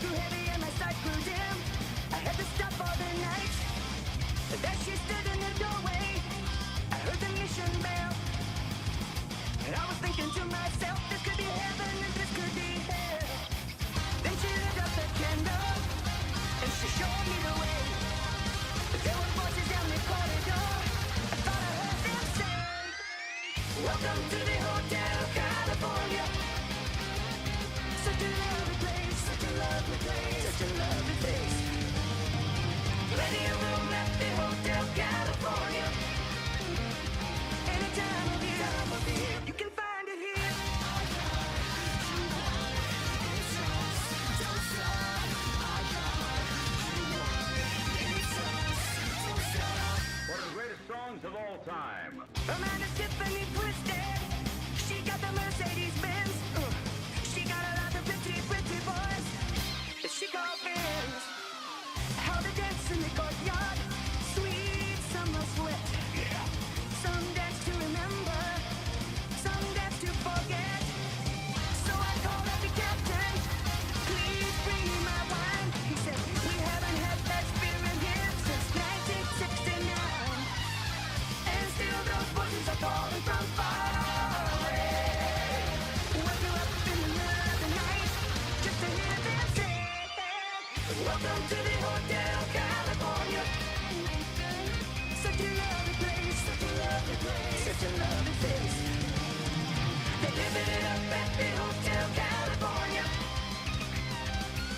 grew heavy and my sight grew dim. I had to stop for the night. There she stood in the doorway. I heard the mission bell. And I was thinking to myself, this could be heaven and this could be hell. Then she lit up the candle and she showed me the way. There were voices down the corridor. I thought I heard them say, welcome to the Hotel California. Such a lovely place, such a lovely place, such a lovely place. Plenty of room at the Hotel California. Any time of year, you can find it here. One of the greatest songs of all time. Amanda Tiffany Twisted. She got the Mercedes Benz. She got a lot of pretty, pretty boys that she called friends. How they dance in the courtyard. Sweet summer sweat. Some dance to remember. Some dance to forget. So I called up the captain. Please bring me my wine. He said, we haven't had that beer in here since 1969. And still those voices are calling from far away. Wake you up in the middle of the night just to hear them say, welcome to the Hotel California. Such a lovely place, such a lovely place, such a lovely place. They living it up at the Hotel California.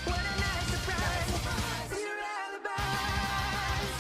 What a nice surprise, your alibis.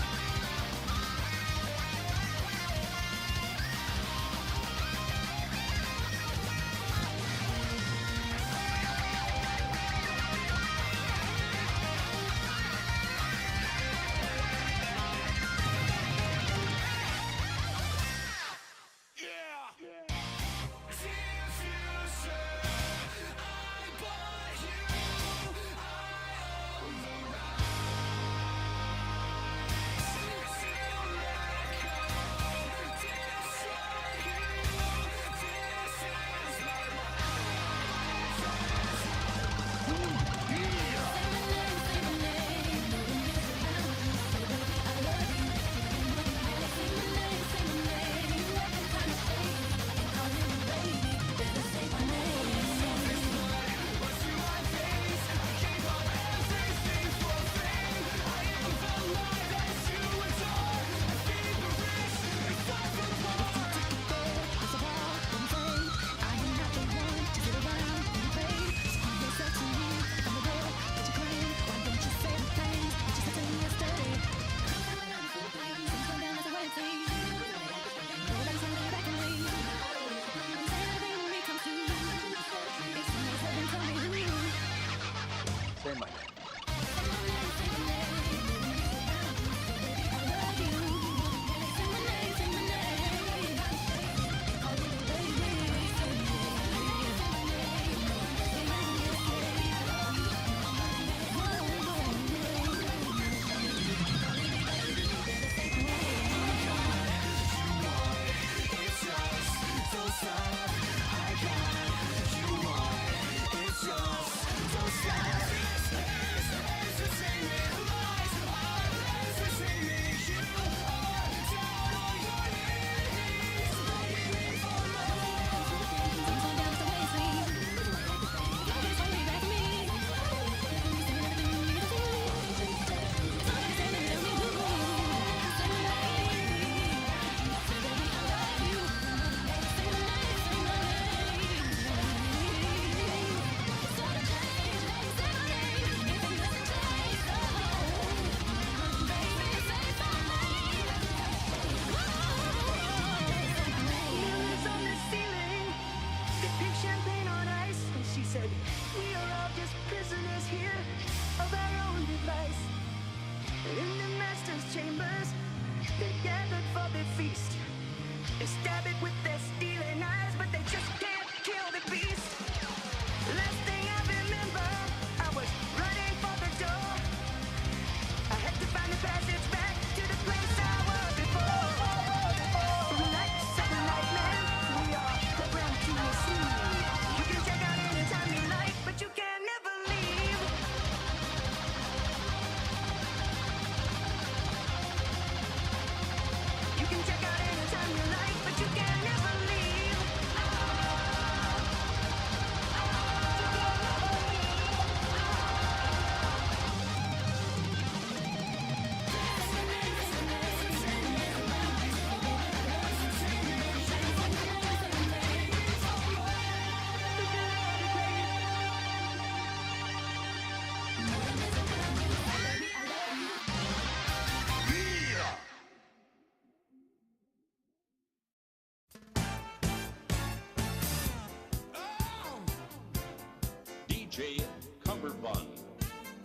for fun.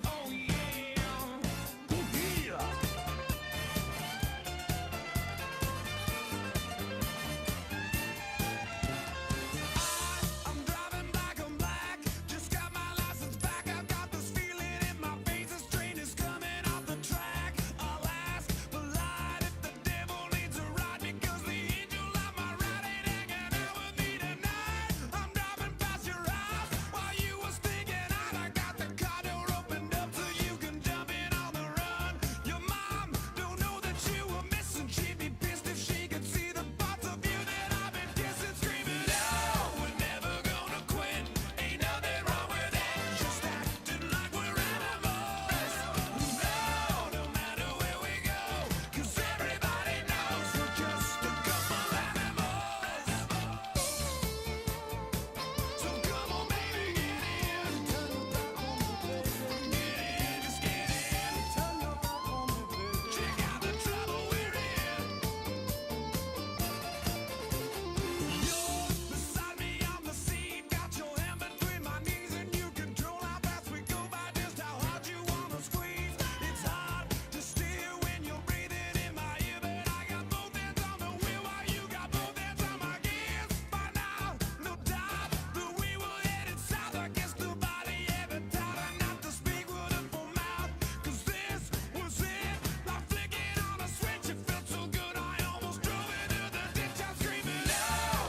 Oh yeah. Yeah. I'm driving black on black. Just got my license back. I've got this feeling in my veins. This train is coming off the track. Alas, but lied if the devil needs a ride because the angel of my ride ain't hanging out with me tonight. I'm driving past your house while you was thinking out. I got the car door opened up so you can jump in on the run. Your mom don't know that you were missing. She'd be pissed if she could see the parts of you that I've been kissing, screaming, "No, we're never gonna quit. Ain't nothing wrong with that. Just acting like we're animals. No, no matter where we go, 'cause everybody knows we're just a couple animals. So come on, baby, get in. Turn your back on me, baby. Get in, just get in. Turn your back on me, baby. Check out the trouble we're in. You're beside me on the seat, got your hand between my knees, and you control how fast we go by just how hard you wanna squeeze. It's hard to steer when you're breathing in my ear, but I got both hands on the wheel while you got both hands on my gears. By now, no doubt that we were headed south. I guess nobody ever taught her not to speak with a full mouth, 'cause this was it, like flicking on a switch. It felt so good I almost drove into the ditch. I'm screaming, "No,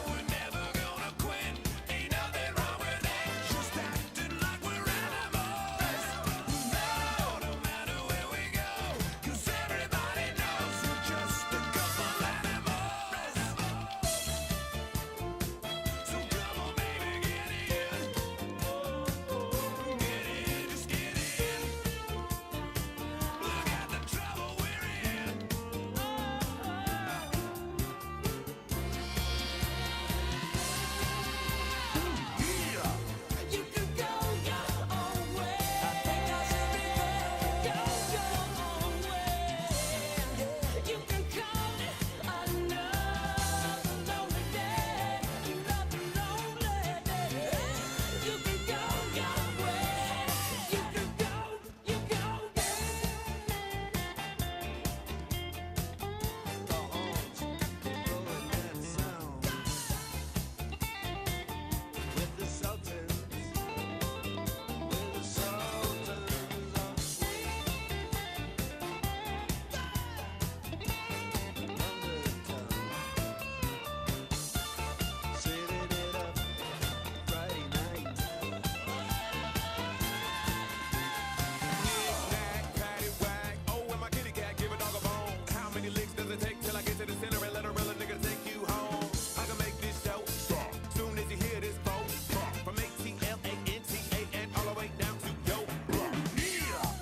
we're never gonna quit. Ain't nothing wrong with that. Just acting like we're animals. No, no matter where we go, 'cause everybody knows we're just a couple animals. So come on, baby, get in. Get in, just get in. Look at the trouble we're in. You can go your own way. I think I should be going. Go your own way. You can call it another lonely day. Another lonely day. You can go your way. You can go, you go, with the Sultans, setting it up Friday night. Knick-knack, paddywhack, oh, and my kitty cat, give a dog a bone. How many licks does it take till I get to the center and let a real nigga take you home? I can make this show stop soon as you hear this phone pop. From ATLANTA and all the way down to yo.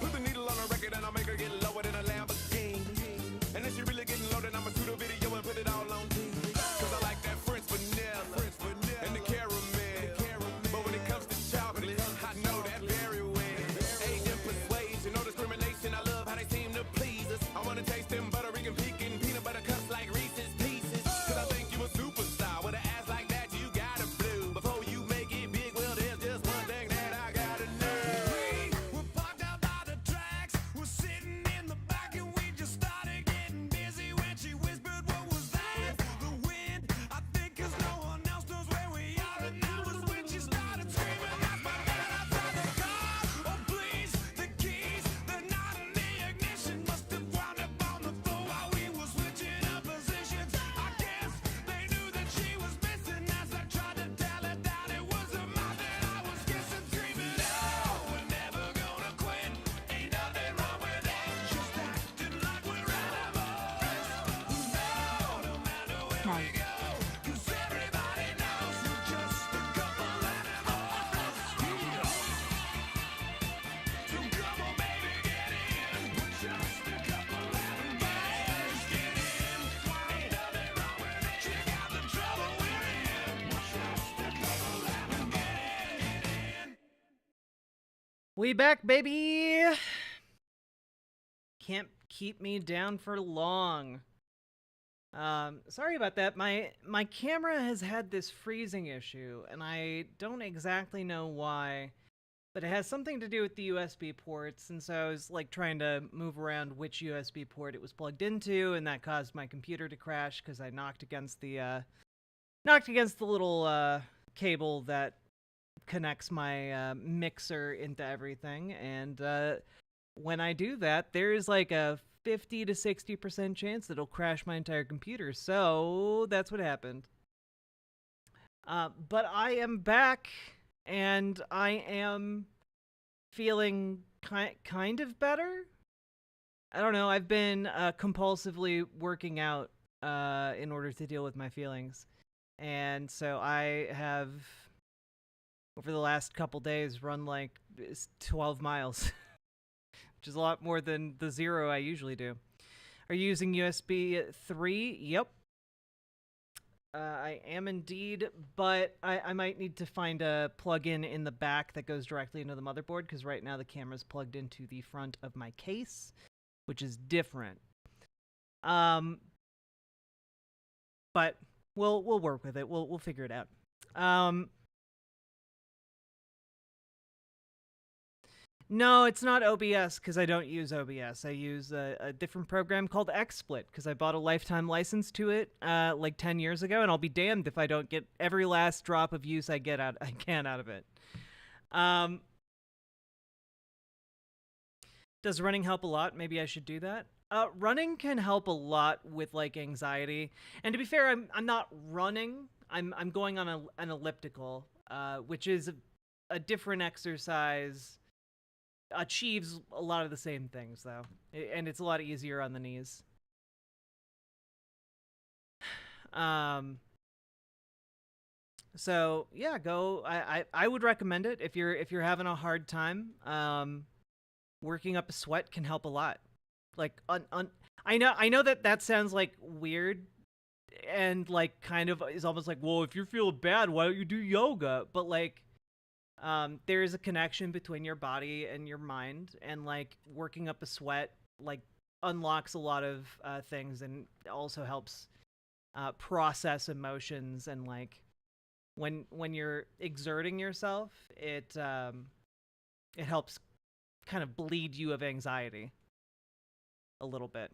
Put the needle on the record and I'll make her get lower than a Lamborghini. And then she really getting low, then I'ma shoot a video and put it all on TV. 'Cause I like that French vanilla and the caramel. But when it comes to chocolate, I know that very well. Asian persuasion, no discrimination. I love how they seem to please us. I wanna taste them buttery and pecan peanut butter cups like Reese's Pieces. 'Cause I think you a superstar with an ass like that. You gotta blue. Before you make it big, well, there's just one thing that I gotta know. We're parked out by the tracks. We're sitting in the back and we just started getting busy when she whispered, "What was that?" The wind, I think, 'cause no one else knows where we are. And that was when she started screaming, "That's my dad outside the car. Oh, please, the keys, they're not in the ignition. Must have wound up on the floor while we were switching up positions. I guess they knew that she was missing as I tried to tell her that it was her mouth that I was kissing, screaming, "No, we're never gonna quit. Ain't nothing wrong with that. Just acting like we're animals. No, no matter where we go, 'cause everybody knows we're just a couple animals. So come on, baby, get in. We're just a couple animals. Get in. Ain't nothing wrong with it. Check out the trouble we're in. We're just a couple animals. Get in. We back, baby! Can't keep me down for long. Sorry about that. My camera has had this freezing issue, and I don't exactly know why. but it has something to do with the USB ports, and so I was like trying to move around which USB port it was plugged into, and that caused my computer to crash because I knocked against the little cable that connects my mixer into everything, and when I do that, there's like a 50 to 60% chance that it'll crash my entire computer. So that's what happened. But I am back, and I am feeling kind of better. I don't know. I've been compulsively working out in order to deal with my feelings, and so I have, over the last couple days, run like 12 miles, which is a lot more than the 0 I usually do. Are you using USB 3? Yep. I am indeed, but I might need to find a plug-in in the back that goes directly into the motherboard, because right now the camera's plugged into the front of my case, which is different. But we'll work with it. We'll figure it out. No, it's not OBS, because I don't use OBS. I use a different program called XSplit, because I bought a lifetime license to it like 10 years ago, and I'll be damned if I don't get every last drop of use I can out of it. Does running help a lot? Maybe I should do that. Running can help a lot with like anxiety, and to be fair, I'm not running. I'm going on an elliptical, which is a different exercise. Achieves a lot of the same things though, and it's a lot easier on the knees. So yeah, go. I would recommend it if you're having a hard time. Working up a sweat can help a lot. Like I know that sounds like weird, and like kind of is almost like, well, if you're feeling bad, why don't you do yoga? But like, there is a connection between your body and your mind, and like working up a sweat like unlocks a lot of things, and also helps process emotions, and like when you're exerting yourself, it helps kind of bleed you of anxiety a little bit.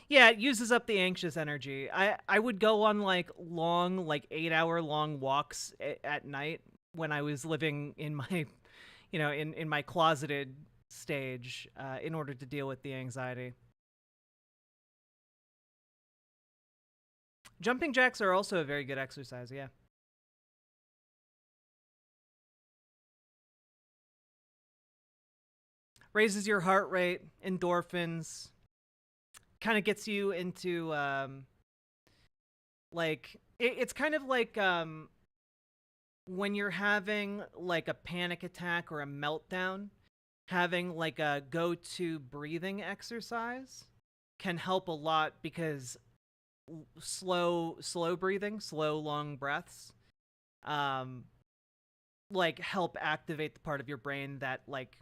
Yeah, it uses up the anxious energy. I would go on like long, like 8-hour long walks at night when I was living in my, in my closeted stage, in order to deal with the anxiety. Jumping jacks are also a very good exercise, yeah. Raises your heart rate, endorphins, kind of gets you into like it's kind of like when you're having like a panic attack or a meltdown, having like a go-to breathing exercise can help a lot, because slow breathing, slow long breaths like help activate the part of your brain that like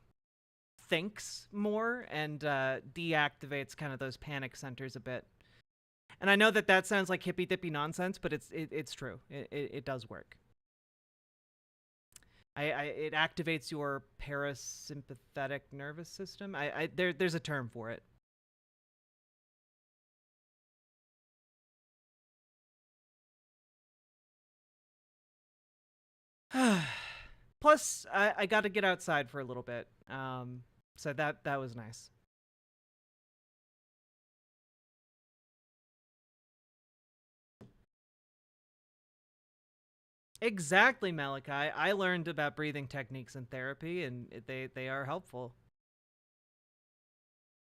thinks more, and deactivates kind of those panic centers a bit. And I know that sounds like hippy dippy nonsense, but it's true. It does work. It activates your parasympathetic nervous system. There's a term for it. Plus, I got to get outside for a little bit. So that was nice. Exactly, Malachi. I learned about breathing techniques in therapy, and they are helpful.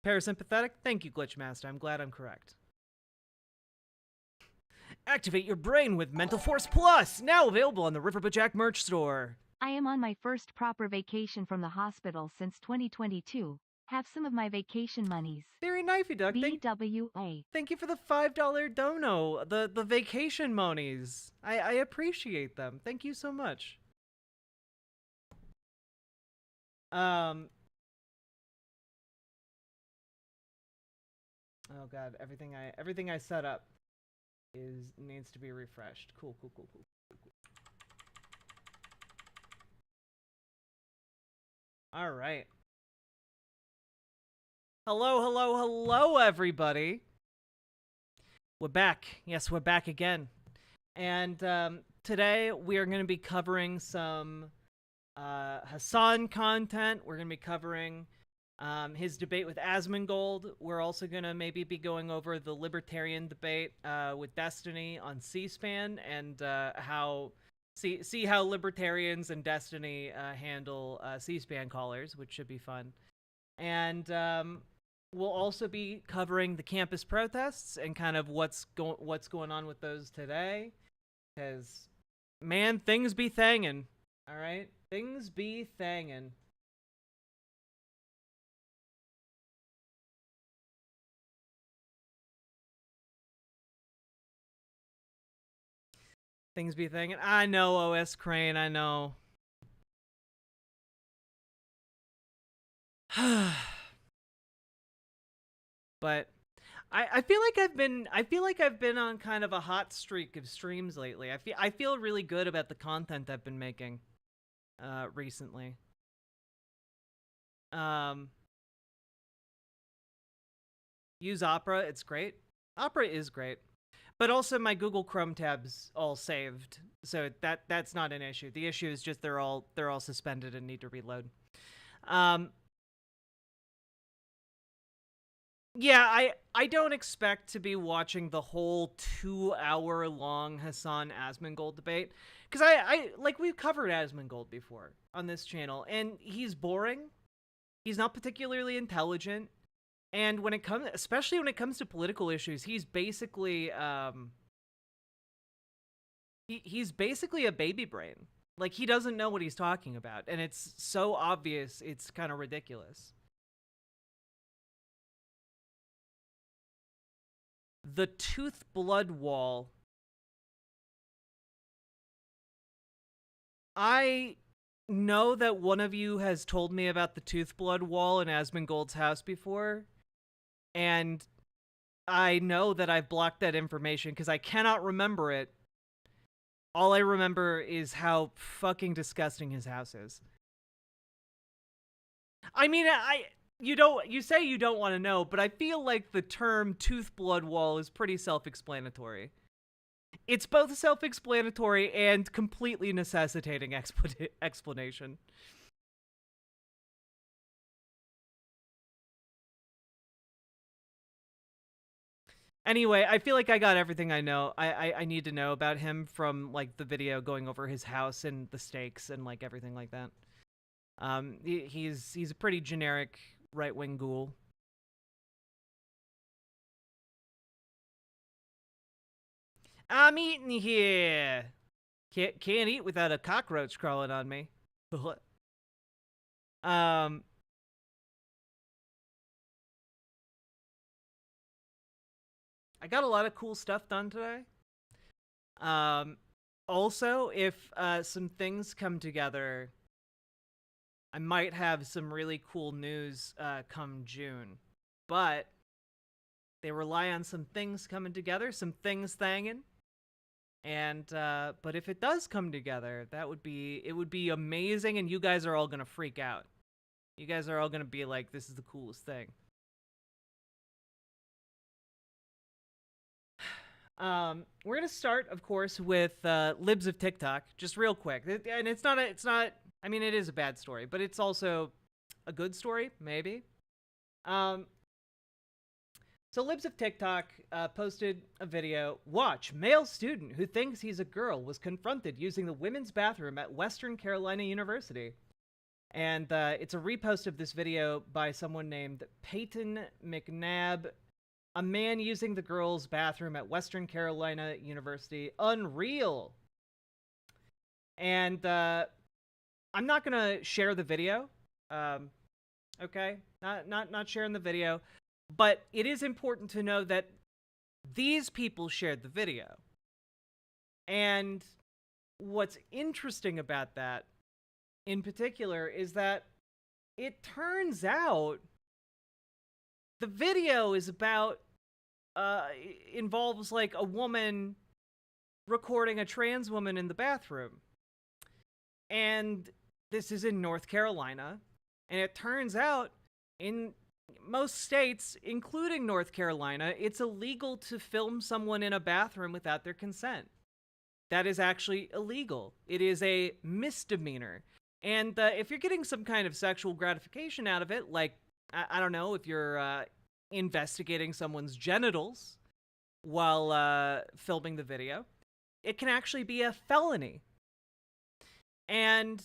Parasympathetic? Thank you, Glitchmaster. I'm glad I'm correct. Activate your brain with Mental Force Plus, now available on the Riverboat Jack merch store. I am on my first proper vacation from the hospital since 2022. Have some of my vacation monies. Very knifey, Duck. BWA. Thank you for the $5 dono, the vacation monies. I appreciate them. Thank you so much. Oh god, everything I set up needs to be refreshed. Cool. All right. Hello, hello, hello, everybody. We're back. Yes, we're back again. And today we are going to be covering some Hasan content. We're going to be covering his debate with Asmongold. We're also going to maybe be going over the libertarian debate with Destiny on C-SPAN and how see how libertarians and Destiny handle C-SPAN callers, which should be fun. And we'll also be covering the campus protests and kind of what's going on with those today. Because, man, things be thangin', all right? Things be thangin'. Things be thangin'. I know, OS Crane, I know. But I feel like I've been on kind of a hot streak of streams lately. I feel really good about the content I've been making recently. Use Opera, it's great. Opera is great. But also my Google Chrome tabs all saved. So that's not an issue. The issue is just they're all suspended and need to reload. Yeah, I don't expect to be watching the whole 2-hour-long Hasan Asmongold debate, because I like, we've covered Asmongold before on this channel, and he's boring. He's not particularly intelligent, and especially when it comes to political issues, he's basically he's basically a baby brain. Like, he doesn't know what he's talking about, and it's so obvious, it's kind of ridiculous. The tooth blood wall. I know that one of you has told me about the tooth blood wall in Asmongold's house before, and I know that I've blocked that information because I cannot remember it. All I remember is how fucking disgusting his house is. I mean, you say you don't want to know, but I feel like the term tooth blood wall is pretty self-explanatory. It's both self-explanatory and completely necessitating explanation. Anyway, I feel like I got everything I know. I need to know about him from, like, the video going over his house and the stakes and, like, everything like that. He's a pretty generic right-wing ghoul. I'm eating here. Can't eat without a cockroach crawling on me. I got a lot of cool stuff done today. Also, if some things come together, I might have some really cool news come June. But they rely on some things coming together, some things thangin'. And but if it does come together, it would be amazing, and you guys are all gonna freak out. You guys are all gonna be like, this is the coolest thing. We're gonna start, of course, with Libs of TikTok, just real quick. And it's not. I mean, it is a bad story, but it's also a good story, maybe. So Libs of TikTok posted a video. Watch, male student who thinks he's a girl was confronted using the women's bathroom at Western Carolina University. And it's a repost of this video by someone named Peyton McNabb. A man using the girls' bathroom at Western Carolina University. Unreal. And I'm not gonna share the video. Okay, not sharing the video. But it is important to know that these people shared the video. And what's interesting about that, in particular, is that it turns out the video is about, involves, like, a woman recording a trans woman in the bathroom. And this is in North Carolina. And it turns out in most states, including North Carolina, it's illegal to film someone in a bathroom without their consent. That is actually illegal. It is a misdemeanor. And if you're getting some kind of sexual gratification out of it, like, I don't know, if you're investigating someone's genitals while filming the video, it can actually be a felony. And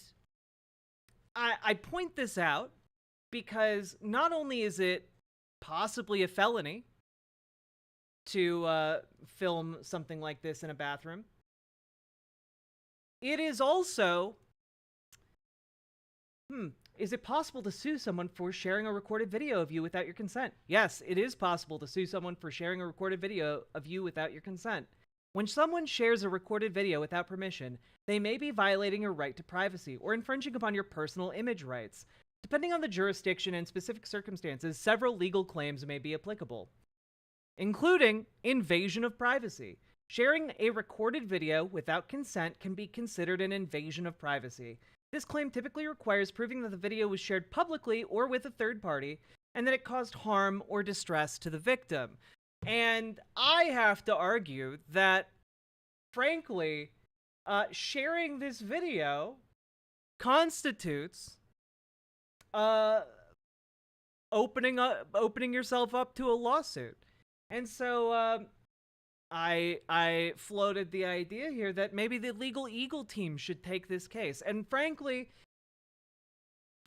I point this out because not only is it possibly a felony to film something like this in a bathroom, it is also... Is it possible to sue someone for sharing a recorded video of you without your consent? Yes, it is possible to sue someone for sharing a recorded video of you without your consent. When someone shares a recorded video without permission, they may be violating your right to privacy or infringing upon your personal image rights. Depending on the jurisdiction and specific circumstances, several legal claims may be applicable, including invasion of privacy. Sharing a recorded video without consent can be considered an invasion of privacy. This claim typically requires proving that the video was shared publicly or with a third party, and that it caused harm or distress to the victim. And I have to argue that, frankly, sharing this video constitutes opening yourself up to a lawsuit. And so I floated the idea here that maybe the Legal Eagle team should take this case. And frankly,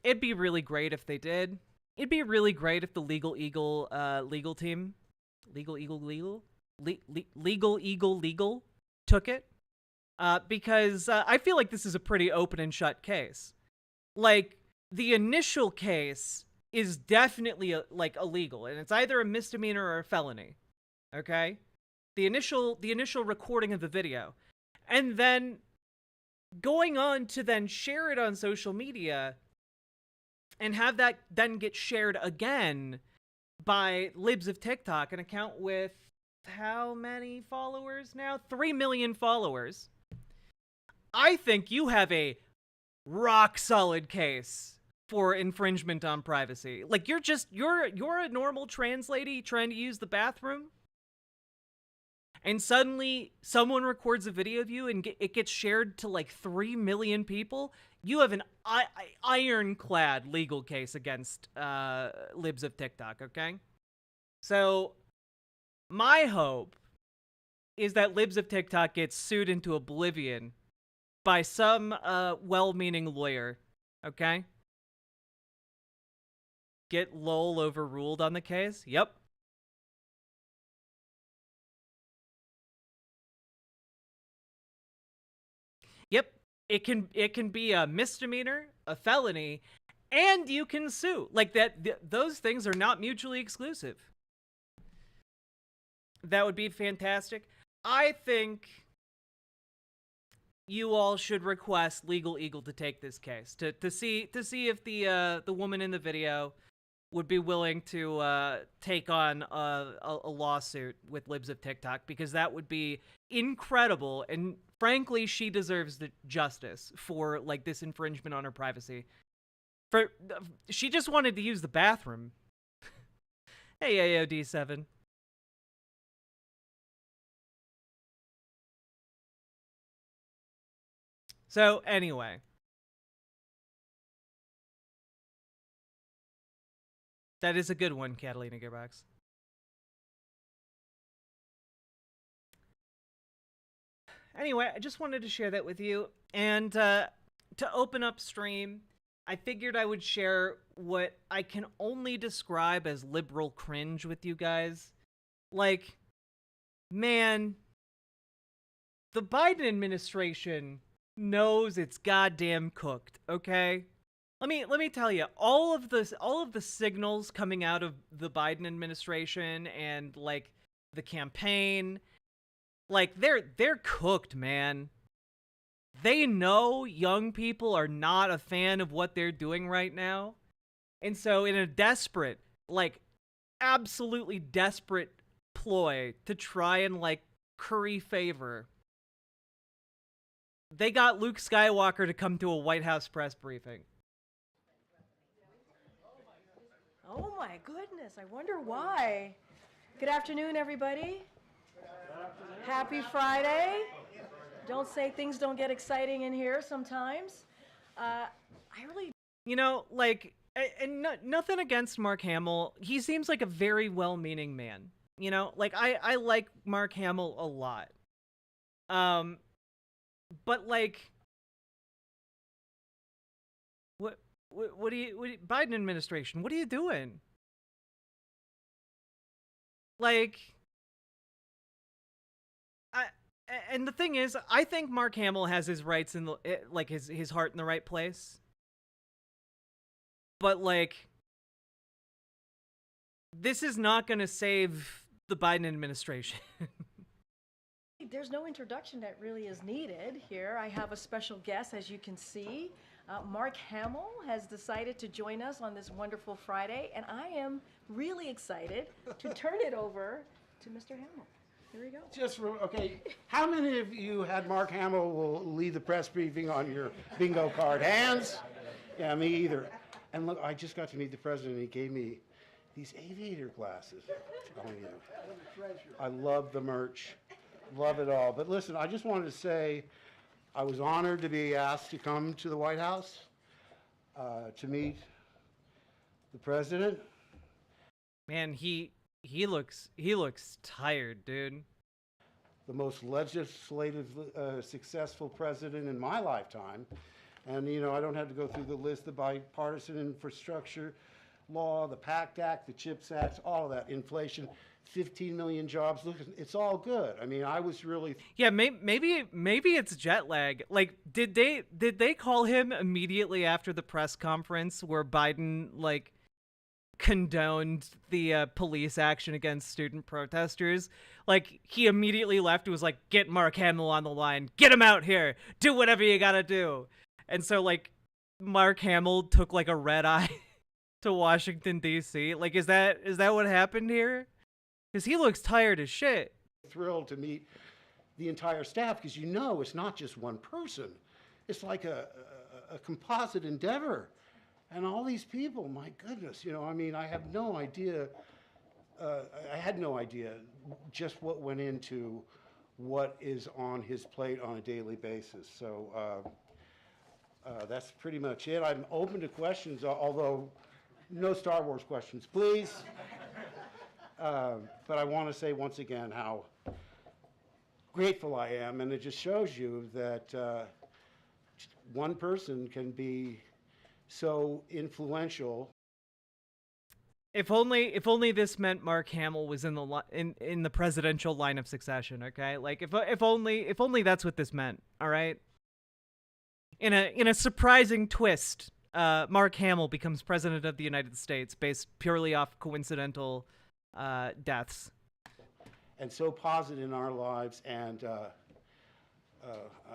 it'd be really great if they did. It'd be really great if the Legal Eagle legal team, Legal Eagle took it. Because I feel like this is a pretty open and shut case. Like, the initial case is definitely illegal, and it's either a misdemeanor or a felony. Okay? The initial recording of the video. And then going on to then share it on social media and have that then get shared again by Libs of TikTok, an account with how many followers now? 3 million followers. I think you have a rock solid case for infringement on privacy. Like, you're a normal trans lady trying to use the bathroom, and suddenly someone records a video of you and it gets shared to like 3 million people. You have an ironclad legal case against Libs of TikTok, okay? So my hope is that Libs of TikTok gets sued into oblivion by some well-meaning lawyer, okay? Get lol overruled on the case? Yep. Yep. It can be a misdemeanor, a felony, and you can sue. Like, those things are not mutually exclusive. That would be fantastic. I think you all should request Legal Eagle to take this case to see if the woman in the video would be willing to take on a lawsuit with Libs of TikTok, because that would be incredible, and frankly, she deserves the justice for like this infringement on her privacy. She just wanted to use the bathroom. Hey, AOD7. So, anyway. That is a good one, Catalina Gearbox. Anyway, I just wanted to share that with you. And to open up stream, I figured I would share what I can only describe as liberal cringe with you guys. Like, man, the Biden administration knows it's goddamn cooked, okay? Let me tell you, all of the signals coming out of the Biden administration and like the campaign, like they're cooked, man. They know young people are not a fan of what they're doing right now. And so in a desperate, like absolutely desperate ploy to try and like curry favor, they got Luke Skywalker to come to a White House press briefing. Oh my goodness, I wonder why. Good afternoon, everybody. Happy Friday. Don't say things don't get exciting in here sometimes. I really You know, like, nothing against Mark Hamill. He seems like a very well-meaning man. You know, like I like Mark Hamill a lot. But like, what do you Biden administration? What are you doing? Like, and the thing is, I think Mark Hamill has his rights in the like his heart in the right place. But like, this is not going to save the Biden administration. there's no introduction that really is needed here. I have a special guest, as you can see. Mark Hamill has decided to join us on this wonderful Friday, and I am really excited to turn it over to Mr. Hamill. Here we go. Okay, how many of you had Mark Hamill will lead the press briefing on your bingo card? Hands? Yeah, me either. And look, I just got to meet the president, and he gave me these aviator glasses. I'm telling you. I love the merch. Love it all. But listen, I just wanted to say I was honored to be asked to come to the White House to meet the president. Man, he looks tired, dude. The most legislatively successful president in my lifetime. And, you know, I don't have to go through the list, the bipartisan infrastructure law, the PACT Act, the CHIPS Act, all of that, inflation, 15 million jobs. Look, it's all good. I mean, I was really... Yeah, maybe it's jet lag. Like, did they call him immediately after the press conference where Biden, like, condoned the police action against student protesters? Like, he immediately left and was like, get Mark Hamill on the line, get him out here, do whatever you gotta do. And so, like, Mark Hamill took, like, a red eye to Washington, D.C. Like, is that what happened here? Because he looks tired as shit. Thrilled to meet the entire staff, because you know it's not just one person. It's like a composite endeavor. And all these people, my goodness, you know, I mean, I have no idea, I had no idea just what went into what is on his plate on a daily basis. So that's pretty much it. I'm open to questions, although no Star Wars questions, please. But I want to say once again how grateful I am, and it just shows you that one person can be so influential. If only this meant Mark Hamill was in the presidential line of succession, okay? Like, if only that's what this meant, all right? In a surprising twist, Mark Hamill becomes president of the United States based purely off coincidental deaths. And so positive in our lives. And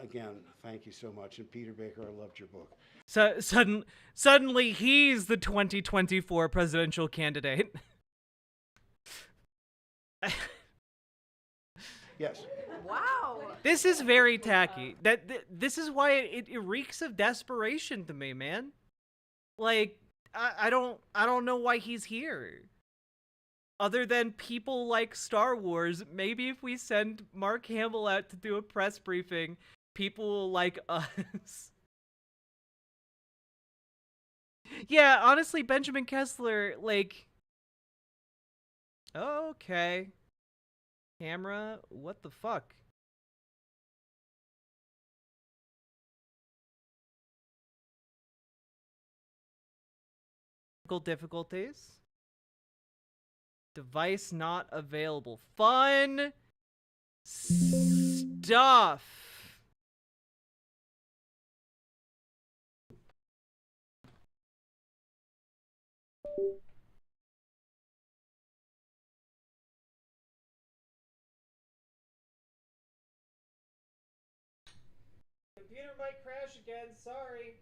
again, thank you so much. And Peter Baker, I loved your book. So suddenly he's the 2024 presidential candidate. Yes. Wow. This is very tacky. This is why it reeks of desperation to me, man. Like, I don't know why he's here. Other than people like Star Wars, maybe if we send Mark Hamill out to do a press briefing, people will like us. Yeah, honestly, Benjamin Kessler, like... Okay. Camera, what the fuck? Difficulties. Device not available. Fun stuff. Computer might crash again, sorry.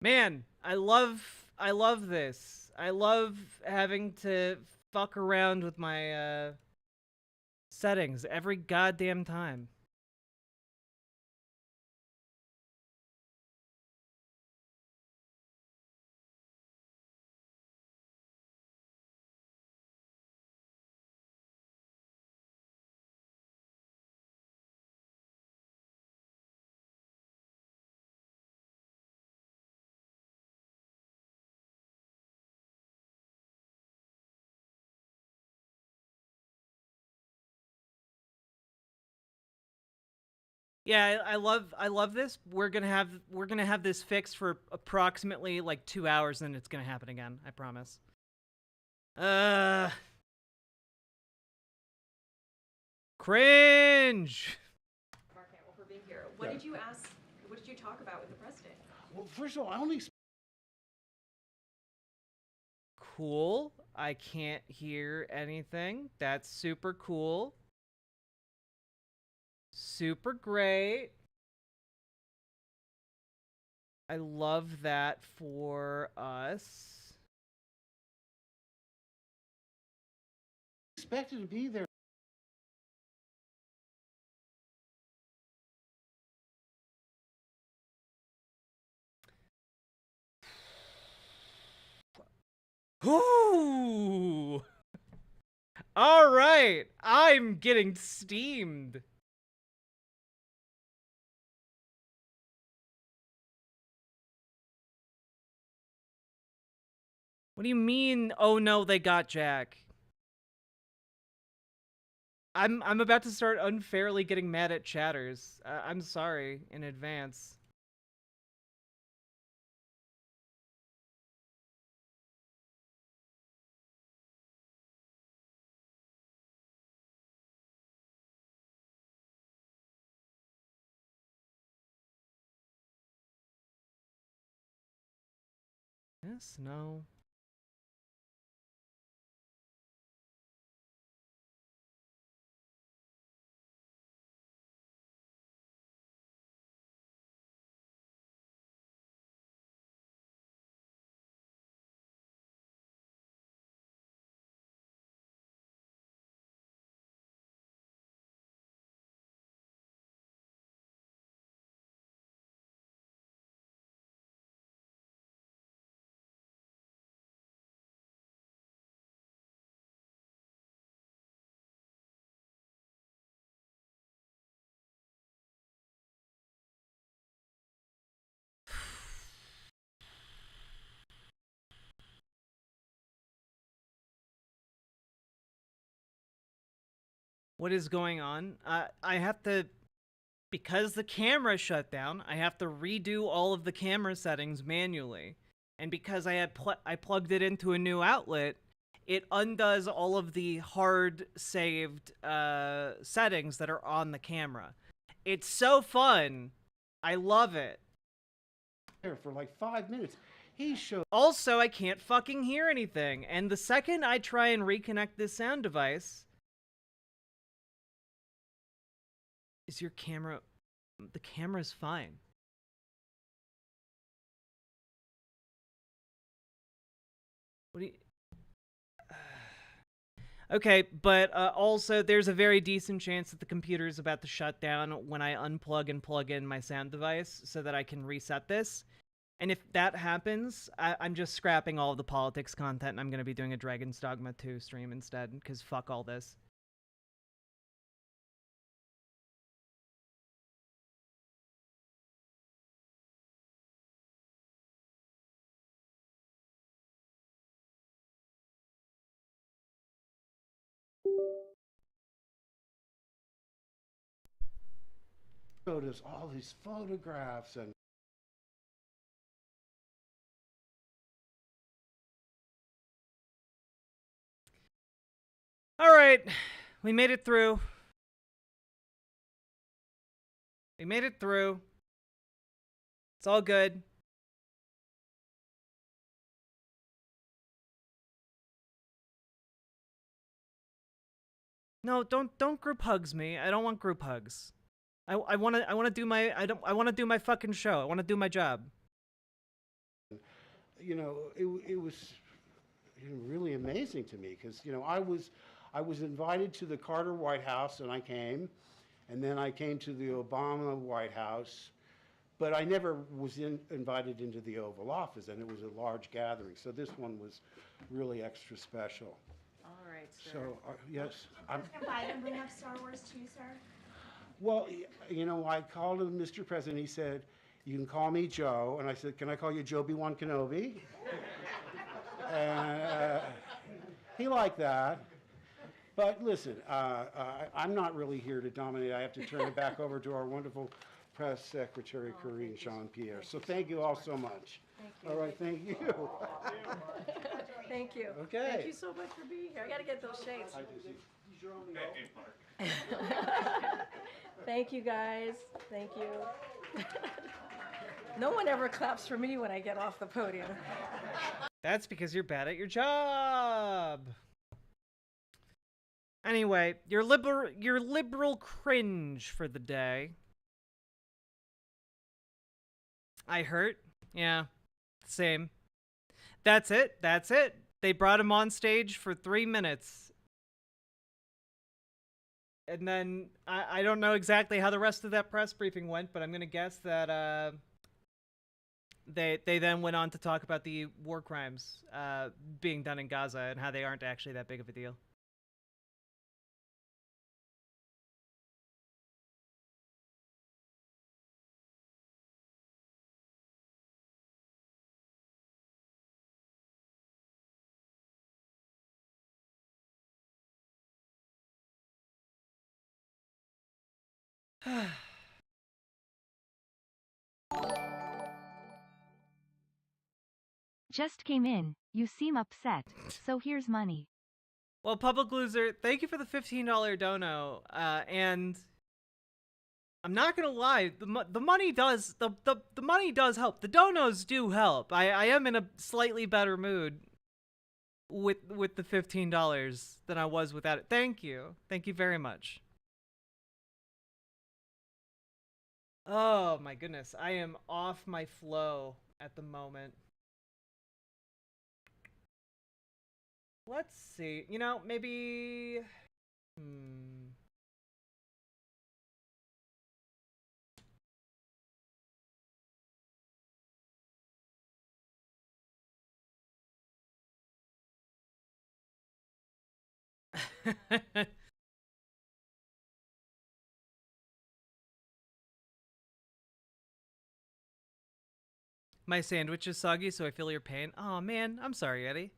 Man, I love this. I love having to fuck around with my settings every goddamn time. Yeah, I love this. We're gonna have this fixed for approximately like 2 hours, and it's gonna happen again. I promise. Cringe. Mark Hamill, for being here. What did you ask? What did you talk about with the president? Well, first of all, I only Cool. I can't hear anything. That's super cool. Super great. I love that for us. expected to be there. Ooh. All right. I'm getting steamed. What do you mean? Oh no, they got Jack. I'm about to start unfairly getting mad at chatters. I'm sorry in advance. Yes, no. What is going on? I have to, because the camera shut down, I have to redo all of the camera settings manually. And because I plugged it into a new outlet, it undoes all of the hard saved settings that are on the camera. It's so fun. I love it. There for like 5 minutes. He showed Also, I can't fucking hear anything. And the second I try and reconnect this sound device, is your camera... The camera's fine. What do you... Okay, but also there's a very decent chance that the computer is about to shut down when I unplug and plug in my sound device so that I can reset this. And if that happens, I'm just scrapping all of the politics content and I'm going to be doing a Dragon's Dogma 2 stream instead, because fuck all this. us all these photographs and All right, we made it through. We made it through. It's all good. No, don't group hugs me. I don't want group hugs. I want to do my fucking show. I want to do my job. you know, it was really amazing to me because, you know, I was invited to the Carter White House and I came, and then I came to the Obama White House, but I never was invited into the Oval Office, and it was a large gathering. So this one was really extra special. All right, sir. So, yes. Can Biden bring up Star Wars too, sir? Well, you know, I called him Mr. President. He said, "You can call me Joe." And I said, "Can I call you Joby-Wan Kenobi?" And he liked that. But listen, I'm not really here to dominate. I have to turn it back over to our wonderful press secretary, Corinne Jean-Pierre. So thank you all so much. Thank you. All right, thank you. Thank you. Okay. Thank you so much for being here. I got to get those shades. Thank you, guys. Thank you. No one ever claps for me when I get off the podium. That's because you're bad at your job. Anyway, your liberal cringe for the day. I hurt. Yeah, same. That's it. That's it. They brought him on stage for 3 minutes. And then, I don't know exactly how the rest of that press briefing went, but I'm going to guess that they then went on to talk about the war crimes being done in Gaza and how they aren't actually that big of a deal. Just came in, you seem upset, so here's money. Well, Public Loser, thank you for the $15 dono. And I'm not gonna lie, the money does the money does help. The donos do help. I am in a slightly better mood with the $15 than I was without it. Thank you very much. Oh my goodness, I am off my flow at the moment. Let's see. You know, maybe My sandwich is soggy, so I feel your pain. Oh man, I'm sorry, Eddie.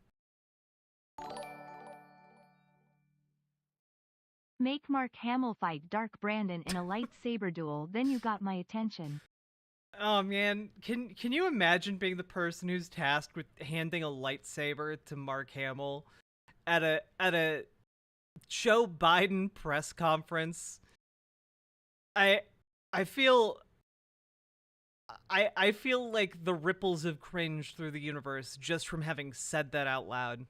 Make Mark Hamill fight Dark Brandon in a lightsaber duel, then you got my attention. Oh man, can you imagine being the person who's tasked with handing a lightsaber to Mark Hamill at a Joe Biden press conference? I feel like the ripples of cringe through the universe just from having said that out loud.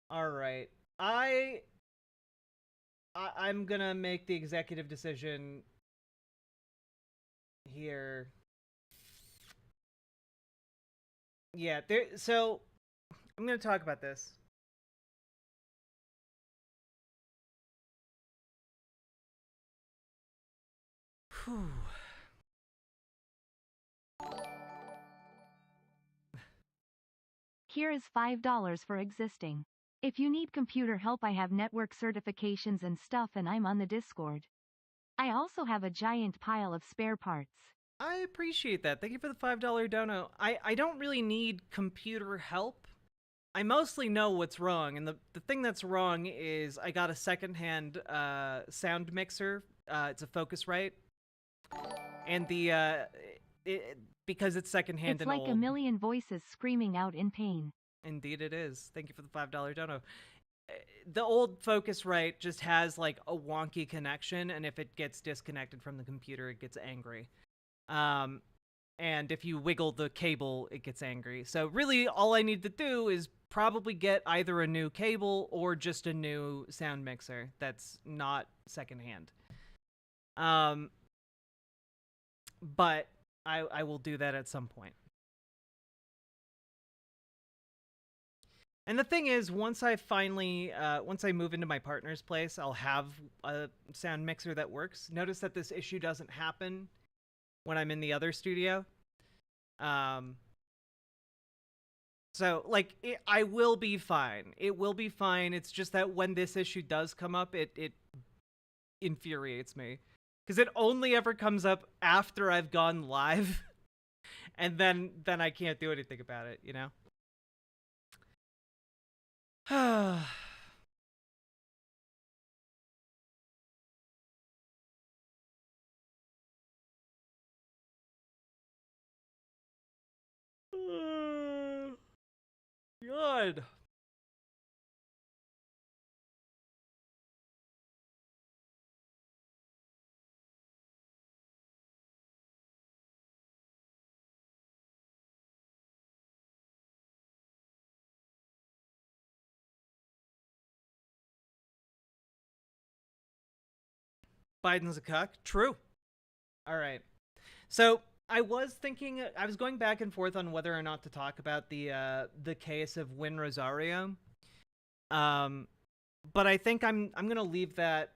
All right. I'm gonna make the executive decision here. Yeah, so I'm gonna talk about this. Whew. Here is $5 for existing. If you need computer help, I have network certifications and stuff, and I'm on the Discord. I also have a giant pile of spare parts. I appreciate that. Thank you for the $5 dono. I don't really need computer help. I mostly know what's wrong, and the thing that's wrong is I got a secondhand sound mixer. It's a Focusrite, and because it's secondhand It's and like old. a million voices screaming out in pain. Indeed it is. Thank you for the $5 dono. The old Focusrite just has like a wonky connection, and if it gets disconnected from the computer, it gets angry. And if you wiggle the cable, it gets angry. So really all I need to do is probably get either a new cable or just a new sound mixer that's not secondhand. but I will do that at some point. And the thing is, once I move into my partner's place, I'll have a sound mixer that works. Notice that this issue doesn't happen when I'm in the other studio. So, like, I will be fine. It will be fine. It's just that when this issue does come up, it infuriates me. Because it only ever comes up after I've gone live. And then I can't do anything about it, you know? God. Biden's a cuck. True. All right. So I was thinking, I was going back and forth on whether or not to talk about the case of Win Rosario. But I think I'm gonna leave that.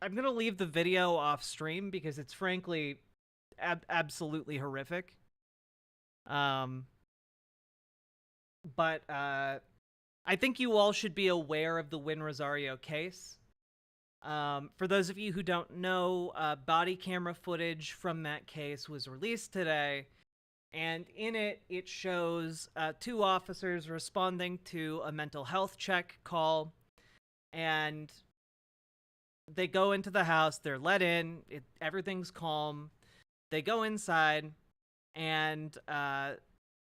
I'm gonna leave the video off stream because it's frankly absolutely horrific. But I think you all should be aware of the Win Rosario case. For those of you who don't know, body camera footage from that case was released today, and in it, it shows 2 officers responding to a mental health check call, and they go into the house, they're let in, everything's calm, they go inside, and,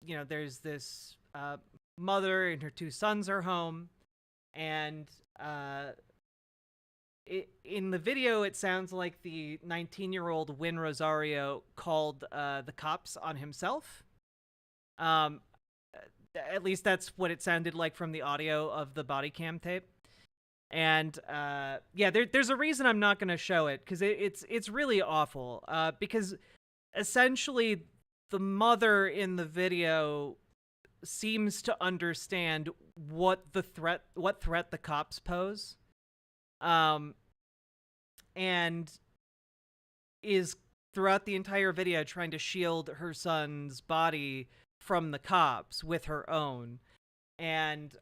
you know, there's this mother and her 2 sons are home, and in the video, it sounds like the 19-year-old Win Rosario called the cops on himself. At least that's what it sounded like from the audio of the body cam tape. And yeah, there's a reason I'm not going to show it, because it's really awful. Because essentially, the mother in the video seems to understand what threat the cops pose. And is throughout the entire video trying to shield her son's body from the cops with her own. And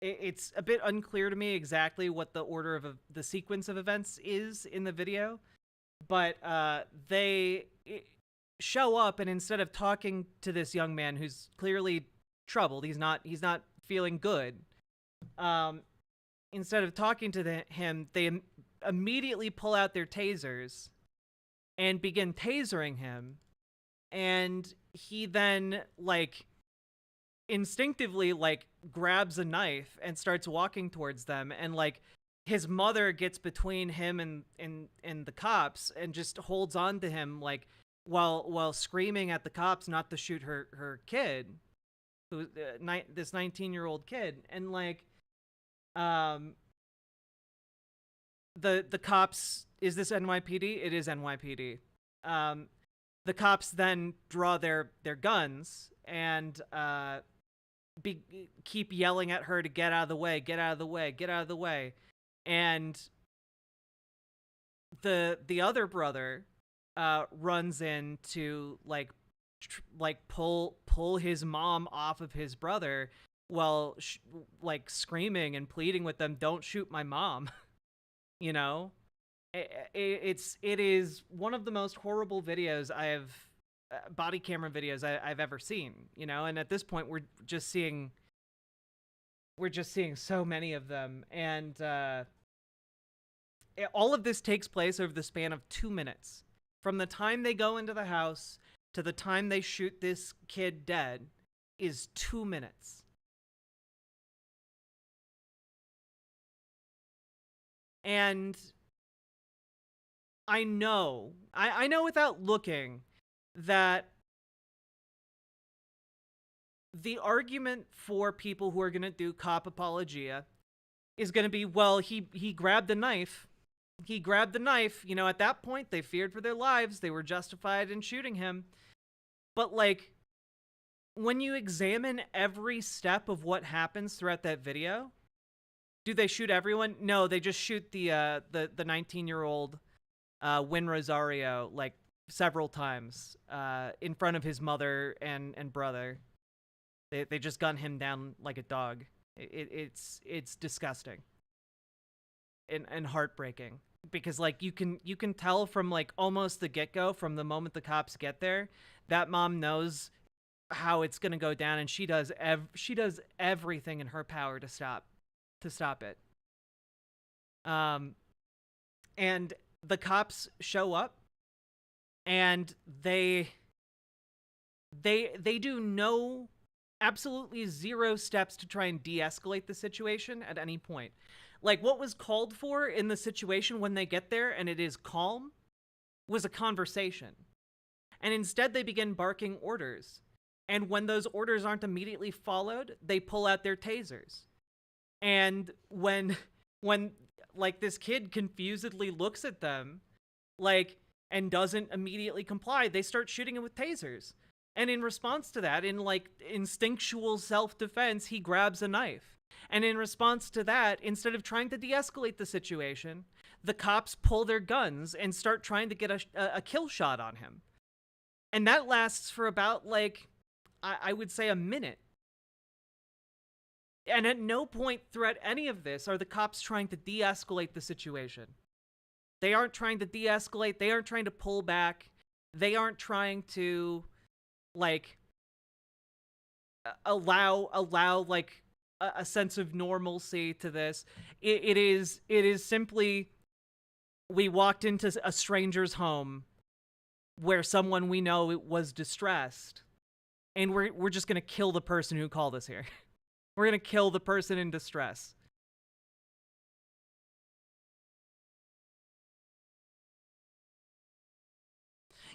it's a bit unclear to me exactly what the order of the sequence of events is in the video, but they show up, and instead of talking to this young man who's clearly troubled, he's not feeling good. Instead of talking to him, they immediately pull out their tasers and begin tasering him. And he then, like, instinctively, like, grabs a knife and starts walking towards them. And, like, his mother gets between him and the cops and just holds on to him, like, while screaming at the cops not to shoot her kid, who this 19-year-old kid. And, like, the cops, is this NYPD? It is NYPD. The cops then draw their guns and keep yelling at her to get out of the way, get out of the way, get out of the way. And the other brother runs in to like pull his mom off of his brother while like screaming and pleading with them, "Don't shoot my mom." You know, it is one of the most horrible videos body camera videos I've ever seen. You know, and at this point we're just seeing so many of them, and all of this takes place over the span of 2 minutes. From the time they go into the house to the time they shoot this kid dead is 2 minutes. And I know without looking that the argument for people who are going to do cop apologia is going to be, well, he grabbed a knife he grabbed the knife, you know, at that point they feared for their lives. They were justified in shooting him. But like, when you examine every step of what happens throughout that video, do they shoot everyone? No, they just shoot the 19-year-old Win Rosario like several times in front of his mother and brother. They just gun him down like a dog. It's disgusting and heartbreaking, because like you can tell from like almost the get-go, from the moment the cops get there, that mom knows how it's gonna go down, and she does everything in her power to stop it. And the cops show up, and they do absolutely zero steps to try and de-escalate the situation at any point. Like, what was called for in the situation when they get there, and it is calm, was a conversation. And instead they begin barking orders. And when those orders aren't immediately followed, they pull out their tasers. And when like this kid confusedly looks at them, like, and doesn't immediately comply, they start shooting him with tasers. And in response to that, in like instinctual self-defense, he grabs a knife. And in response to that, instead of trying to de-escalate the situation, the cops pull their guns and start trying to get a kill shot on him. And that lasts for about like, I would say, a minute. And at no point throughout any of this are the cops trying to de-escalate the situation. They aren't trying to de-escalate. They aren't trying to pull back. They aren't trying to, like, allow like a sense of normalcy to this. It is simply, we walked into a stranger's home where someone we know was distressed, and we're just gonna kill the person who called us here. We're gonna kill the person in distress.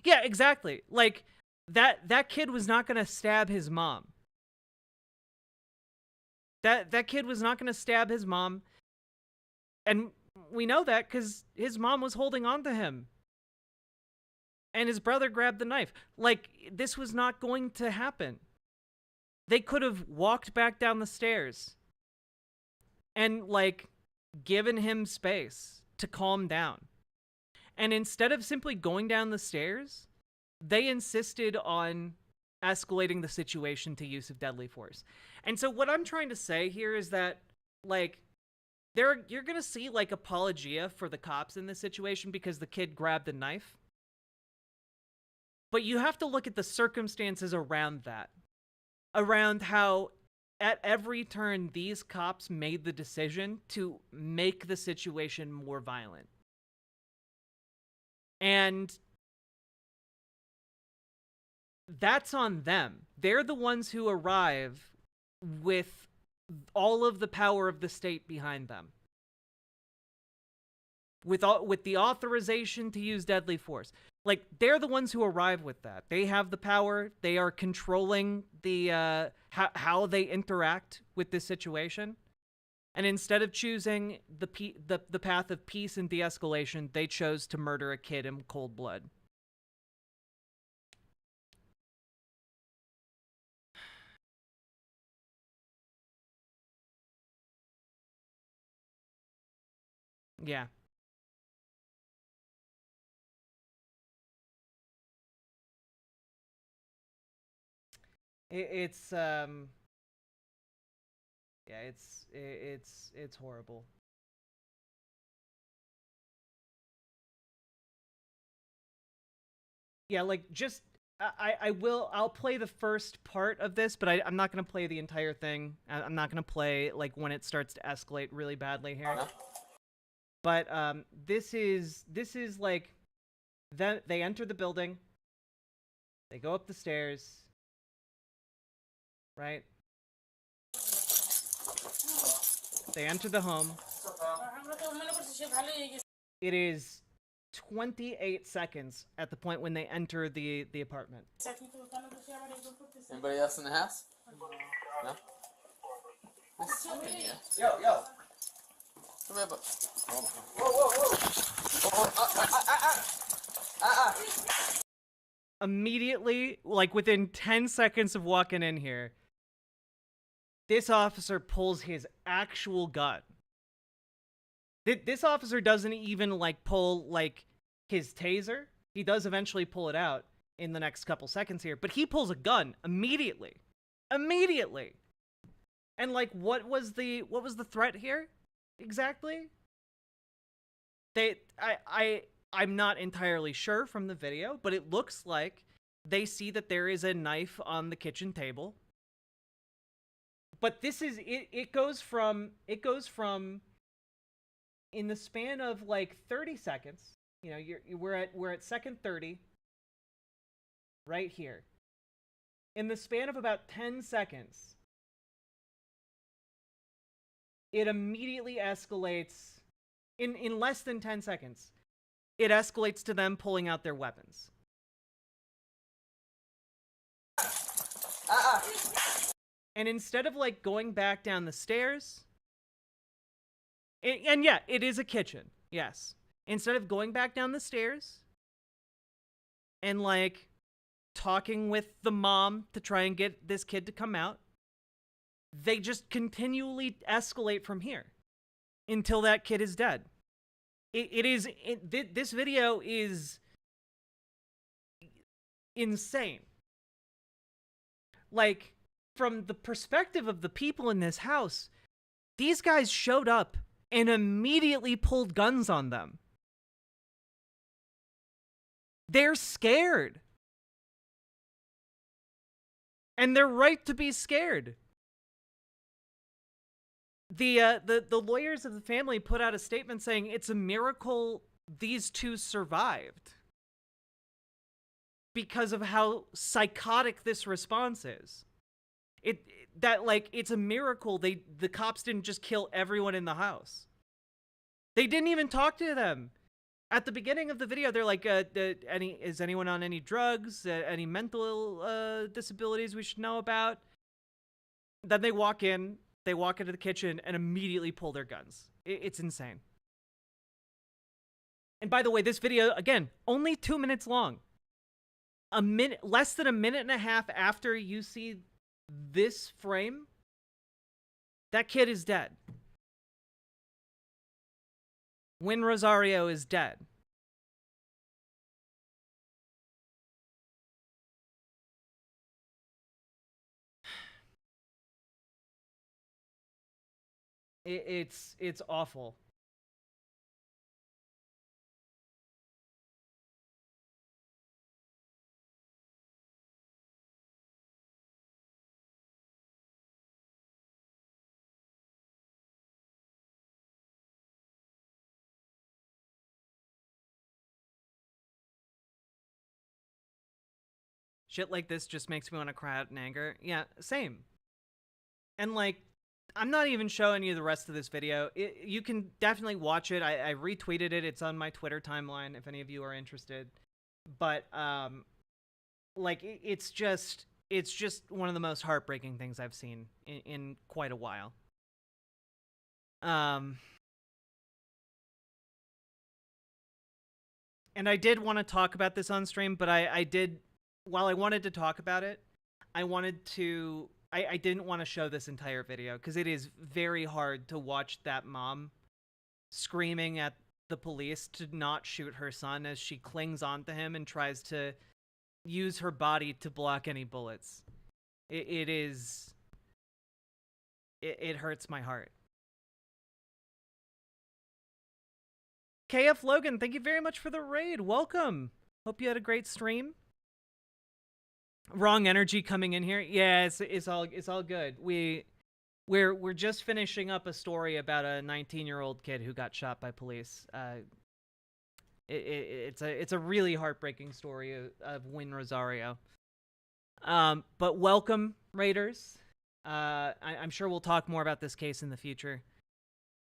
Yeah, exactly. Like, that kid was not gonna stab his mom. That kid was not gonna stab his mom. And we know that because his mom was holding on to him. And his brother grabbed the knife. Like, this was not going to happen. They could have walked back down the stairs and, like, given him space to calm down. And instead of simply going down the stairs, they insisted on escalating the situation to use of deadly force. And so what I'm trying to say here is that, like, you're gonna see, like, apologia for the cops in this situation because the kid grabbed a knife. But you have to look at the circumstances around that. Around how, at every turn, these cops made the decision to make the situation more violent. And that's on them. They're the ones who arrive with all of the power of the state behind them. With the authorization to use deadly force. Like, they're the ones who arrive with that. They have the power. They are controlling the how they interact with this situation. And instead of choosing the path of peace and de-escalation, they chose to murder a kid in cold blood. Yeah. It's horrible. Yeah, like, just I'll play the first part of this, but I'm not gonna play the entire thing. I'm not gonna play like when it starts to escalate really badly here. But this is like, then they enter the building. They go up the stairs. Right? They enter the home. It is 28 seconds at the point when they enter the apartment. Anybody else in the house? No? Yo. Come here, bud. Hold on. Whoa. immediately, like within 10 seconds of walking in here, this officer pulls his actual gun. This officer doesn't even like pull like his taser. He does eventually pull it out in the next couple seconds here, but he pulls a gun immediately. Immediately. And like what was the threat here exactly? I'm not entirely sure from the video, but it looks like they see that there is a knife on the kitchen table. But this is it goes from in the span of like 30 seconds, you know, we're at second 30 right here. In the span of about 10 seconds, it immediately escalates in less than 10 seconds. It escalates to them pulling out their weapons. And instead of like going back down the stairs, and yeah, it is a kitchen, yes. Instead of going back down the stairs and like talking with the mom to try and get this kid to come out, they just continually escalate from here until that kid is dead. This video is insane. Like, from the perspective of the people in this house, these guys showed up and immediately pulled guns on them. They're scared. And they're right to be scared. The lawyers of the family put out a statement saying it's a miracle these two survived because of how psychotic this response is. It's a miracle the cops didn't just kill everyone in the house. They didn't even talk to them. At the beginning of the video, they're like, is anyone on any drugs? Any mental disabilities we should know about? Then they walk into the kitchen and immediately pull their guns. It's insane. And by the way, this video, again, only 2 minutes long. Less than a minute and a half after you see this frame, that kid is dead. Win Rosario is dead. It's awful. Shit like this just makes me want to cry out in anger. Yeah, same. And like, I'm not even showing you the rest of this video. You can definitely watch it. I retweeted it. It's on my Twitter timeline if any of you are interested. But like it's just one of the most heartbreaking things I've seen in quite a while. And I did want to talk about this on stream, but while I wanted to talk about it, I didn't want to show this entire video because it is very hard to watch that mom screaming at the police to not shoot her son as she clings onto him and tries to use her body to block any bullets. It hurts my heart. KF Logan, thank you very much for the raid. Welcome. Hope you had a great stream. Wrong energy coming in here. Yeah, it's all good. We're just finishing up a story about a 19-year-old kid who got shot by police. It's a really heartbreaking story of Win Rosario. But welcome, Raiders. I'm sure we'll talk more about this case in the future.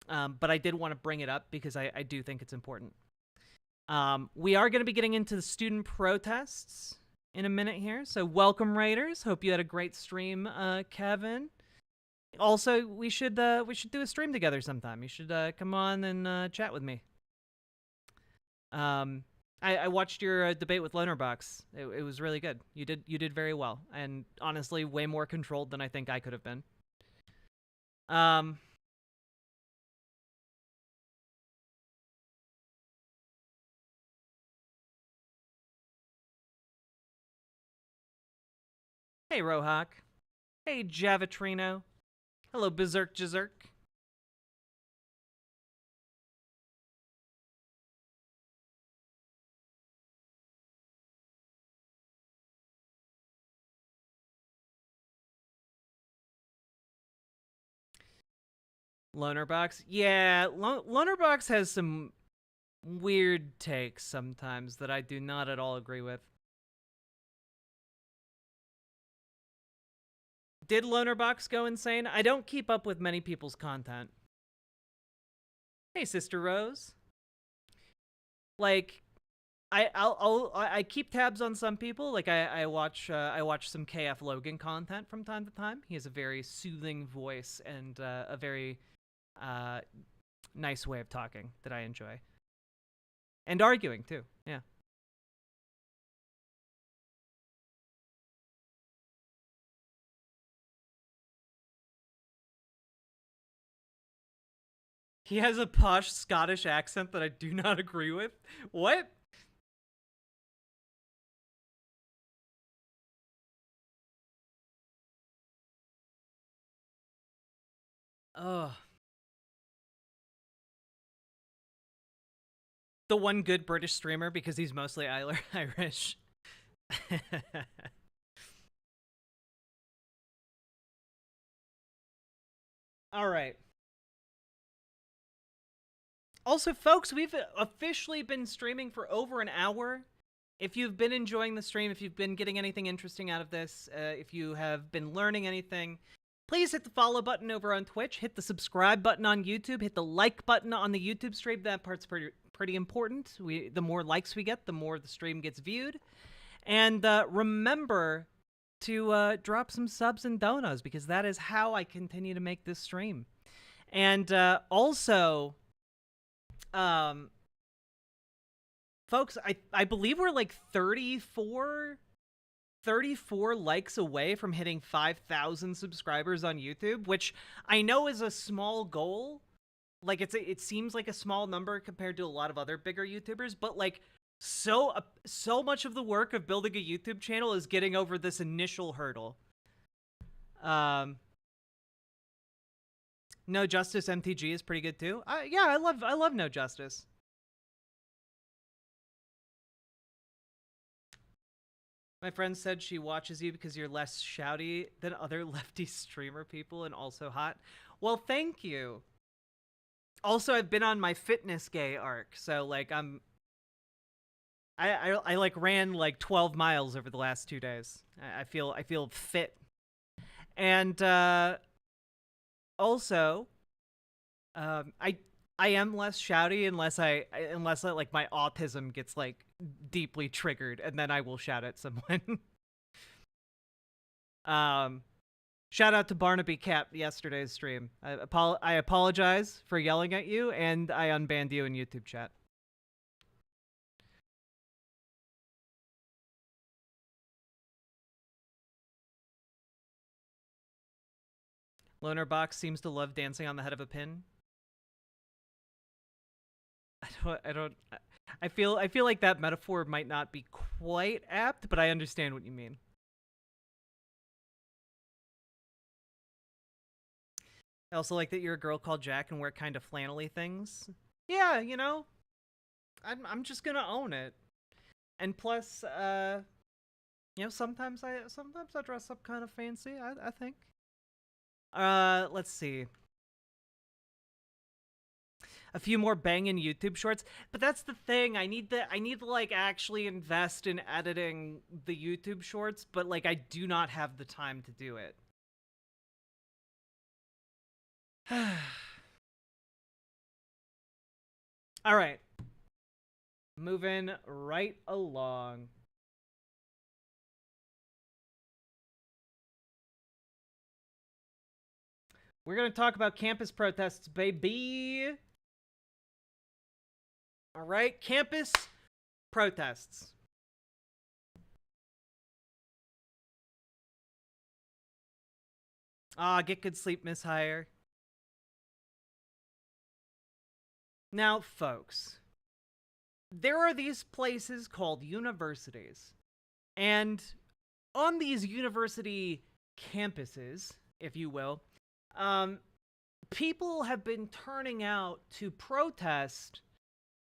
But I did want to bring it up because I do think it's important. We are going to be getting into the student protests in a minute here. So welcome, Raiders. Hope you had a great stream, Kevin. Also, we should do a stream together sometime. You should come on and chat with me. I I watched your debate with Lonerbox. It was really good. You did very well, and honestly, way more controlled than I think I could have been. Hey, Rohawk. Hey, Javatrino. Hello, Berserk Jazerk. Lonerbox? Yeah, Lonerbox has some weird takes sometimes that I do not at all agree with. Did Lonerbox go insane? I don't keep up with many people's content. Hey, Sister Rose. Like, I keep tabs on some people. Like I watch some KF Logan content from time to time. He has a very soothing voice and a very nice way of talking that I enjoy. And arguing too. Yeah. He has a posh Scottish accent that I do not agree with. What? Ugh. The one good British streamer because he's mostly Irish. All right. Also, folks, we've officially been streaming for over an hour. If you've been enjoying the stream, if you've been getting anything interesting out of this, if you have been learning anything, please hit the follow button over on Twitch, hit the subscribe button on YouTube, hit the like button on the YouTube stream. That part's pretty important. The more likes we get, the more the stream gets viewed. And remember to drop some subs and donos, because that is how I continue to make this stream. And also, folks, I believe we're like 34 likes away from hitting 5,000 subscribers on YouTube, which I know is a small goal. Like, it seems like a small number compared to a lot of other bigger YouTubers, but like, so much of the work of building a YouTube channel is getting over this initial hurdle. No Justice MTG is pretty good too. Yeah, I love No Justice. My friend said she watches you because you're less shouty than other lefty streamer people and also hot. Well, thank you. Also, I've been on my fitness gay arc, so like I like ran like 12 miles over the last 2 days. I feel fit. And also, I am less shouty unless I like my autism gets like deeply triggered, and then I will shout at someone. Shout out to Barnaby Cap yesterday's stream. I apologize for yelling at you, and I unbanned you in YouTube chat. Lonerbox seems to love dancing on the head of a pin. I feel like that metaphor might not be quite apt, but I understand what you mean. I also like that you're a girl called Jack and wear kind of flannelly things. Yeah, you know, I'm just gonna own it. And plus, you know, sometimes I dress up kind of fancy. I think. Let's see. A few more banging YouTube shorts, but that's the thing. I need to like actually invest in editing the YouTube shorts, but like I do not have the time to do it. All right. Moving right along. We're going to talk about campus protests, baby. All right, campus protests. Get good sleep, Miss Hire. Now, folks, there are these places called universities. And on these university campuses, if you will, people have been turning out to protest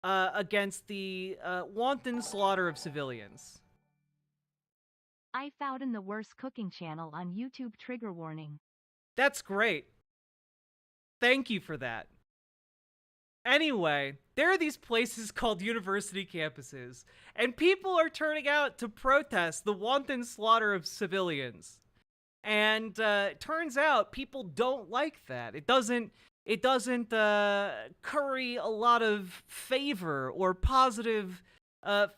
against the wanton slaughter of civilians. I found in the worst cooking channel on YouTube, trigger warning. That's great. Thank you for that. Anyway, there are these places called university campuses, and people are turning out to protest the wanton slaughter of civilians. And turns out people don't like that. It doesn't curry a lot of favor or positive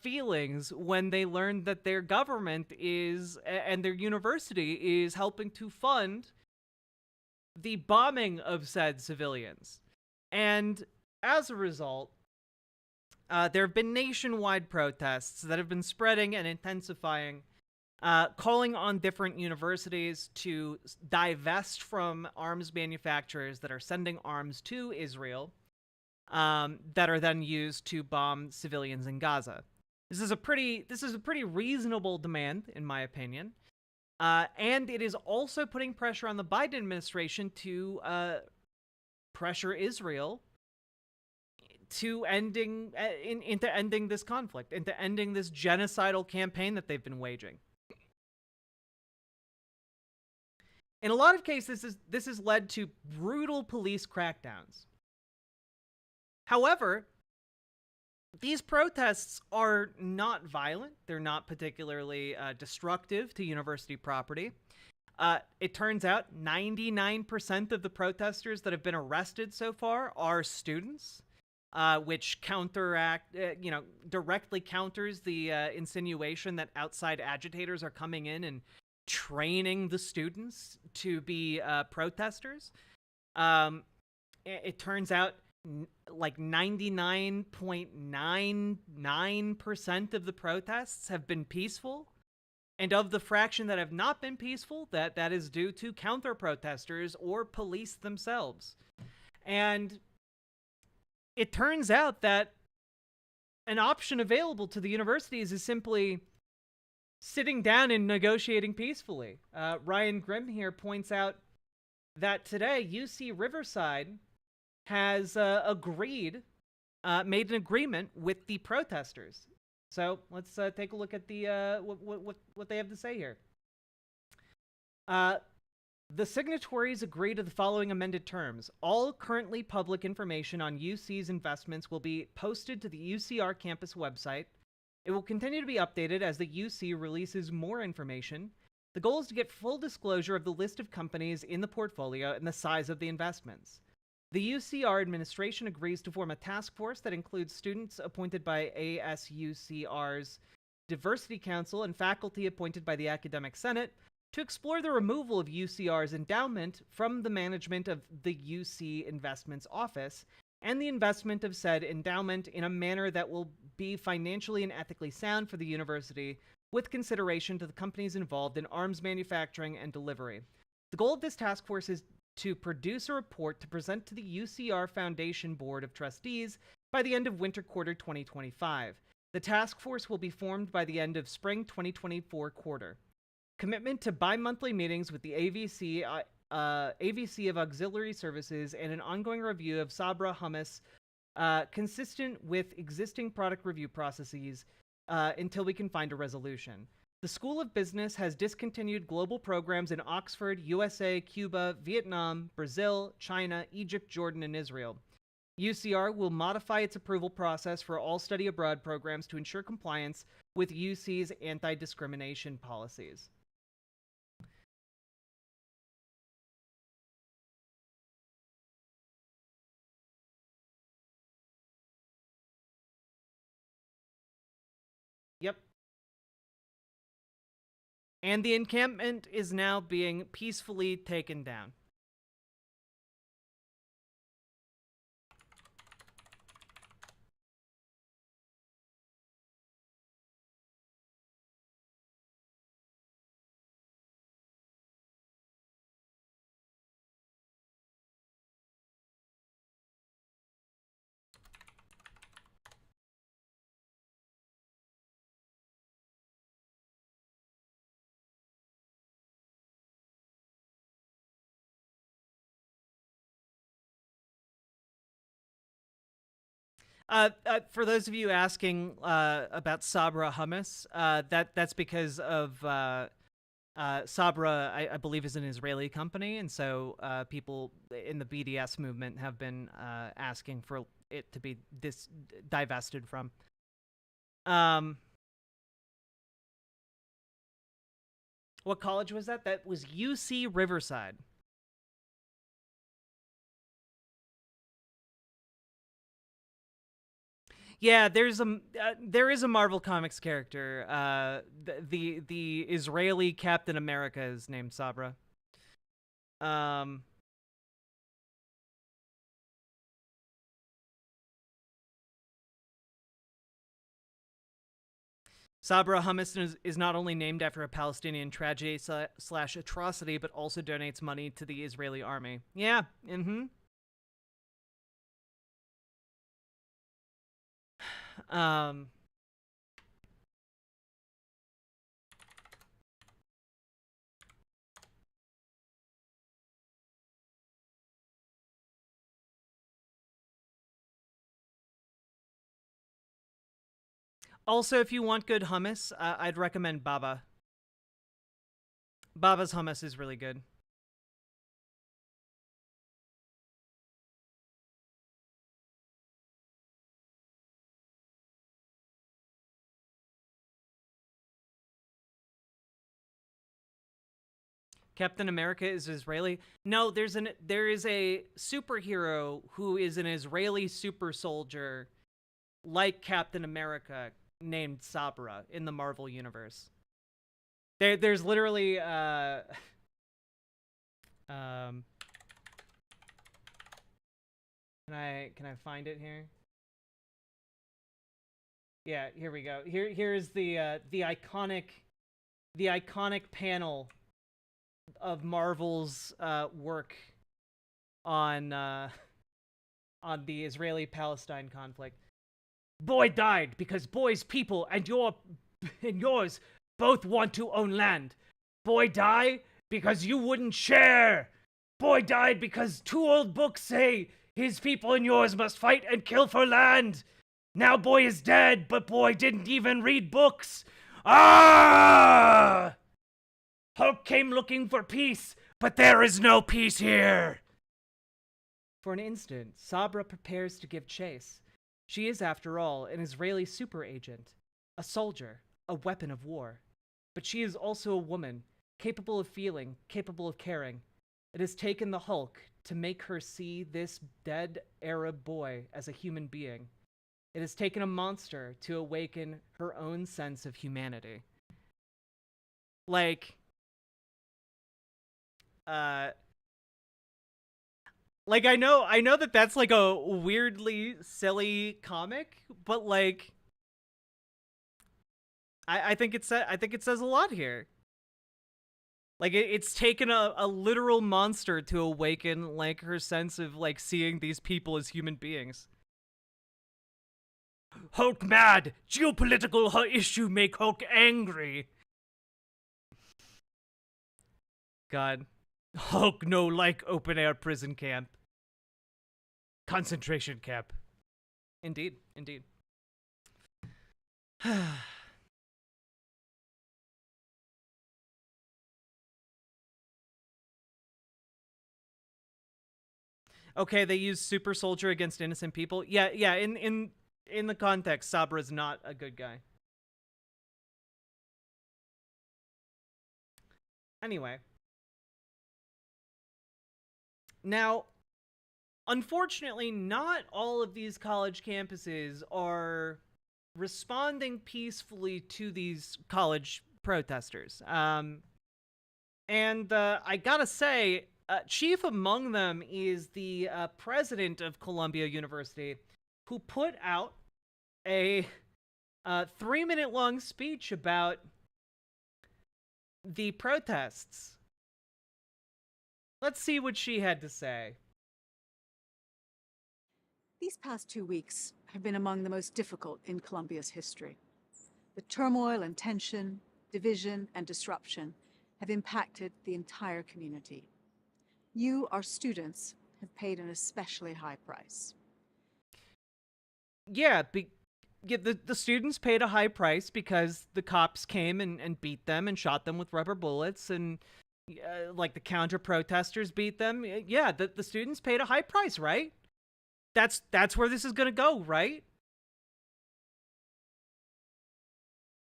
feelings when they learn that their government is and their university is helping to fund the bombing of said civilians. And as a result, there have been nationwide protests that have been spreading and intensifying, calling on different universities to divest from arms manufacturers that are sending arms to Israel, that are then used to bomb civilians in Gaza. This is a pretty reasonable demand, in my opinion. And it is also putting pressure on the Biden administration to pressure Israel to ending this conflict, into ending this genocidal campaign that they've been waging. In a lot of cases, this has led to brutal police crackdowns. However, these protests are not violent. They're not particularly destructive to university property. It turns out 99% of the protesters that have been arrested so far are students, which directly counters the insinuation that outside agitators are coming in and training the students to be protesters. It turns out like 99.99% of the protests have been peaceful. And of the fraction that have not been peaceful, that is due to counter-protesters or police themselves. And it turns out that an option available to the universities is simply sitting down and negotiating peacefully. Ryan Grimm here points out that today UC Riverside has made an agreement with the protesters. So let's take a look at the what they have to say here. The signatories agree to the following amended terms. All currently public information on UC's investments will be posted to the UCR campus website. It will continue to be updated as the UC releases more information. The goal is to get full disclosure of the list of companies in the portfolio and the size of the investments. The UCR administration agrees to form a task force that includes students appointed by ASUCR's Diversity Council and faculty appointed by the Academic Senate to explore the removal of UCR's endowment from the management of the UC Investments Office and the investment of said endowment in a manner that will be financially and ethically sound for the university, with consideration to the companies involved in arms manufacturing and delivery. The goal of this task force is to produce a report to present to the UCR Foundation Board of Trustees by the end of winter quarter 2025. The task force will be formed by the end of spring 2024 quarter. Commitment to bi-monthly meetings with the AVC of Auxiliary Services and an ongoing review of Sabra Hummus, consistent with existing product review processes, until we can find a resolution. The School of Business has discontinued global programs in Oxford, USA, Cuba, Vietnam, Brazil, China, Egypt, Jordan, and Israel. UCR will modify its approval process for all study abroad programs to ensure compliance with UC's anti-discrimination policies. Yep. And the encampment is now being peacefully taken down. For those of you asking about Sabra hummus, that's because of Sabra, I believe, is an Israeli company, and so people in the BDS movement have been asking for it to be divested from. What college was that? That was UC Riverside. Yeah, there is a Marvel Comics character. The Israeli Captain America is named Sabra. Sabra hummus is not only named after a Palestinian tragedy slash atrocity, but also donates money to the Israeli army. Yeah. Also, if you want good hummus, I'd recommend Baba. Baba's hummus is really good. Captain America is Israeli. No, there is a superhero who is an Israeli super soldier, like Captain America, named Sabra in the Marvel universe. There's literally can I find it here? Yeah, here we go. Here's the iconic panel of Marvel's work on the Israeli-Palestine conflict. Boy died because boy's people and yours both want to own land. Boy die because you wouldn't share. Boy died because 2 old books say his people and yours must fight and kill for land. Now boy is dead, but boy didn't even read books. Ah! Hulk came looking for peace, but there is no peace here. For an instant, Sabra prepares to give chase. She is, after all, an Israeli super agent, a soldier, a weapon of war. But she is also a woman, capable of feeling, capable of caring. It has taken the Hulk to make her see this dead Arab boy as a human being. It has taken a monster to awaken her own sense of humanity. Like I know that that's like a weirdly silly comic, but like I think it says a lot here. Like it's taken a literal monster to awaken like her sense of like seeing these people as human beings. Hulk mad! Geopolitical issue make Hulk angry! God. Hulk no like open-air prison camp. Concentration camp. Indeed, indeed. Okay, they use super soldier against innocent people. Yeah, in the context, Sabra's not a good guy. Anyway. Now, unfortunately, not all of these college campuses are responding peacefully to these college protesters. And I gotta say, chief among them is the president of Columbia University, who put out a 3-minute long speech about the protests. Let's see what she had to say. These past 2 weeks have been among the most difficult in Columbia's history. The turmoil and tension, division and disruption have impacted the entire community. You, our students, have paid an especially high price. yeah, yeah, the students paid a high price because the cops came and beat them and shot them with rubber bullets, and like the counter protesters beat them. Yeah, the students paid a high price, right? That's where this is gonna go, right?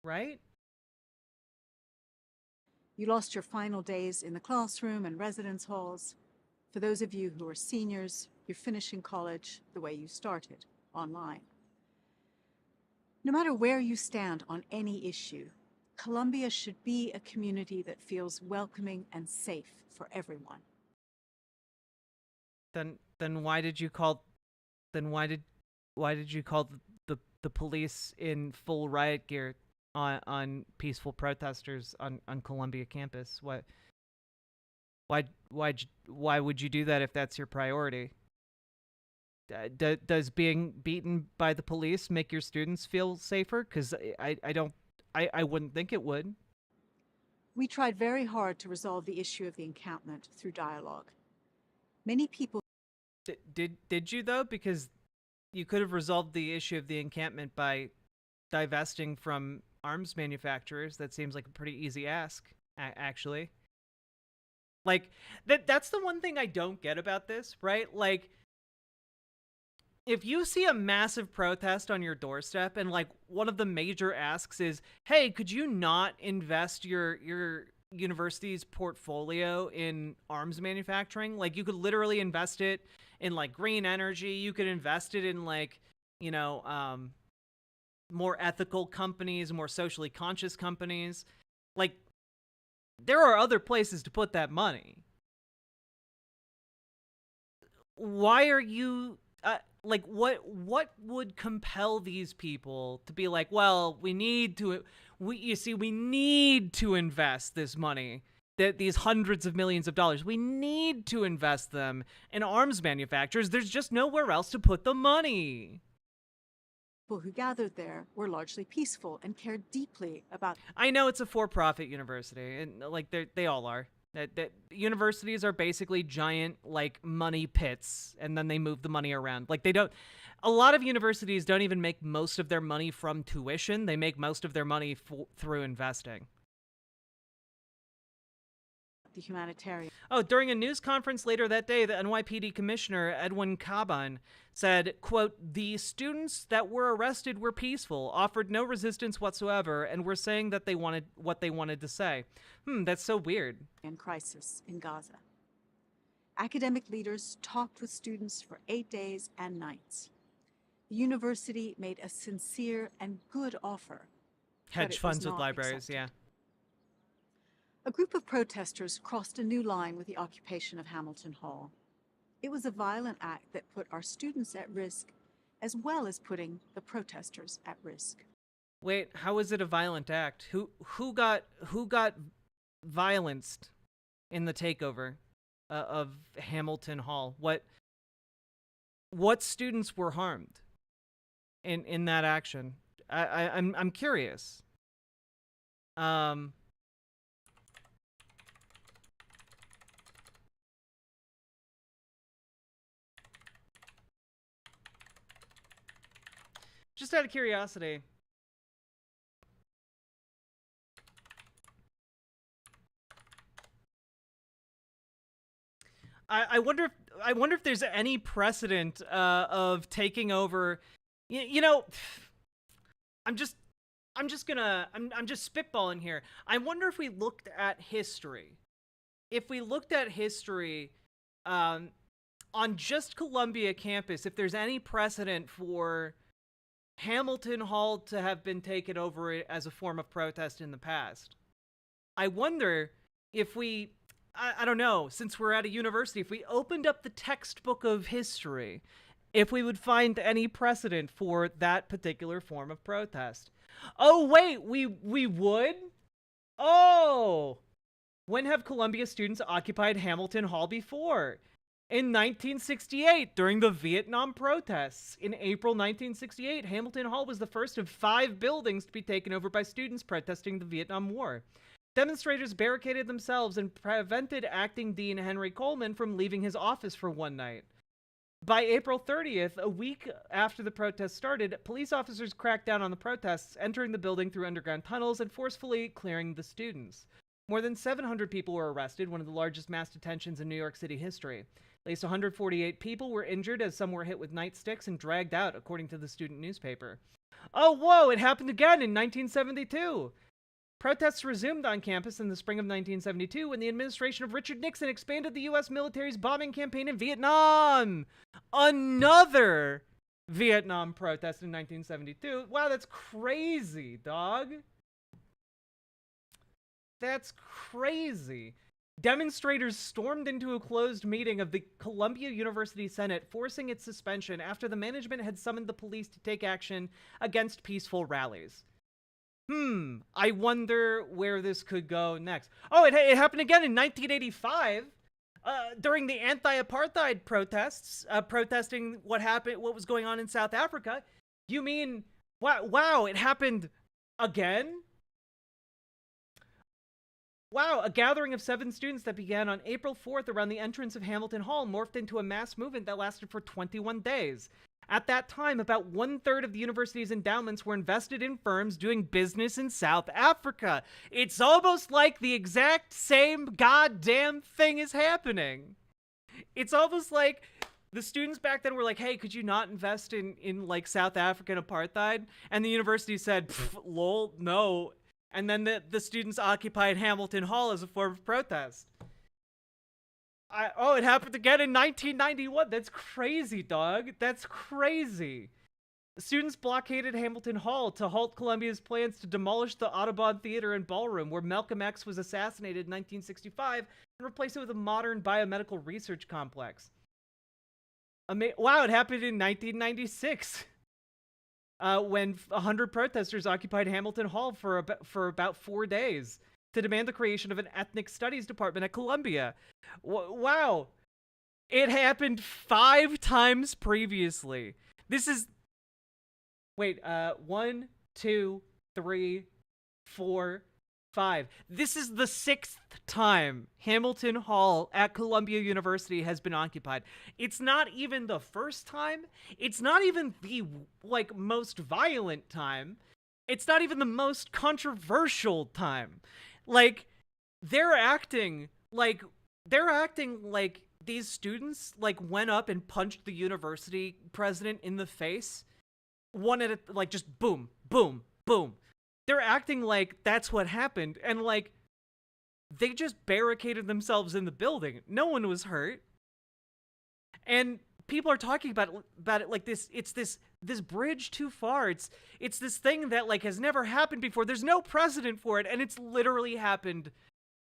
Right? You lost your final days in the classroom and residence halls. For those of you who are seniors, you're finishing college the way you started, online. No matter where you stand on any issue, Columbia should be a community that feels welcoming and safe for everyone. Then why did you call the police in full riot gear on peaceful protesters on Columbia campus? Why would you do that if that's your priority? Does being beaten by the police make your students feel safer? Because I wouldn't think it would. We tried very hard to resolve the issue of the encampment through dialogue. Many people Did you though? Because you could have resolved the issue of the encampment by divesting from arms manufacturers. That seems like a pretty easy ask, actually. Like that's the one thing I don't get about this, right? Like, if you see a massive protest on your doorstep and like one of the major asks is, "Hey, could you not invest your university's portfolio in arms manufacturing? Like, you could literally invest it in like green energy. You could invest it in like, you know, more ethical companies, more socially conscious companies. Like, there are other places to put that money. Why are you like, what would compel these people to be like, well, we need to invest this money, that these hundreds of millions of dollars, we need to invest them in arms manufacturers. There's just nowhere else to put the money. who gathered there were largely peaceful and cared deeply about. I know it's a for-profit university, and like they all are. That universities are basically giant like money pits, and then they move the money around. Like they don't. A lot of universities don't even make most of their money from tuition. They make most of their money through investing. The humanitarian. Oh, during a news conference later that day, the NYPD commissioner, Edwin Caban, said, quote, "The students that were arrested were peaceful, offered no resistance whatsoever, and were saying that they wanted what they wanted to say." That's so weird. And crisis in Gaza. Academic leaders talked with students for 8 days and nights. The university made a sincere and good offer. Hedge funds with libraries, yeah. A group of protesters crossed a new line with the occupation of Hamilton Hall. It was a violent act that put our students at risk, as well as putting the protesters at risk. Wait, how is it a violent act? Who got violenced in the takeover of Hamilton Hall? What students were harmed in that action? I'm curious. Just out of curiosity. I wonder if there's any precedent of taking over. You know, I'm just spitballing here. I wonder if we looked at history. If we looked at history on just Columbia campus, if there's any precedent for Hamilton Hall to have been taken over as a form of protest in the past. I wonder if we, I don't know, since we're at a university, if we opened up the textbook of history, if we would find any precedent for that particular form of protest. Oh, wait, we would? Oh! When have Columbia students occupied Hamilton Hall before? In 1968, during the Vietnam protests. In April 1968, Hamilton Hall was the first of 5 buildings to be taken over by students protesting the Vietnam War. Demonstrators barricaded themselves and prevented acting dean Henry Coleman from leaving his office for one night. By April 30th, a week after the protests started, police officers cracked down on the protests, entering the building through underground tunnels and forcefully clearing the students. More than 700 people were arrested, one of the largest mass detentions in New York City history. At least 148 people were injured as some were hit with nightsticks and dragged out, according to the student newspaper. Oh, whoa, it happened again in 1972. Protests resumed on campus in the spring of 1972 when the administration of Richard Nixon expanded the U.S. military's bombing campaign in Vietnam. Another Vietnam protest in 1972. Wow, that's crazy, dog. That's crazy. Demonstrators stormed into a closed meeting of the Columbia University Senate, forcing its suspension after the management had summoned the police to take action against peaceful rallies. I wonder where this could go next. Oh, it happened again in 1985 during the anti-apartheid protests, protesting what was going on in South Africa. You mean, wow, it happened again? Wow, a gathering of 7 students that began on April 4th around the entrance of Hamilton Hall morphed into a mass movement that lasted for 21 days. At that time, about 1/3 of the university's endowments were invested in firms doing business in South Africa. It's almost like the exact same goddamn thing is happening. It's almost like the students back then were like, hey, could you not invest in like South African apartheid? And the university said, lol, no. And then the students occupied Hamilton Hall as a form of protest. It happened again in 1991. That's crazy, dog. That's crazy. Students blockaded Hamilton Hall to halt Columbia's plans to demolish the Audubon Theater and Ballroom, where Malcolm X was assassinated in 1965, and replace it with a modern biomedical research complex. Wow, it happened in 1996. When 100 protesters occupied Hamilton Hall for about 4 days to demand the creation of an ethnic studies department at Columbia. Wow. It happened 5 times previously. This is... Wait, 1, 2, 3, 4, 5. This is the 6th time Hamilton Hall at Columbia University has been occupied. It's not even the first time. It's not even the, like, most violent time. It's not even the most controversial time. Like, they're acting like these students, like, went up and punched the university president in the face. One at a, like, just boom, boom, boom. They're acting like that's what happened, and, like, they just barricaded themselves in the building. No one was hurt. And people are talking about it like this. It's this bridge too far. It's this thing that, like, has never happened before. There's no precedent for it, and it's literally happened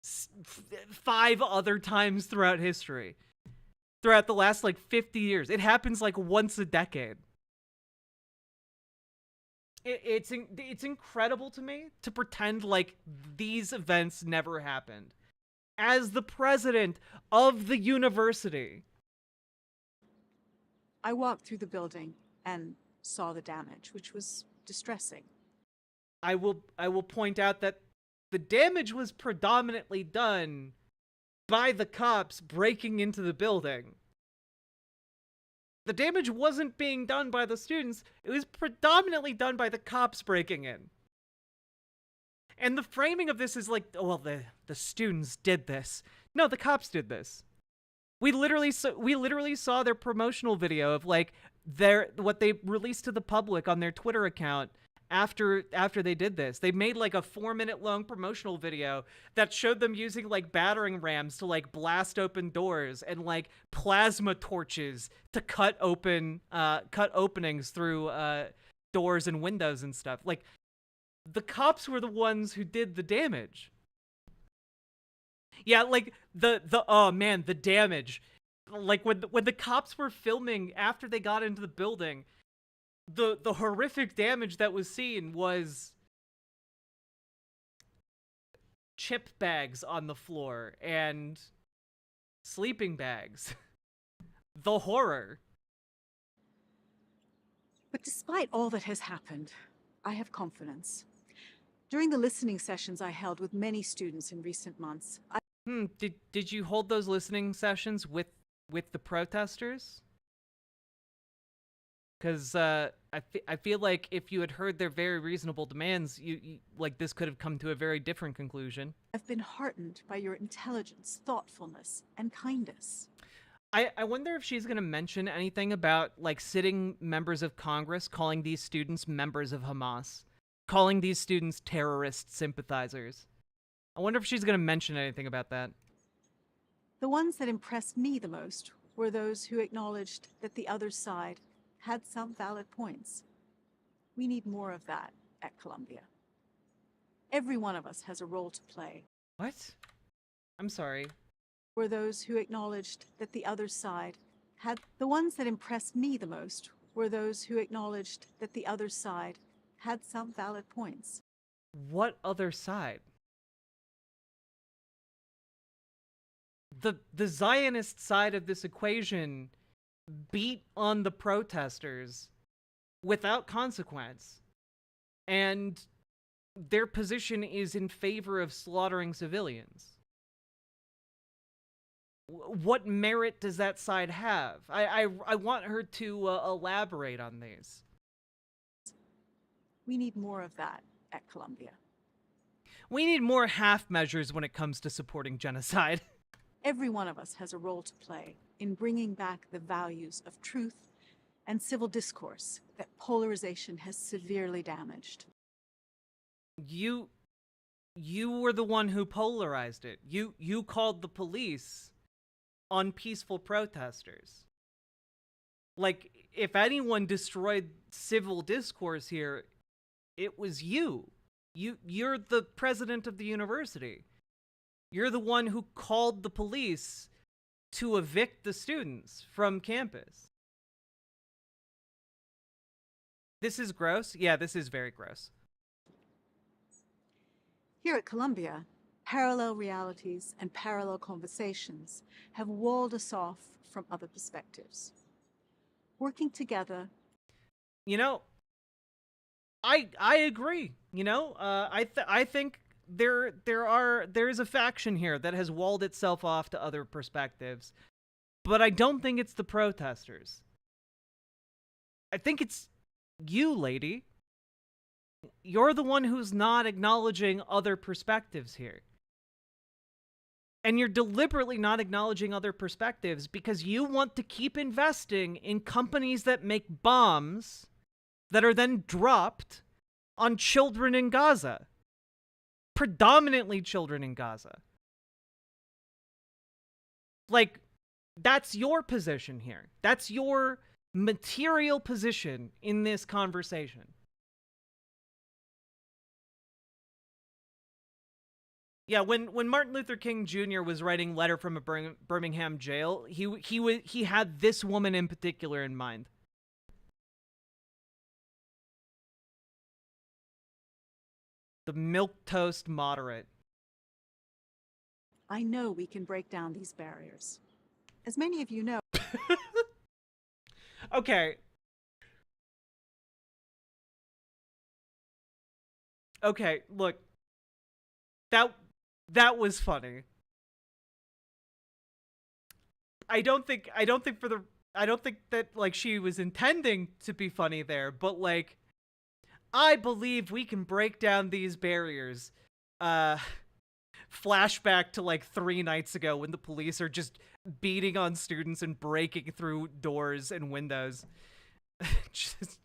5 other times throughout history. Throughout the last, like, 50 years. It happens, like, once a decade. It's incredible to me to pretend like these events never happened. As the president of the university. I walked through the building and saw the damage, which was distressing. I will point out that the damage was predominantly done by the cops breaking into the building. The damage wasn't being done by the students. It was predominantly done by the cops breaking in. And the framing of this is like, oh, well, the students did this. No, the cops did this. We literally saw their promotional video of, like, what they released to the public on their Twitter account after they did this. They made, like, a 4-minute long promotional video that showed them using, like, battering rams to, like, blast open doors and, like, plasma torches to cut openings through doors and windows and stuff. Like, the cops were the ones who did the damage. Yeah, like, oh man, the damage. Like, when the cops were filming after they got into the building, the horrific damage that was seen was chip bags on the floor and sleeping bags. The horror. But despite all that has happened, I have confidence. During the listening sessions I held with many students in recent months, Did you hold those listening sessions with the protesters? Because I feel like if you had heard their very reasonable demands, you like this could have come to a very different conclusion. I've been heartened by your intelligence, thoughtfulness, and kindness. I wonder if she's going to mention anything about, like, sitting members of Congress calling these students members of Hamas, calling these students terrorist sympathizers. I wonder if she's going to mention anything about that. The ones that impressed me the most were those who acknowledged that the other side had some valid points. We need more of that at Columbia. Every one of us has a role to play. What? I'm sorry. Were those who acknowledged that the other side had. The ones that impressed me the most were those who acknowledged that the other side had some valid points. What other side? The Zionist side of this equation beat on the protesters without consequence. And their position is in favor of slaughtering civilians. What merit does that side have? I want her to elaborate on these. We need more of that at Columbia. We need more half measures when it comes to supporting genocide. Every one of us has a role to play in bringing back the values of truth and civil discourse that polarization has severely damaged. You were the one who polarized it. You called the police on peaceful protesters. Like, if anyone destroyed civil discourse here, it was you. You're the president of the university. You're the one who called the police to evict the students from campus. This is gross? Yeah, this is very gross. Here at Columbia, parallel realities and parallel conversations have walled us off from other perspectives. Working together. You know, I agree. You know, I think there is a faction here that has walled itself off to other perspectives, but I don't think it's the protesters. I think it's you, lady. You're the one who's not acknowledging other perspectives here. And you're deliberately not acknowledging other perspectives because you want to keep investing in companies that make bombs that are then dropped on children in Gaza. Predominantly children in Gaza. Like, that's your position here. That's your material position in this conversation. Yeah, when Martin Luther King Jr. was writing Letter from a Birmingham Jail, he had this woman in particular in mind. The milquetoast moderate. I know we can break down these barriers. As many of you know. Okay. Okay, look. That was funny. I don't think that, like, she was intending to be funny there, but, like, I believe we can break down these barriers. Flashback to, like, 3 nights ago when the police are just beating on students and breaking through doors and windows.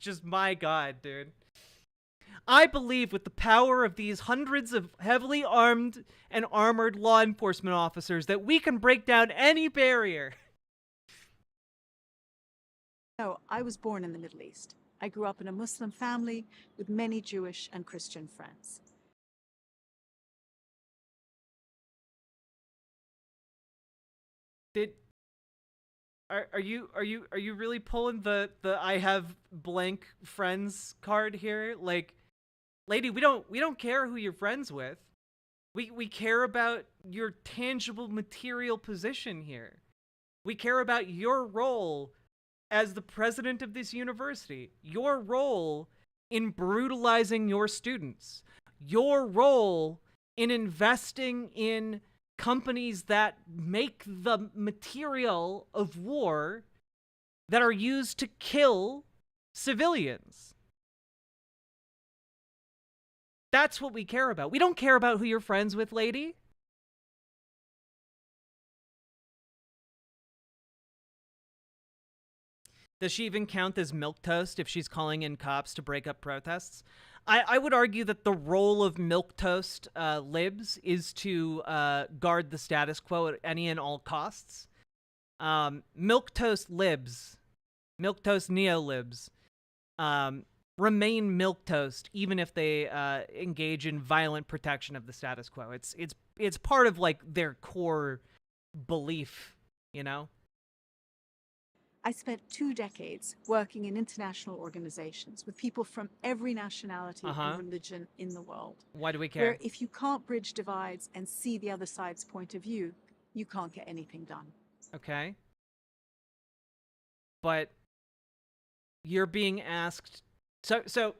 just my God, dude. I believe with the power of these hundreds of heavily armed and armored law enforcement officers that we can break down any barrier. No, I was born in the Middle East. I grew up in a Muslim family with many Jewish and Christian friends. Are you really pulling the I have blank friends card here? Like, lady, we don't care who you're friends with. We care about your tangible material position here. We care about your role as the president of this university, your role in brutalizing your students, your role in investing in companies that make the material of war that are used to kill civilians. That's what we care about. We don't care about who you're friends with, lady. Does she even count as milquetoast if she's calling in cops to break up protests? I would argue that the role of milquetoast libs is to guard the status quo at any and all costs. Milquetoast libs, milquetoast neo-libs, remain milquetoast even if they engage in violent protection of the status quo. It's part of like their core belief, you know? I spent 2 decades working in international organizations with people from every nationality and religion in the world. Why do we care? Where if you can't bridge divides and see the other side's point of view, you can't get anything done. Okay. But you're being asked... So,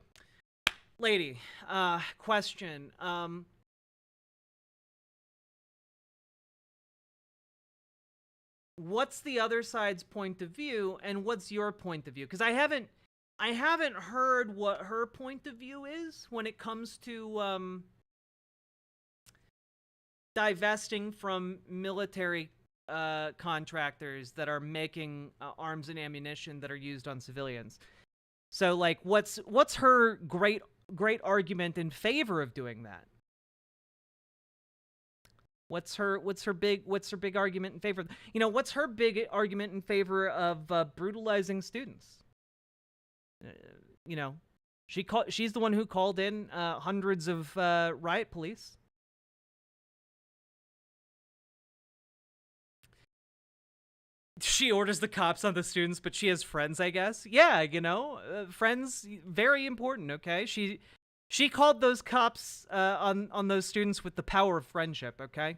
lady, question. What's the other side's point of view, and what's your point of view? Because I haven't heard what her point of view is when it comes to divesting from military contractors that are making arms and ammunition that are used on civilians. So, like, what's her great argument in favor of doing that? What's her big argument in favor? You know, what's her big argument in favor of brutalizing students? You know, she's the one who called in hundreds of riot police. She orders the cops on the students, but she has friends, I guess. Yeah, you know, friends, very important. Okay, she called those cops on those students with the power of friendship, okay?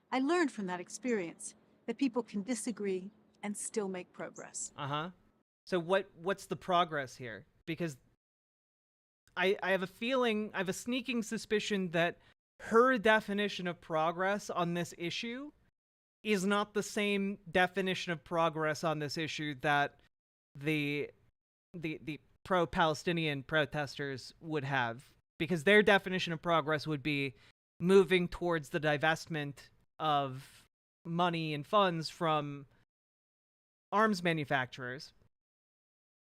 I learned from that experience that people can disagree and still make progress. So what's the progress here? Because I have a feeling, I have a sneaking suspicion that her definition of progress on this issue is not the same definition of progress on this issue that the pro-Palestinian protesters would have, because their definition of progress would be moving towards the divestment of money and funds from arms manufacturers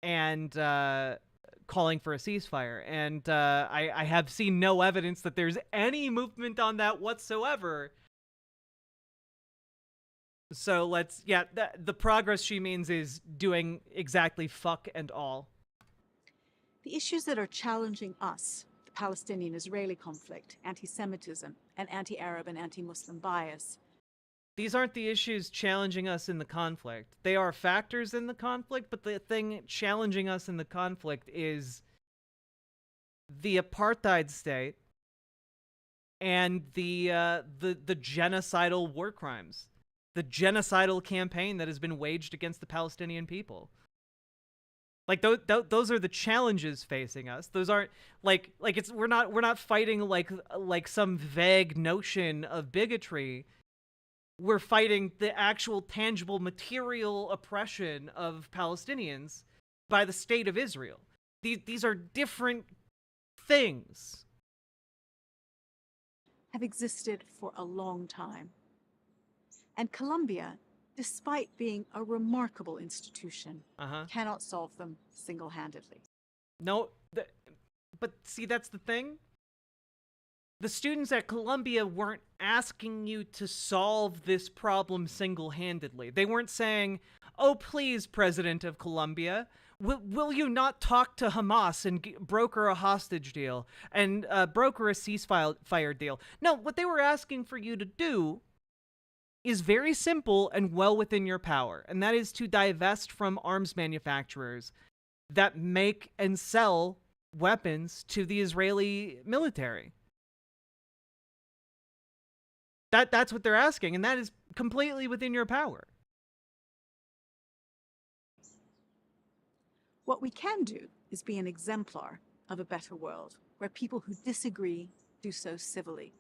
and calling for a ceasefire. And I have seen no evidence that there's any movement on that whatsoever. So the progress she means is doing exactly fuck and all. The issues that are challenging us, the Palestinian-Israeli conflict, anti-Semitism, and anti-Arab and anti-Muslim bias. These aren't the issues challenging us in the conflict. They are factors in the conflict, but the thing challenging us in the conflict is the apartheid state and the genocidal war crimes, the genocidal campaign that has been waged against the Palestinian people. Like those are the challenges facing us. Those aren't like it's we're not fighting like some vague notion of bigotry. We're fighting the actual tangible material oppression of Palestinians by the state of Israel. These are different things. Have existed for a long time. And Colombia, despite being a remarkable institution, cannot solve them single-handedly. No, but see, that's the thing. The students at Columbia weren't asking you to solve this problem single-handedly. They weren't saying, oh, please, President of Columbia, will you not talk to Hamas and broker a hostage deal and broker a ceasefire deal? No, what they were asking for you to do is very simple and well within your power, and that is to divest from arms manufacturers that make and sell weapons to the Israeli military. That's what they're asking, and that is completely within your power. What we can do is be an exemplar of a better world, where people who disagree do so civilly.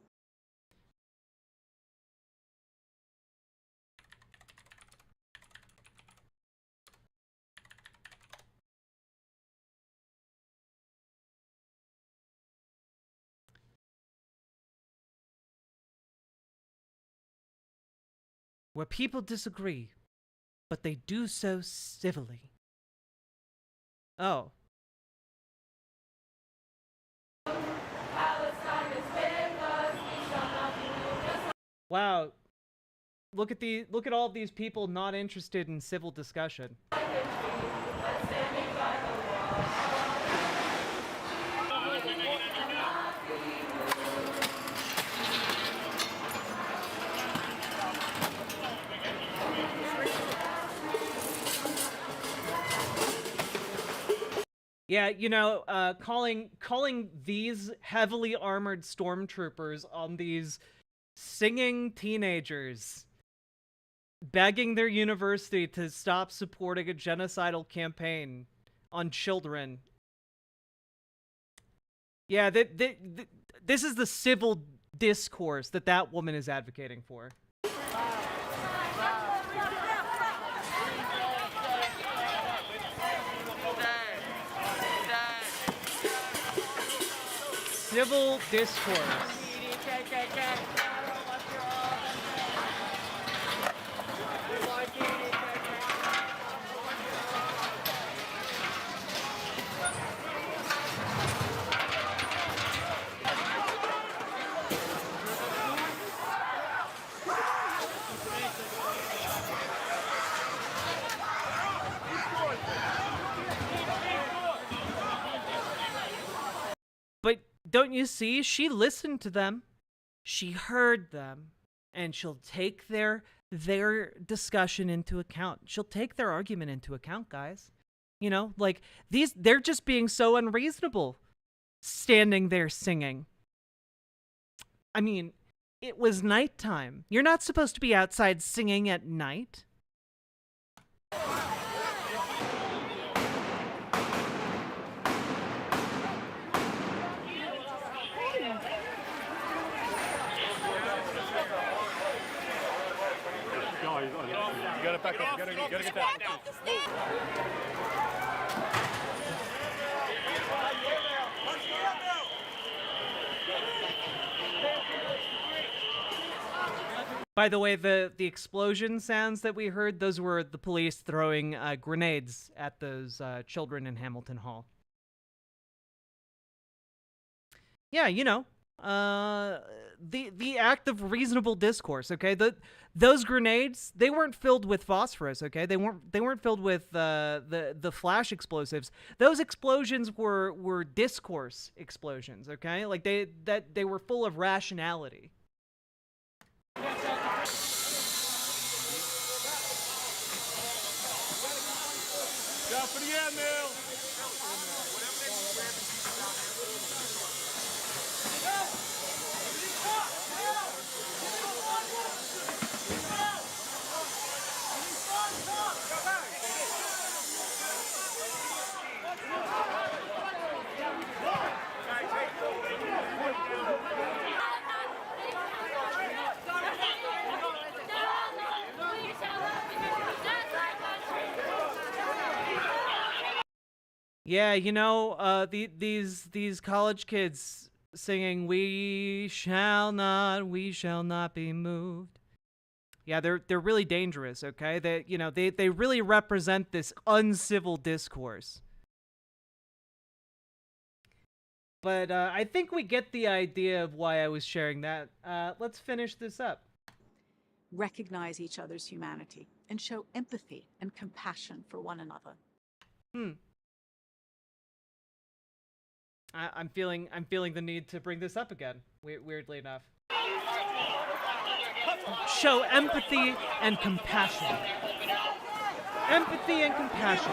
where people disagree, but they do so civilly. Oh. Wow. Look at all of these people not interested in civil discussion. Yeah, you know, calling these heavily armored stormtroopers on these singing teenagers, begging their university to stop supporting a genocidal campaign on children. Yeah, this is the civil discourse that woman is advocating for. Civil discourse. But don't you see? She listened to them. She heard them. And she'll take their discussion into account. She'll take their argument into account, guys. You know, like, they're just being so unreasonable, standing there singing. I mean, it was nighttime. You're not supposed to be outside singing at night. You gotta back up. You gotta get that. By the way, the explosion sounds that we heard, those were the police throwing grenades at those children in Hamilton Hall. Yeah, you know, the act of reasonable discourse. Okay, those grenades, they weren't filled with phosphorus. Okay, they weren't filled with the flash explosives. Those explosions were discourse explosions. Okay, like they were full of rationality. Down for the end, Mill. Yeah, you know, these college kids singing "We shall not be moved." Yeah, they're really dangerous. Okay, they really represent this uncivil discourse. But I think we get the idea of why I was sharing that. Let's finish this up. Recognize each other's humanity and show empathy and compassion for one another. I'm feeling the need to bring this up again. Weirdly enough. Show empathy and compassion. Empathy and compassion.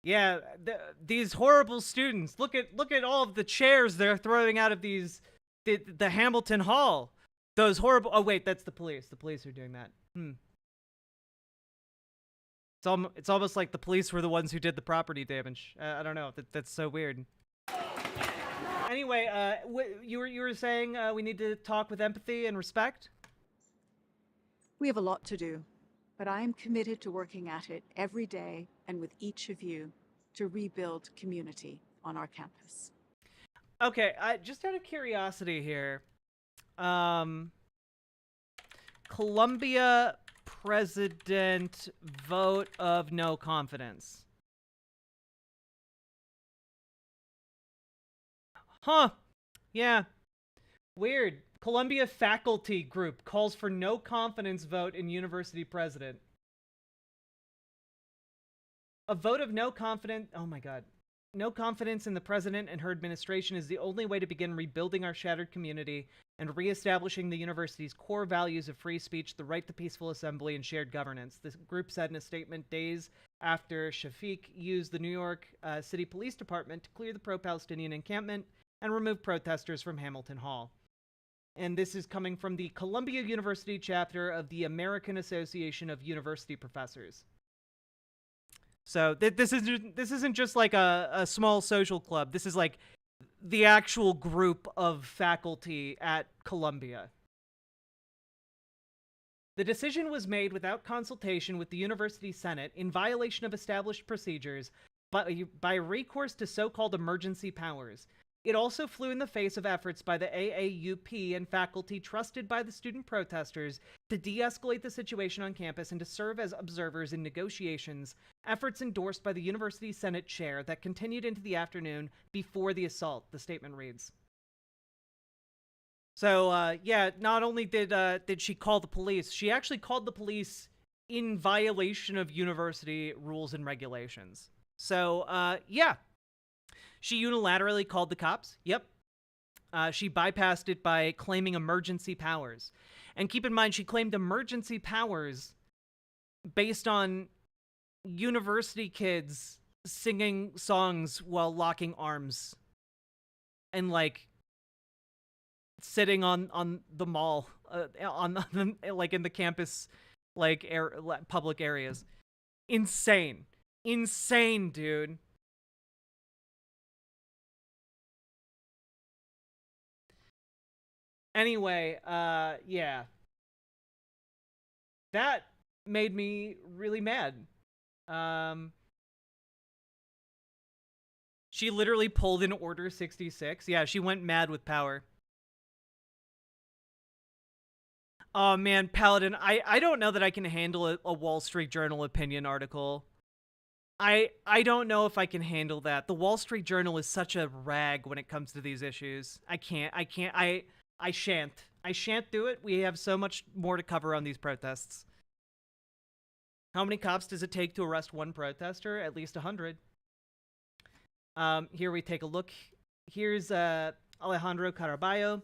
Yeah, these horrible students. Look at all of the chairs they're throwing out of these the Hamilton Hall, those horrible. Oh wait, that's the police. The police are doing that. It's almost like the police were the ones who did the property damage. I don't know. That's so weird. Anyway, you were saying we need to talk with empathy and respect. We have a lot to do, but I am committed to working at it every day and with each of you to rebuild community on our campus. Okay, just out of curiosity here, Columbia president vote of no confidence. Huh. Yeah. Weird. Columbia faculty group calls for no confidence vote in university president. A vote of no confidence. Oh my God. No confidence in the president and her administration is the only way to begin rebuilding our shattered community and reestablishing the university's core values of free speech, the right to peaceful assembly, and shared governance. The group said in a statement days after Shafiq used the New York City Police Department to clear the pro-Palestinian encampment and remove protesters from Hamilton Hall. And this is coming from the Columbia University chapter of the American Association of University Professors. So this isn't just like a small social club. This is like the actual group of faculty at Columbia. The decision was made without consultation with the University Senate in violation of established procedures by recourse to so-called emergency powers. It also flew in the face of efforts by the AAUP and faculty trusted by the student protesters to de-escalate the situation on campus and to serve as observers in negotiations, efforts endorsed by the University Senate chair that continued into the afternoon before the assault, the statement reads. So, yeah, not only did she call the police, she actually called the police in violation of university rules and regulations. So, yeah. She unilaterally called the cops. Yep. She bypassed it by claiming emergency powers. And keep in mind, she claimed emergency powers based on university kids singing songs while locking arms and, like, sitting on the mall, like, in the campus, like, public areas. Insane. Insane, dude. Anyway, yeah. That made me really mad. She literally pulled in Order 66. Yeah, she went mad with power. Oh man, Paladin, I don't know that I can handle a Wall Street Journal opinion article. I don't know if I can handle that. The Wall Street Journal is such a rag when it comes to these issues. I shan't do it. We have so much more to cover on these protests. How many cops does it take to arrest one protester? At least 100. Here we take a look. Here's Alejandro Caraballo.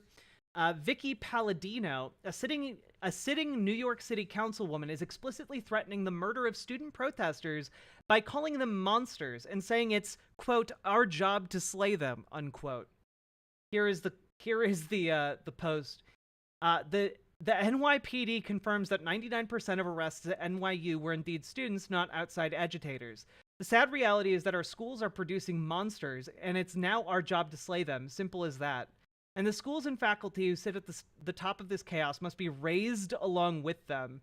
Vicky Palladino, a sitting New York City councilwoman, is explicitly threatening the murder of student protesters by calling them monsters and saying it's, quote, our job to slay them, unquote. Here is the post. The NYPD confirms that 99% of arrests at NYU were indeed students, not outside agitators. The sad reality is that our schools are producing monsters, and it's now our job to slay them. Simple as that. And the schools and faculty who sit at the top of this chaos must be raised along with them.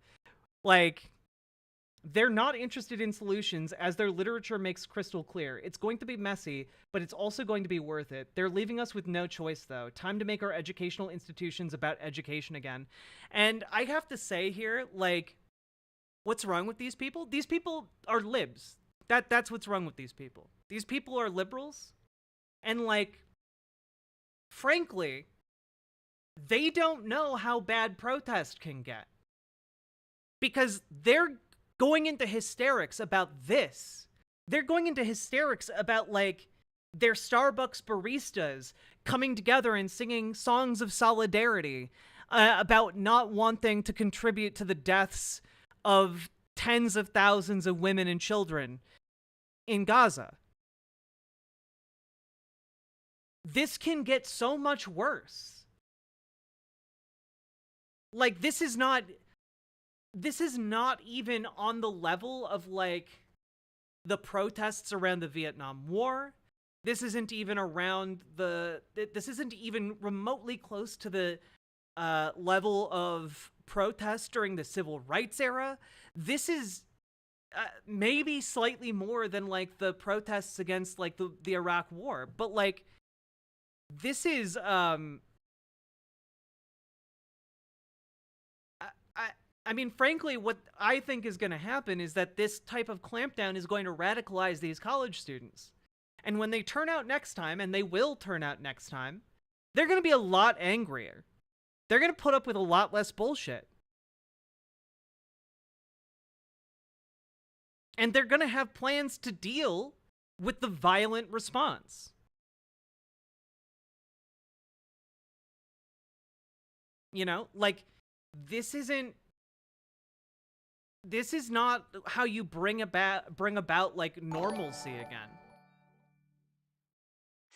Like, they're not interested in solutions, as their literature makes crystal clear. It's going to be messy, but it's also going to be worth it. They're leaving us with no choice, though. Time to make our educational institutions about education again. And I have to say here, like, what's wrong with these people? These people are libs. That's what's wrong with these people. These people are liberals, and, like, frankly, they don't know how bad protest can get. Because they're going into hysterics about this. They're going into hysterics about, like, their Starbucks baristas coming together and singing songs of solidarity about not wanting to contribute to the deaths of tens of thousands of women and children in Gaza. This can get so much worse. Like, this is not even on the level of, like, the protests around the Vietnam War. This isn't even this isn't even remotely close to the level of protest during the civil rights era. This is maybe slightly more than, like, the protests against, like, the Iraq War. But, like, this is, I mean, frankly, what I think is going to happen is that this type of clampdown is going to radicalize these college students. And when they turn out next time, and they will turn out next time, they're going to be a lot angrier. They're going to put up with a lot less bullshit. And they're going to have plans to deal with the violent response. You know, like, this is not how you bring about like normalcy again.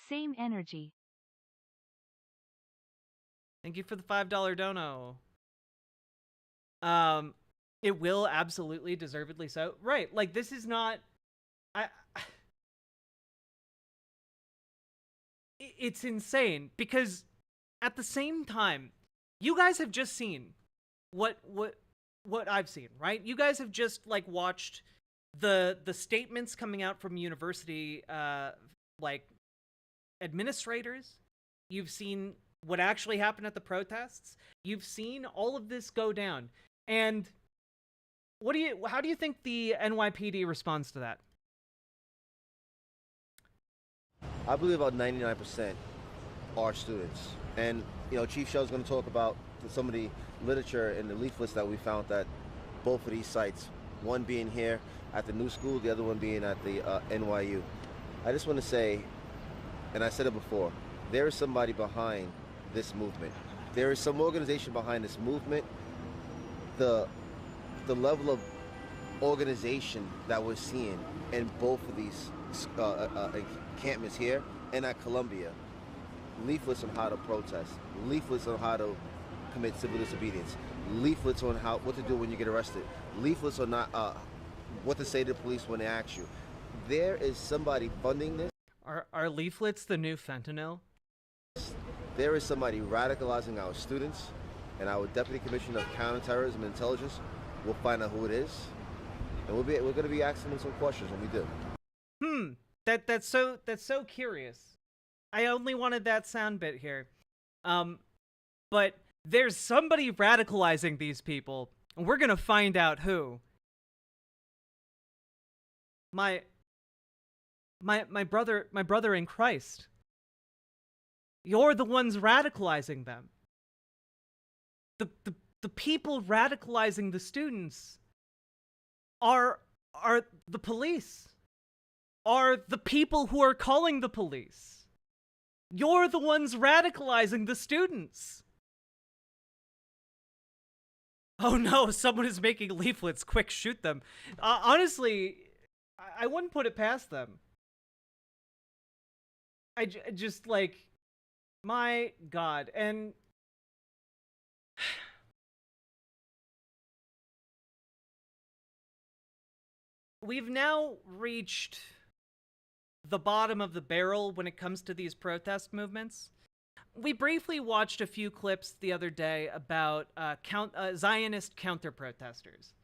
Same energy. Thank you for the $5 dono. It will absolutely, deservedly so. Right, like, this is not... It's insane, because at the same time, you guys have just seen what I've seen, right? You guys have just, like, watched the statements coming out from university, like, administrators. You've seen what actually happened at the protests. You've seen all of this go down. And how do you think the NYPD responds to that? I believe about 99% are students. And, you know, Chief Shell's going to talk about some of the literature and the leaflets that we found at both of these sites, one being here at the new school, the other one being at the NYU. I just want to say, and I said it before, there is somebody behind this movement. There is some organization behind this movement. The level of organization that we're seeing in both of these encampments here and at Columbia, leaflets on how to protest, leaflets on how to commit civil disobedience, leaflets on what to do when you get arrested, leaflets on what to say to the police when they ask you. There is somebody funding this. Are leaflets the new fentanyl? There is somebody radicalizing our students, and our Deputy Commissioner of Counterterrorism and Intelligence will find out who it is, and we're going to be asking them some questions when we do. That's so curious. I only wanted that sound bit here. But there's somebody radicalizing these people, and we're gonna find out who. My brother in Christ. You're the ones radicalizing them. The people radicalizing the students are the police. Are the people who are calling the police. You're the ones radicalizing the students. Oh no, someone is making leaflets. Quick, shoot them. Honestly, I wouldn't put it past them. I just, like, my God. And we've now reached the bottom of the barrel when it comes to these protest movements. We briefly watched a few clips the other day about Zionist counter-protesters.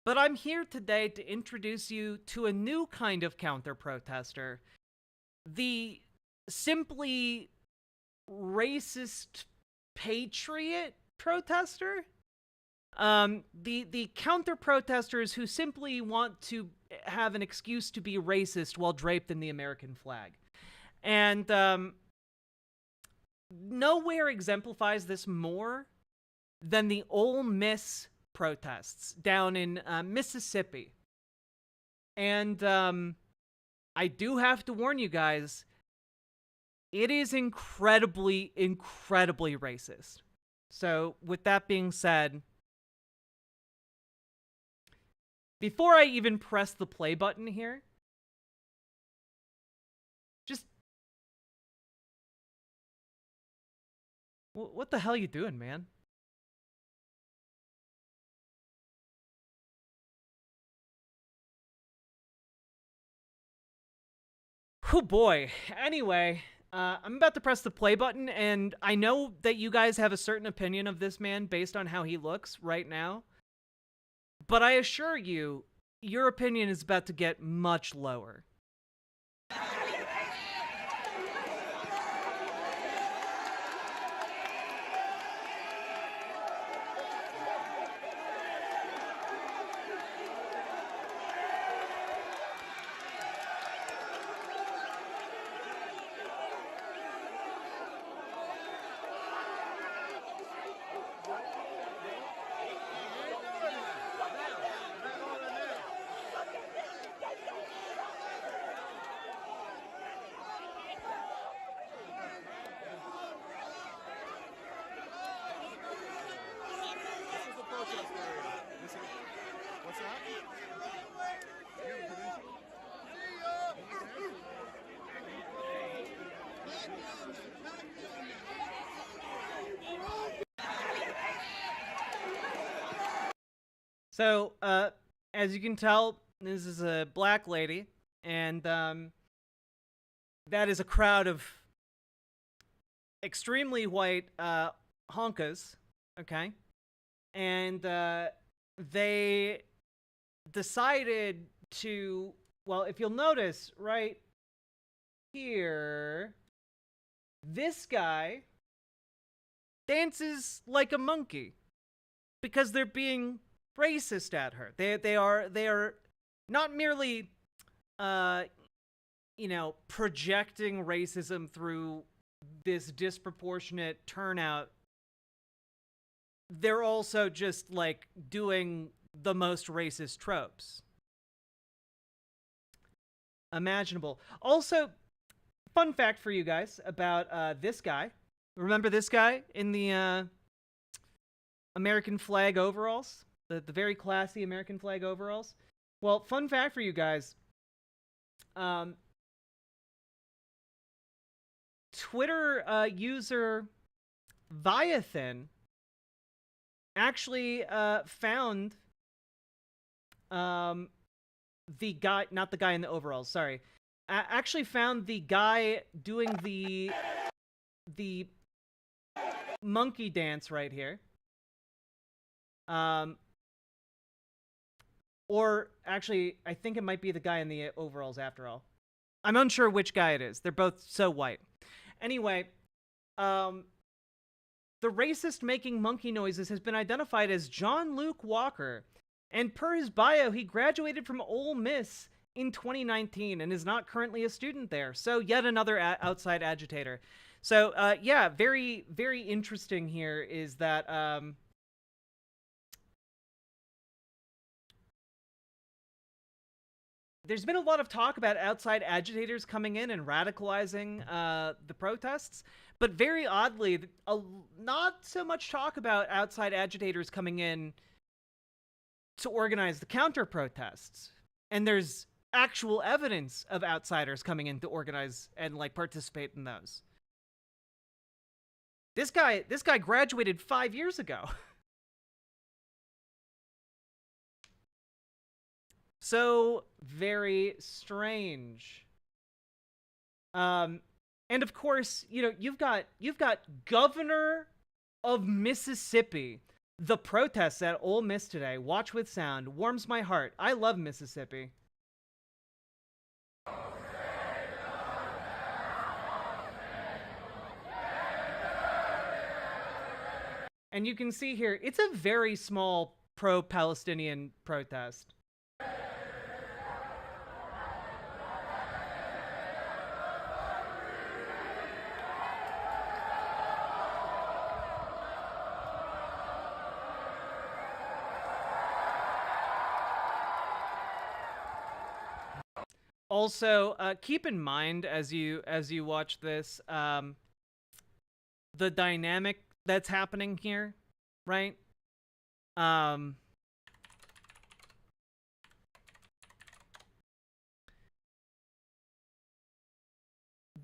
But I'm here today to introduce you to a new kind of counter-protester. The simply racist patriot protester? The counter-protesters who simply want to have an excuse to be racist while draped in the American flag. And nowhere exemplifies this more than the Ole Miss protests down in Mississippi. And I do have to warn you guys, it is incredibly, incredibly racist. So with that being said, before I even press the play button here, just... What the hell you doing, man? Oh boy. Anyway, I'm about to press the play button, and I know that you guys have a certain opinion of this man based on how he looks right now. But I assure you, your opinion is about to get much lower. So, as you can tell, this is a black lady, and that is a crowd of extremely white honkas, okay? And they decided to, well, if you'll notice right here, this guy dances like a monkey because they're being racist at her. They are not merely projecting racism through this disproportionate turnout. They're also just like doing the most racist tropes imaginable. Also, fun fact for you guys about this guy. Remember this guy in the American flag overalls? The very classy American flag overalls? Well, fun fact for you guys. Twitter user Viathan actually found the guy, not the guy in the overalls, sorry. Actually found the guy doing the monkey dance right here. Or actually, I think it might be the guy in the overalls after all. I'm unsure which guy it is. They're both so white. Anyway, the racist making monkey noises has been identified as John Luke Walker. And per his bio, he graduated from Ole Miss in 2019 and is not currently a student there. So yet another outside agitator. So yeah, very, very interesting here is that there's been a lot of talk about outside agitators coming in and radicalizing the protests, but very oddly, not so much talk about outside agitators coming in to organize the counter-protests. And there's actual evidence of outsiders coming in to organize and like participate in those. This guy graduated 5 years ago. So very strange. And of course, you know, you've got Governor of Mississippi. The protests at Ole Miss today, watch with sound, warms my heart. I love Mississippi. And you can see here, it's a very small pro-Palestinian protest. Also, keep in mind as you watch this, the dynamic that's happening here, right?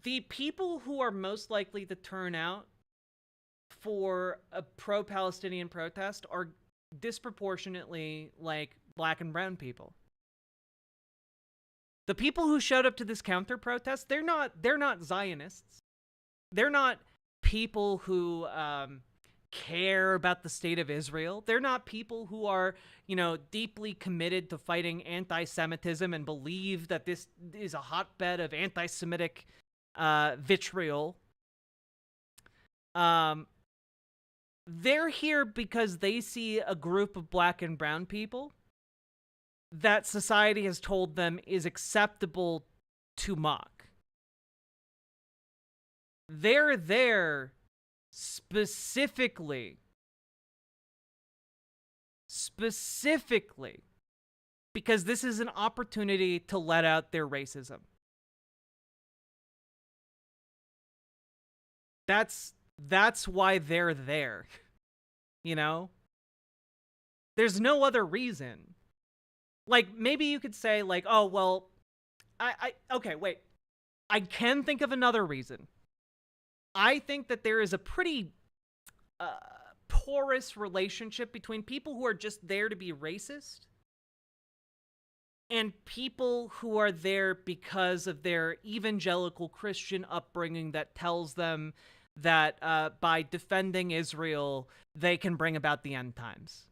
The people who are most likely to turn out for a pro-Palestinian protest are disproportionately like black and brown people. The people who showed up to this counter protest, they're not Zionists. They're not people who care about the state of Israel. They're not people who are, deeply committed to fighting anti-Semitism and believe that this is a hotbed of anti-Semitic vitriol. They're here because they see a group of black and brown people that society has told them is acceptable to mock. They're there specifically because this is an opportunity to let out their racism. That's why they're there. There's no other reason. Like, maybe you could say, like, oh, well, okay, wait. I can think of another reason. I think that there is a pretty porous relationship between people who are just there to be racist and people who are there because of their evangelical Christian upbringing that tells them that by defending Israel, they can bring about the end times.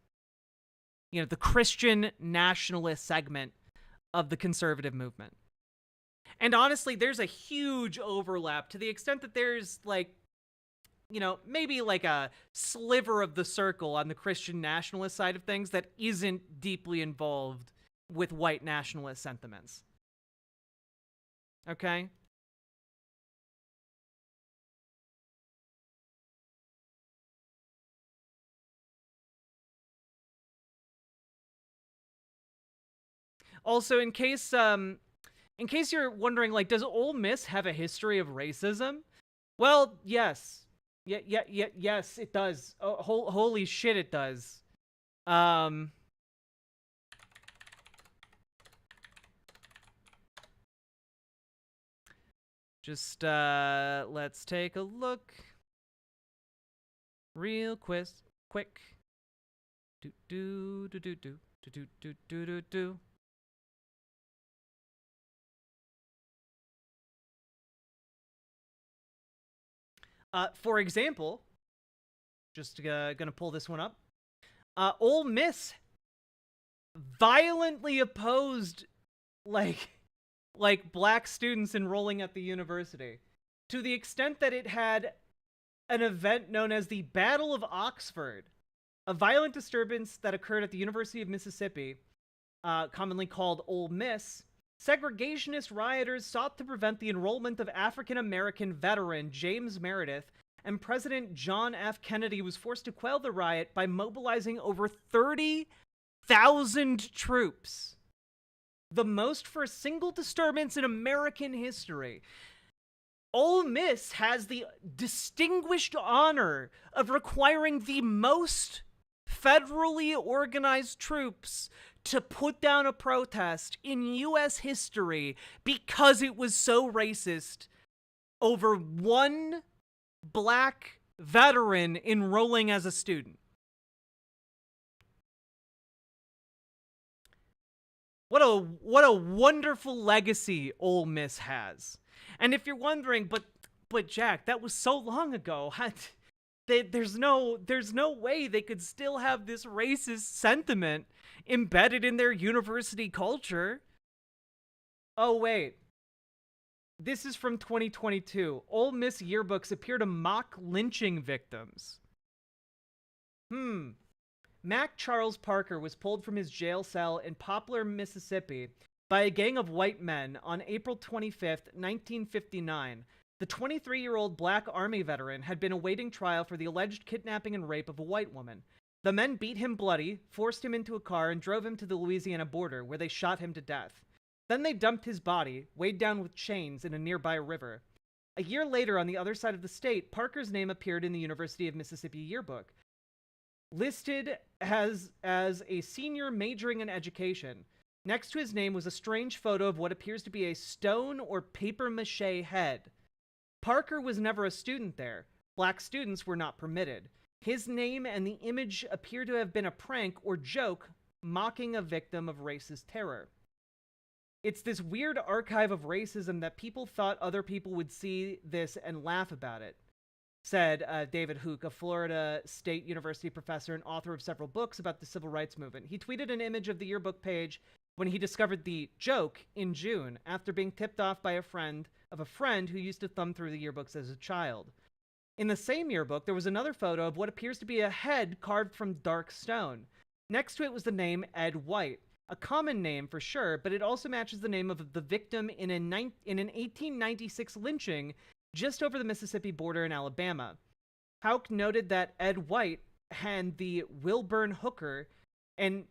The Christian nationalist segment of the conservative movement. And honestly, there's a huge overlap to the extent that there's maybe like a sliver of the circle on the Christian nationalist side of things that isn't deeply involved with white nationalist sentiments. Okay? Also, in case you're wondering, like, does Ole Miss have a history of racism? Well, yes. Yes, it does. Oh, holy shit, it does. Just, let's take a look. Real quick. Do. For example, just gonna pull this one up. Ole Miss violently opposed like black students enrolling at the university, to the extent that it had an event known as the Battle of Oxford, a violent disturbance that occurred at the University of Mississippi, commonly called Ole Miss. Segregationist rioters sought to prevent the enrollment of African-American veteran James Meredith, and President John F. Kennedy was forced to quell the riot by mobilizing over 30,000 troops, the most for a single disturbance in American history. Ole Miss has the distinguished honor of requiring the most federally organized troops to put down a protest in U.S. history because it was so racist over one black veteran enrolling as a student. What a wonderful legacy Ole Miss has. And if you're wondering, but Jack, that was so long ago. There's no way they could still have this racist sentiment embedded in their university culture. Oh, wait. This is from 2022. Ole Miss yearbooks appear to mock lynching victims. Mac Charles Parker was pulled from his jail cell in Poplar, Mississippi by a gang of white men on April 25th, 1959. The 23-year-old Black Army veteran had been awaiting trial for the alleged kidnapping and rape of a white woman. The men beat him bloody, forced him into a car, and drove him to the Louisiana border, where they shot him to death. Then they dumped his body, weighed down with chains, in a nearby river. A year later, on the other side of the state, Parker's name appeared in the University of Mississippi yearbook, listed as a senior majoring in education. Next to his name was a strange photo of what appears to be a stone or papier-mâché head. Parker was never a student there. Black students were not permitted. His name and the image appear to have been a prank or joke mocking a victim of racist terror. It's this weird archive of racism that people thought other people would see this and laugh about it, said David Hook, a Florida State University professor and author of several books about the civil rights movement. He tweeted an image of the yearbook page when he discovered the joke in June after being tipped off by a friend who used to thumb through the yearbooks as a child. In the same yearbook, there was another photo of what appears to be a head carved from dark stone. Next to it was the name Ed White, a common name for sure, but it also matches the name of the victim in an 1896 lynching just over the Mississippi border in Alabama. Houck noted that Ed White and the Wilburn Hooker, an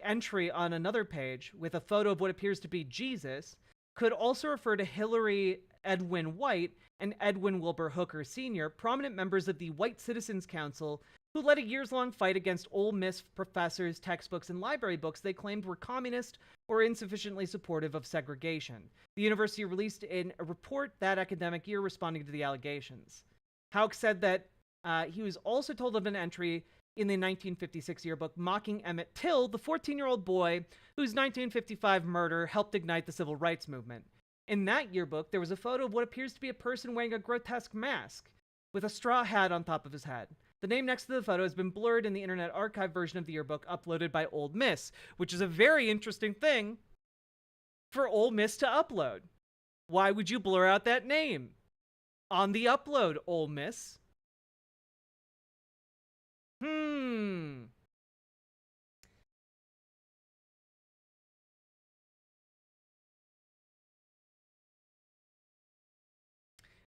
entry on another page with a photo of what appears to be Jesus, could also refer to Hillary Edwin White and Edwin Wilbur Hooker Sr., prominent members of the White Citizens Council who led a years-long fight against Ole Miss professors, textbooks, and library books they claimed were communist or insufficiently supportive of segregation. The university released in a report that academic year responding to the allegations. Houck said that he was also told of an entry in the 1956 yearbook mocking Emmett Till, the 14-year-old boy whose 1955 murder helped ignite the civil rights movement. In that yearbook, there was a photo of what appears to be a person wearing a grotesque mask with a straw hat on top of his head. The name next to the photo has been blurred in the Internet Archive version of the yearbook uploaded by Ole Miss, which is a very interesting thing for Ole Miss to upload. Why would you blur out that name on the upload, Ole Miss?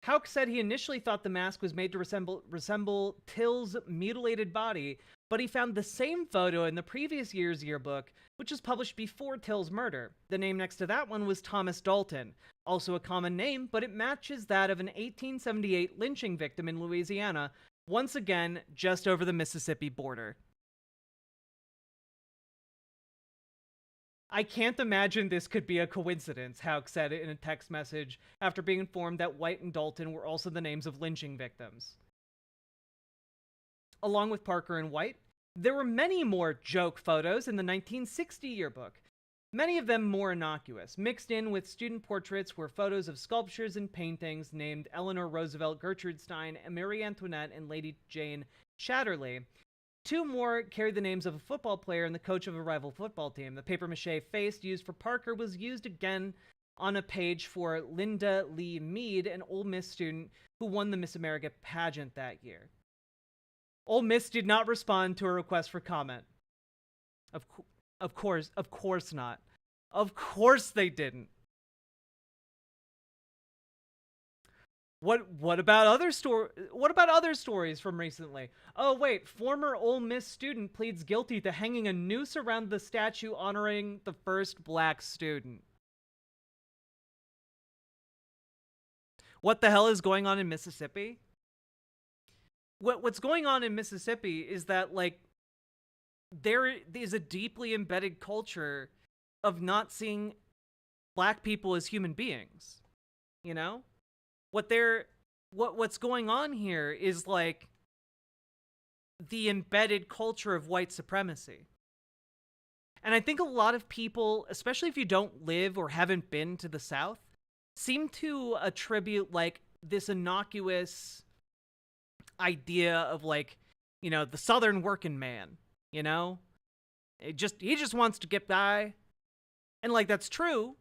Houck said he initially thought the mask was made to resemble Till's mutilated body, but he found the same photo in the previous year's yearbook, which was published before Till's murder. The name next to that one was Thomas Dalton, also a common name, but it matches that of an 1878 lynching victim in Louisiana, once again just over the Mississippi border. I can't imagine this could be a coincidence, Houck said in a text message after being informed that White and Dalton were also the names of lynching victims. Along with Parker and White, there were many more joke photos in the 1960 yearbook, many of them more innocuous. Mixed in with student portraits were photos of sculptures and paintings named Eleanor Roosevelt Gertrude Stein, Marie Antoinette, and Lady Jane Chatterley. Two more carried the names of a football player and the coach of a rival football team. The papier-mâché face used for Parker was used again on a page for Linda Lee Mead, an Ole Miss student who won the Miss America pageant that year. Ole Miss did not respond to a request for comment. Of course not. Of course they didn't. What about other stories from recently? Oh wait, former Ole Miss student pleads guilty to hanging a noose around the statue honoring the first black student. What the hell is going on in Mississippi? What's going on in Mississippi is that, like, there is a deeply embedded culture of not seeing black people as human beings, you know? What's going on here is, like, the embedded culture of white supremacy. And I think a lot of people, especially if you don't live or haven't been to the South, seem to attribute, like, this innocuous idea of, like, you know, the Southern working man, you know? He just wants to get by. And, like, that's true.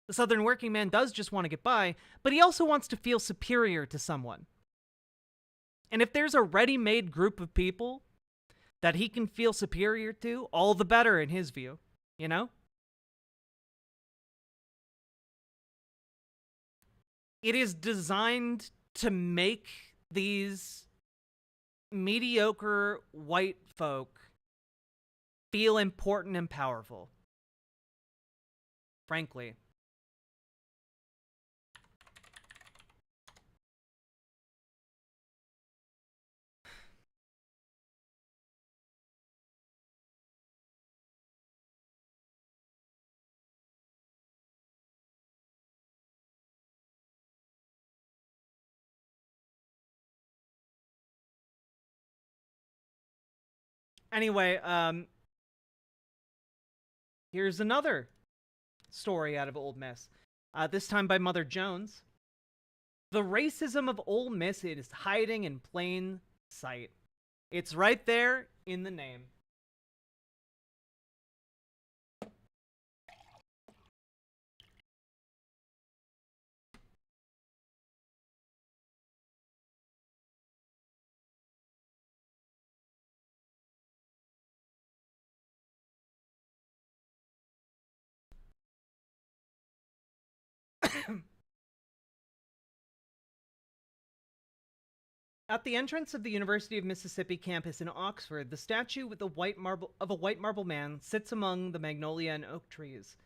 The Southern working man does just want to get by, but he also wants to feel superior to someone. And if there's a ready-made group of people that he can feel superior to, all the better in his view, you know? It is designed to make these mediocre white folk feel important and powerful. Frankly. Anyway, here's another story out of Ole Miss, this time by Mother Jones. The racism of Ole Miss is hiding in plain sight. It's right there in the name. At the entrance of the University of Mississippi campus in Oxford, the statue with a white marble man sits among the magnolia and oak trees.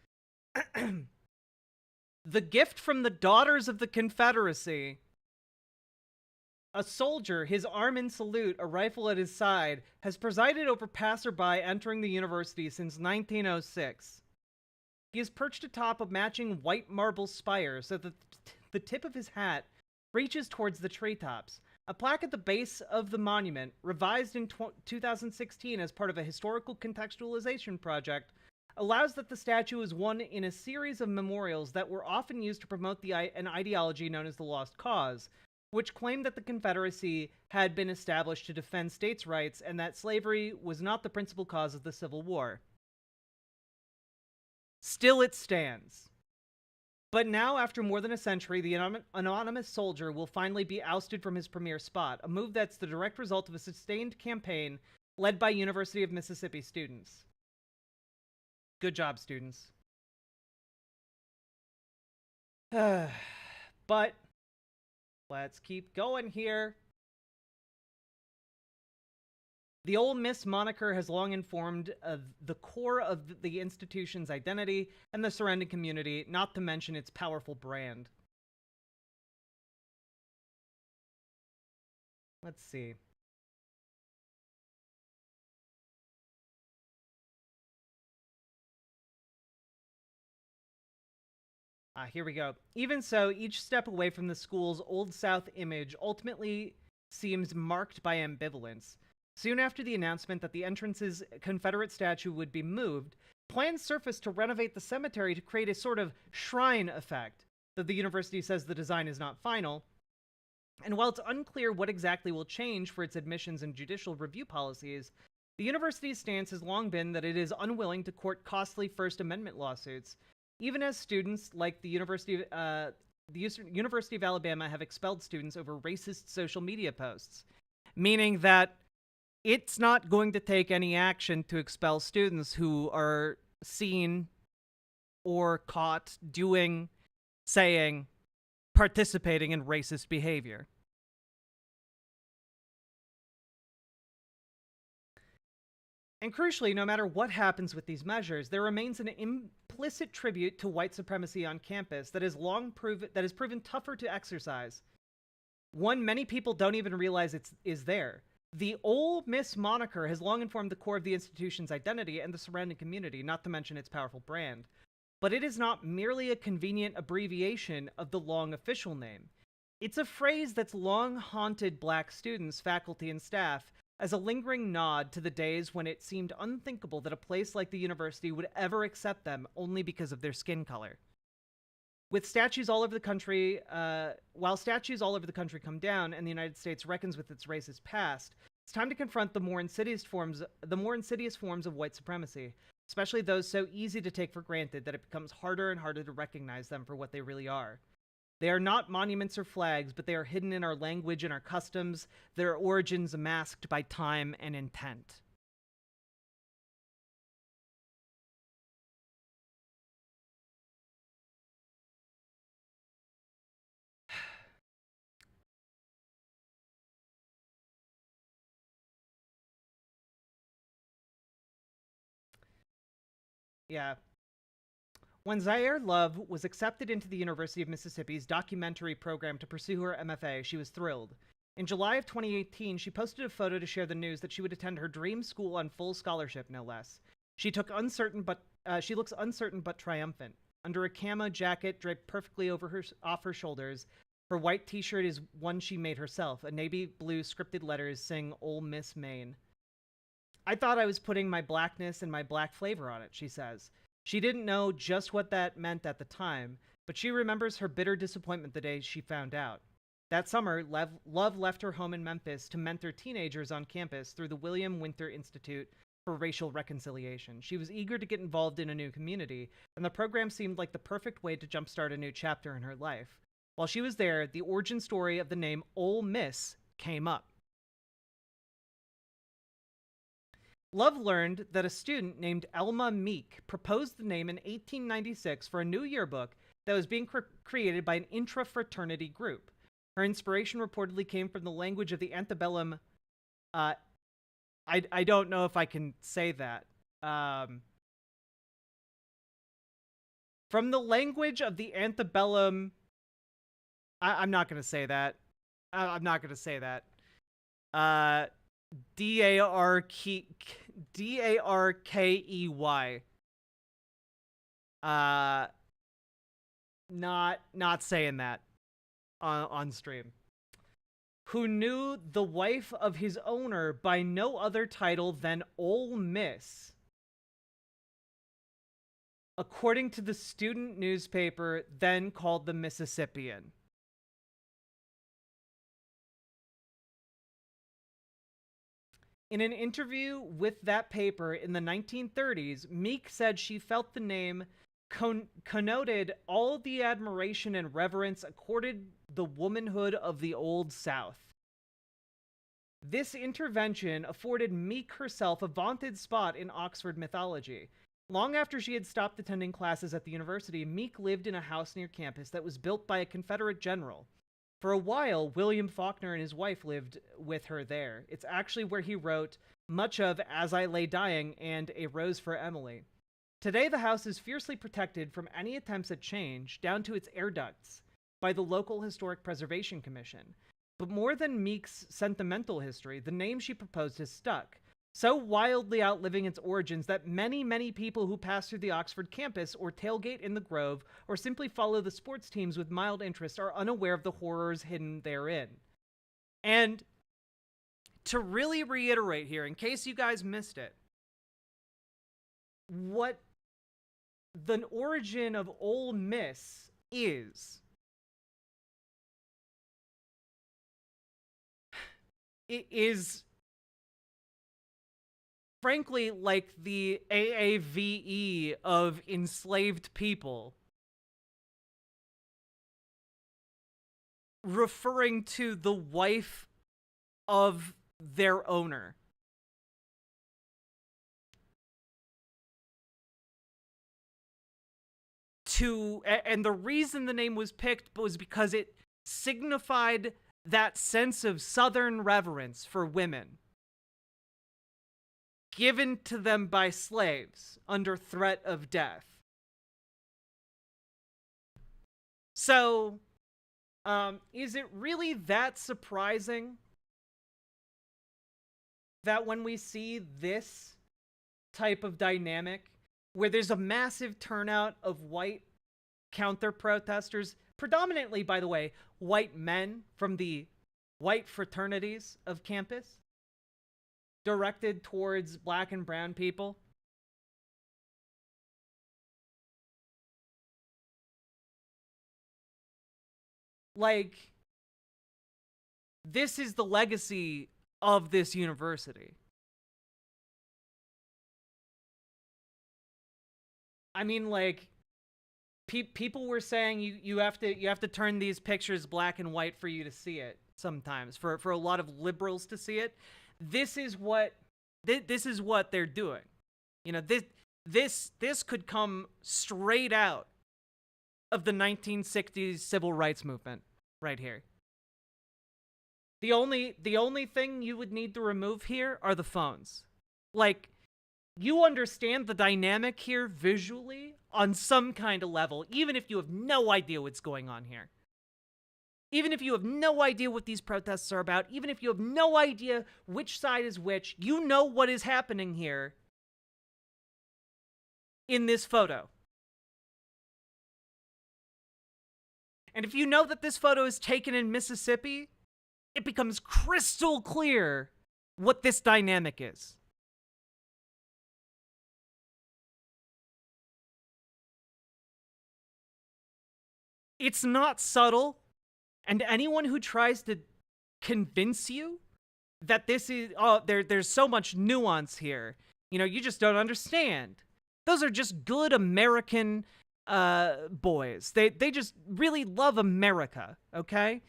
The gift from the Daughters of the Confederacy. A soldier, his arm in salute, a rifle at his side, has presided over passerby entering the university since 1906. He is perched atop a matching white marble spire so that the tip of his hat reaches towards the treetops. A plaque at the base of the monument, revised in 2016 as part of a historical contextualization project, allows that the statue is one in a series of memorials that were often used to promote an ideology known as the Lost Cause, which claimed that the Confederacy had been established to defend states' rights and that slavery was not the principal cause of the Civil War. Still it stands. But now, after more than a century, the anonymous soldier will finally be ousted from his premier spot, a move that's the direct result of a sustained campaign led by University of Mississippi students. Good job, students. But let's keep going here. The Ole Miss moniker has long informed the core of the institution's identity and the surrounding community, not to mention its powerful brand. Let's see. Here we go. Even so, each step away from the school's Old South image ultimately seems marked by ambivalence. Soon after the announcement that the entrance's Confederate statue would be moved, plans surfaced to renovate the cemetery to create a sort of shrine effect, though the university says the design is not final. And while it's unclear what exactly will change for its admissions and judicial review policies, the university's stance has long been that it is unwilling to court costly First Amendment lawsuits, even as students like the University of Alabama have expelled students over racist social media posts, meaning that it's not going to take any action to expel students who are seen or caught doing, saying, participating in racist behavior. And crucially, no matter what happens with these measures, there remains an implicit tribute to white supremacy on campus that has proven tougher to exercise. One many people don't even realize is there. The Ole Miss moniker has long informed the core of the institution's identity and the surrounding community, not to mention its powerful brand. But it is not merely a convenient abbreviation of the long official name. It's a phrase that's long haunted black students, faculty, and staff as a lingering nod to the days when it seemed unthinkable that a place like the university would ever accept them only because of their skin color. With statues all over the country, while statues all over the country come down and the United States reckons with its racist past, it's time to confront the more insidious forms of white supremacy, especially those so easy to take for granted that it becomes harder and harder to recognize them for what they really are. They are not monuments or flags, but they are hidden in our language and our customs, their origins masked by time and intent. Yeah. When Zaire Love was accepted into the University of Mississippi's documentary program to pursue her MFA, she was thrilled. In July of 2018, she posted a photo to share the news that she would attend her dream school on full scholarship, no less. She looks uncertain but triumphant. Under a camo jacket draped perfectly off her shoulders, her white t-shirt is one she made herself. A navy blue scripted letters sing Ole Miss Maine. I thought I was putting my blackness and my black flavor on it, she says. She didn't know just what that meant at the time, but she remembers her bitter disappointment the day she found out. That summer, Love left her home in Memphis to mentor teenagers on campus through the William Winter Institute for Racial Reconciliation. She was eager to get involved in a new community, and the program seemed like the perfect way to jumpstart a new chapter in her life. While she was there, the origin story of the name Ole Miss came up. Love learned that a student named Elma Meek proposed the name in 1896 for a new yearbook that was being created by an intra-fraternity group. Her inspiration reportedly came from the language of the antebellum. I don't know if I can say that. From the language of the antebellum. I'm not going to say that. I'm not going to say that. D-A-R-K-E-Y. Not saying that on stream. Who knew the wife of his owner by no other title than Ole Miss, according to the student newspaper then called the Mississippian. In an interview with that paper in the 1930s, Meek said she felt the name connoted all the admiration and reverence accorded the womanhood of the Old South. This intervention afforded Meek herself a vaunted spot in Oxford mythology. Long after she had stopped attending classes at the university, Meek lived in a house near campus that was built by a Confederate general. For a while, William Faulkner and his wife lived with her there. It's actually where he wrote much of As I Lay Dying and A Rose for Emily. Today, the house is fiercely protected from any attempts at change, down to its air ducts, by the local Historic Preservation Commission. But more than Meek's sentimental history, the name she proposed has stuck, so wildly outliving its origins that many, many people who pass through the Oxford campus or tailgate in the Grove or simply follow the sports teams with mild interest are unaware of the horrors hidden therein. And to really reiterate here, in case you guys missed it, what the origin of Ole Miss is, it is frankly like the AAVE of enslaved people, referring to the wife of their owner. And the reason the name was picked was because it signified that sense of Southern reverence for women given to them by slaves under threat of death. So, is it really that surprising that when we see this type of dynamic, where there's a massive turnout of white counter-protesters, predominantly, by the way, white men from the white fraternities of campus, directed towards black and brown people? Like, this is the legacy of this university. I mean, like, people were saying you have to turn these pictures black and white for you to see it sometimes, for a lot of liberals to see it. This is what they're doing. You know, this could come straight out of the 1960s civil rights movement right here. The only thing you would need to remove here are the phones. Like, you understand the dynamic here visually on some kind of level, even if you have no idea what's going on here. Even if you have no idea what these protests are about, even if you have no idea which side is which, you know what is happening here in this photo. And if you know that this photo is taken in Mississippi, it becomes crystal clear what this dynamic is. It's not subtle. And anyone who tries to convince you that this is, there's so much nuance here, you just don't understand. Those are just good American boys. They just really love America, okay?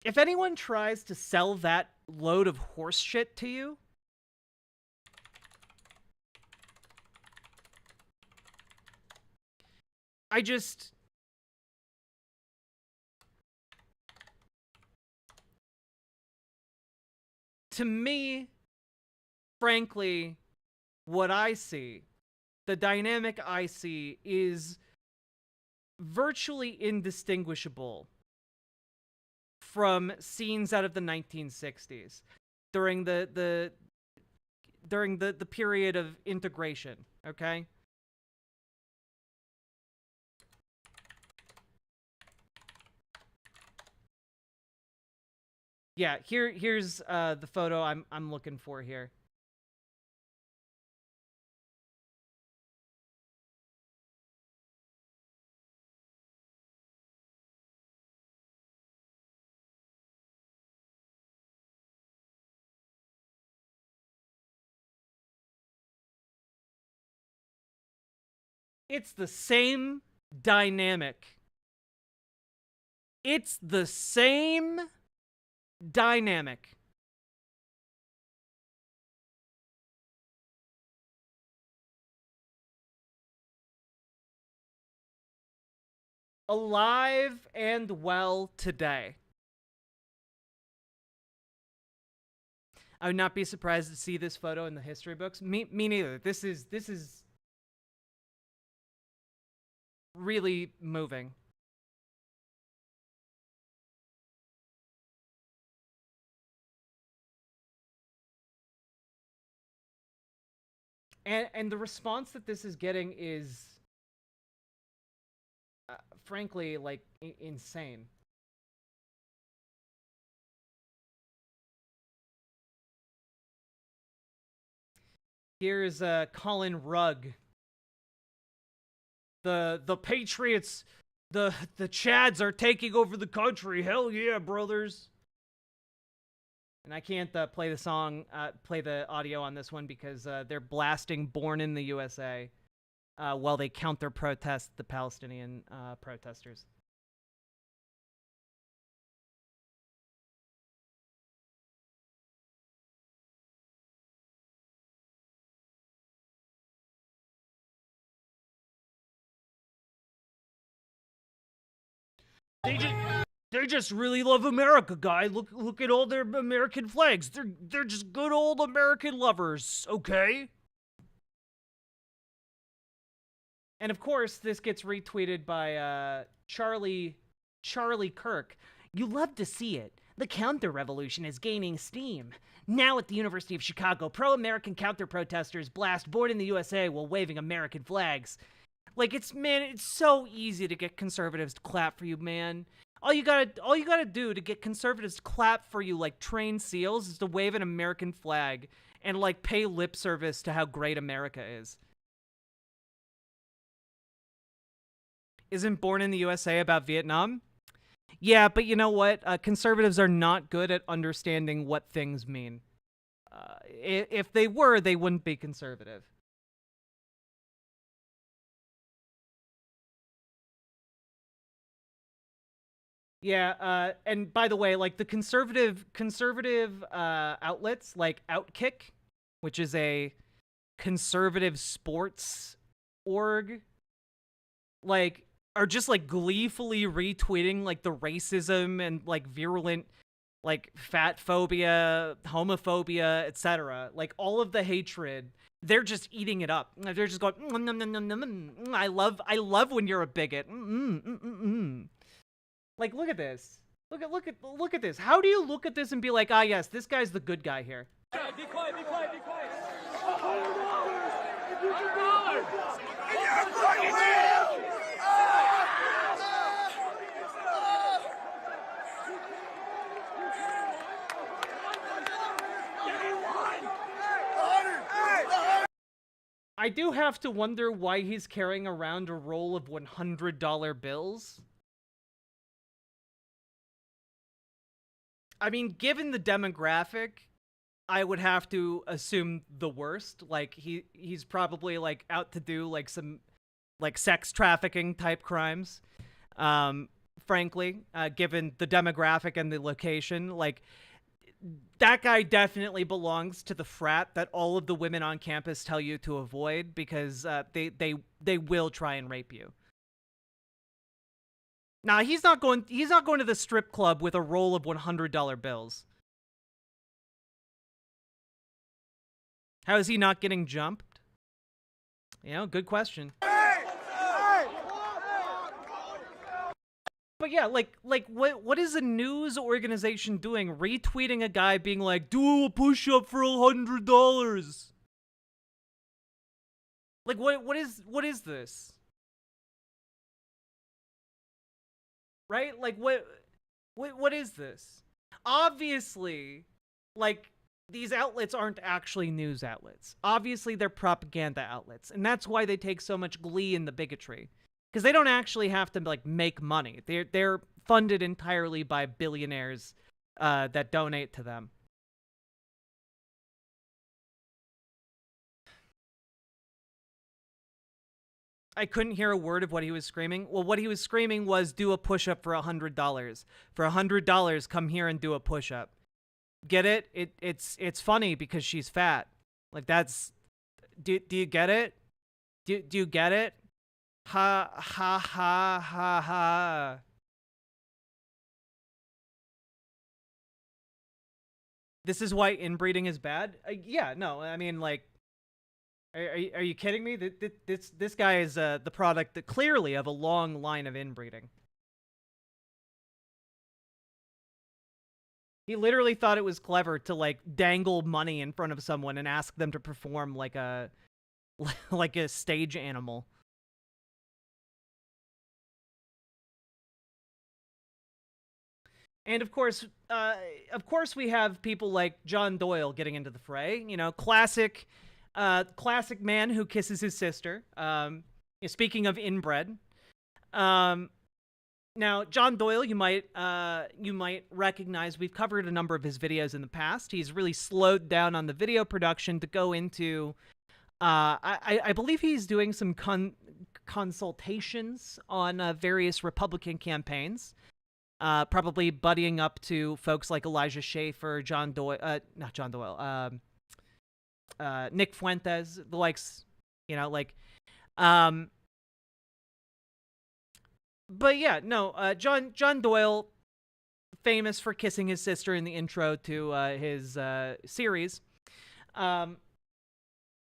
If anyone tries to sell that load of horse shit to you, to me, frankly, what I see, the dynamic I see is virtually indistinguishable from scenes out of the 1960s during the period of integration, okay? Yeah, here's the photo I'm looking for here. It's the same dynamic. It's the same dynamic. Alive and well today. I would not be surprised to see this photo in the history books. Me neither. This is really moving. And the response that this is getting is, frankly, like, insane. Here's Colin Rugg. The Patriots, the Chads are taking over the country. Hell yeah, brothers. And I can't play the audio on this one because they're blasting "Born in the USA" while they counter protest the Palestinian protesters. They just really love America, guy. Look at all their American flags. They're just good old American lovers, okay? And of course, this gets retweeted by Charlie Kirk. You love to see it. The counter-revolution is gaining steam. Now at the University of Chicago, pro-American counter-protesters blast "Born in the USA" while waving American flags. Like, it's so easy to get conservatives to clap for you, man. All you gotta do to get conservatives to clap for you like trained seals is to wave an American flag and, like, pay lip service to how great America is. Isn't "Born in the USA" about Vietnam? Yeah, but you know what? Conservatives are not good at understanding what things mean. If they were, they wouldn't be conservative. Yeah, and by the way, like, the conservative outlets like Outkick, which is a conservative sports org, like, are just, like, gleefully retweeting, like, the racism and, like, virulent, like, fat phobia, homophobia, etc. Like, all of the hatred. They're just eating it up. They're just going, I love when you're a bigot. Like, look at this. Look at this. How do you look at this and be like, ah, yes, this guy's the good guy here? Be quiet, be quiet, be quiet. I do have to wonder why he's carrying around a roll of $100 bills. I mean, given the demographic, I would have to assume the worst. Like he's probably like out to do like some like sex trafficking type crimes. Frankly, given the demographic and the location, like that guy definitely belongs to the frat that all of the women on campus tell you to avoid because they will try and rape you. Nah, he's not going to the strip club with a roll of $100 bills. How is he not getting jumped? You know, good question. But yeah, like what is a news organization doing retweeting a guy being like, do a push-up for $100? Like what is this? Right? Like what is this? Obviously, like these outlets aren't actually news outlets. Obviously, they're propaganda outlets, and that's why they take so much glee in the bigotry. Because they don't actually have to like make money. They're funded entirely by billionaires that donate to them. I couldn't hear a word of what he was screaming. Well, what he was screaming was do a push-up for $100. For $100, come here and do a push-up. Get it? It's funny because she's fat. Like that's. Do you get it? Do you get it? Ha ha ha ha ha. This is why inbreeding is bad? Yeah, no, I mean, like, are you kidding me? This guy is the product, clearly, of a long line of inbreeding. He literally thought it was clever to, like, dangle money in front of someone and ask them to perform like a stage animal. And of course, we have people like John Doyle getting into the fray. You know, classic man who kisses his sister. Speaking of inbred, now John Doyle, you might recognize. We've covered a number of his videos in the past. He's really slowed down on the video production to go into. I believe he's doing some consultations on various Republican campaigns. Probably buddying up to folks like Elijah Schaefer, not John Doyle, Nick Fuentes, the likes, you know, like, but yeah, no, John Doyle, famous for kissing his sister in the intro to his series,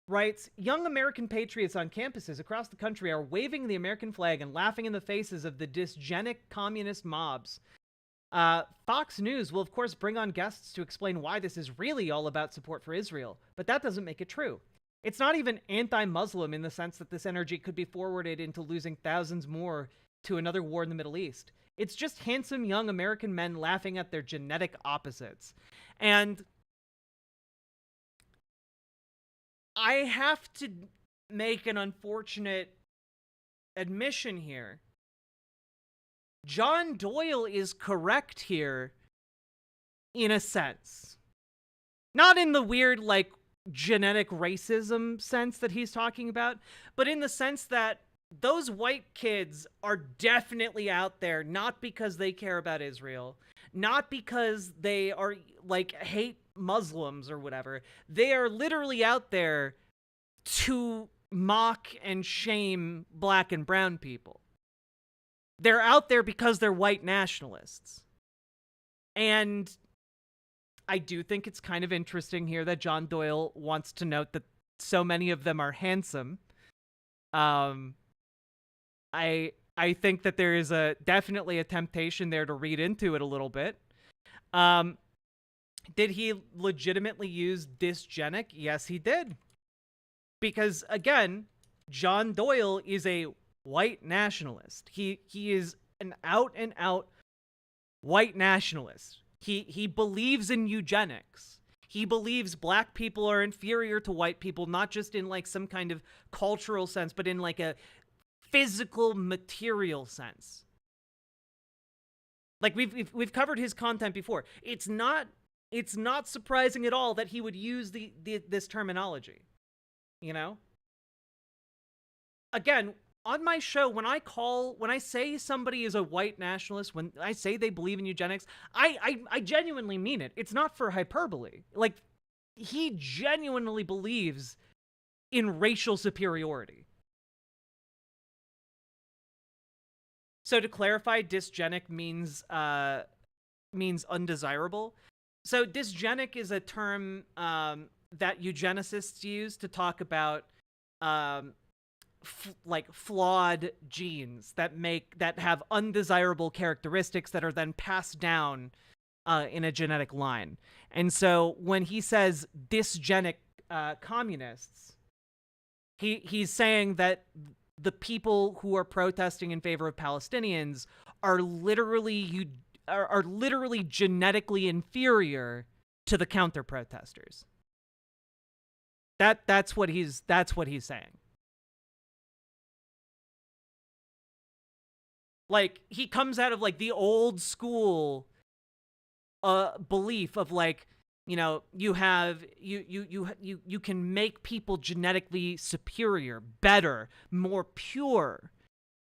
writes, young American patriots on campuses across the country are waving the American flag and laughing in the faces of the dysgenic communist mobs. Fox News will, of course, bring on guests to explain why this is really all about support for Israel, but that doesn't make it true. It's not even anti-Muslim in the sense that this energy could be forwarded into losing thousands more to another war in the Middle East. It's just handsome young American men laughing at their genetic opposites. And I have to make an unfortunate admission here. John Doyle is correct here, in a sense. Not in the weird, like, genetic racism sense that he's talking about, but in the sense that those white kids are definitely out there, not because they care about Israel, not because they are, like, hate Muslims or whatever. They are literally out there to mock and shame black and brown people. They're out there because they're white nationalists. And I do think it's kind of interesting here that John Doyle wants to note that so many of them are handsome. I think that there is definitely a temptation there to read into it a little bit. Did he legitimately use dysgenic? Yes, he did. Because, again, John Doyle is a white nationalist. He is an out-and-out white nationalist. He believes in eugenics. He believes black people are inferior to white people, not just in, like, some kind of cultural sense, but in, like, a physical, material sense. Like we've covered his content before. It's not surprising at all that he would use this terminology. You know? Again, on my show, when I say somebody is a white nationalist, when I say they believe in eugenics, I genuinely mean it. It's not for hyperbole. Like, he genuinely believes in racial superiority. So to clarify, dysgenic means undesirable. So dysgenic is a term that eugenicists use to talk about like flawed genes that have undesirable characteristics that are then passed down in a genetic line. And so when he says dysgenic communists, he's saying that the people who are protesting in favor of Palestinians are literally genetically inferior to the counter protesters. That's what he's saying. Like, he comes out of like the old school belief of like, you know, you can make people genetically superior, better, more pure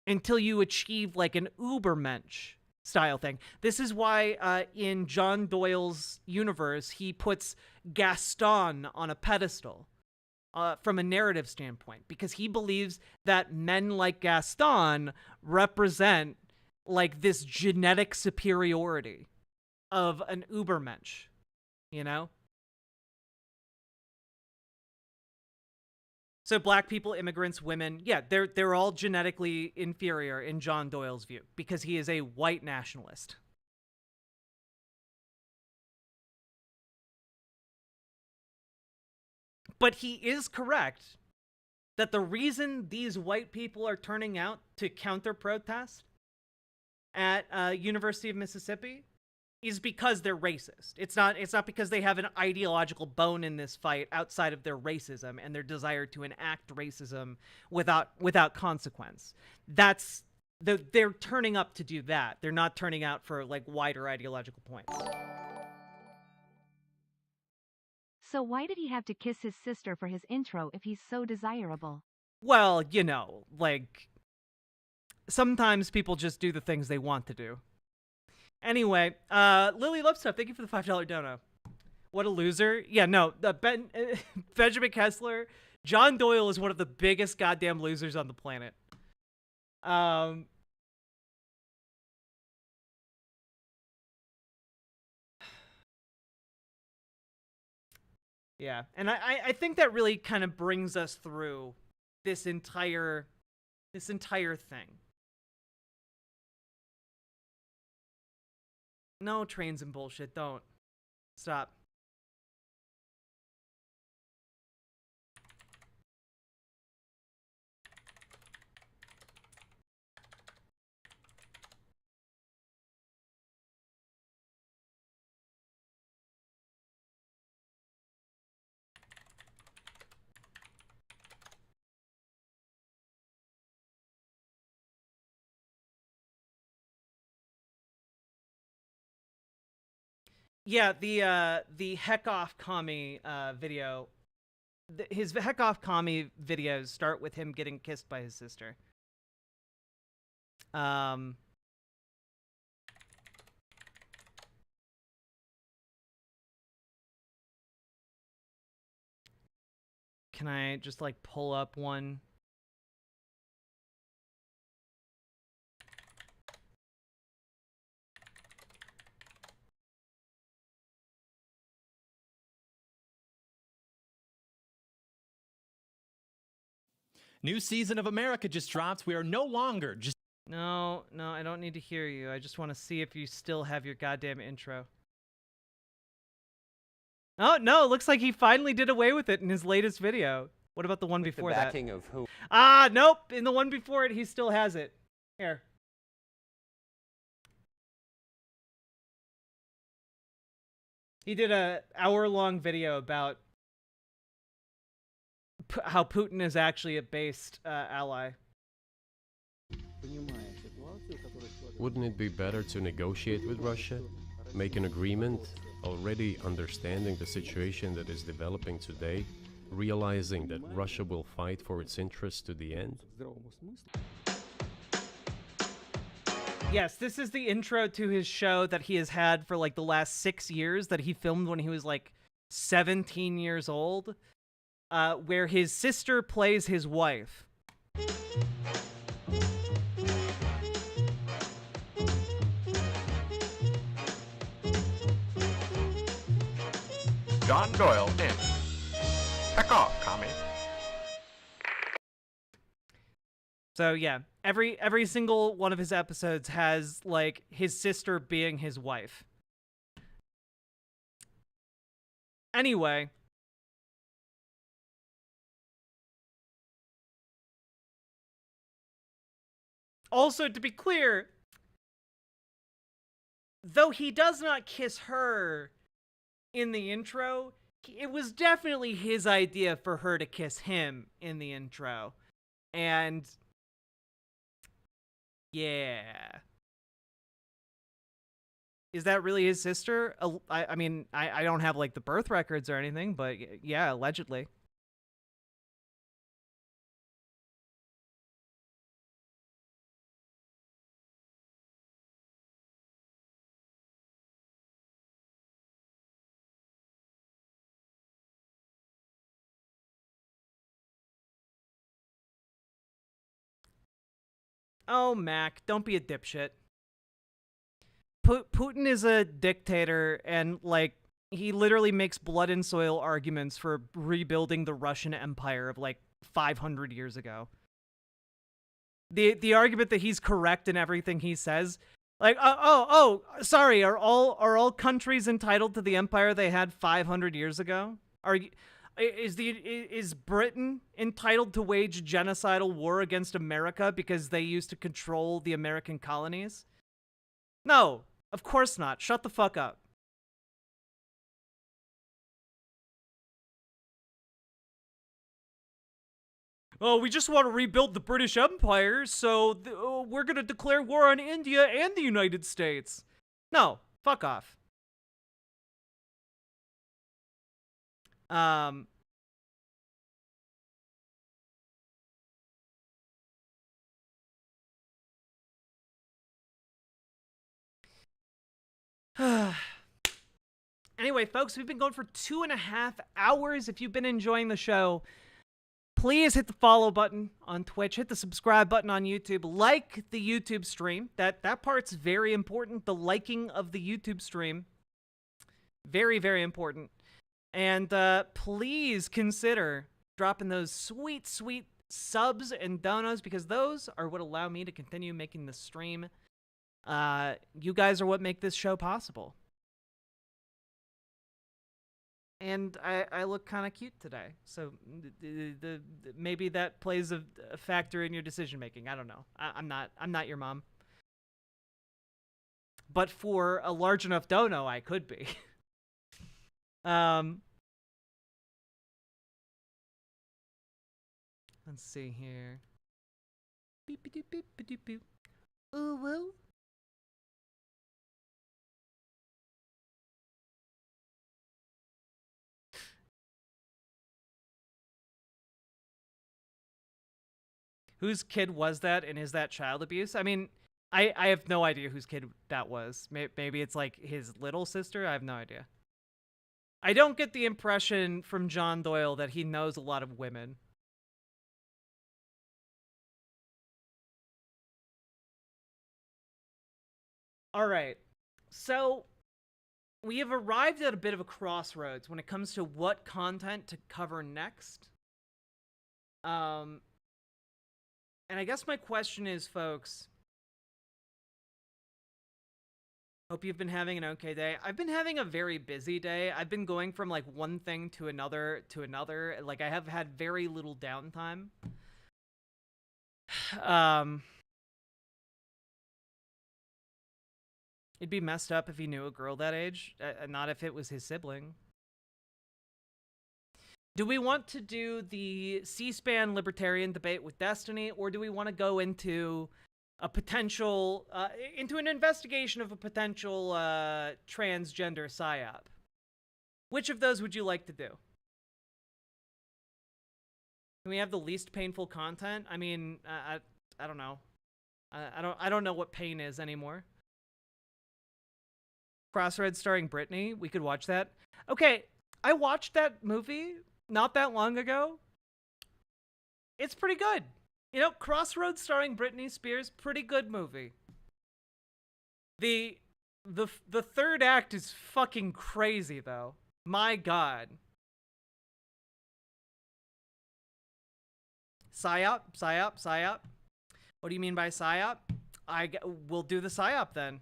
until you achieve like an Ubermensch style thing. This is why in John Doyle's universe, he puts Gaston on a pedestal from a narrative standpoint, because he believes that men like Gaston represent like this genetic superiority of an Ubermensch, you know? So black people, immigrants, women, yeah, they're all genetically inferior in John Doyle's view, because he is a white nationalist. But he is correct that the reason these white people are turning out to counter-protest at University of Mississippi is because they're racist. It's not because they have an ideological bone in this fight outside of their racism and their desire to enact racism without consequence. They're turning up to do that. They're not turning out for like wider ideological points. So why did he have to kiss his sister for his intro if he's so desirable? Well, you know, like, sometimes people just do the things they want to do. Anyway, Lily Lovestuff, thank you for the $5 dono. What a loser. Yeah, no, Benjamin Kessler, John Doyle is one of the biggest goddamn losers on the planet. Yeah, and I think that really kind of brings us through this entire thing. No trains and bullshit, don't. Stop. Yeah, the heck off commie video, his heck off commie videos start with him getting kissed by his sister. Can I just like pull up one? New season of America just dropped. We are no longer just... No, I don't need to hear you. I just want to see if you still have your goddamn intro. Oh, no, it looks like he finally did away with it in his latest video. What about the one before that? The backing of who? Ah, nope. In the one before it, he still has it. Here. He did a hour-long video about how Putin is actually a based ally. Понимая ситуацию, которая wouldn't it be better to negotiate with Russia, make an agreement, already understanding the situation that is developing today, realizing that Russia will fight for its interests to the end? Yes, this is the intro to his show that he has had for like the last 6 years, that he filmed when he was like 17 years old, where his sister plays his wife. John Doyle in. Heck off, commie. So yeah, every single one of his episodes has like his sister being his wife. Anyway, also to be clear, though he does not kiss her in the intro, it was definitely his idea for her to kiss him in the intro. And yeah. Is that really his sister? I mean, I don't have like the birth records or anything, but yeah, allegedly. Oh, Mac, don't be a dipshit. Putin is a dictator, and, like, he literally makes blood and soil arguments for rebuilding the Russian Empire of, like, 500 years ago. The argument that he's correct in everything he says, like, sorry, are all countries entitled to the empire they had 500 years ago? Is Britain entitled to wage genocidal war against America because they used to control the American colonies? No, of course not. Shut the fuck up. Oh, we just want to rebuild the British Empire, so we're going to declare war on India and the United States. No, fuck off. Anyway, folks, we've been going for 2.5 hours. If you've been enjoying the show, please hit the follow button on Twitch, hit the subscribe button on YouTube, like the YouTube stream. That part's very important. The liking of the YouTube stream, very, very important. And please consider dropping those sweet, sweet subs and donos, because those are what allow me to continue making the stream. You guys are what make this show possible. And I look kind of cute today, so maybe that plays a factor in your decision making. I don't know. I'm not your mom, but for a large enough dono, I could be. Let's see here. Beep beep beep beep beep. Ooh woo. Whose kid was that, and is that child abuse? I mean, I have no idea whose kid that was. Maybe it's like his little sister? I have no idea. I don't get the impression from John Doyle that he knows a lot of women. All right, so we have arrived at a bit of a crossroads when it comes to what content to cover next. And I guess my question is, folks, hope you've been having an okay day. I've been having a very busy day. I've been going from like one thing to another. Like, I have had very little downtime. It'd be messed up if he knew a girl that age, not if it was his sibling. Do we want to do the C-SPAN libertarian debate with Destiny, or do we want to go into a potential into an investigation of a potential transgender psyop. Which of those would you like to do? Can we have the least painful content? I mean, I don't know. I don't know what pain is anymore. Crossroads starring Britney. We could watch that. Okay, I watched that movie not that long ago. It's pretty good. You know, Crossroads starring Britney Spears, pretty good movie. The third act is fucking crazy though. My God. Psyop, psyop, psyop. What do you mean by psyop? We'll do the psyop then.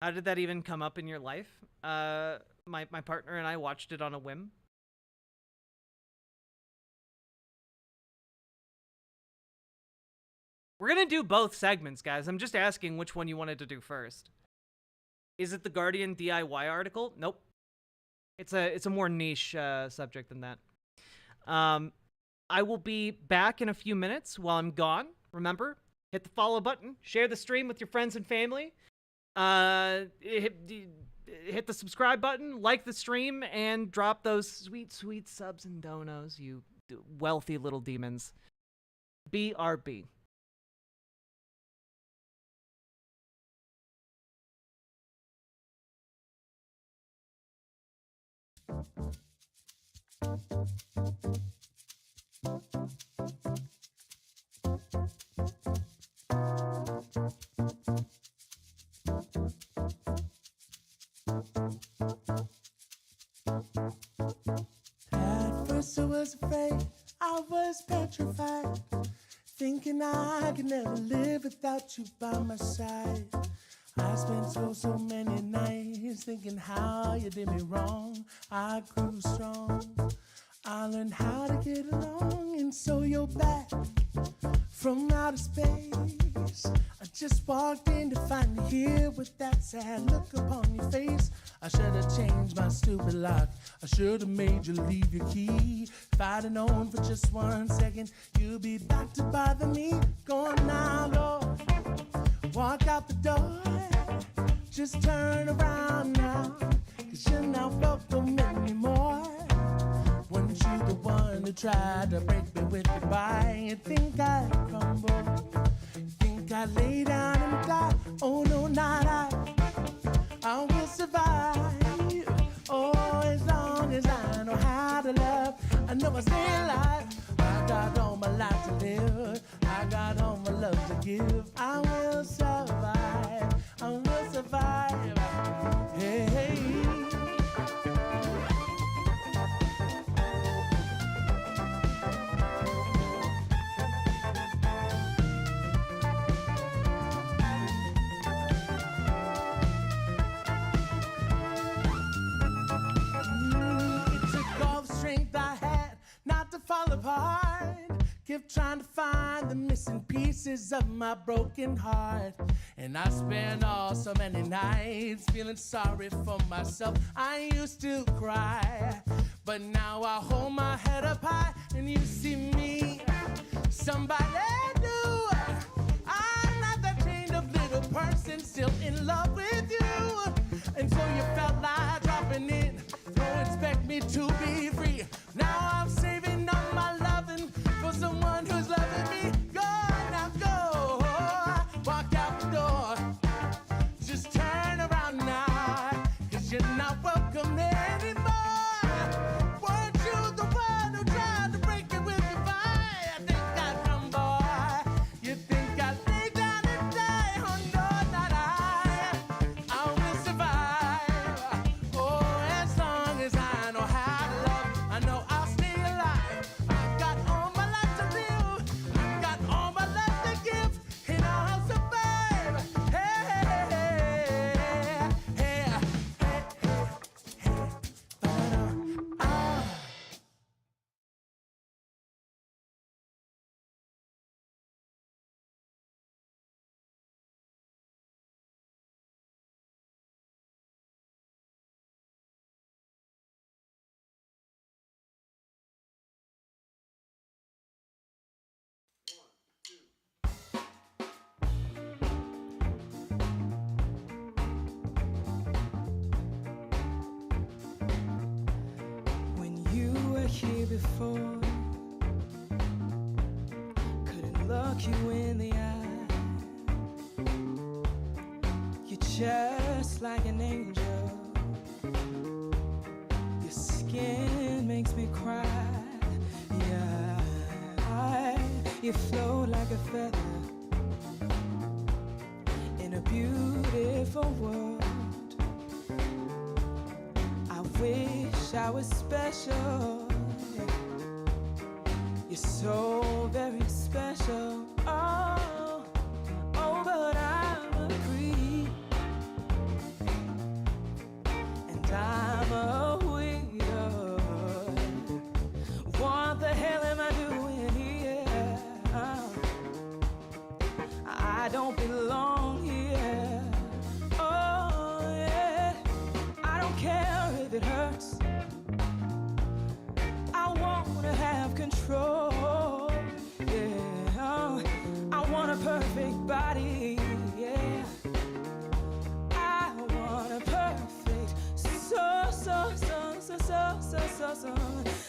How did that even come up in your life? My partner and I watched it on a whim. We're gonna do both segments, guys. I'm just asking which one you wanted to do first. Is it the Guardian DIY article? Nope. It's a more niche subject than that. I will be back in a few minutes while I'm gone. Remember, hit the follow button, share the stream with your friends and family. Hit the subscribe button, like the stream, and drop those sweet, sweet subs and donos, you wealthy little demons. BRB. At first I was afraid, I was petrified, thinking I could never live without you by my side. I spent so many nights thinking how you did me wrong. I grew strong, I learned how to get along, and so you're back from outer space. I just walked in to find you here with that sad look upon your face. I should have changed my stupid lock, I should have made you leave your key. If I'd have known for just 1 second you'd be back to bother me. Go on now, Lord, walk out the door. Just turn around now, 'cause you're not welcome anymore. Weren't you the one who tried to break me with goodbye? You think I'd crumble? You think I'd lay down and die? Oh no, not I will survive. Oh, as long as I know how to love, I know I stay alive. I got all my life to live, I got all my love to give. I will survive, I will survive. Hey, hey. Not to fall apart, kept trying to find the missing pieces of my broken heart. And I spent so many nights feeling sorry for myself. I used to cry, but now I hold my head up high, and you see me, somebody new. I'm not that chained up little person still in love with you. And so you felt like dropping in, don't expect me to be free. Now I'm saving all my loving for someone who's loving me. Go now, go, walk out the door. Just turn around now, 'cause you're not welcome anymore. Weren't you the one who tried to break it with your fire? I think I'd crumble. before. Couldn't look you in the eye. You're just like an angel. Your skin makes me cry. Yeah, you float like a feather in a beautiful world. I wish I was special. You're so very special. Oh, oh, but I'm a creep, and I'm a weirdo. What the hell am I doing here? I don't belong here. Oh yeah, I don't care if it hurts. I wanna have control. Yeah, I want a perfect body. Yeah, I want a perfect so.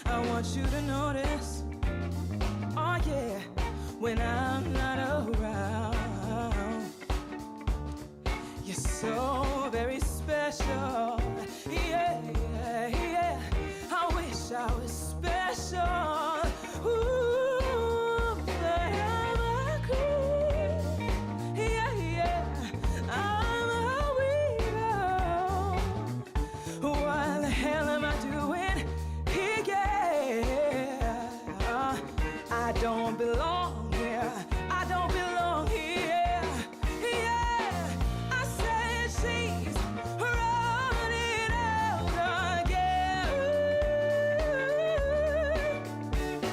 I want you to notice. Oh yeah, when I'm not around, you're so very special. Yeah, yeah, yeah. I wish I was special. Ooh, but I'm a creep. Yeah, yeah. I'm a weirdo. What the hell am I doing here? Yeah, I don't belong here. I don't belong here. Yeah, I said she's running out again.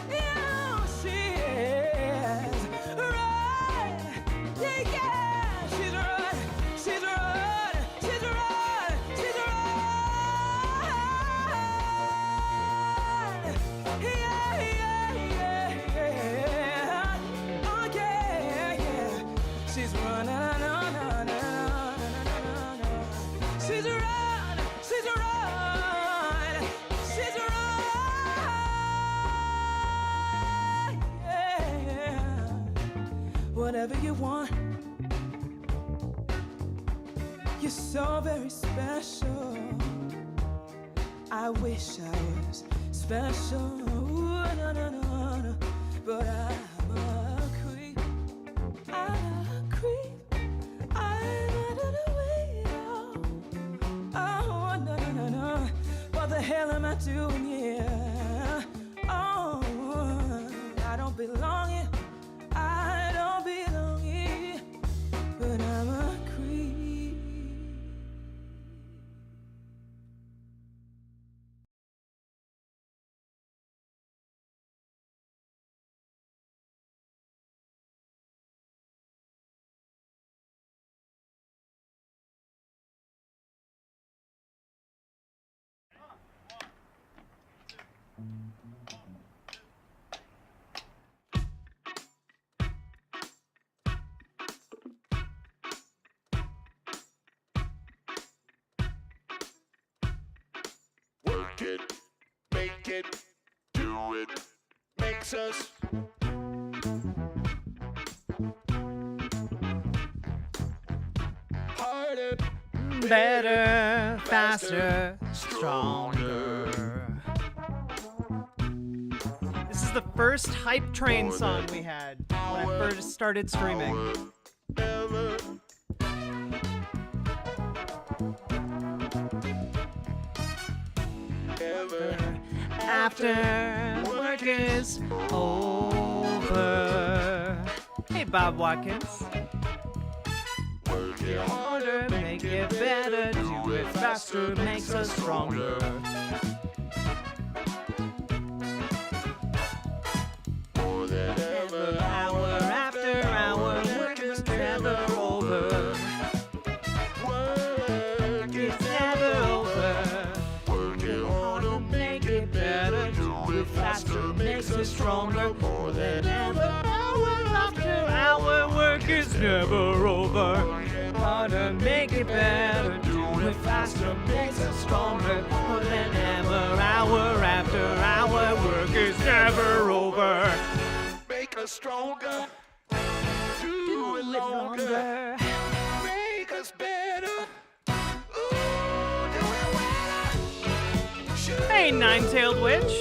Yeah, she is right. Yeah, yeah, she's right. She's right. She's right. She's right. Yeah, yeah, yeah, yeah. Oh yeah, yeah. She's running. She's right. She's right. She's right. Yeah. Whatever you want. You're so very special. I wish I was special. Ooh, no, no, no, no. But I'm a creep. I'm a creep. I'm a little weirdo. Oh, no, no, no, no. What the hell am I doing here? Oh, I don't belong here. I don't belong here. But I'm a creep. Work it, make it, do it, makes us harder, Better, faster, stronger. This is the first hype train song we had when I first started streaming. After work is over. Hey, Bob Watkins. Work it Harder, make it better, do it faster, makes us stronger. more than ever. Hour after hour, work is never over. Work It's never over. Work it harder, Make it better, do it faster, makes us stronger. More than ever, hour after hour, work is never over. Harder, make it better, do it faster, makes us stronger. More than ever, hour after hour, work is never never over. Make us stronger. Do it longer. Make us better. Ooh, do it well. Hey, nine-tailed witch.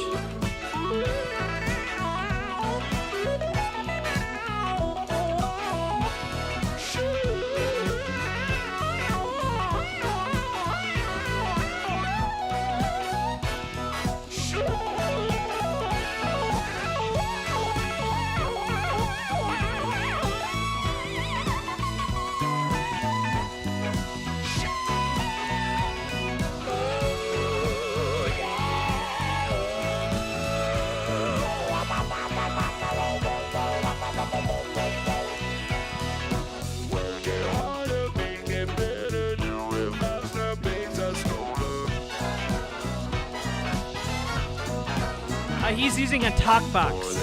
He's using a talk box.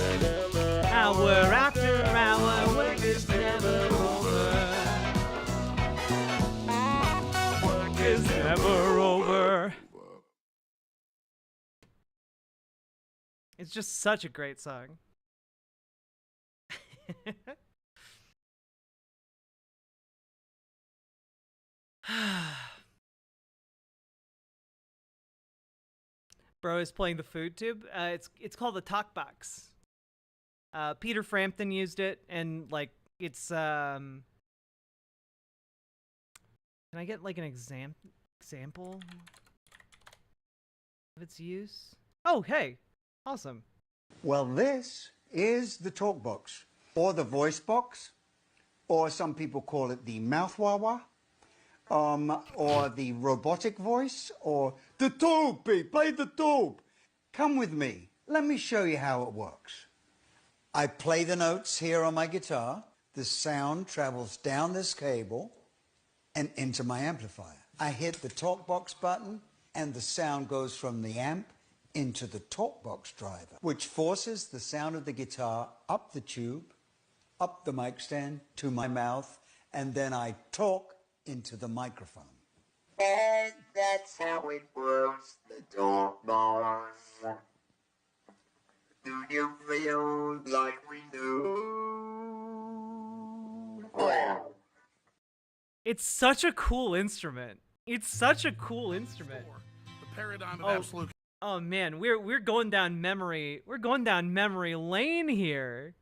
Hour after hour, work is never over. Work is never over. It's just such a great song. Bro is playing the food tube. It's called the talk box. Peter Frampton used it, and like it's Can I get like an example of its use? Oh, hey, awesome. Well, this is the talk box, or the voice box, or some people call it the mouth wah-wah. Or the robotic voice, or the tube, Pete, play the tube. Come with me, let me show you how it works. I play the notes here on my guitar. The sound travels down this cable and into my amplifier. I hit the talk box button, and the sound goes from the amp into the talk box driver, which forces the sound of the guitar up the tube, up the mic stand, to my mouth, and then I talk into the microphone. And that's how it works, the dogma. Do you feel like we do? It's such a cool instrument. It's such a cool instrument. The paradigm of absolute. Oh man, we're going down memory. We're going down memory lane here.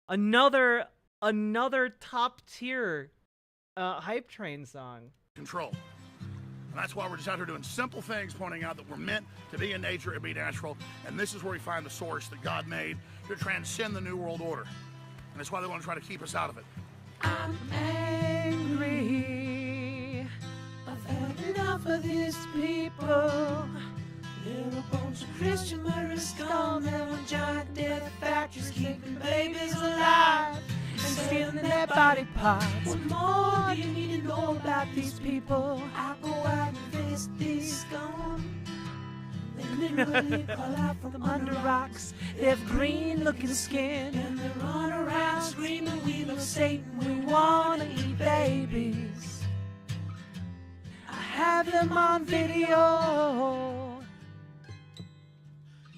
Another top tier hype train song. Control. And that's why we're just out here doing simple things, pointing out that we're meant to be in nature and be natural. And this is where we find the source that God made to transcend the New World Order. And that's why they want to try to keep us out of it. I'm angry. I've had enough of these people. They're a bunch of Christian murderers, scum, and one giant death factories keeping babies alive and stealing their body parts. What more do you need to know about these people? I go out and face these scum. They literally crawl out from under rocks. They have green-looking skin, and they run around screaming, "We love Satan, we wanna eat babies." I have them on video.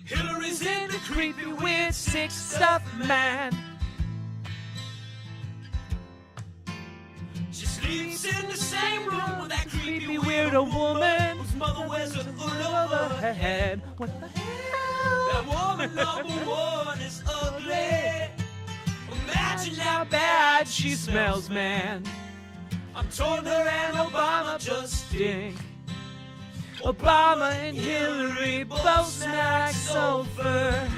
Hillary's in the creepy, weird, sick stuff, man. She sleeps in the same room with that creepy, weirdo woman whose mother wears a hood over her head. What the hell? That woman number one is ugly. Imagine how bad she smells, man. I'm told her and Obama just stink. Obama and Hillary both smack sulfur.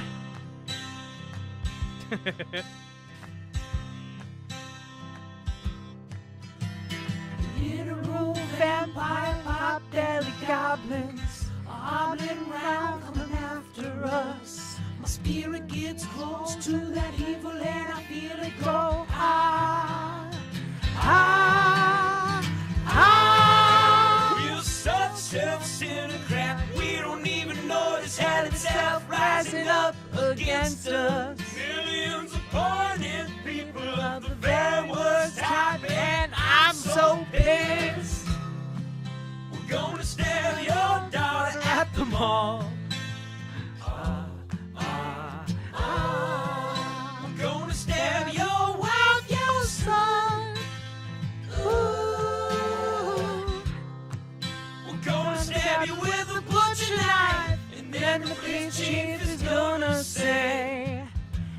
Literal vampire pop belly goblins are hobbling round coming after us. My spirit gets close to that evil and I feel it go high, high, high. We're such self-centered, we don't even notice hell itself rising up against us. Millions of pointed people of the very worst type, and I'm so pissed. We're gonna steal your daughter at the mall. And the police chief is gonna say,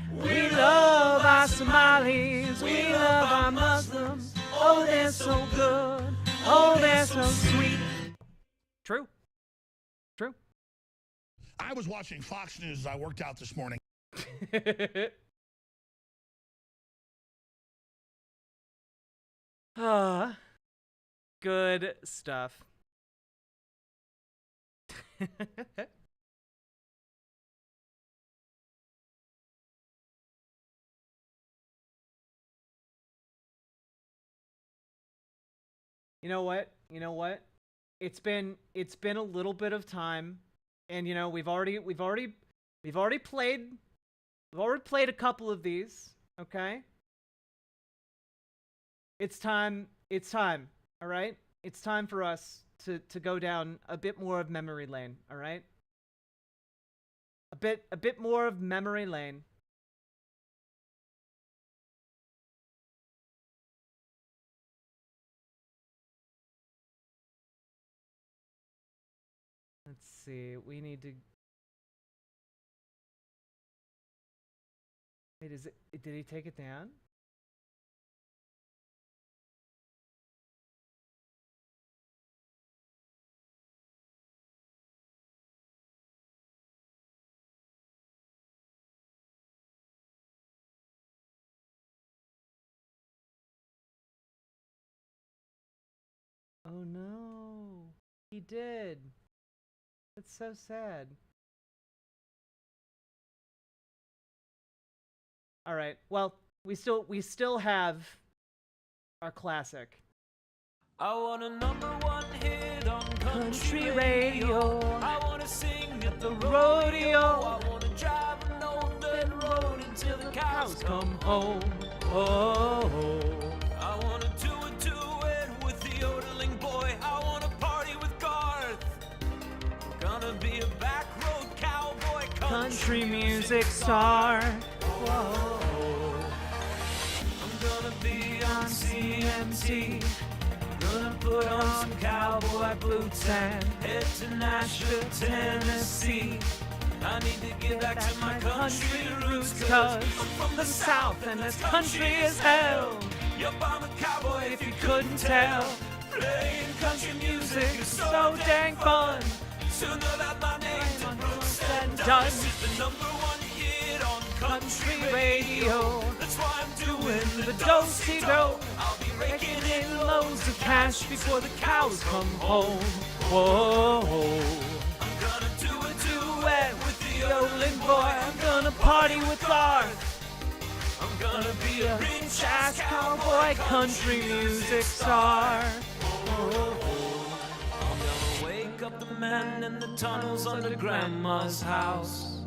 we love our Somalis, we love our Muslims. Oh, they're so good. Oh, they're so sweet. True. True. I was watching Fox News as I worked out this morning. Good stuff. You know what? You know what? It's been a little bit of time, and you know we've already played a couple of these. Okay. It's time. All right. It's time for us to go down a bit more of memory lane. All right. A bit more of memory lane. Let's see. We need to. Wait, is it? Did he take it down? Oh no, he did. That's so sad. All right. Well, we still have our classic. I want a #1 hit on Country radio. I want to sing at the Rodeo. I want to drive an old dirt road until the cows come home. Oh. I want to do a duet with the yodeling boy. I want to party with Garth. I'm gonna be a back road cowboy. Country music star. Whoa. I'm gonna be on CMT. Gonna put on some cowboy boots and head to Nashville, Tennessee. I need to get back to my country roots, cause I'm from the South and this country is hell. Yup, I'm a cowboy if you couldn't tell. Playing country music is so dang fun. Sooner that my name's a Brooks and Dunn. This is the #1 hit on country radio. That's why I'm doing the do-si-do. I'll be raking in loads of cash before the cows come home. Whoa. I'm gonna do a duet with the yodeling boy. I'm gonna party with Garth. I'm gonna be a rich-ass cowboy country music star. I'm gonna wake up the men in the tunnels under Grandma's house.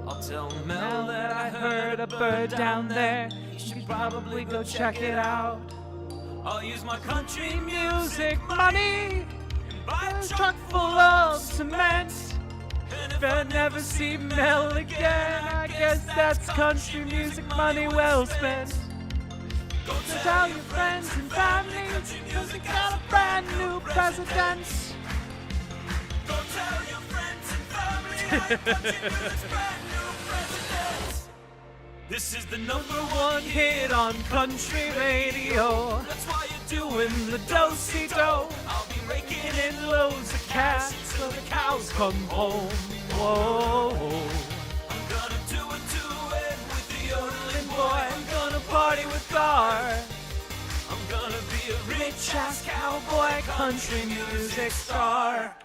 I'll tell Mel that I heard a bird down there. You should probably go check it out. I'll use my country music money and buy a truck full of cement. And if I never see Mel again, I guess that's country music money well spent. Go tell your friends and family, cause we got a brand new president. Go tell your friends and family, country music's brand new president. This is the #1 hit on country radio. That's why you're doing the do-si-do. I'll be raking in loads of cash till the cows come home. Whoa. I'm gonna do a duet with the yodeling boy. I'm gonna party with Garth. I'm gonna be a rich-ass cowboy country music star.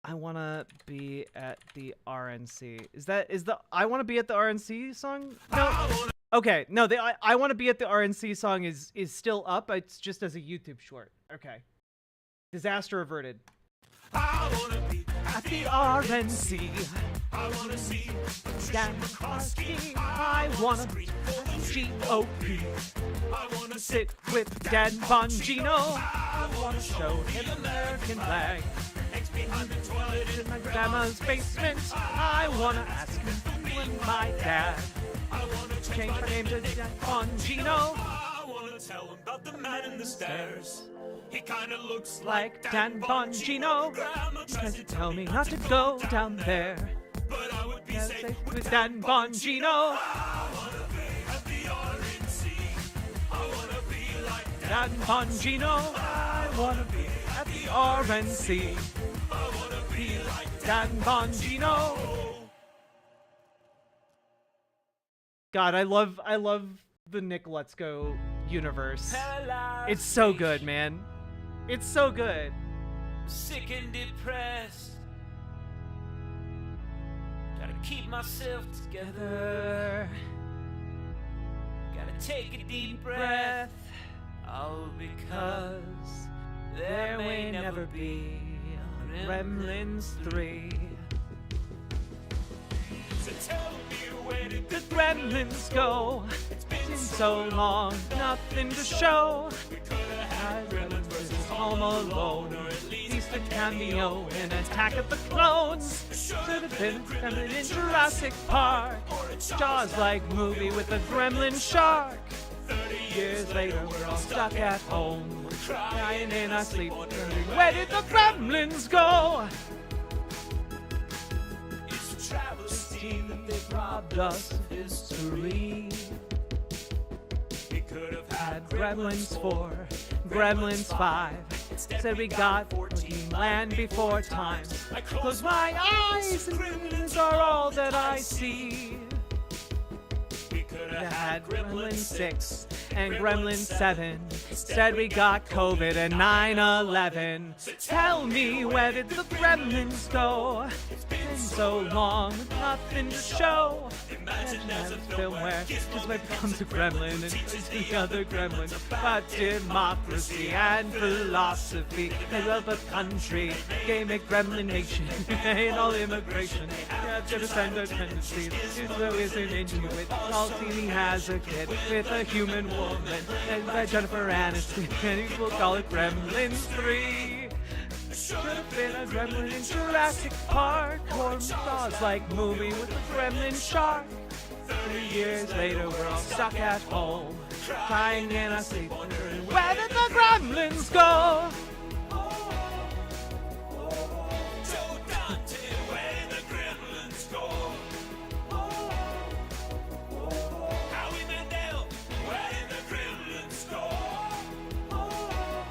I wanna be at the RNC. Is the I wanna be at the RNC song? No. Okay, no, the I wanna be at the RNC song is still up. It's just as a YouTube short. Okay. Disaster averted. I wanna be At the RNC. I wanna see Dan McCloskey. I wanna be GOP. I wanna Sit with Dan Bongino. I wanna show him the American flag. behind the toilet In my grandma's basement. I wanna ask him who my dad. I wanna Change my name to Dan Bongino. I wanna tell him about the man in the stairs. He kinda looks Like Dan Bongino. Grandma Tries to tell me not to go down there. but I would be safe With Dan Bongino. I wanna be at the RNC. I wanna be like Dan Bongino. I wanna be at the RNC. I wanna be like Dan Bongino. God, I love the Nick Let's Go universe. It's so good, man. It's so good. sick and depressed. Gotta keep myself together. Gotta take a deep breath. All because there may never be a Gremlins 3. So tell me where did The Gremlins go. It's been so long, nothing to show. we could have had Gremlins versus Home Alone, or at least a cameo in Attack of the Clones. Should have been Gremlin in Jurassic Park. Jaws-like movie with a gremlin shark. 30 Years later, we're all stuck at home, crying in our sleep, wondering where did the gremlins go? It's a travesty that they've Robbed us of history. We could have had Gremlins 4, Gremlins 5. Said we got 14 land before time. I close my eyes and gremlins are all that I see. We could I have had Gremlin 6 and Gremlin 7. Said we got COVID and 9/11. Tell me, where did the gremlins go? It's been so long, nothing to show. Imagine as a film where this way becomes a gremlin and the other gremlin. But democracy and philosophy made up a country, game a gremlin nation, and all immigration. To defend our tendencies, so isn't Inuit. All he has a kid with a human woman, and by Jennifer Aniston, and we'll call it Gremlins 3. Should have been a gremlin in Jurassic Park, or Jaws-like movie with a gremlin shark. 30 years later, we're all stuck at home, crying in our sleep, wondering where did the gremlins go? Joe Dante, where did the gremlins go? Howie Mandel, where did the gremlins go?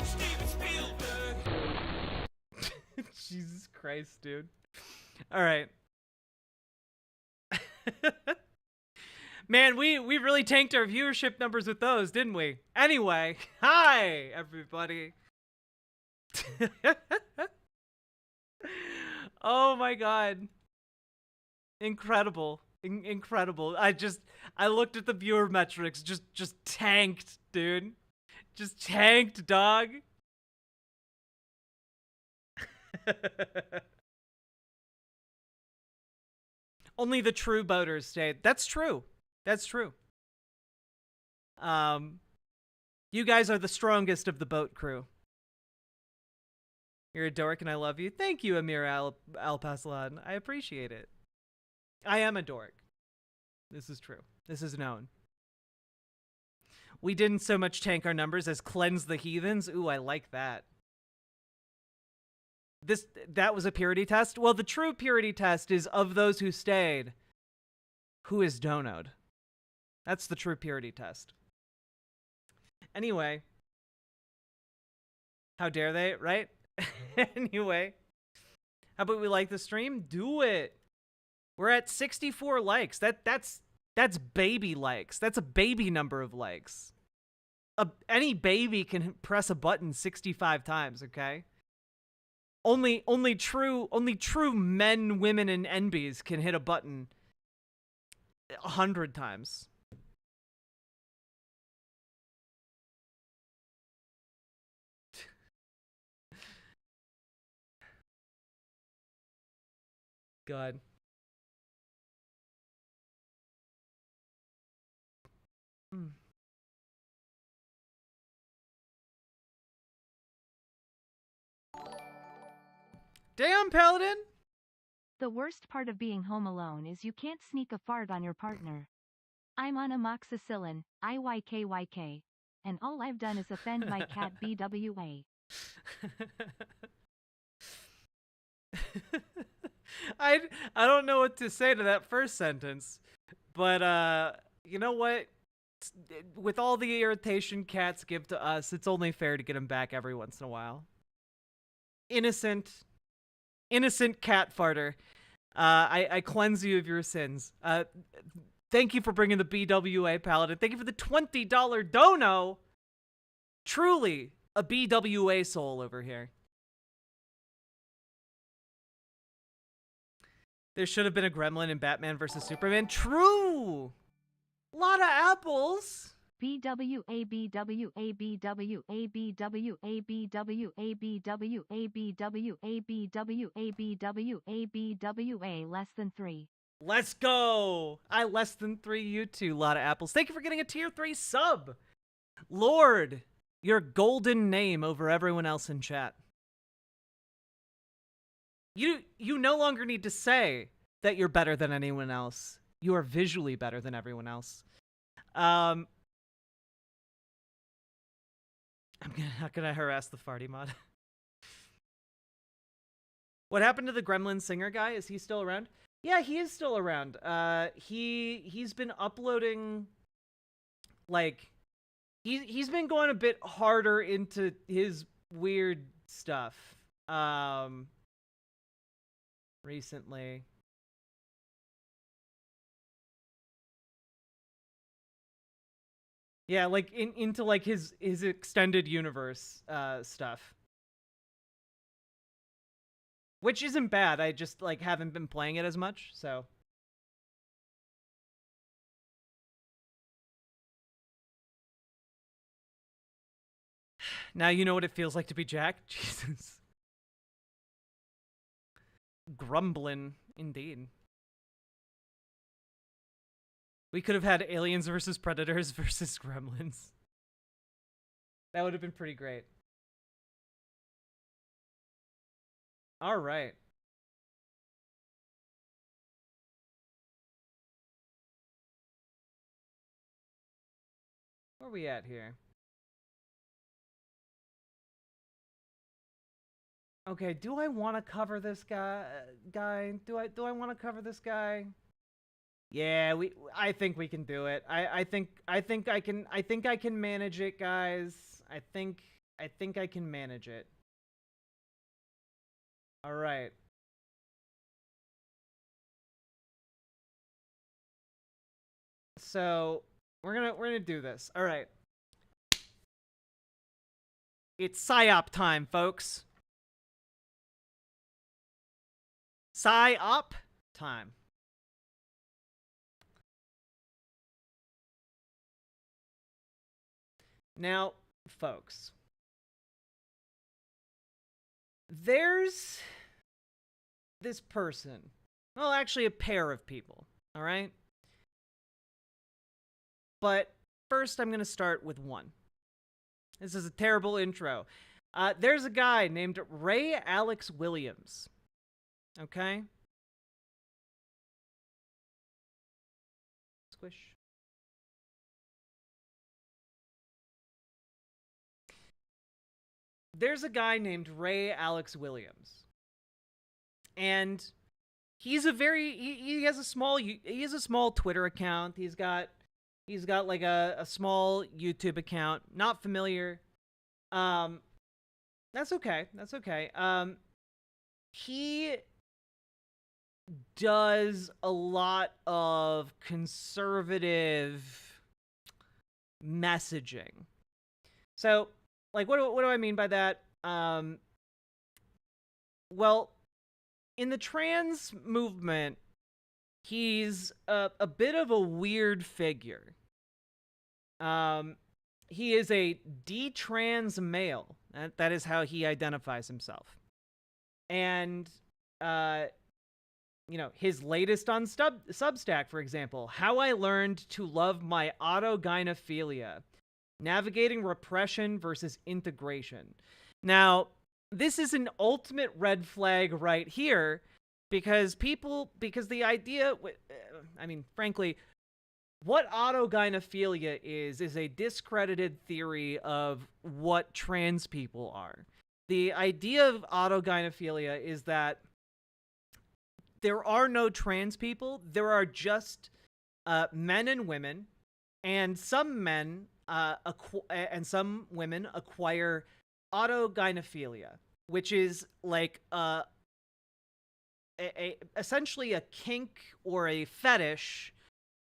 Steven Spielberg. Jesus Christ, dude. All right. Man, we really tanked our viewership numbers with those, didn't we? Anyway, hi, everybody. Oh my God. Incredible. Incredible. I looked at the viewer metrics, just tanked, dude. Just tanked, dog. Only the true boaters stayed. That's true. That's true. You guys are the strongest of the boat crew. You're a dork and I love you. Thank you, Amir Al-Paslan. I appreciate it. I am a dork. This is true. This is known. We didn't so much tank our numbers as cleanse the heathens. Ooh, I like that. That was a purity test? Well, the true purity test is of those who stayed, who is donoed. That's the true purity test. Anyway. How dare they, right? Anyway. How about we like the stream? Do it. We're at 64 likes. That's baby likes. That's a baby number of likes. Any baby can press a button 65 times, okay? Only true men, women, and NBs can hit a button 100 times. God. Damn, Paladin! The worst part of being home alone is you can't sneak a fart on your partner. I'm on amoxicillin, IYKYK. and all I've done is offend my cat BWA. I don't know what to say to that first sentence, but you know what? With all the irritation cats give to us, it's only fair to get them back every once in a while. Innocent cat farter. I cleanse you of your sins. Thank you for bringing the BWA Paladin. Thank you for the $20 dono. Truly a BWA soul over here. There should have been a gremlin in Batman vs. Superman. True! Lot of apples. BWA BWA BWA BWA BWA BWA BWA BWA BWA BWA less than 3. Let's go. I less than 3, you two. Lot of apples. Thank you for getting a tier 3 sub. Lord, your golden name over everyone else in chat. You no longer need to say that you're better than anyone else. You are visually better than everyone else. I'm not gonna harass the farty mod. What happened to the gremlin singer guy? Is he still around? Yeah, he is still around. He's been uploading, like, he's been going a bit harder into his weird stuff. Recently. Yeah, like into like his extended universe stuff. Which isn't bad. I just like haven't been playing it as much, so now you know what it feels like to be Jack. Jesus. Grumbling, indeed. We could have had aliens versus predators versus gremlins. That would have been pretty great. All right. Where are we at here? Okay, do I want to cover this guy? Do I want to cover this guy? Yeah, I think we can do it. I think I can manage it, guys. I think I can manage it. All right. So, we're going to do this. All right. It's PSYOP time, folks. PSYOP time. Now, folks, there's this person. Well, actually a pair of people, all right? But first I'm going to start with one. This is a terrible intro. There's a guy named Ray Alex Williams, okay? Squish. There's a guy named Ray Alex Williams, and he's a very he has a small Twitter account. He's got like a small YouTube account. Not familiar. That's okay. That's okay. He does a lot of conservative messaging. So, like, what do I mean by that? Well, in the trans movement, he's a bit of a weird figure. He is a detrans male. That is how he identifies himself. And, you know, his latest on Substack, for example, How I Learned to Love My Autogynephilia. Navigating repression versus integration. Now, this is an ultimate red flag right here because the idea, I mean, frankly, what autogynephilia is a discredited theory of what trans people are. The idea of autogynephilia is that there are no trans people. There are just men and women, and some men and some women acquire autogynephilia, which is like essentially a kink or a fetish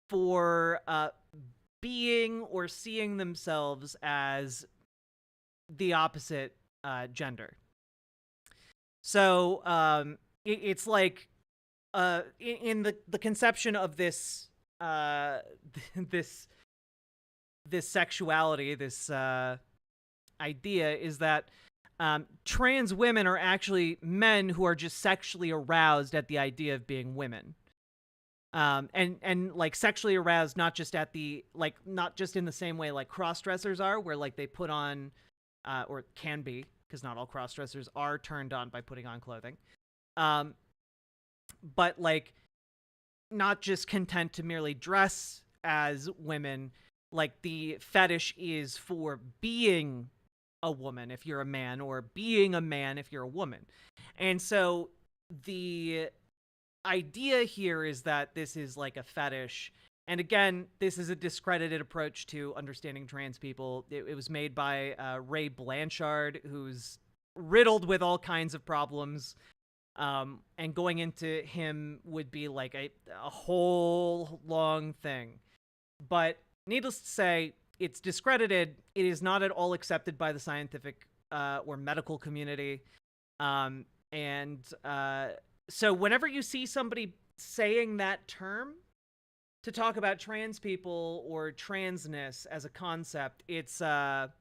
for being or seeing themselves as the opposite gender. So it's like in the conception of this this sexuality, this idea is that trans women are actually men who are just sexually aroused at the idea of being women. And like sexually aroused, not just at the, like, not just in the same way like cross-dressers are, where like they put on, or can be, because not all cross-dressers are turned on by putting on clothing. But like not just content to merely dress as women, like the fetish is for being a woman if you're a man, or being a man if you're a woman. And so the idea here is that this is like a fetish. And again, this is a discredited approach to understanding trans people. It was made by Ray Blanchard, who's riddled with all kinds of problems. And going into him would be like a whole long thing. But needless to say, it's discredited. It is not at all accepted by the scientific or medical community. So whenever you see somebody saying that term to talk about trans people or transness as a concept, it's, again,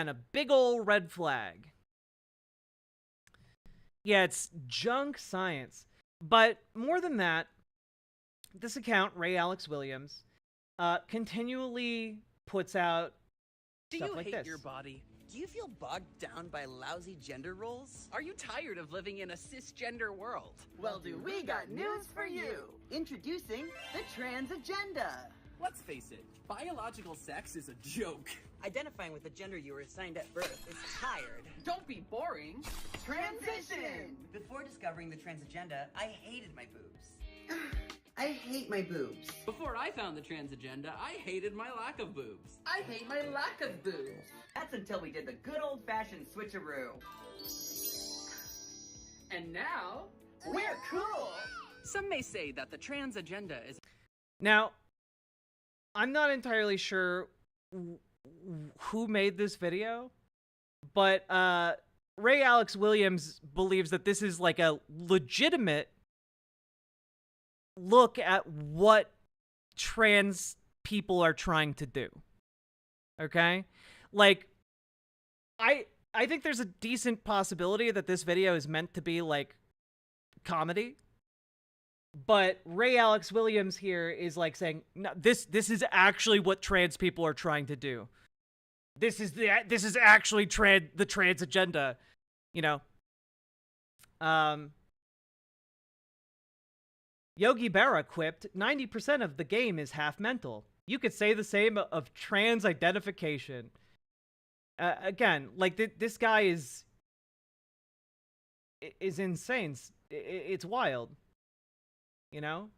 a big old red flag. Yeah, it's junk science. But more than that, this account, Ray Alex Williams, continually puts out stuff like this. Do you hate your body? Do you feel bogged down by lousy gender roles? Are you tired of living in a cisgender world? Well, we got news for you. Introducing the trans agenda. Let's face it, biological sex is a joke. Identifying with the gender you were assigned at birth is tired. Don't be boring. Transition! Before discovering the trans agenda, I hated my boobs. I hate my boobs. Before I found the trans agenda, I hated my lack of boobs. I hate my lack of boobs. That's until we did the good old-fashioned switcheroo. And now, we're cool! Some may say that the trans agenda is... Now, I'm not entirely sure who made this video, but Ray Alex Williams believes that this is like a legitimate look at what trans people are trying to do. Okay? Like, I think there's a decent possibility that this video is meant to be like comedy. But Ray Alex Williams here is like saying, no, this is actually what trans people are trying to do. This is actually the trans agenda, you know. Yogi Berra quipped, 90% of the game is half mental. You could say the same of trans identification. Again, like this guy is insane. It's wild. You know,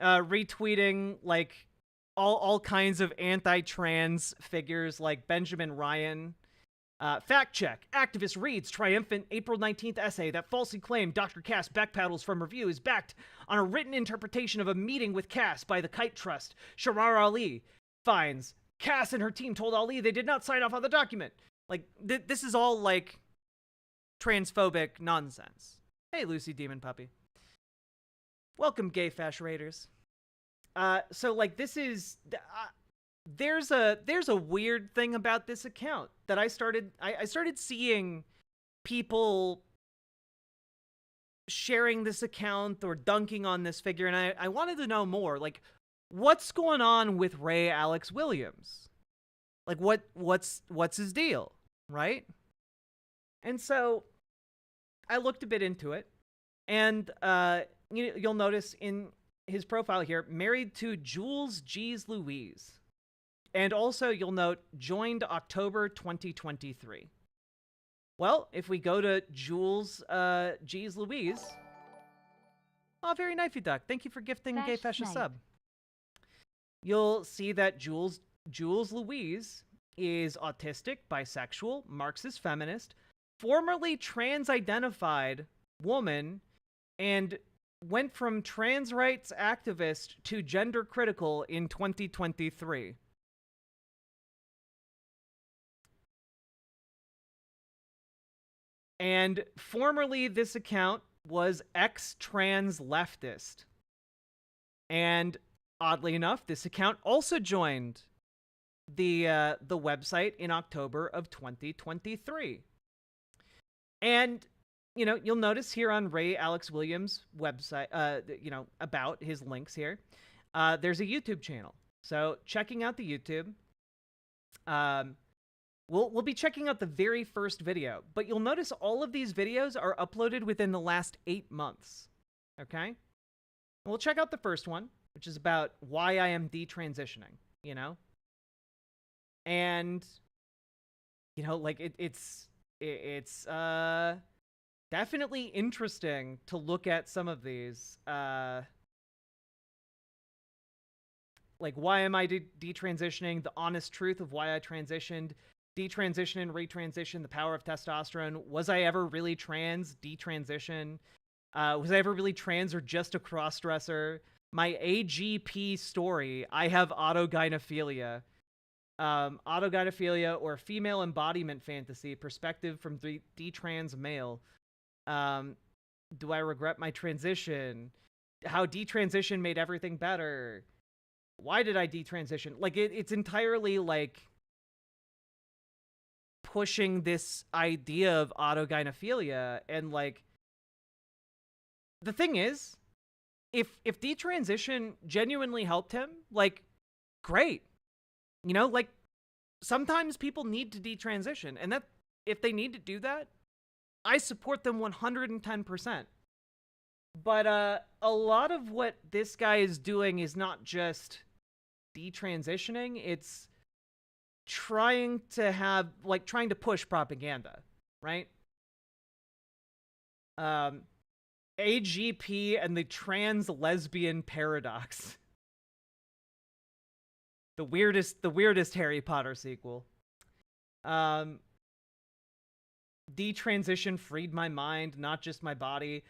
retweeting like all kinds of anti-trans figures like Benjamin Ryan. Fact check. Activist reads triumphant April 19th essay that falsely claimed Dr. Cass backpedals from review is backed on a written interpretation of a meeting with Cass by the Kite Trust. Sharar Ali finds Cass and her team told Ali they did not sign off on the document. Like, this is all like transphobic nonsense. Hey, Lucy Demon Puppy. Welcome, gay fash raiders. So like this is there's a weird thing about this account that I started seeing people sharing this account or dunking on this figure, and I wanted to know more. Like, what's going on with Ray Alex Williams? Like, what's his deal, right? And so I looked a bit into it, and you'll notice in his profile here, married to Jules G's Louise. And also, you'll note, joined October 2023. Well, if we go to Jules G's Louise... Oh, very knifey duck. Thank you for gifting Gay Fesh a sub. You'll see that Jules Louise is autistic, bisexual, Marxist feminist, formerly trans-identified woman, and went from trans rights activist to gender critical in 2023. And formerly, this account was ex-trans leftist. And oddly enough, this account also joined the website in October of 2023. And, you know, you'll notice here on Ray Alex Williams' website, you know, about his links here, there's a YouTube channel. So checking out the YouTube, we'll be checking out the very first video, but you'll notice all of these videos are uploaded within the last 8 months. Okay? And we'll check out the first one, which is about why I am detransitioning, you know? And, you know, like, it's definitely interesting to look at some of these. Like, why am I detransitioning? The honest truth of why I transitioned. Detransition and retransition, the power of testosterone. Was I ever really trans? Detransition. Was I ever really trans or just a crossdresser? My AGP story. I have autogynephilia. Autogynephilia or female embodiment fantasy, perspective from detrans male. Do I regret my transition? How detransition made everything better? Why did I detransition? Like, it's entirely, like, pushing this idea of autogynephilia. And, like, the thing is, if detransition genuinely helped him, like, great. You know, like, sometimes people need to detransition, and that, if they need to do that, I support them 110%. But a lot of what this guy is doing is not just detransitioning, it's trying to push propaganda, right? AGP and the trans lesbian paradox. The weirdest Harry Potter sequel. Detransition freed my mind, not just my body.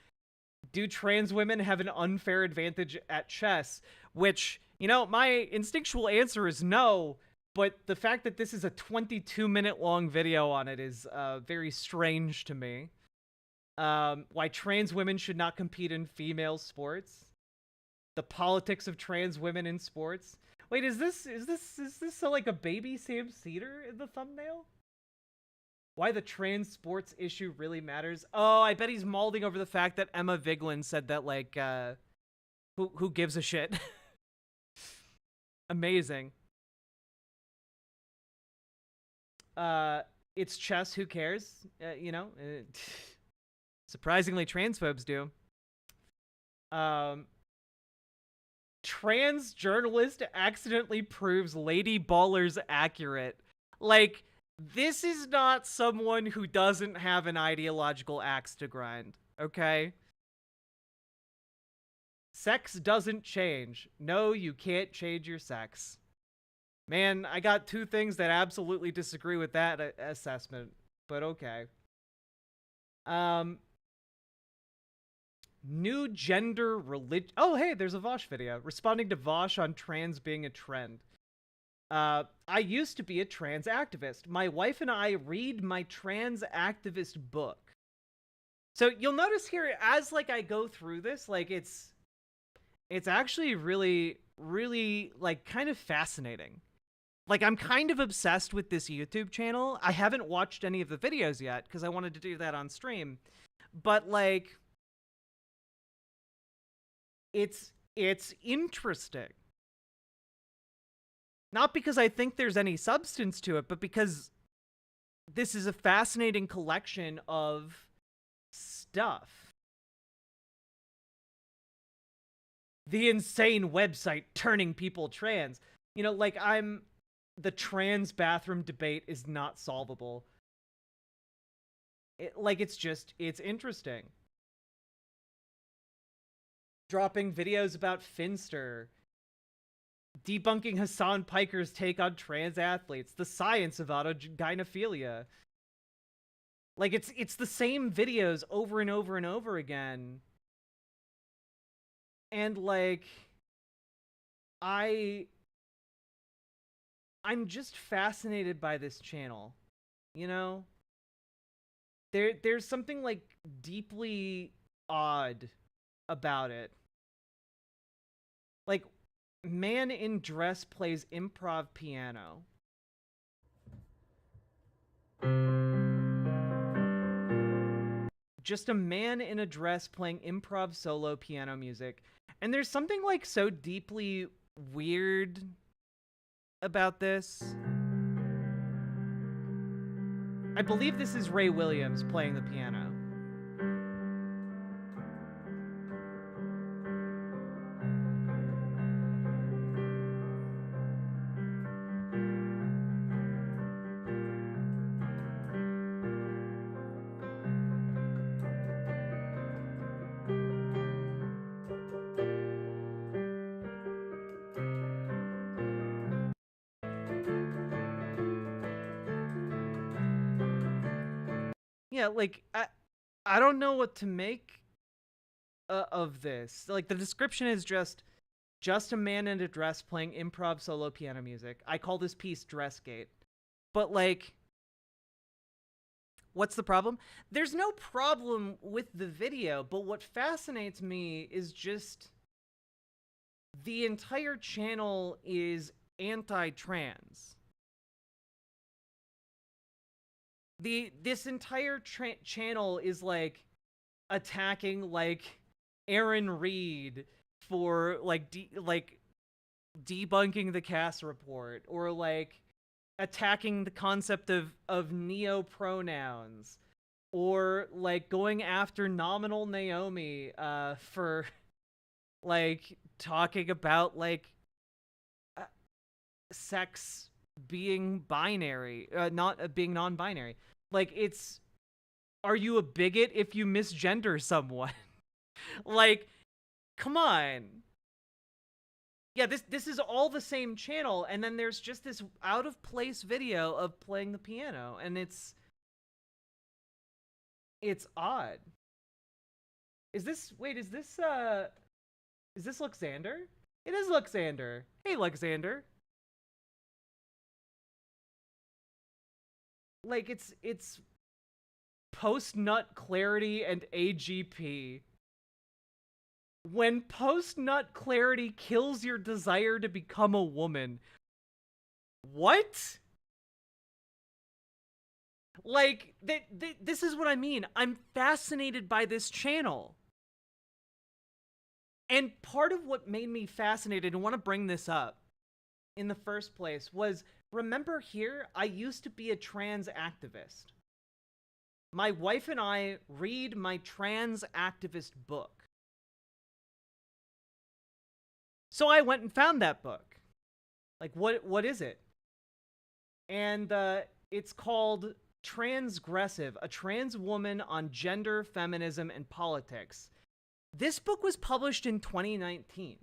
Do trans women have an unfair advantage at chess? Which, you know, my instinctual answer is no, but the fact that this is a 22-minute long video on it is very strange to me. Why trans women should not compete in female sports. The politics of trans women in sports. Wait, is this like a baby Sam Cedar in the thumbnail? Why the trans sports issue really matters? Oh, I bet he's mauling over the fact that Emma Vigeland said that, like, who gives a shit? Amazing. It's chess, who cares? You know, surprisingly, transphobes do. Trans journalist accidentally proves Lady Baller's accurate. Like, this is not someone who doesn't have an ideological axe to grind, okay? Sex doesn't change. No, you can't change your sex. Man, I got two things that absolutely disagree with that assessment, but okay. New gender religion. Oh, hey, there's a Vosh video responding to Vosh on trans being a trend. I used to be a trans activist. My wife and I read my trans activist book. So you'll notice here, as like I go through this, like it's actually really, really like kind of fascinating. Like, I'm kind of obsessed with this YouTube channel. I haven't watched any of the videos yet because I wanted to do that on stream. But like, it's interesting. Not because I think there's any substance to it, but because this is a fascinating collection of stuff. the insane website turning people trans. You know, like the trans bathroom debate is not solvable. It's interesting. Dropping videos about Finster. Debunking Hassan Piker's take on trans athletes. The science of autogynephilia. Like, it's the same videos over and over and over again. And, like, I'm just fascinated by this channel, you know? There's something, like, deeply odd about it. Like, man in dress plays improv piano. Just a man in a dress playing improv solo piano music. And there's something, like, so deeply weird about this. I believe this is Ray Williams playing the piano. Yeah, like, I don't know what to make of this. Like, the description is just a man in a dress playing improv solo piano music. I call this piece Dressgate. But, like, what's the problem? There's no problem with the video, but what fascinates me is just the entire channel is anti-trans. This entire channel is, like, attacking, like, Aaron Reed for, like, debunking the Cass report, or, like, attacking the concept of neo-pronouns, or, like, going after Nominal Naomi for, like, talking about, like, sex being binary, not being non-binary. Like, it's, are you a bigot if you misgender someone? Like, come on. Yeah, this is all the same channel, and then there's just this out of place video of playing the piano, and it's odd. Is this Luxander? It is Luxander. Hey, Luxander. Like, it's post-nut clarity and AGP. When post-nut clarity kills your desire to become a woman. What? Like, this is what I mean. I'm fascinated by this channel. And part of what made me fascinated and want to bring this up in the first place was, remember here, I used to be a trans activist. My wife and I read my trans activist book. So I went and found that book. Like, what is it? And it's called Transgressive, A Trans Woman on Gender, Feminism, and Politics. This book was published in 2019.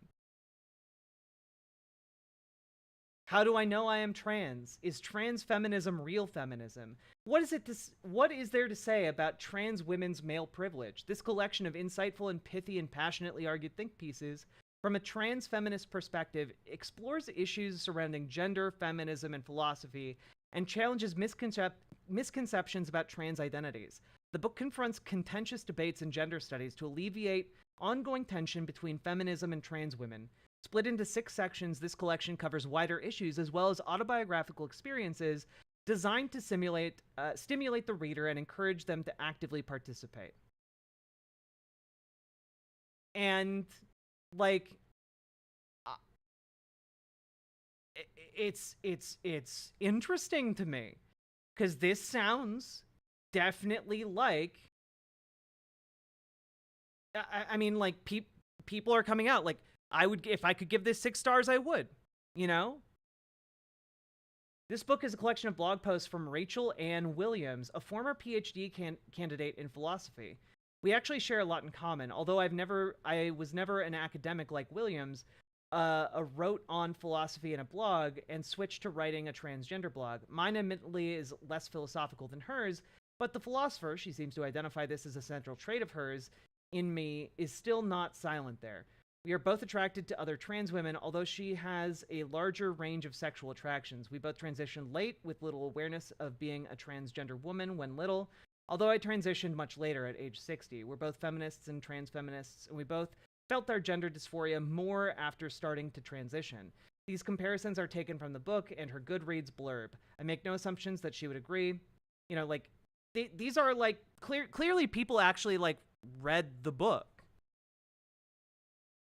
How do I know I am trans? Is trans feminism real feminism? What is there to say about trans women's male privilege? This collection of insightful and pithy and passionately argued think pieces from a trans feminist perspective explores issues surrounding gender, feminism, and philosophy, and challenges misconceptions about trans identities. The book confronts contentious debates in gender studies to alleviate ongoing tension between feminism and trans women. Split into 6 sections, this collection covers wider issues as well as autobiographical experiences designed to stimulate the reader and encourage them to actively participate. And, like, it's interesting to me, because this sounds definitely like, I mean, like, people are coming out, like, if I could give this 6 stars, I would, you know? This book is a collection of blog posts from Rachel Ann Williams, a former PhD candidate in philosophy. We actually share a lot in common. Although I was never an academic like Williams, wrote on philosophy in a blog and switched to writing a transgender blog. Mine admittedly is less philosophical than hers, but the philosopher, she seems to identify this as a central trait of hers, in me, is still not silent there. We are both attracted to other trans women, although she has a larger range of sexual attractions. We both transitioned late with little awareness of being a transgender woman when little, although I transitioned much later at age 60. We're both feminists and trans feminists, and we both felt our gender dysphoria more after starting to transition. These comparisons are taken from the book and her Goodreads blurb. I make no assumptions that she would agree. You know, like, these are, like, clearly people actually, like, read the book.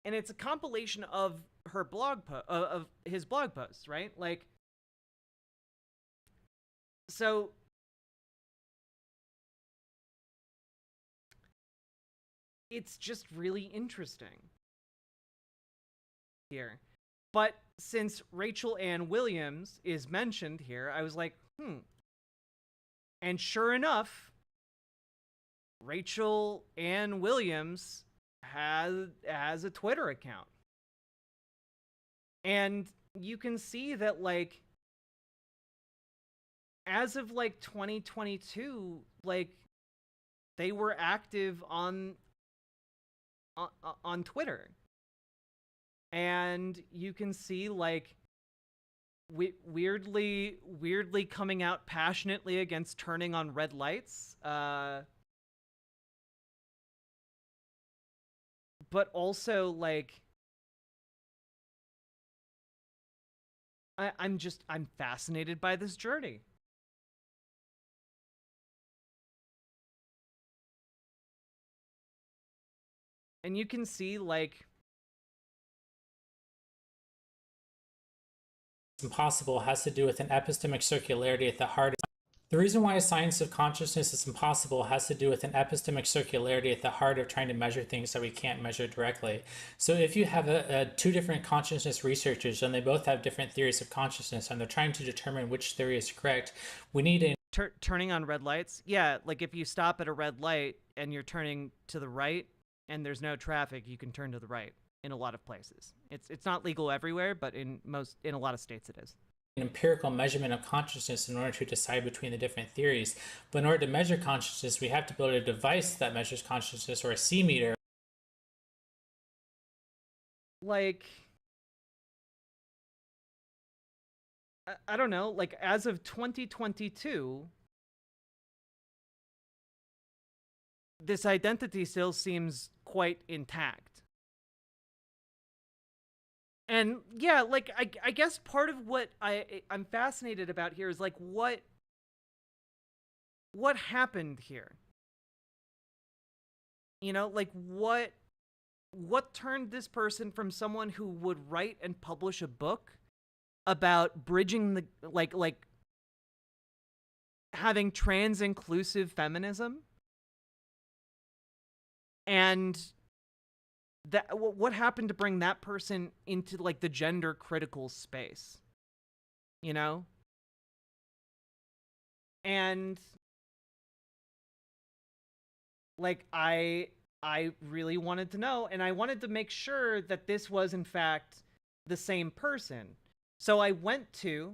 And it's a compilation of her of his blog posts, right? Like, so it's just really interesting here. But since Rachel Ann Williams is mentioned here, I was like, And sure enough, Rachel Ann Williams has a Twitter account. And you can see that, like, as of, like, 2022, like, they were active on Twitter. And you can see, like, weirdly coming out passionately against turning on red lights. But also, like, I'm fascinated by this journey. And you can see, like, impossible has to do with an epistemic circularity at the heart of the reason why a science of consciousness is impossible has to do with an epistemic circularity at the heart of trying to measure things that we can't measure directly. So if you have two different consciousness researchers and they both have different theories of consciousness and they're trying to determine which theory is correct, we need a turning on red lights. Yeah, like if you stop at a red light and you're turning to the right and there's no traffic, you can turn to the right in a lot of places. It's not legal everywhere, but in a lot of states it is. An empirical measurement of consciousness in order to decide between the different theories. But in order to measure consciousness, we have to build a device that measures consciousness, or a C-meter. Like, I don't know, like, as of 2022, this identity still seems quite intact. And yeah, like, I guess part of what I'm fascinated about here is, like, what happened here? You know, like, what turned this person from someone who would write and publish a book about bridging the, like having trans-inclusive feminism, and that, what happened to bring that person into, like, the gender critical space, you know? And, like, I really wanted to know, and I wanted to make sure that this was in fact the same person. So I went to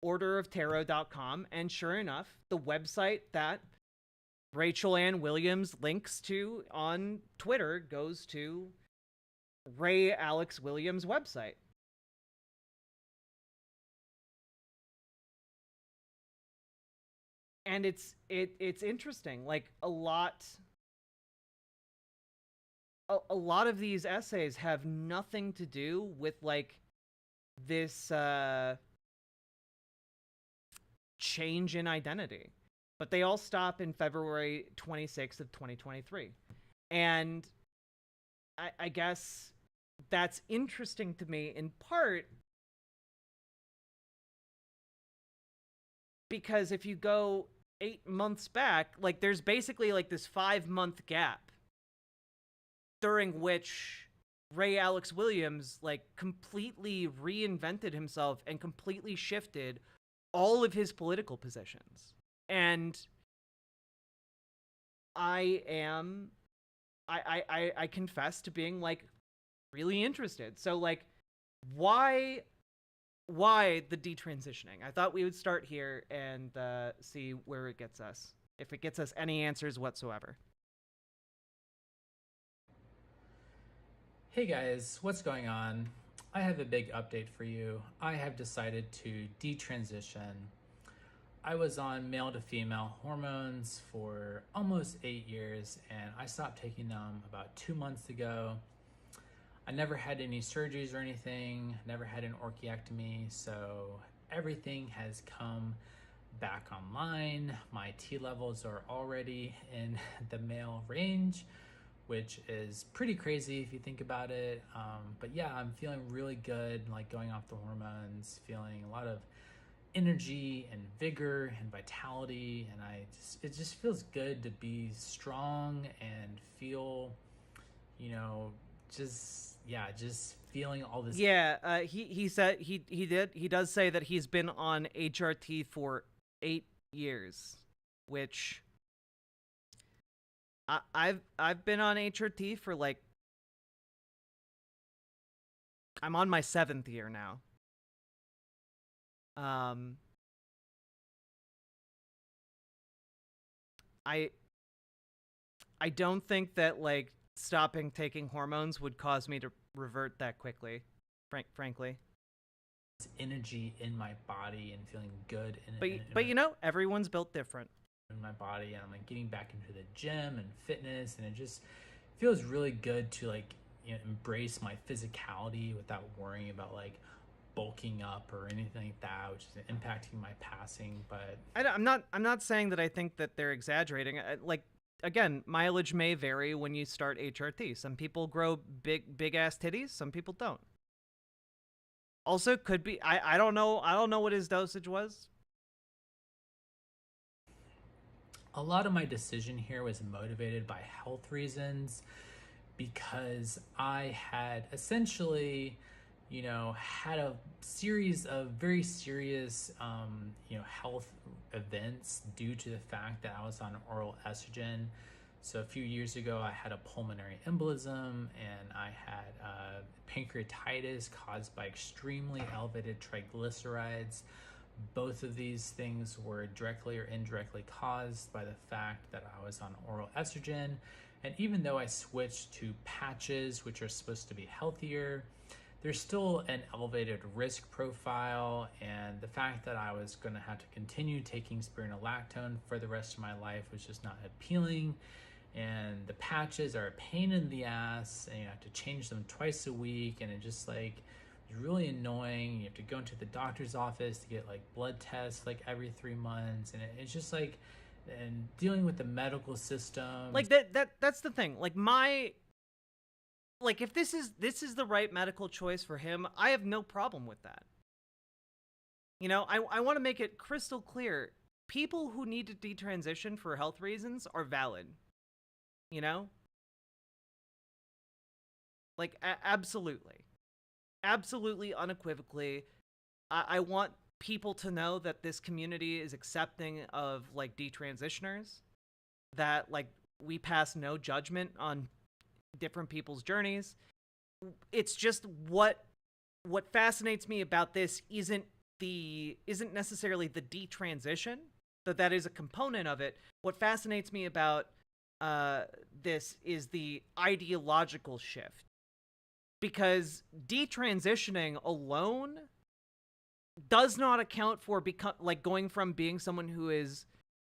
orderoftarot.com, and sure enough, the website that Rachel Ann Williams links to on Twitter goes to Ray Alex Williams' website. And it's interesting. Like, a lot of these essays have nothing to do with, like, this change in identity, but they all stop in February 26th of 2023. And I guess that's interesting to me in part because if you go 8 months back, like, there's basically, like, this 5-month gap during which Ray Alex Williams like completely reinvented himself and completely shifted all of his political positions. And I confess to being like really interested. So like why the detransitioning? I thought we would start here and see where it gets us, if it gets us any answers whatsoever. Hey guys, what's going on? I have a big update for you. I have decided to detransition. I was on male to female hormones for almost 8 years, and I stopped taking them about 2 months ago. I never had any surgeries or anything, never had an orchiectomy, so everything has come back online. My T levels are already in the male range, which is pretty crazy if you think about it. But yeah, I'm feeling really good, like going off the hormones, feeling a lot of energy and vigor and vitality, and it just feels good to be strong and feel, just feeling all this. Yeah, he said he does say that he's been on HRT for 8 years, which I've been on HRT for like, I'm on my 7th year now. I don't think that like stopping taking hormones would cause me to revert that quickly, frankly. Energy in my body and feeling good. But everyone's built different. In my body, and I'm like getting back into the gym and fitness, and it just feels really good to like embrace my physicality without worrying about like bulking up or anything like that, which is impacting my passing. But I'm not saying that I think that they're exaggerating. Like again, mileage may vary when you start HRT. Some people grow big ass titties, some people don't. Also, could be I don't know what his dosage was. A lot of my decision here was motivated by health reasons, because I had essentially, had a series of very serious, health events due to the fact that I was on oral estrogen. So a few years ago, I had a pulmonary embolism, and I had pancreatitis caused by extremely elevated triglycerides. Both of these things were directly or indirectly caused by the fact that I was on oral estrogen. And even though I switched to patches, which are supposed to be healthier, there's still an elevated risk profile. And the fact that I was going to have to continue taking spironolactone for the rest of my life was just not appealing. And the patches are a pain in the ass, and you have to change them twice a week, and it just like really annoying. You have to go into the doctor's office to get like blood tests like every 3 months, and it's just like, and dealing with the medical system. Like that's the thing. Like if this is the right medical choice for him, I have no problem with that. I want to make it crystal clear. People who need to detransition for health reasons are valid. Like absolutely unequivocally. I want people to know that this community is accepting of like detransitioners, that like we pass no judgment on different people's journeys. It's just what fascinates me about this isn't necessarily the detransition, that is a component of it. What fascinates me about this is the ideological shift. Because detransitioning alone does not account for going from being someone who is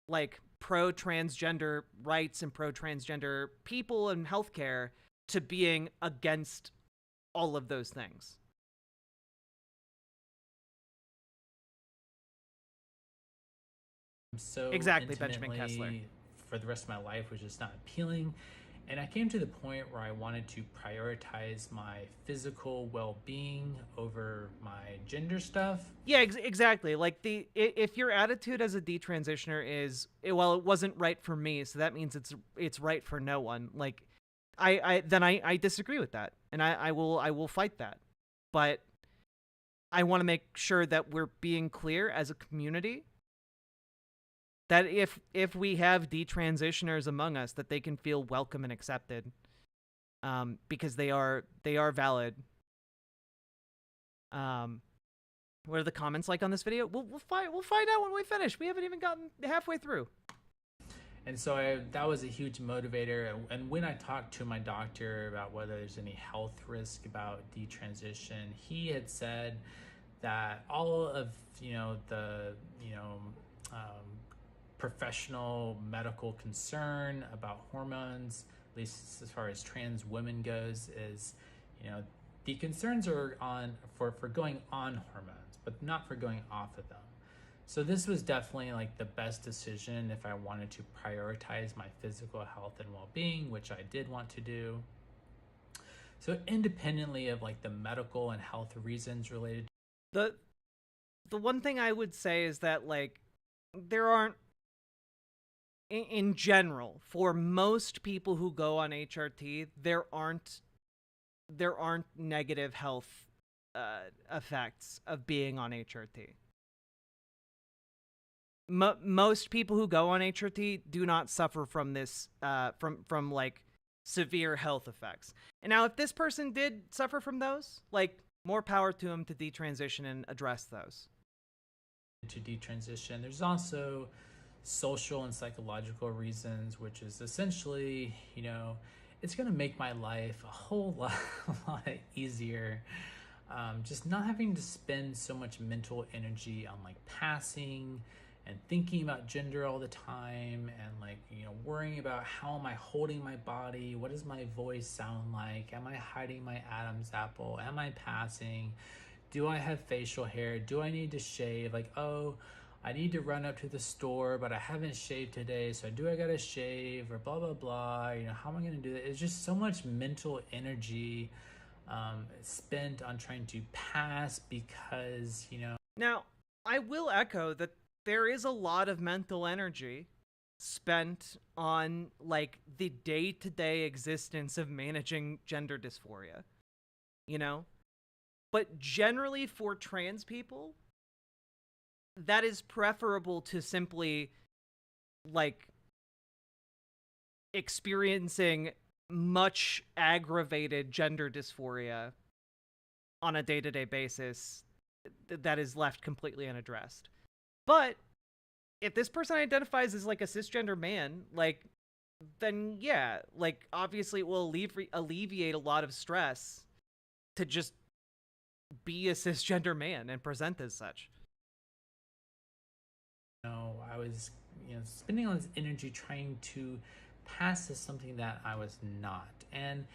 like pro-transgender rights and pro-transgender people and healthcare to being against all of those things. So exactly, Benjamin Kessler. For the rest of my life was just not appealing. And I came to the point where I wanted to prioritize my physical well-being over my gender stuff. Yeah, exactly. Like if your attitude as a detransitioner is, well, it wasn't right for me, so that means it's right for no one. Like I disagree with that, and I will fight that. But I want to make sure that we're being clear as a community that if we have detransitioners among us, that they can feel welcome and accepted, because they are valid. What are the comments like on this video? We'll find out when we finish. We haven't even gotten halfway through. And so that was a huge motivator. And when I talked to my doctor about whether there's any health risk about detransition, he had said that all of the professional medical concern about hormones, at least as far as trans women goes, is the concerns are for going on hormones, but not for going off of them. So this was definitely like the best decision if I wanted to prioritize my physical health and well-being, which I did want to do. So independently of like the medical and health reasons related, the one thing I would say is that like there aren't, in general, for most people who go on HRT, there aren't negative health effects of being on HRT. Most people who go on HRT do not suffer from this, from like severe health effects. And now, if this person did suffer from those, like, more power to them to detransition and address those. to detransition, there's also social and psychological reasons, which is essentially, it's going to make my life a whole lot easier. Just not having to spend so much mental energy on like passing and thinking about gender all the time, and like, worrying about how am I holding my body? What does my voice sound like? Am I hiding my Adam's apple? Am I passing? Do I have facial hair? Do I need to shave? Like, oh, I need to run up to the store, but I haven't shaved today, so do I gotta shave, or blah, blah, blah. How am I gonna do that? It's just so much mental energy spent on trying to pass because, Now, I will echo that there is a lot of mental energy spent on like the day-to-day existence of managing gender dysphoria, but generally for trans people, that is preferable to simply like experiencing much aggravated gender dysphoria on a day-to-day basis that is left completely unaddressed. But if this person identifies as like a cisgender man, like, then yeah, like obviously it will alleviate a lot of stress to just be a cisgender man and present as such. I was, spending all this energy trying to pass as something that I was not. And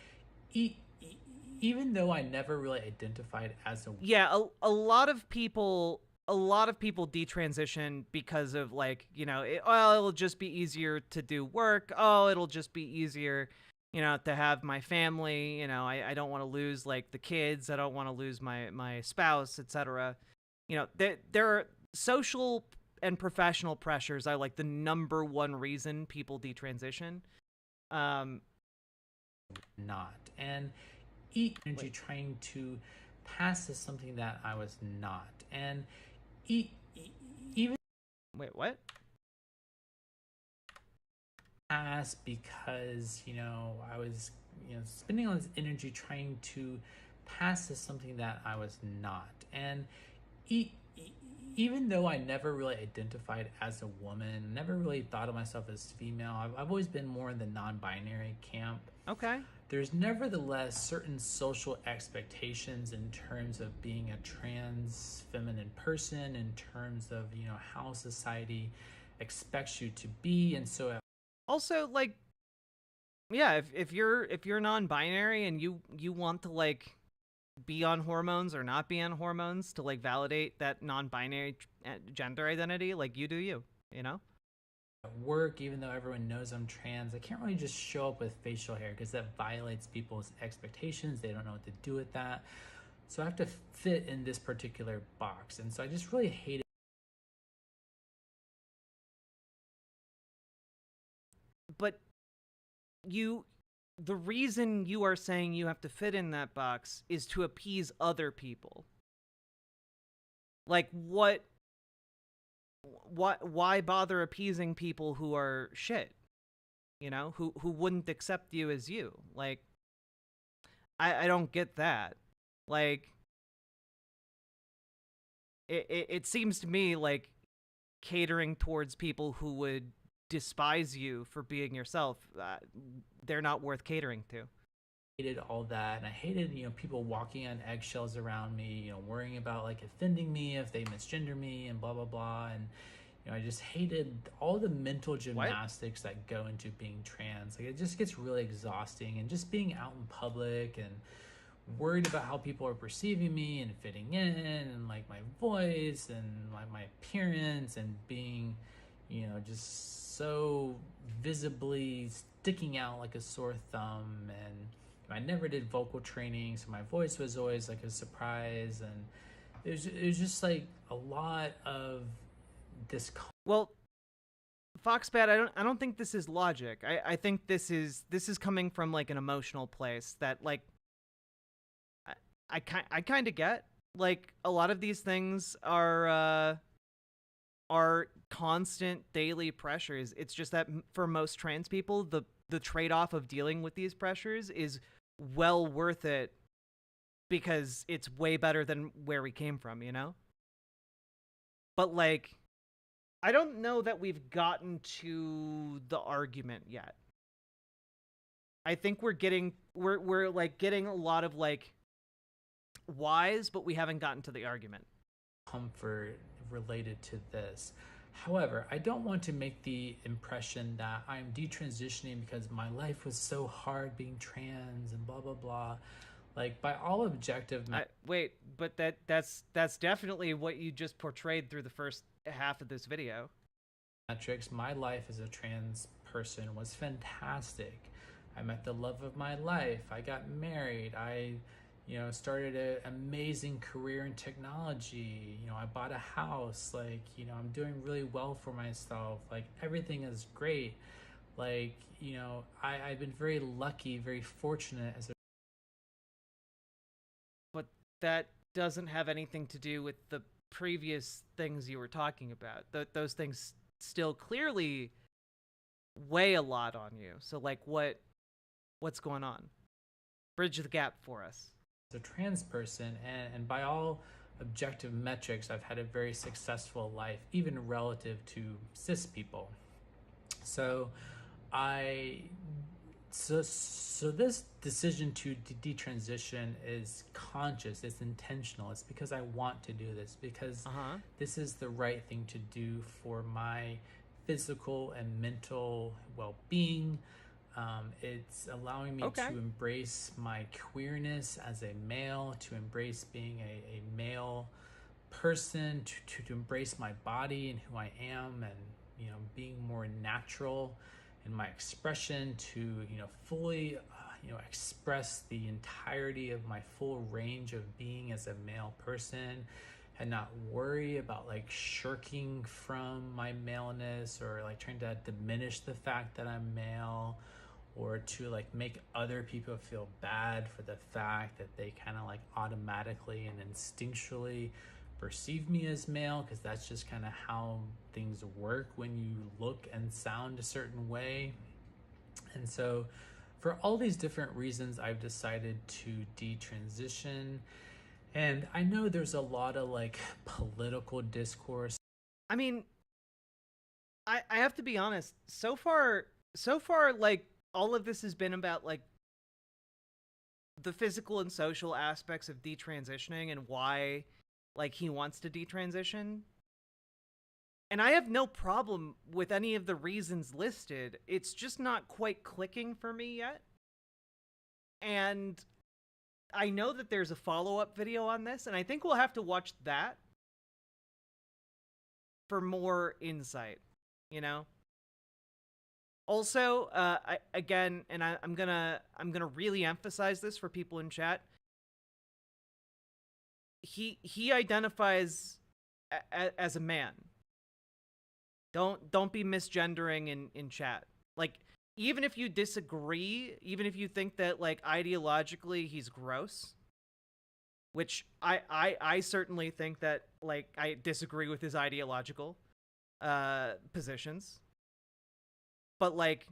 even though I never really identified as a... Yeah, a lot of people detransition because of like, it'll just be easier to do work. Oh, it'll just be easier, to have my family. I don't want to lose like the kids. I don't want to lose my spouse, etc. There are social and professional pressures are like the number one reason people detransition. Not. And energy trying to pass as something that I was not. And even... Wait, what? Pass because, I was, spending all this energy trying to pass as something that I was not. And even though I never really identified as a woman, never really thought of myself as female, I've always been more in the non-binary camp. Okay. There's nevertheless certain social expectations in terms of being a trans feminine person, in terms of, how society expects you to be. And so also, like, yeah, if you're non-binary and you want to like be on hormones or not be on hormones to like validate that non-binary gender identity, like you do you. At work, even though everyone knows I'm trans, I can't really just show up with facial hair because that violates people's expectations. They don't know what to do with that. So I have to fit in this particular box. And so I just really hate it. But you the reason you are saying you have to fit in that box is to appease other people. Like, why bother appeasing people who are shit? You know, who wouldn't accept you as you? Like, I don't get that. Like, it seems to me like catering towards people who would despise you for being yourself, they're not worth catering to. Hated all that, and I hated, you know, people walking on eggshells around me, you know, worrying about like offending me if they misgender me and blah blah blah. And you know, I just hated all the mental gymnastics that go into being trans. Like, it just gets really exhausting, and just being out in public and worried about how people are perceiving me and fitting in, and like my voice and my appearance, and being, you know, just so visibly sticking out like a sore thumb. And I never did vocal training, so my voice was always like a surprise, and it was just like a lot of this. Well, Foxbat, I don't think this is logic. I think this is coming from like an emotional place that like I kind of get. Like, a lot of these things are constant daily pressures. It's just that for most trans people, the trade-off of dealing with these pressures is well worth it, because it's way better than where we came from, you know? But like, I don't know that we've gotten to the argument yet. I think we're like getting a lot of like whys, but we haven't gotten to the argument. Comfort related to this. However, I don't want to make the impression that I'm detransitioning because my life was so hard being trans and blah blah blah. Like, by all objective wait, but that's definitely what you just portrayed through the first half of this video. Metrics, my life as a trans person was fantastic. I met the love of my life. I got married. I, you know, started an amazing career in technology. You know, I bought a house. Like, you know, I'm doing really well for myself. Like, everything is great. Like, you know, I've been very lucky, very fortunate as a. But that doesn't have anything to do with the previous things you were talking about. Those things still clearly weigh a lot on you. So, like, what's going on? Bridge the gap for us. As a trans person, and by all objective metrics, I've had a very successful life, even relative to cis people. So this decision to detransition is conscious, it's intentional. It's because I want to do this, because this is the right thing to do for my physical and mental well-being. It's allowing me to embrace my queerness as a male, to embrace being a male person, to embrace my body and who I am, and, you know, being more natural in my expression, to, you know, fully, you know, express the entirety of my full range of being as a male person, and not worry about like shirking from my maleness, or like trying to diminish the fact that I'm male, or to like make other people feel bad for the fact that they kind of like automatically and instinctually perceive me as male, because that's just kind of how things work when you look and sound a certain way. And so for all these different reasons, I've decided to detransition. And I know there's a lot of like political discourse. I mean, I have to be honest, so far like all of this has been about like the physical and social aspects of detransitioning and why like he wants to detransition. And I have no problem with any of the reasons listed. It's just not quite clicking for me yet. And I know that there's a follow-up video on this, and I think we'll have to watch that for more insight, you know? Also, I'm gonna really emphasize this for people in chat. He identifies as a man. Don't be misgendering in chat. Like, even if you disagree, even if you think that like ideologically he's gross, which I certainly think that like I disagree with his ideological positions, but like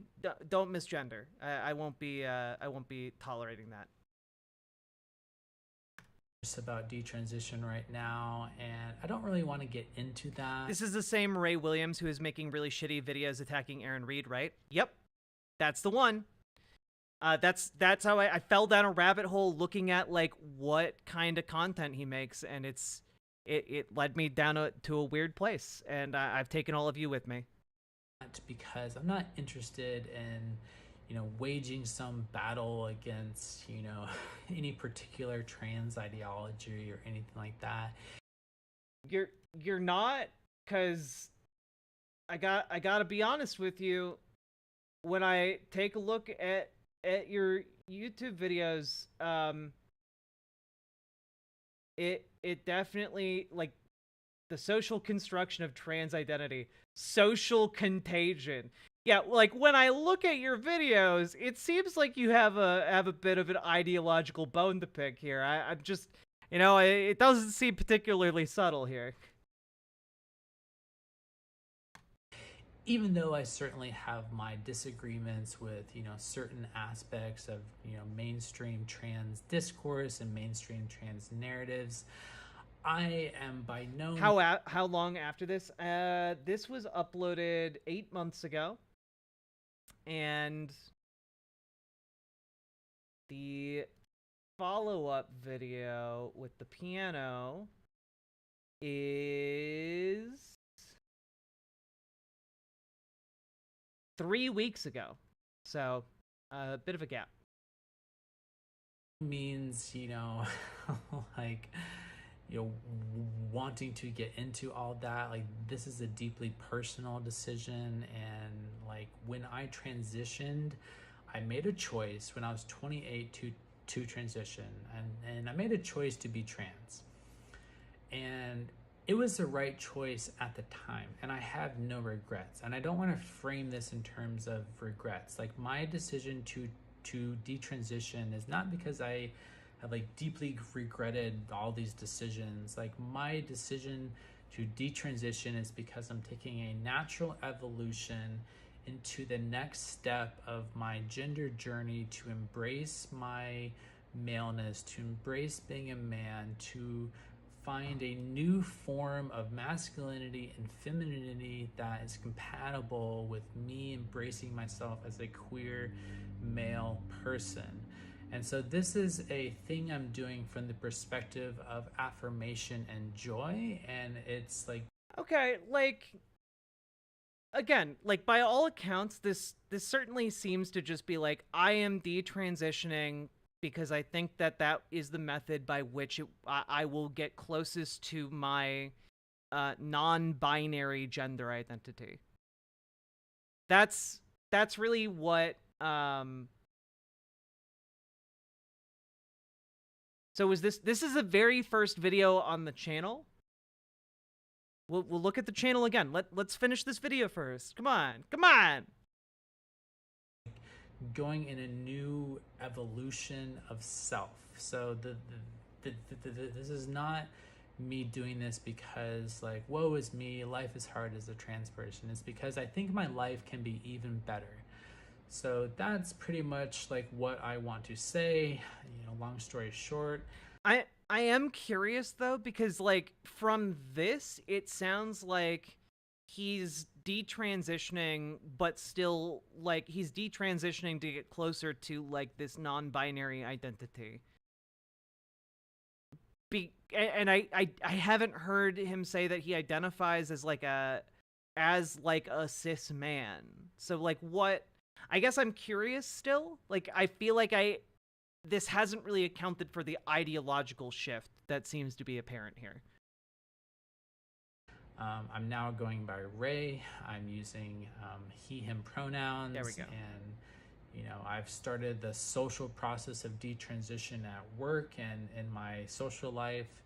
don't misgender. I won't be tolerating that. About detransition right now, and I don't really want to get into that. This is the same Ray Williams who is making really shitty videos attacking Aaron Reed, right? Yep, that's the one. That's how I fell down a rabbit hole looking at like what kind of content he makes, and it led me down to a weird place, and I've taken all of you with me. Because I'm not interested in, you know, waging some battle against, you know, any particular trans ideology or anything like that. You're not, because I gotta be honest with you. When I take a look at your YouTube videos, it definitely, like, the social construction of trans identity, social contagion. Yeah, like when I look at your videos, it seems like you have a bit of an ideological bone to pick here. I'm just, you know, it doesn't seem particularly subtle here. Even though I certainly have my disagreements with, you know, certain aspects of, you know, mainstream trans discourse and mainstream trans narratives, I am by no means... How long after this? This was uploaded 8 months ago. And the follow-up video with the piano is 3 weeks ago. So, a bit of a gap. Means, you know, like, you know, wanting to get into all that. Like, this is a deeply personal decision, and like when I transitioned, I made a choice when I was 28 to transition, and I made a choice to be trans, and it was the right choice at the time, and I have no regrets. And I don't want to frame this in terms of regrets. Like, my decision to detransition is not because I have like deeply regretted all these decisions. Like, my decision to detransition is because I'm taking a natural evolution into the next step of my gender journey, to embrace my maleness, to embrace being a man, to find a new form of masculinity and femininity that is compatible with me embracing myself as a queer male person. And so this is a thing I'm doing from the perspective of affirmation and joy, and it's like... Okay, like, again, like, by all accounts, this certainly seems to just be like, I am detransitioning because I think that is the method by which I will get closest to my non-binary gender identity. That's really what... So is this is the very first video on the channel? We'll look at the channel again. Let's finish this video first. Come on. Going in a new evolution of self. So this is not me doing this because like, woe is me, life is hard as a trans person. It's because I think my life can be even better. So that's pretty much like what I want to say. You know, long story short. I am curious though, because like from this, it sounds like he's detransitioning, but still like he's detransitioning to get closer to like this non-binary identity. And I haven't heard him say that he identifies as like a cis man. So like what? I guess I'm curious still. Like, I feel like this hasn't really accounted for the ideological shift that seems to be apparent here. I'm now going by Ray. I'm using he, him pronouns. There we go. And, you know, I've started the social process of detransition at work and in my social life.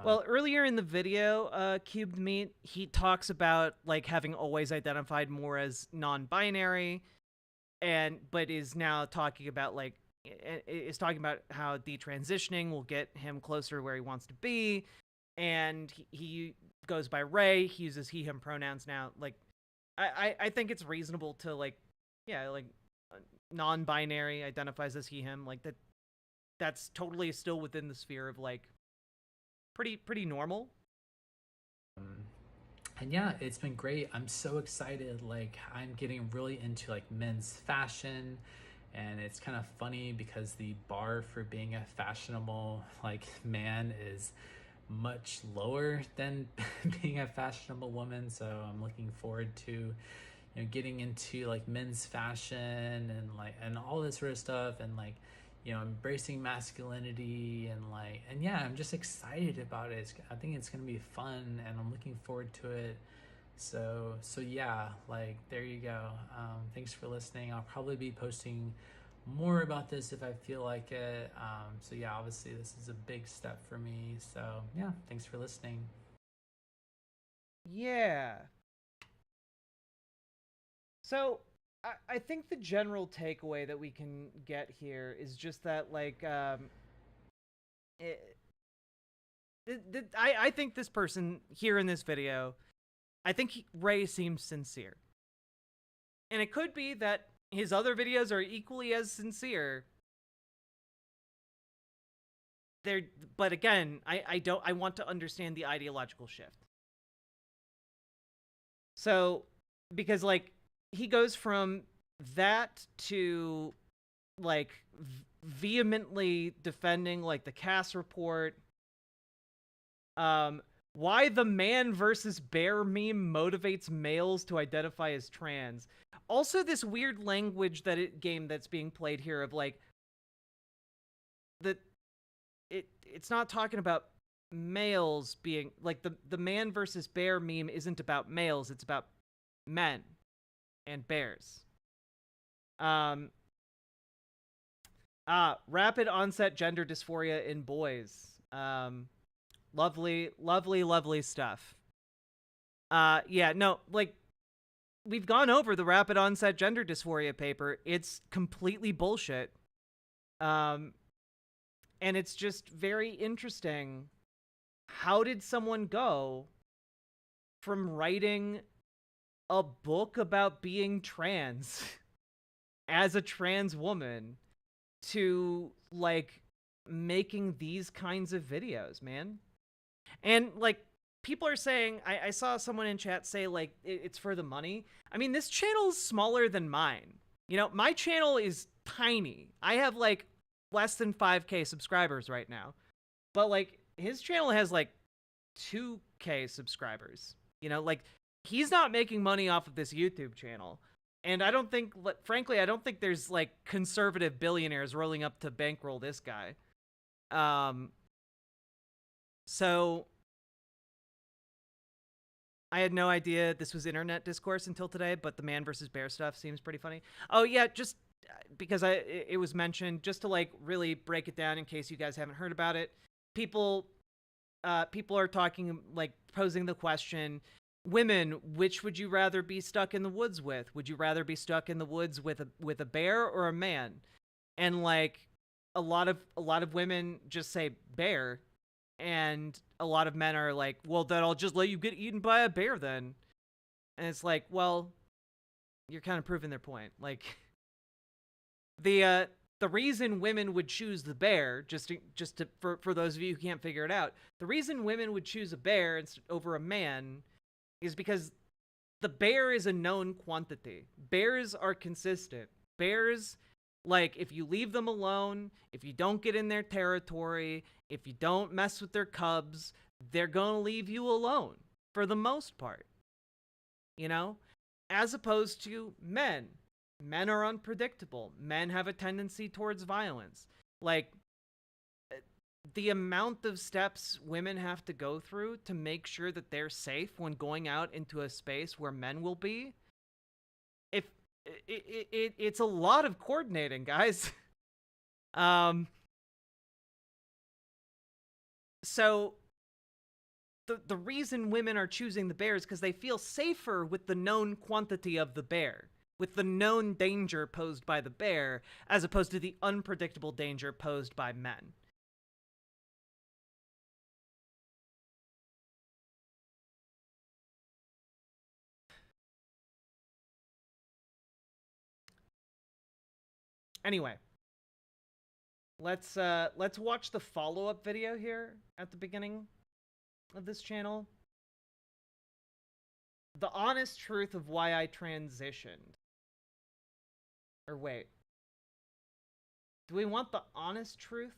Well, earlier in the video, Cubed Meat, he talks about, like, having always identified more as non-binary. but is now talking about like is talking about how detransitioning will get him closer to where he wants to be, and he goes by Ray. He uses he him pronouns now. Like I think it's reasonable to like non-binary identifies as he him, like that's totally still within the sphere of like pretty normal. And yeah, it's been great. I'm so excited. Like, I'm getting really into like men's fashion, and it's kind of funny because the bar for being a fashionable like man is much lower than being a fashionable woman. So I'm looking forward to getting into like men's fashion and all this sort of stuff, and like embracing masculinity, and yeah, I'm just excited about it. I think it's gonna be fun, and I'm looking forward to it. So yeah, like there you go. Thanks for listening. I'll probably be posting more about this if I feel like it. So yeah, obviously this is a big step for me. So yeah, thanks for listening. Yeah. So I think the general takeaway that we can get here is just that, like, I think this person here in this video, I think Ray seems sincere. And it could be that his other videos are equally as sincere. But again, I want to understand the ideological shift. So, because, like, he goes from that to like vehemently defending like the Cass report, why the man versus bear meme motivates males to identify as trans. Also this weird language game that's being played here of like it's not talking about males being like the man versus bear meme isn't about males, it's about men and bears. Rapid onset gender dysphoria in boys. Lovely stuff. Yeah, no, like, we've gone over the rapid onset gender dysphoria paper. It's completely bullshit. And it's just very interesting. How did someone go from writing a book about being trans as a trans woman to like making these kinds of videos, man? And like people are saying, I saw someone in chat say like it's for the money. I mean, this channel is smaller than mine. My channel is tiny. I have like less than 5K subscribers right now, but like his channel has like 2K subscribers. Like, he's not making money off of this YouTube channel. And I don't think, frankly, I don't think there's like conservative billionaires rolling up to bankroll this guy. So I had no idea this was internet discourse until today, but the man versus bear stuff seems pretty funny. Oh yeah, just because it was mentioned, just to like really break it down in case you guys haven't heard about it. People are talking, like, posing the question, women, which would you rather be stuck in the woods with? Would you rather be stuck in the woods with a bear or a man? And like a lot of women just say bear, and a lot of men are like, well, then I'll just let you get eaten by a bear then. And it's like, well, you're kind of proving their point. Like, the reason women would choose the bear, for those of you who can't figure it out, the reason women would choose a bear over a man is because the bear is a known quantity. Bears are consistent. Bears, like, if you leave them alone, if you don't get in their territory, if you don't mess with their cubs, they're gonna leave you alone for the most part. As opposed to men. Men are unpredictable. Men have a tendency towards violence. Like, the amount of steps women have to go through to make sure that they're safe when going out into a space where men will be, it's a lot of coordinating, guys. So the reason women are choosing the bear is because they feel safer with the known quantity of the bear. with the known danger posed by the bear, as opposed to the unpredictable danger posed by men. Anyway, let's watch the follow-up video here at the beginning of this channel. The honest truth of why I transitioned. Or wait. Do we want the honest truth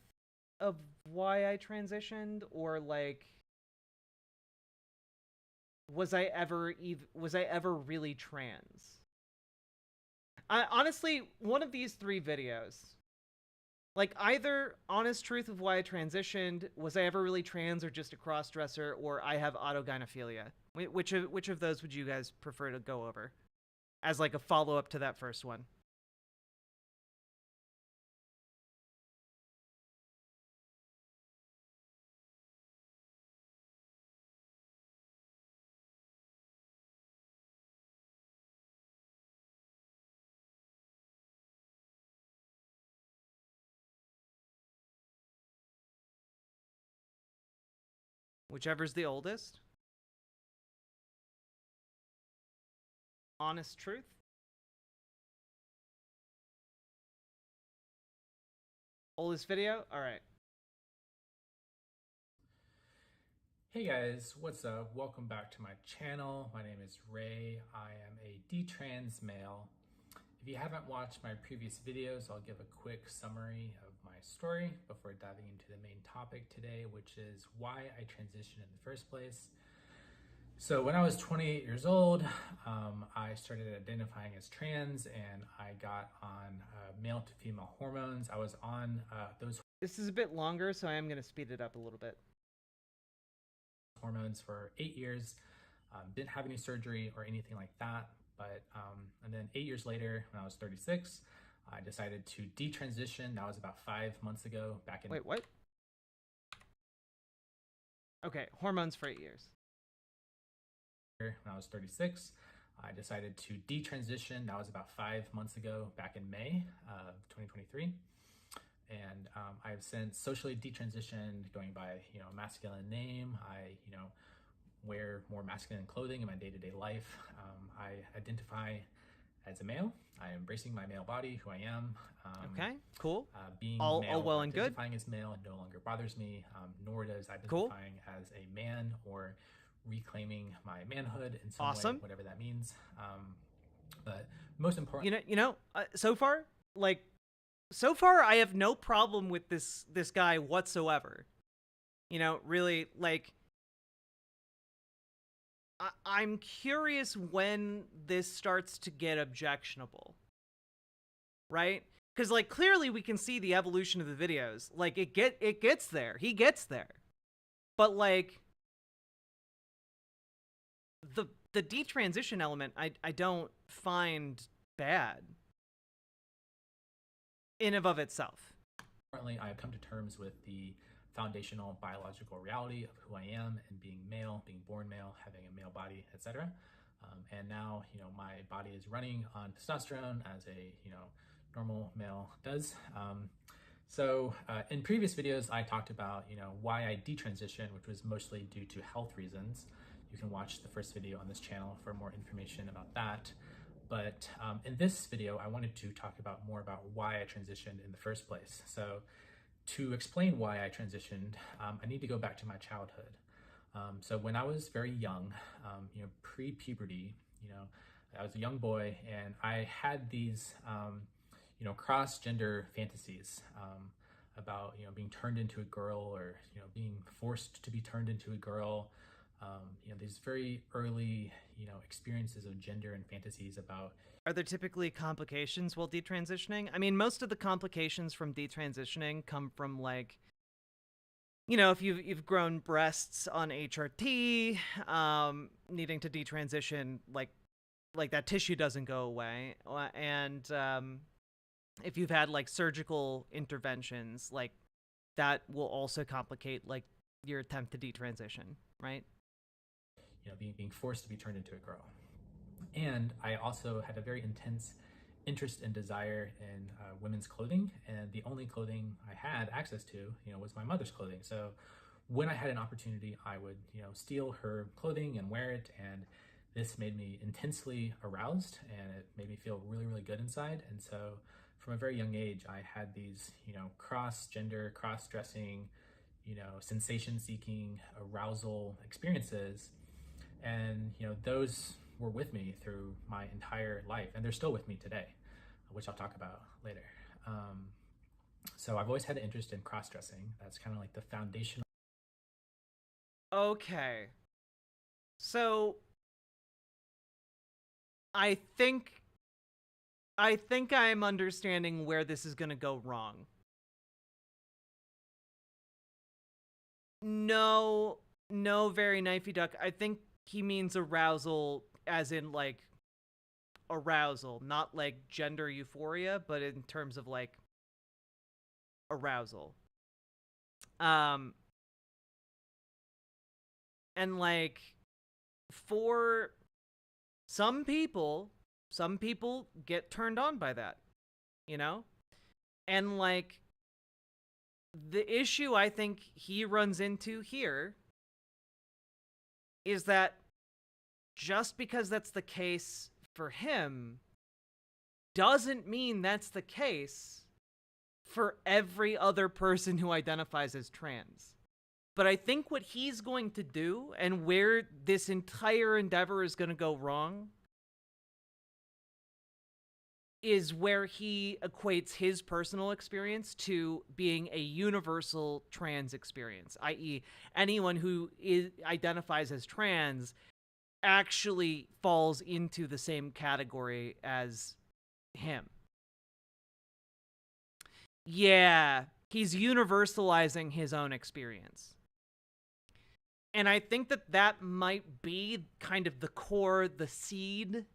of why I transitioned, or like was I ever really trans? Honestly, one of these three videos, like either honest truth of why I transitioned, was I ever really trans or just a cross-dresser, or I have autogynephilia. Which of those would you guys prefer to go over as like a follow-up to that first one? Whichever's the oldest. Honest truth. Oldest video? Alright. Hey guys, what's up? Welcome back to my channel. My name is Ray. I am a detrans male. If you haven't watched my previous videos, I'll give a quick summary of my story before diving into the main topic today, which is why I transitioned in the first place. So when I was 28 years old, I started identifying as trans, and I got on male to female hormones. I was on those. This is a bit longer, so I am going to speed it up a little bit. Hormones for 8 years. Didn't have any surgery or anything like that. But and then 8 years later, when I was 36, I decided to detransition. That was about 5 months ago. Back in. Wait, what? Okay, hormones for 8 years. When I was 36, I decided to detransition. That was about 5 months ago, back in May of 2023. And I've since socially detransitioned, going by a masculine name. I wear more masculine clothing in my day-to-day life. I identify as a male. I am embracing my male body, who I am. Okay, cool. Being all male, well and good. Identifying as male no longer bothers me, nor does identifying as a man or reclaiming my manhood in some way, whatever that means. But most important, so far I have no problem with this guy whatsoever. Really, like, I'm curious when this starts to get objectionable, right? Because like clearly we can see the evolution of the videos. Like it gets there. He gets there, but like. The detransition element, I don't find bad in and of itself. Currently, I have come to terms with the foundational biological reality of who I am and being male, being born male, having a male body, etc. And now, my body is running on testosterone as a, normal male does. So in previous videos, I talked about, why I detransitioned, which was mostly due to health reasons. You can watch the first video on this channel for more information about that. But in this video, I wanted to talk more about why I transitioned in the first place. So to explain why I transitioned, I need to go back to my childhood. So when I was very young, pre-puberty, I was a young boy, and I had these, cross-gender fantasies about, being turned into a girl, or, being forced to be turned into a girl. These very early, experiences of gender and fantasies about. Are there typically complications while detransitioning? I mean, most of the complications from detransitioning come from like, if you've grown breasts on HRT, needing to detransition, like that tissue doesn't go away, and if you've had like surgical interventions, like that will also complicate like your attempt to detransition, right? Being forced to be turned into a girl. And I also had a very intense interest and desire in women's clothing, and the only clothing I had access to, was my mother's clothing. So when I had an opportunity, I would, steal her clothing and wear it, and this made me intensely aroused, and it made me feel really, really good inside. And so from a very young age, I had these, cross-gender, cross-dressing, sensation-seeking, arousal experiences, and those were with me through my entire life, and they're still with me today, which I'll talk about later. So I've always had an interest in cross-dressing. That's kind of like the foundational. Okay. So I think I'm understanding where this is going to go wrong. No, very knifey duck. I think he means arousal as in like arousal, not like gender euphoria, but in terms of like arousal. And like for some people get turned on by that, and like the issue I think he runs into here is that just because that's the case for him doesn't mean that's the case for every other person who identifies as trans. But I think what he's going to do, and where this entire endeavor is going to go wrong, is where he equates his personal experience to being a universal trans experience, i.e. anyone who identifies as trans actually falls into the same category as him. Yeah, he's universalizing his own experience. And I think that might be kind of the core, the seed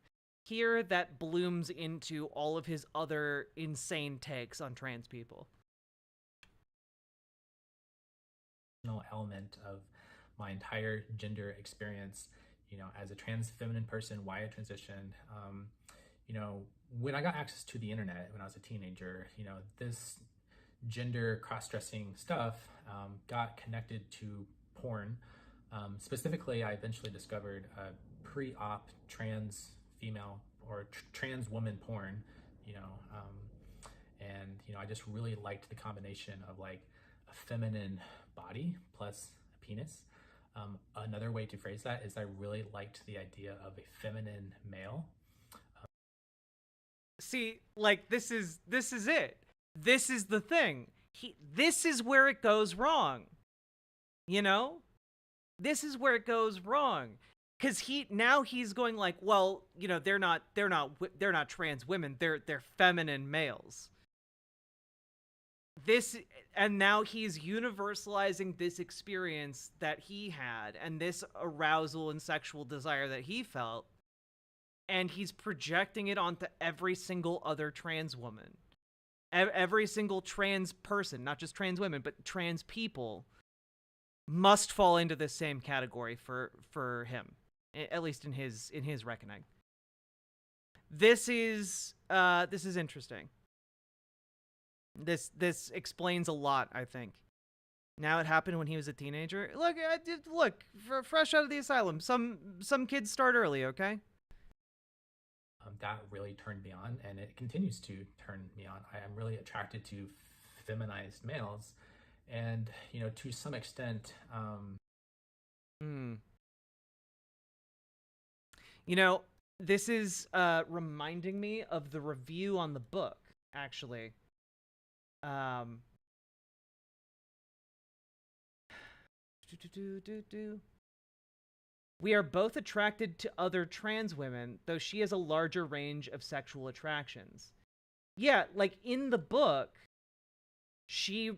here that blooms into all of his other insane takes on trans people. Element of my entire gender experience, as a trans feminine person, why I transitioned. When I got access to the internet when I was a teenager, this gender cross-dressing stuff got connected to porn. Specifically, I eventually discovered pre-op trans female or trans woman porn, and I just really liked the combination of like a feminine body plus a penis. Another way to phrase that is I really liked the idea of a feminine male. See, like this is it. This is the thing. This is where it goes wrong. This is where it goes wrong. Because he's going like, well, they're not trans women, they're feminine males. And now he's universalizing this experience that he had and this arousal and sexual desire that he felt, and he's projecting it onto every single other trans woman. Every single trans person, not just trans women, but trans people must fall into the same category for him. At least in his reckoning. This is interesting. This explains a lot, I think. Now it happened when he was a teenager. Look, fresh out of the asylum. Some kids start early, okay? That really turned me on, and it continues to turn me on. I am really attracted to feminized males, and to some extent, this is reminding me of the review on the book, actually. We are both attracted to other trans women, though she has a larger range of sexual attractions. Yeah, like in the book, he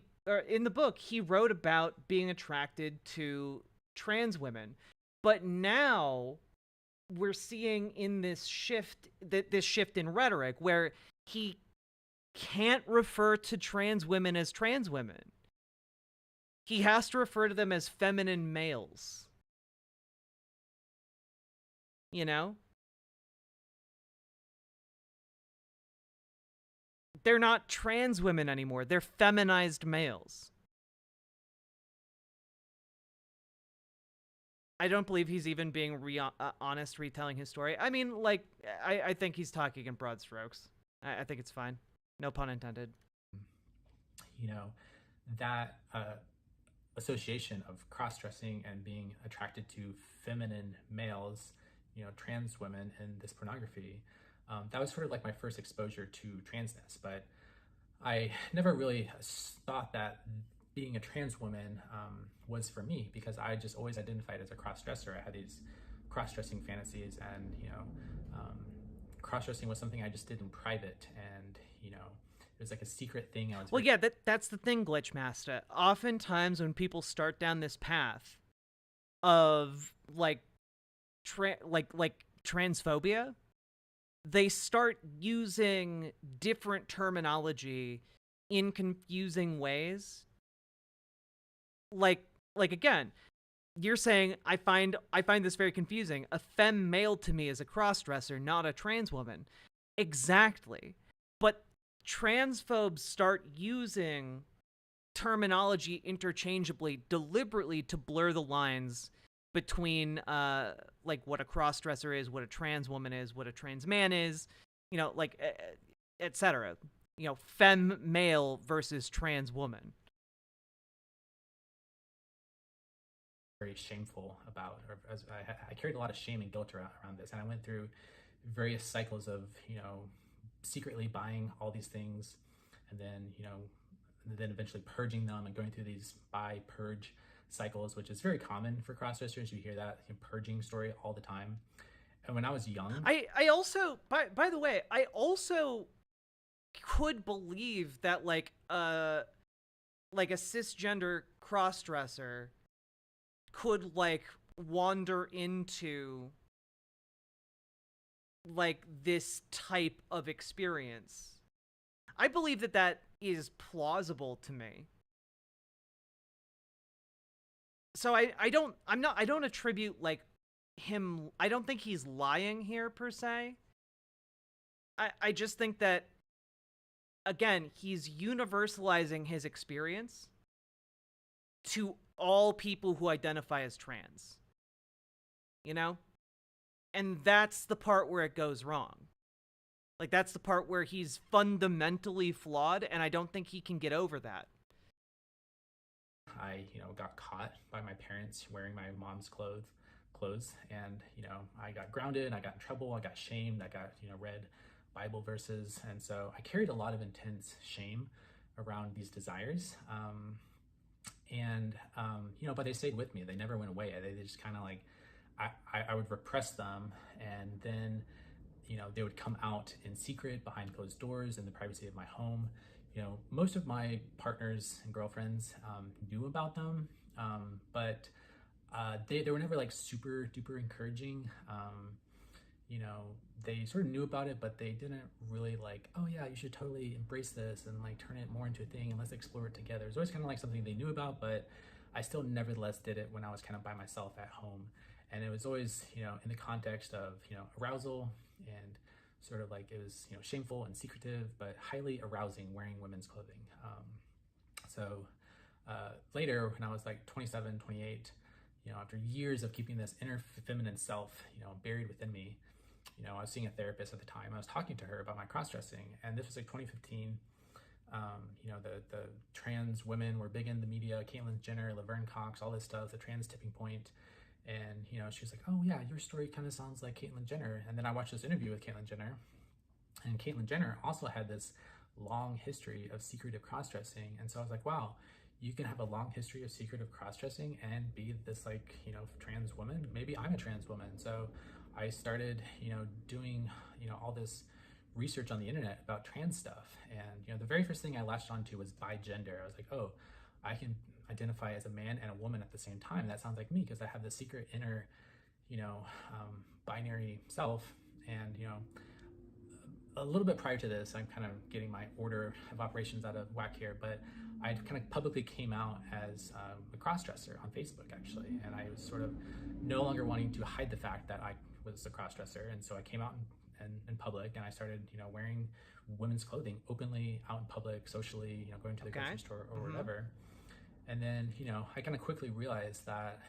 wrote about being attracted to trans women, but now we're seeing in this shift in rhetoric where he can't refer to trans women as trans women. He has to refer to them as feminine males. they're not trans women anymore. They're feminized males. I don't believe he's even being honest retelling his story. I mean, like, I think he's talking in broad strokes. I think it's fine. No pun intended. You know, that association of cross-dressing and being attracted to feminine males, you know, trans women in this pornography, that was sort of like my first exposure to transness. But I never really thought that being a trans woman was for me, because I just always identified as a cross-dresser. I had these cross-dressing fantasies, and, you know, cross-dressing was something I just did in private, and, you know, it was like a secret thing. Well, yeah, that's the thing, Glitchmaster. Oftentimes when people start down this path of like transphobia, they start using different terminology in confusing ways. Like again, you're saying I find this very confusing. A femme male to me is a crossdresser, not a trans woman. Exactly. But transphobes start using terminology interchangeably, deliberately, to blur the lines between like what a crossdresser is, what a trans woman is, what a trans man is, you know, like etc. You know, femme male versus trans woman. Very shameful about, or as I carried a lot of shame and guilt around this, and I went through various cycles of, you know, secretly buying all these things, and then, you know, and then eventually purging them and going through these buy-purge cycles, which is very common for crossdressers. You hear that purging story all the time. And when I was young, I also, by the way, I also could believe that like a cisgender crossdresser could like wander into like this type of experience. I believe that is plausible to me. So I don't attribute like him, I don't think he's lying here per se. I just think that, again, he's universalizing his experience to all people who identify as trans. You know? And that's the part where it goes wrong. Like, that's the part where he's fundamentally flawed, and I don't think he can get over that. I, you know, got caught by my parents wearing my mom's clothes, and, you know, I got grounded, I got in trouble, I got shamed, I got, you know, read Bible verses, and so I carried a lot of intense shame around these desires. You know, but they stayed with me. They never went away. They just kind of like, I would repress them, and then, you know, they would come out in secret behind closed doors in the privacy of my home. You know, most of my partners and girlfriends knew about them, but they were never like super duper encouraging. You know, they sort of knew about it, but they didn't really like, oh yeah, you should totally embrace this and like turn it more into a thing and let's explore it together. It was always kind of like something they knew about, but I still nevertheless did it when I was kind of by myself at home. And it was always, you know, in the context of, you know, arousal, and sort of like it was, you know, shameful and secretive, but highly arousing wearing women's clothing. Later, when I was like 27, 28, you know, after years of keeping this inner feminine self, you know, buried within me, you know, I was seeing a therapist at the time. I was talking to her about my cross-dressing, and this was like 2015. You know, the trans women were big in the media, Caitlyn Jenner, Laverne Cox, all this stuff, the trans tipping point. And, you know, she was like, oh yeah, your story kind of sounds like Caitlyn Jenner. And then I watched this interview with Caitlyn Jenner, and Caitlyn Jenner also had this long history of secretive cross-dressing. And so I was like, wow, you can have a long history of secretive cross-dressing and be this, like, you know, trans woman. Maybe I'm a trans woman. So I started, you know, doing, you know, all this research on the internet about trans stuff. And, you know, the very first thing I latched onto was bigender. I was like, oh, I can identify as a man and a woman at the same time. That sounds like me, because I have this secret inner, you know, binary self. And, you know, a little bit prior to this, I'm kind of getting my order of operations out of whack here, but I kind of publicly came out as a crossdresser on Facebook, actually. And I was sort of no longer wanting to hide the fact that I was a crossdresser. And so I came out in public, and I started, wearing women's clothing openly out in public, socially, going to the grocery store or whatever. And then, I kind of quickly realized that,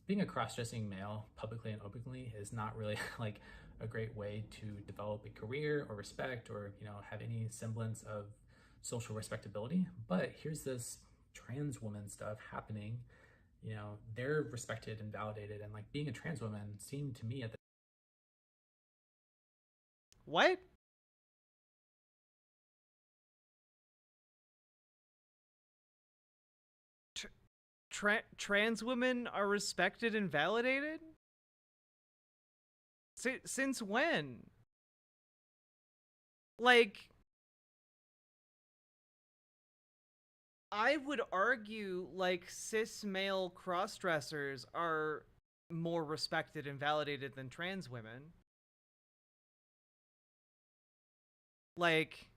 being a cross-dressing male publicly and openly is not really like a great way to develop a career or respect or, have any semblance of social respectability. But here's this trans woman stuff happening, they're respected and validated, and like being a trans woman seemed to me at the What? Trans women are respected and validated? Since when? Like, I would argue, like, cis male cross-dressers are more respected and validated than trans women. Like,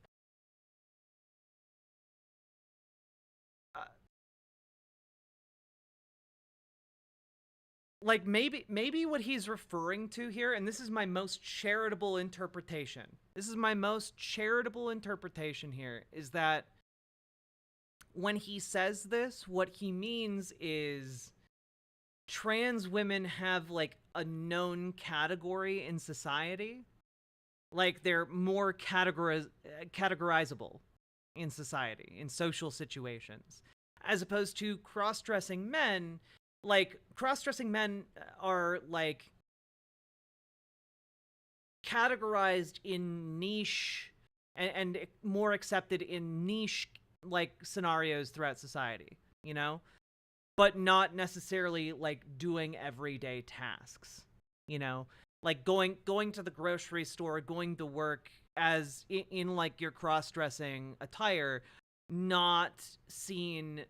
maybe what he's referring to here, and this is my most charitable interpretation. This is my most charitable interpretation here, is that when he says this, what he means is trans women have like a known category in society. Like they're more categorizable in society, in social situations, as opposed to cross-dressing men. Like, cross-dressing men are, like, categorized in niche and more accepted in niche, like, scenarios throughout society, But not necessarily, like, doing everyday tasks, Like, going to the grocery store, going to work as in like, your cross-dressing attire, not seen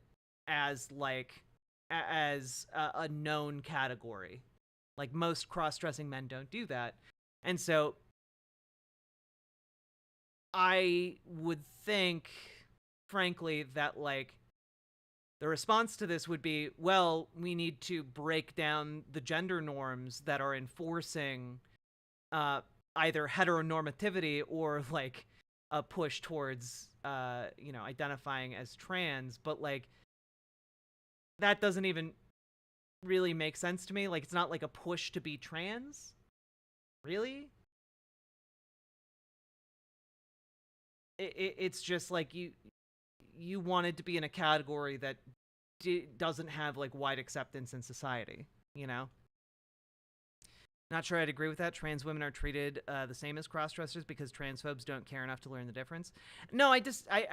as, like, as a known category. Like, most cross-dressing men don't do that. And so I would think, frankly, that, like, the response to this would be, well, we need to break down the gender norms that are enforcing either heteronormativity or, like, a push towards, identifying as trans. But, like, that doesn't even really make sense to me. Like, it's not like a push to be trans. Really? It's just like you wanted to be in a category that doesn't have, like, wide acceptance in society, Not sure I'd agree with that. Trans women are treated the same as cross-dressers because transphobes don't care enough to learn the difference. No, I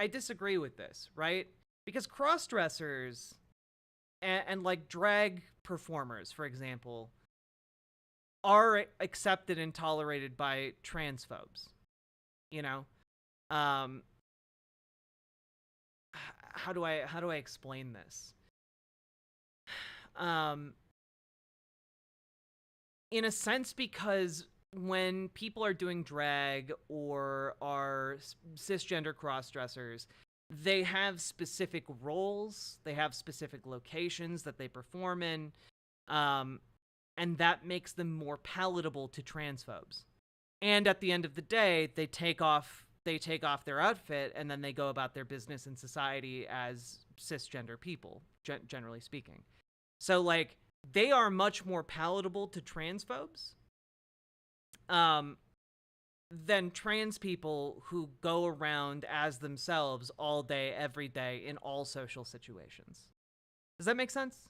disagree with this, right? Because cross-dressers and like drag performers, for example, are accepted and tolerated by transphobes. How do I explain this? In a sense, because when people are doing drag or are cisgender cross-dressers, they have specific roles, they have specific locations that they perform in, and that makes them more palatable to transphobes. And at the end of the day, they take off their outfit, and then they go about their business in society as cisgender people, generally speaking. So, like, they are much more palatable to transphobes than trans people who go around as themselves all day, every day, in all social situations. Does that make sense?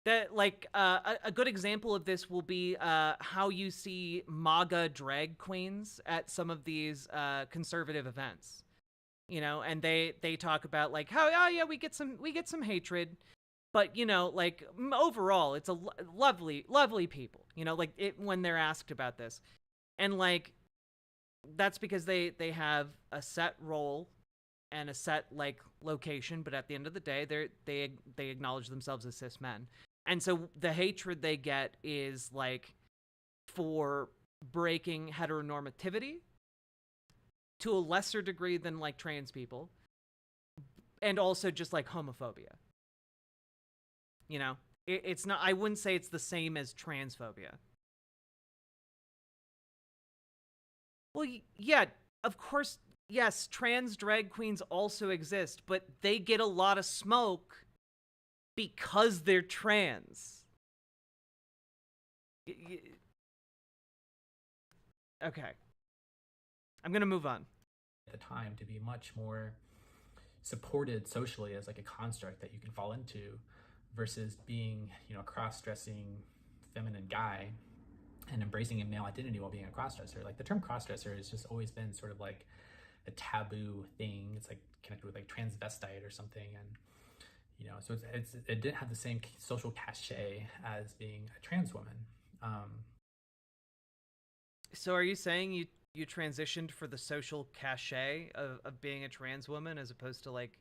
That, like, a good example of this will be how you see MAGA drag queens at some of these conservative events, and they talk about, like, how, oh yeah, we get some hatred, but like, overall it's a lovely people, like, when they're asked about this, and like, that's because they have a set role and a set, like, location, but at the end of the day, they acknowledge themselves as cis men. And so the hatred they get is, like, for breaking heteronormativity to a lesser degree than, like, trans people, and also just, like, homophobia. You know, it's not. I wouldn't say it's the same as transphobia. Well, yeah, of course, yes, trans drag queens also exist, but they get a lot of smoke because they're trans. Okay. I'm gonna move on. At the time, to be much more supported socially as like a construct that you can fall into versus being, you know, a cross-dressing feminine guy and embracing a male identity while being a cross-dresser. Like the term cross-dresser has just always been sort of like a taboo thing. It's like connected with like transvestite or something. And, you know, so it didn't have the same social cachet as being a trans woman. So are you saying you transitioned for the social cachet of being a trans woman as opposed to like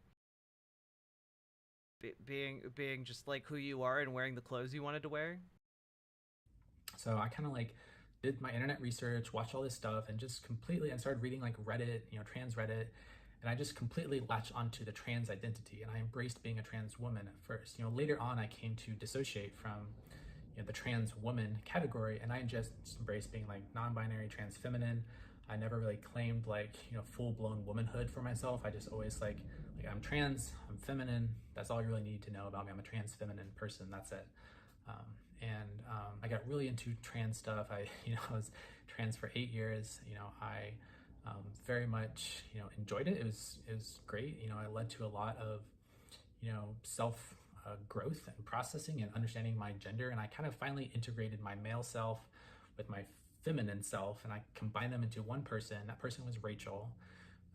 being just like who you are and wearing the clothes you wanted to wear? So I kind of like did my internet research, watched all this stuff, and just completely, and started reading like Reddit, you know, trans Reddit, and I just completely latched onto the trans identity, and I embraced being a trans woman at first. You know, later on I came to dissociate from, you know, the trans woman category, and I just embraced being like non-binary, trans feminine. I never really claimed like, you know, full-blown womanhood for myself. I just always like I'm trans, I'm feminine. That's all you really need to know about me. I'm a trans feminine person. That's it. I got really into trans stuff. I was trans for 8 years. You know, I very much, you know, enjoyed it. It was great. You know, it led to a lot of, you know, self growth and processing and understanding my gender. And I kind of finally integrated my male self with my feminine self, and I combined them into one person. That person was Rachel.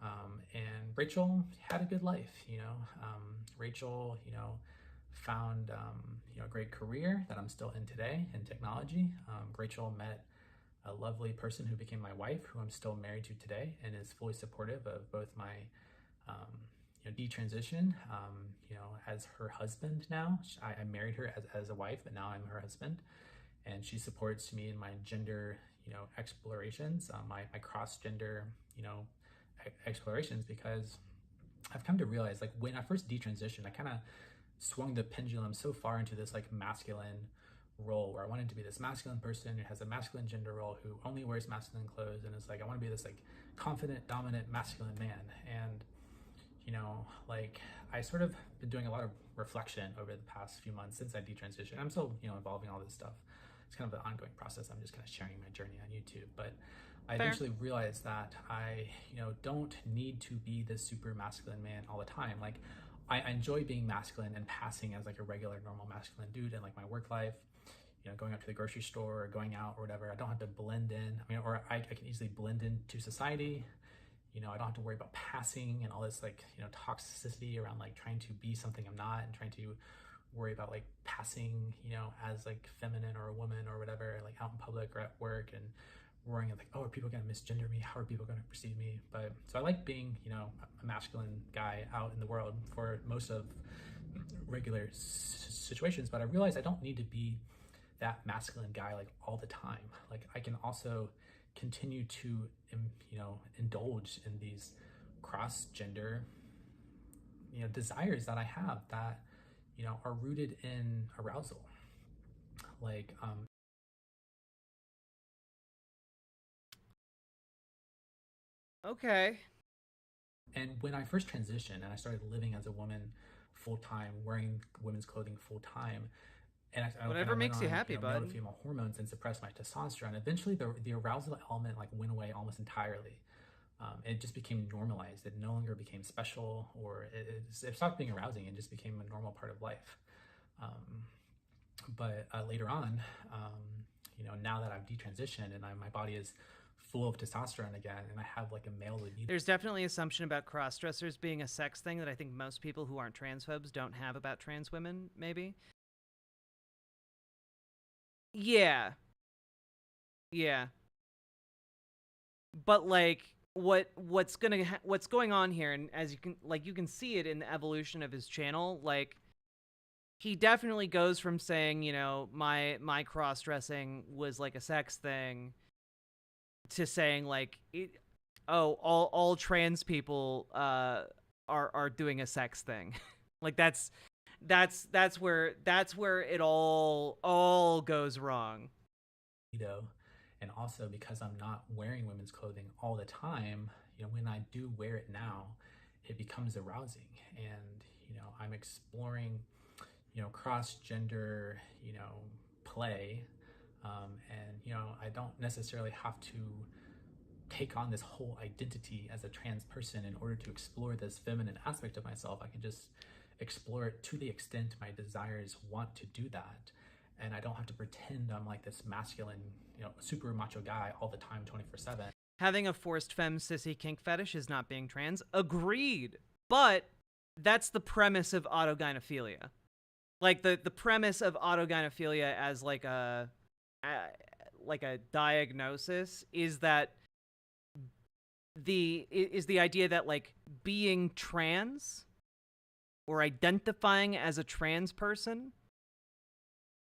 And Rachel had a good life, you know. Rachel, you know, found you know, a great career that I'm still in today in technology. Rachel met a lovely person who became my wife, who I'm still married to today, and is fully supportive of both my you know, detransition, you know, as her husband now. I married her as a wife, but now I'm her husband, and she supports me in my gender, you know, explorations, my cross-gender, you know, explorations, because I've come to realize, like, when I first detransitioned, I kind of swung the pendulum so far into this like masculine role, where I wanted to be this masculine person who has a masculine gender role, who only wears masculine clothes, and it's like I want to be this like confident, dominant, masculine man. And, you know, like, I sort of been doing a lot of reflection over the past few months since I detransitioned. I'm still, you know, evolving all this stuff. It's kind of an ongoing process. I'm just kind of sharing my journey on YouTube, but I eventually realized that I, you know, don't need to be this super masculine man all the time. Like, I enjoy being masculine and passing as like a regular, normal masculine dude in like my work life, you know, going up to the grocery store or going out or whatever. I don't have to blend in. I mean, or I can easily blend into society. You know, I don't have to worry about passing and all this like, you know, toxicity around like trying to be something I'm not, and trying to worry about like passing, you know, as like feminine or a woman or whatever, like out in public or at work, and worrying like, oh, are people going to misgender me? How are people going to perceive me? But so I like being, you know, a masculine guy out in the world for most of regular situations, but I realized I don't need to be that masculine guy like all the time. Like, I can also continue to, you know, indulge in these cross-gender, you know, desires that I have that, you know, are rooted in arousal. Like, Okay. And when I first transitioned and I started living as a woman full-time, wearing women's clothing full-time, and Whatever makes you happy, male bud. to female hormones and suppressed my testosterone, eventually the arousal element like went away almost entirely. It just became normalized. It no longer became special, or it stopped being arousing. It just became a normal part of life. But later on, you know, now that I've detransitioned and my body is full of testosterone again, and I have like a male libido. There's definitely assumption about cross-dressers being a sex thing that I think most people who aren't transphobes don't have about trans women, maybe. Yeah. Yeah. But like, what's going on here, and as you can see it in the evolution of his channel, like, he definitely goes from saying, you know, my cross-dressing was like a sex thing, to saying like, all trans people are doing a sex thing. Like, that's that's where it all goes wrong. And also because I'm not wearing women's clothing all the time, when I do wear it now, it becomes arousing. And, I'm exploring, cross-gender, play. And, I don't necessarily have to take on this whole identity as a trans person in order to explore this feminine aspect of myself. I can just explore it to the extent my desires want to do that. And I don't have to pretend I'm like this masculine, super macho guy all the time, 24/7. Having a forced femme sissy kink fetish is not being trans. Agreed. But that's the premise of autogynephilia. Like the premise of autogynephilia as like a diagnosis is that the idea that like being trans or identifying as a trans person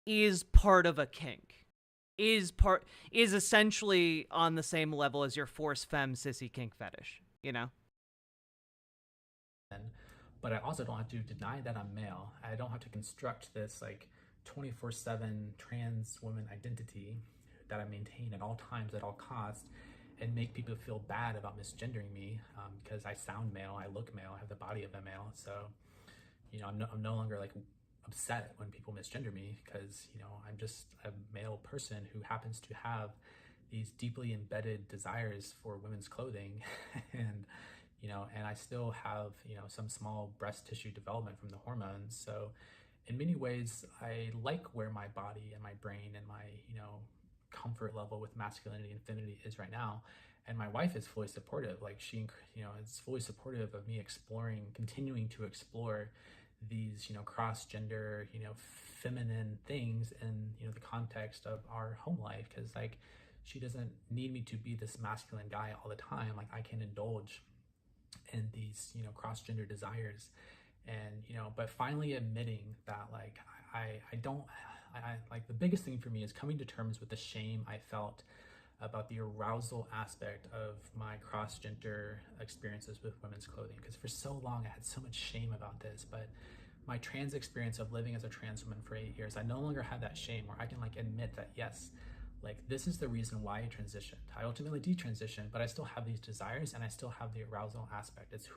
is part of a kink, is essentially on the same level as your forced femme sissy kink fetish, But I also don't have to deny that I'm male. I don't have to construct this like 24/7 trans woman identity that I maintain at all times, at all costs, and make people feel bad about misgendering me because I sound male, I look male, I have the body of a male. So, I'm no longer like upset when people misgender me because, I'm just a male person who happens to have these deeply embedded desires for women's clothing and, and I still have, some small breast tissue development from the hormones. So in many ways, I like where my body and my brain and my, comfort level with masculinity and femininity is right now. And my wife is fully supportive. Like she, is fully supportive of me continuing to explore these, cross-gender, feminine things in, the context of our home life. Cause like, she doesn't need me to be this masculine guy all the time. Like I can indulge in these, cross-gender desires and, but finally admitting that like, I like the biggest thing for me is coming to terms with the shame I felt about the arousal aspect of my cross-gender experiences with women's clothing. Because for so long I had so much shame about this, but my trans experience of living as a trans woman for 8 years, I no longer have that shame where I can like admit that yes, like this is the reason why I transitioned. I ultimately detransitioned, but I still have these desires and I still have the arousal aspect. It's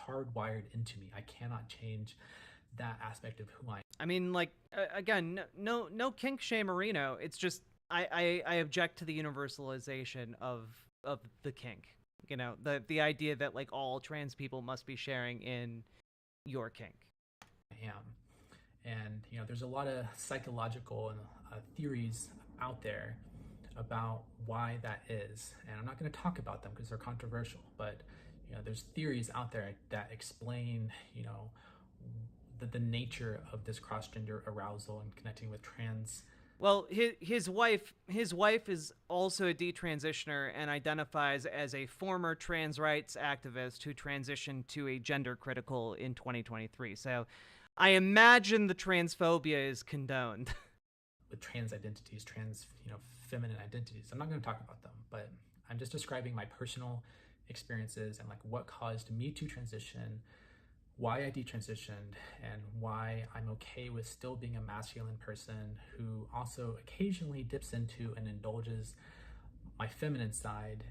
hardwired into me. I cannot change that aspect of who I am. I mean, like, again, no kink shamerino. It's just I object to the universalization of the kink. The idea that like all trans people must be sharing in your kink. I am. And, there's a lot of psychological theories out there about why that is. And I'm not going to talk about them because they're controversial, but, there's theories out there that explain, the nature of this cross-gender arousal and connecting with trans. Well, his wife is also a detransitioner and identifies as a former trans rights activist who transitioned to a gender critical in 2023. So I imagine the transphobia is condoned. With trans identities, trans, feminine identities. I'm not going to talk about them, but I'm just describing my personal experiences and like what caused me to transition, why I detransitioned, and why I'm okay with still being a masculine person who also occasionally dips into and indulges my feminine side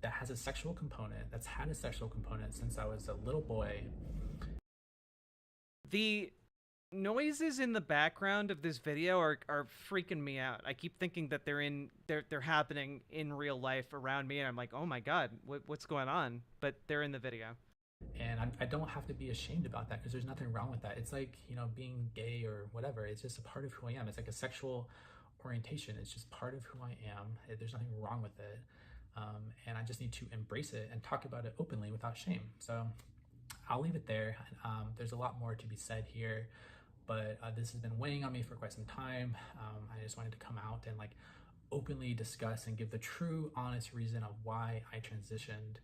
that has a sexual component, that's had a sexual component since I was a little boy. The noises in the background of this video are freaking me out. I keep thinking that they're happening in real life around me, and I'm like, oh my god, what's going on? But they're in the video. And I don't have to be ashamed about that because there's nothing wrong with that. It's like, being gay or whatever. It's just a part of who I am. It's like a sexual orientation. It's just part of who I am. There's nothing wrong with it. And I just need to embrace it and talk about it openly without shame. So I'll leave it there. There's a lot more to be said here, but this has been weighing on me for quite some time. I just wanted to come out and like openly discuss and give the true, honest reason of why I transitioned.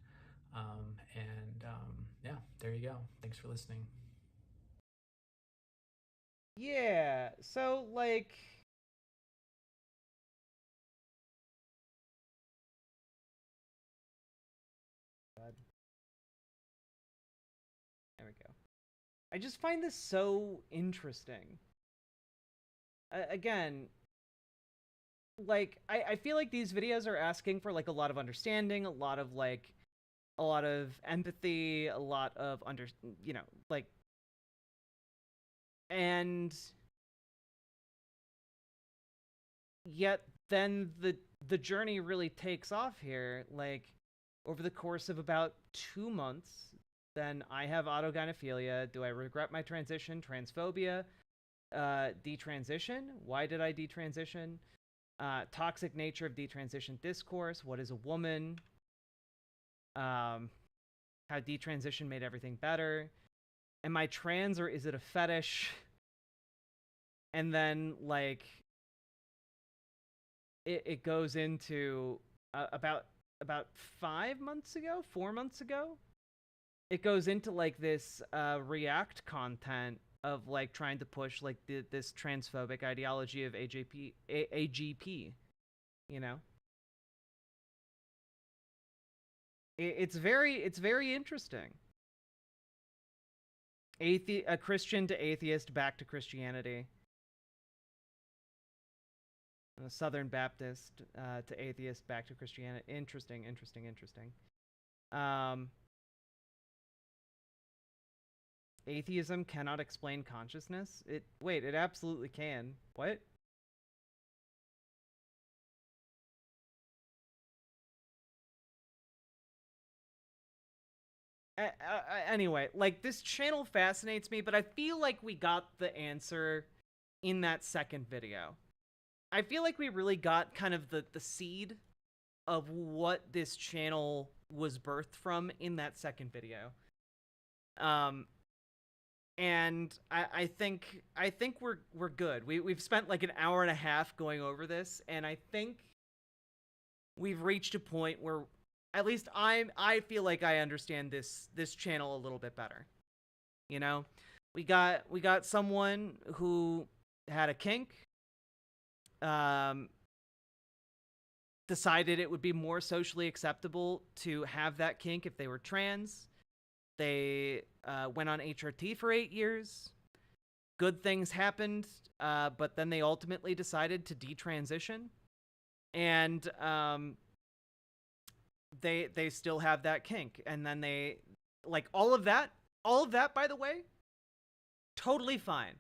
Yeah, there you go. Thanks for listening. Yeah, so like there we go. I just find this so interesting. Again, like, I feel like these videos are asking for, like, a lot of understanding, a lot of empathy, a lot of like, and yet then the journey really takes off here. Like, over the course of about 2 months, then I have autogynephilia. Do I regret my transition? Transphobia. Detransition. Why did I detransition? Toxic nature of detransition discourse. What is a woman? How detransition made everything better. Am I trans or is it a fetish? And then, like, it goes into about 5 months ago, 4 months ago, it goes into, like, this React content of, like, trying to push, like, this transphobic ideology of AGP, you know? It's very interesting. A Christian to atheist, back to Christianity. A Southern Baptist to atheist, back to Christianity. Interesting. Atheism cannot explain consciousness? Wait, it absolutely can. What? Anyway, like, this channel fascinates me, but I feel like we got the answer in that second video. I feel like we really got kind of the seed of what this channel was birthed from in that second video. And I think we're good. We've spent like an hour and a half going over this, and I think we've reached a point where at least I feel like I understand this channel a little bit better. You know, we got someone who had a kink, decided it would be more socially acceptable to have that kink if they were trans. They went on HRT for 8 years. Good things happened, but then they ultimately decided to detransition, and they still have that kink. And then they, like, all of that, by the way, totally fine.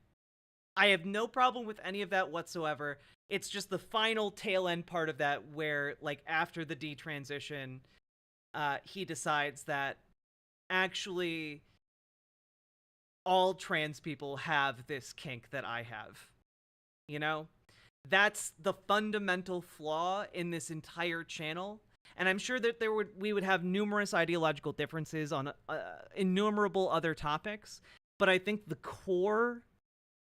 I have no problem with any of that whatsoever. It's just the final tail end part of that where, like, after the detransition, he decides that actually all trans people have this kink that I have. You know? That's the fundamental flaw in this entire channel. And I'm sure that we would have numerous ideological differences on innumerable other topics, but I think the core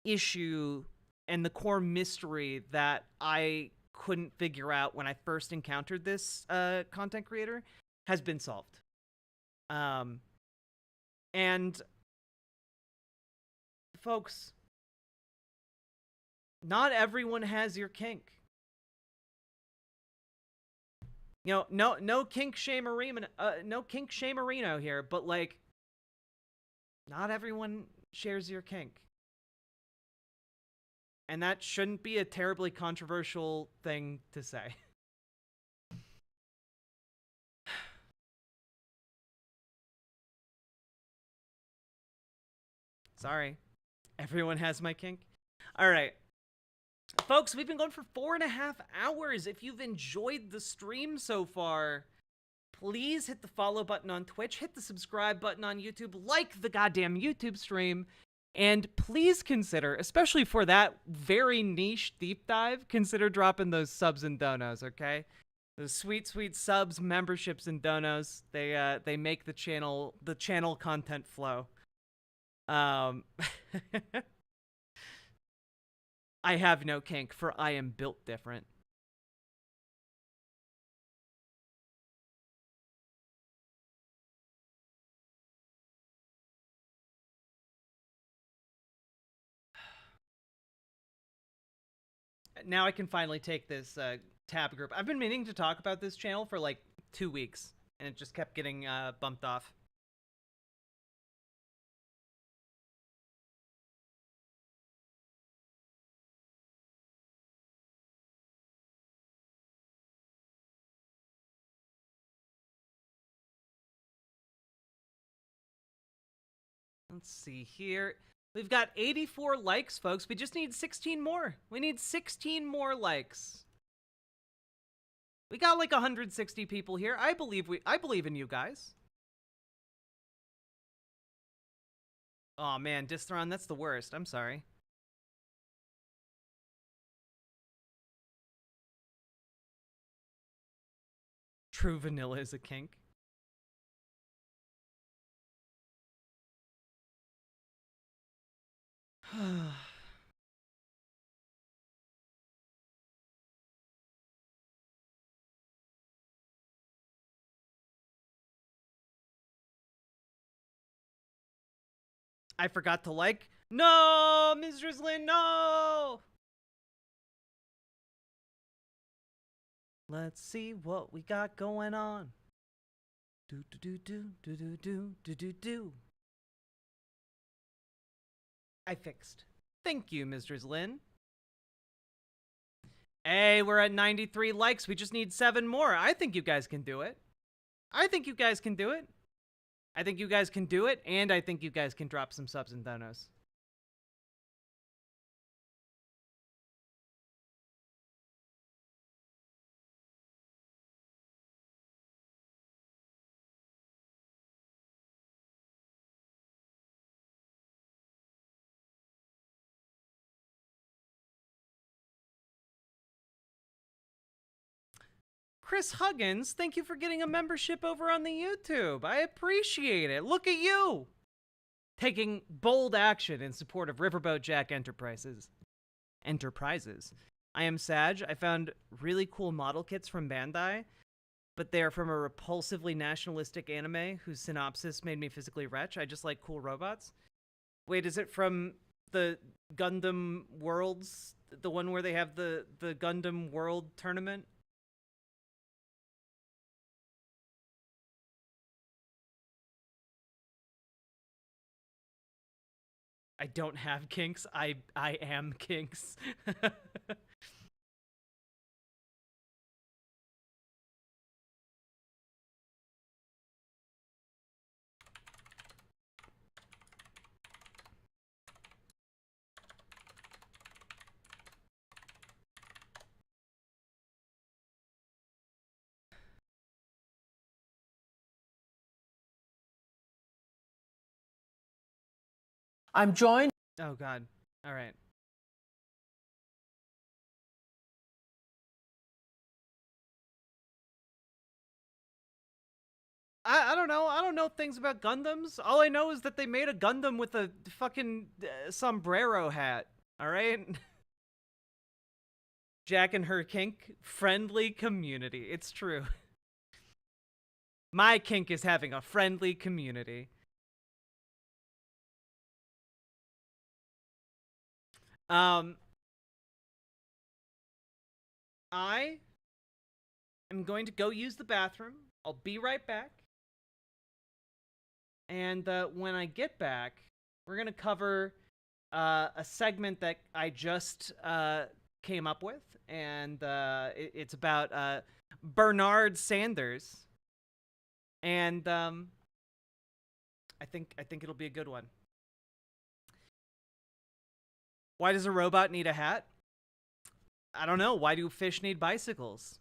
issue and the core mystery that I couldn't figure out when I first encountered this content creator has been solved. And folks, not everyone has your kink. You know, no kink shamerino, here, but, like, not everyone shares your kink. And that shouldn't be a terribly controversial thing to say. Sorry. Everyone has my kink. All right. Folks, we've been going for 4.5 hours. If you've enjoyed the stream so far, please hit the follow button on Twitch, hit the subscribe button on YouTube, like the goddamn YouTube stream, and please consider, especially for that very niche deep dive, consider dropping those subs and donos, okay? Those sweet, sweet subs, memberships, and donos. They make the channel content flow. I have no kink, for I am built different. Now I can finally take this tab group. I've been meaning to talk about this channel for like 2 weeks, and it just kept getting bumped off. Let's see here. We've got 84 likes, folks. We just need 16 more. We need 16 more likes. We got like 160 people here. I believe in you guys. Oh man, Distron, that's the worst. I'm sorry. True vanilla is a kink. I forgot to like. No, Mistress Lynn, no! Let's see what we got going on. Do do do do do do do do do. I fixed. Thank you, Mistress Lynn. Hey, we're at 93 likes. We just need 7 more. I think you guys can do it. I think you guys can do it. I think you guys can do it, and I think you guys can drop some subs and donos. Chris Huggins, thank you for getting a membership over on the YouTube. I appreciate it. Look at you! Taking bold action in support of Riverboat Jack Enterprises. I am Sag. I found really cool model kits from Bandai, but they are from a repulsively nationalistic anime whose synopsis made me physically retch. I just like cool robots. Wait, is it from the Gundam Worlds? The one where they have the Gundam World Tournament? I don't have kinks. I am kinks. I'm joined. Oh, God. All right. I don't know. I don't know things about Gundams. All I know is that they made a Gundam with a fucking sombrero hat. All right? Jack and her kink. Friendly community. It's true. My kink is having a friendly community. I am going to go use the bathroom. I'll be right back. And when I get back, we're going to cover a segment that I just came up with. And it's about Bernard Sanders. And I think it'll be a good one. Why does a robot need a hat? I don't know. Why do fish need bicycles?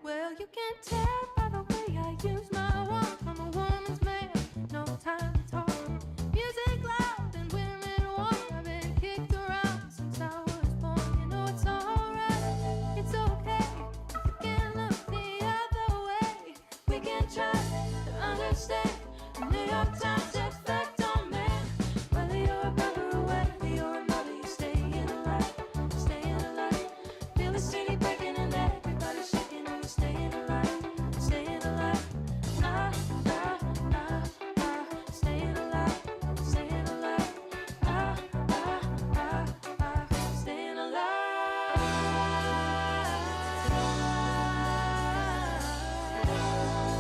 Well, you can tell by the way I use my walk. I'm a woman's man, no time to talk. Music loud and women warm. I've been kicked around since I was born. You know it's alright, it's okay. You can look the other way. We can try to understand the New York Times effect on men. Whether you're a brother or whether you're a mother, you're staying alive, staying alive. Feel the city breaking and everybody shaking and we're staying alive, staying alive. Ah, ah, ah, ah, staying alive, staying alive. Ah, ah, ah, ah, staying alive. 'Cause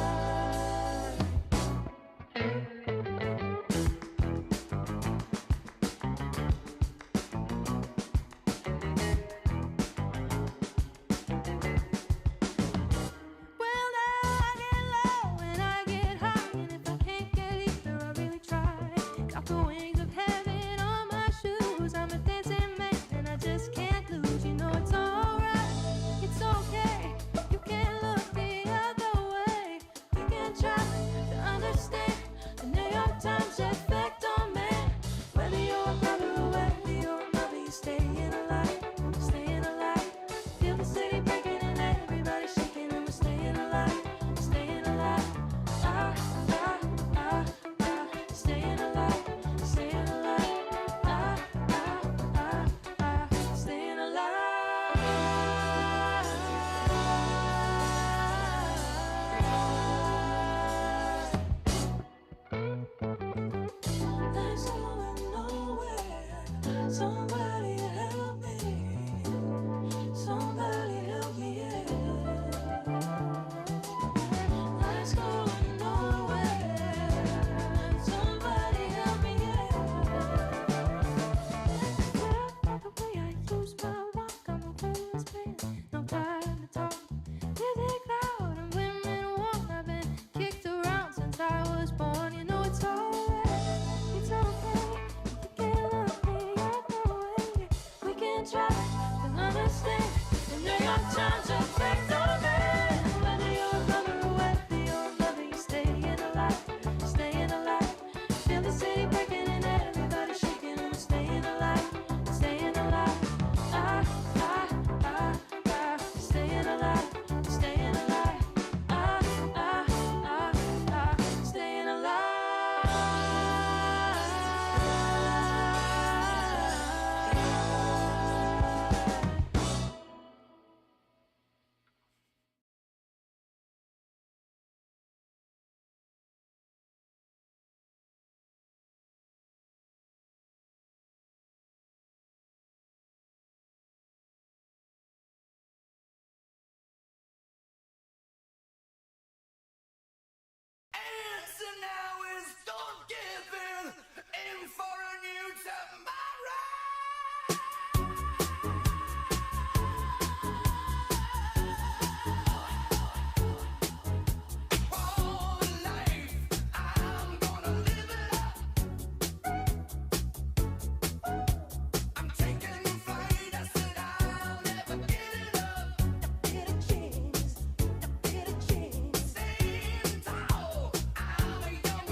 lesson now is don't give in for a new tomorrow. Oh, life, I'm gonna live it up. I'm taking flight, I said I'll never get it up. Get a chance, get a chance. Staying tall, I'm a young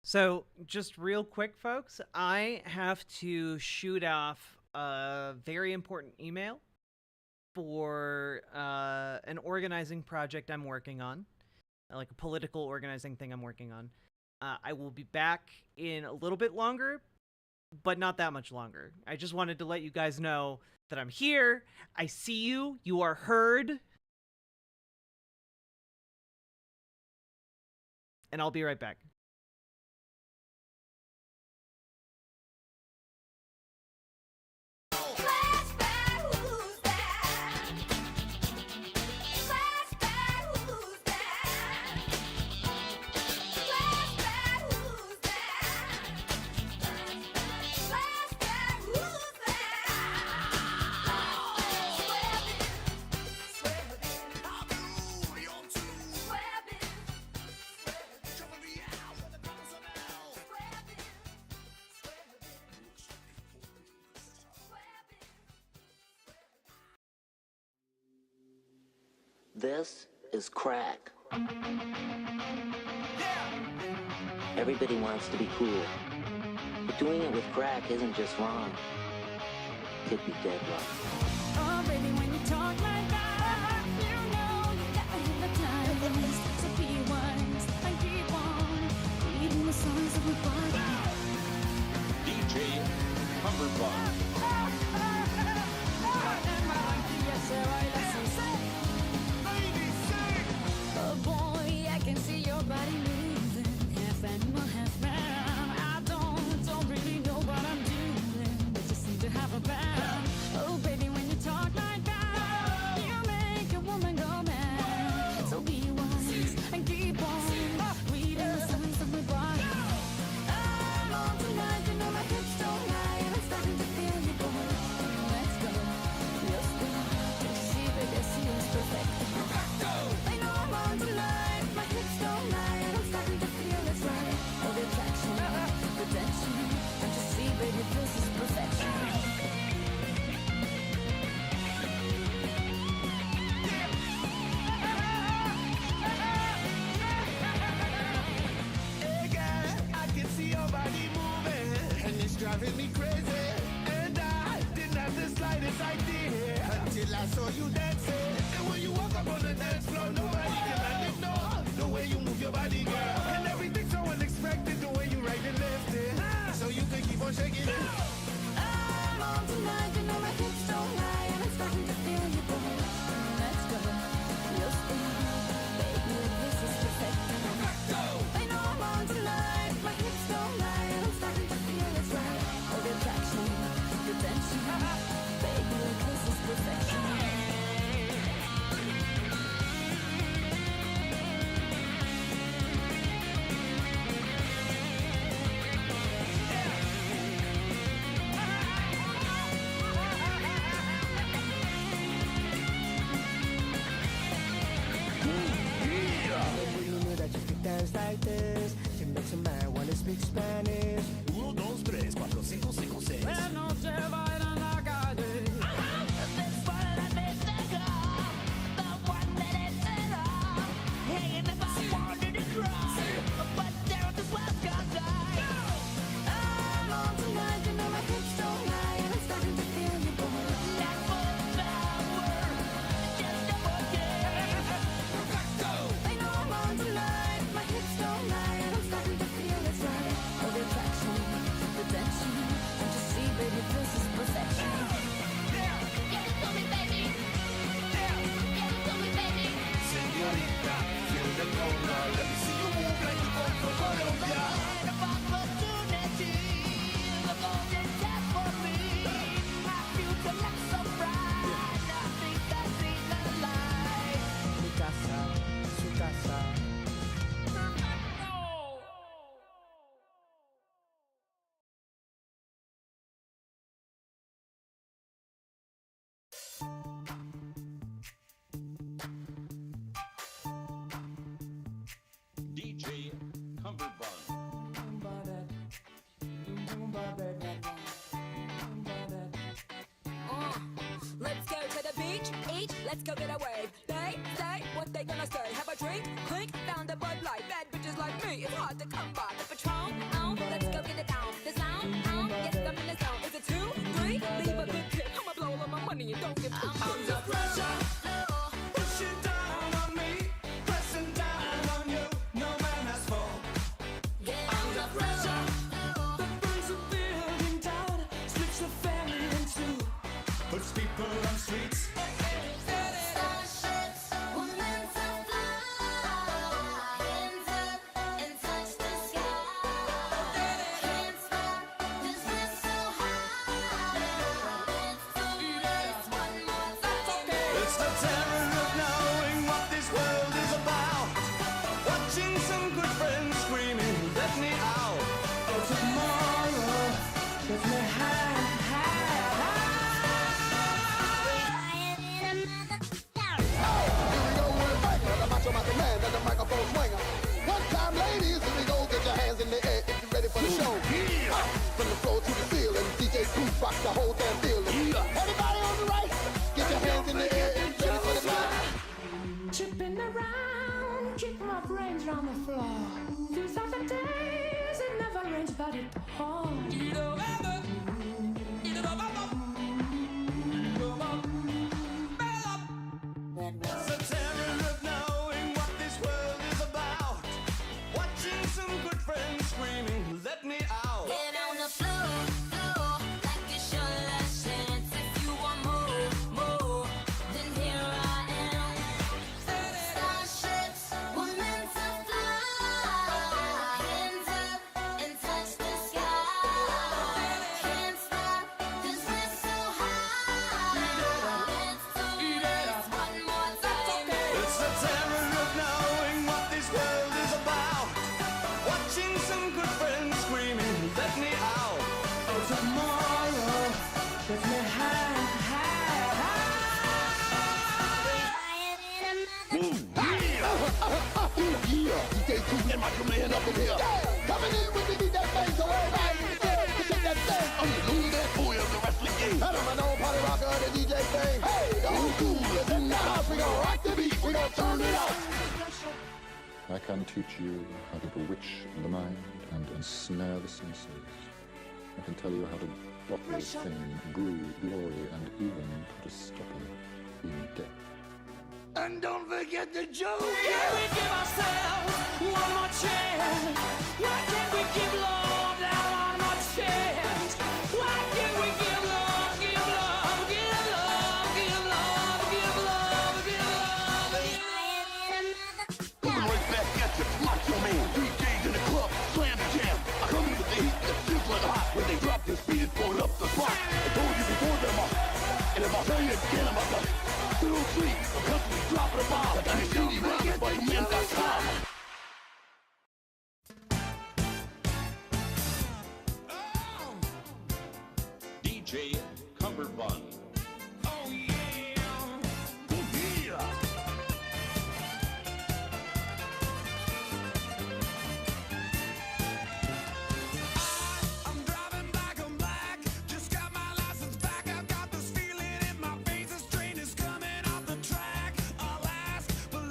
So, just real quick, folks, I have to shoot off a very important email for an organizing project I'm working on, like a political organizing thing I'm working on. I will be back in a little bit longer, but not that much longer. I just wanted to let you guys know that I'm here. I see you. You are heard. And I'll be right back. This is crack. Everybody wants to be cool. But doing it with crack isn't just wrong. It could be dead wrong. Oh, baby, when you talk like that, you know you gotta hypnotize. So be wise and keep on reading the songs that we find. DJ Cumberbund. Oh boy, I can see your body moving, half animal, half man. I don't really know what I'm doing, but just seem to have a band. Oh baby, when you talk like that, you make a woman go mad. So be wise and keep on reading the signs of my body. I'm on tonight, you know my hips don't lie, and I'm starting to feel you boy. Let's go, let's go. Can't you see, baby, I see it's perfect. I know I'm on tonight, my hips don't lie, and I'm starting to feel it's right. All the attraction, the tension. Can't you see, baby, this is perfection. Hey girl, I can see your body moving, and it's driving me crazy. And I didn't have the slightest idea until I saw you dancing. And when you walk up on the dance floor, nobody can ignore the way you move your body, girl. And everything's so unexpected, the way you right and left it, so you can keep on shaking it. I'm on tonight, you know my hips don't lie, and I'm starting to feel you boy. Let's go, let's go. Baby, this is perfect. I know I'm on tonight, my hips don't lie, and I'm starting to feel it's right. All the attraction, the tension. Baby, this is perfection. When you knew that you could dance like this, it makes a man wanna speak Spanish. 1, 2, 3, 4, 5, 6. La noche baila en la calle. I'm on tonight, you know my hips don't lie, and I'm starting to feel you boy. I know I'm on tonight, my hips don't lie, and I'm starting to feel it's right. All the attraction, the tension. Can't you see, baby, this is perfection. Give it to me, baby. Give it to me, baby. Señorita, feel the conga. Let me see you move like you come from Colombia. The opportunity, the golden tap for me. My future looks so bright. I think I see the light. Mi casa, su casa. DJ Cumberbund. Let's go to the beach, eat, let's go get a wave. They say what they gonna say. Have a drink, clink, found a Bud Light. Bad bitches like me, it's hard to come by. The Patron, you don't get too under pressure. Pushing down on me, pressing down on you. No man has fall. Under pressure. That brings the building down, splits the family in two, puts people on streets. Starships were meant to fly, hands up and touch the sky. Can't stop 'cause we're so high. Let's do this one more time. It's the terror of knowing what this world is about. Watching some good friends screaming, let me out. Oh, tomorrow, let me high. One time, ladies, here we go. Get your hands in the air if you're ready for the show. From the floor to the ceiling, DJ Pooh rocks the whole damn building. Everybody on the right, get your hands in the air if you're ready for the show. Chipping around, keep my brains on the floor. These are the days it never rains, but it pours. It's the terror of knowing what this world is about. Watching some good friends screaming, let me out. Get on the floor, like it's your last chance. If you want more, then here I am. Starships were meant to fly, hands up and touch the sky. Can't stop 'cause we're so high. Let's do this one more time. It's the terror of knowing what this world is about. Watching some good friends screaming, let me out. Oh, tomorrow, let me high. Yeah, DJ Pooh and my man up in here. Coming in with the DJ thing, so everybody in the club, shake that thing. I'm the loser that boy of the wrestling game. I don't know party rocker the DJ thing. Hey, the old school is in the house. We gon' rock the beat, we gon' turn it out. I can teach you how to bewitch the mind and ensnare the senses. I can tell you how to bottle fame, grew glory, and even put a stopper in death. And don't forget the joke. Can we give ourselves one more chance? Why can't we give love that one more chance? Why can't we give love, give love, give love, give love, give love, give love? Coming right back at you, Macho Man. DJs in the club, slam the jam. I come in with the heat that feels like hot. When they drop this beat, it's going up the spot. I told you before that I'm up. And if I tell you again, I'm up. Still sleep, I'm constantly dropping a bomb. I can see you rockin' by men.com. DJ Cumberbund. Oh yeah. I'm driving back, I'm black. Just got my license back. I've got this feeling in my veins. This train is coming off the track. Alas, but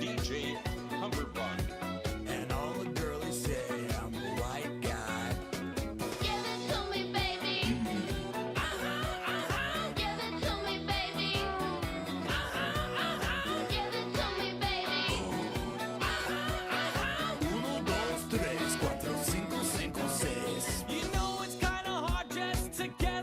DJ Humberbug. And all the girlies say I'm the white guy. Give it to me, baby. Give it to me, baby. Give it to me, baby. 1, 2, 3, 4, 5, 5, 6. You know it's kinda hard just to get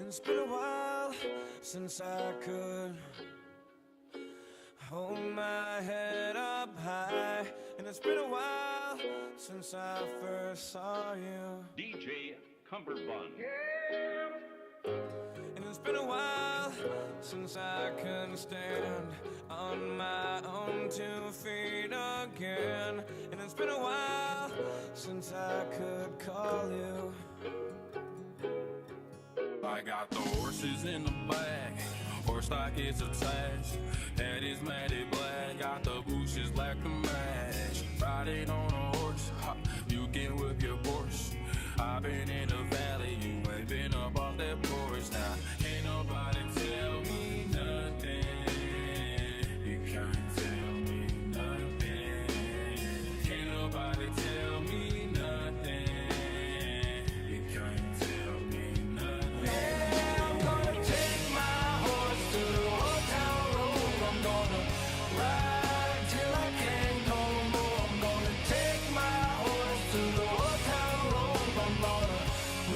It's been a while since I could hold my head up high, and it's been a while since I first saw you. DJ Cumberbund. And it's been a while since I could stand on my own 2 feet again. And it's been a while since I could call you. I got the horses in the back, horse stock is attached. Head is matted black, got the bushes black to match. Riding on a horse, ha, you can whip your Porsche. I've been in the valley, you ain't been up off that porch. Now, ain't nobody tell me nothing. You can't tell me nothing. Can't nobody tell me nothing. You can't tell me nothing. Yeah, I'm gonna take my horse to the old town road. I'm gonna ride till I can't no more. I'm gonna take my horse to the old town road. I'm gonna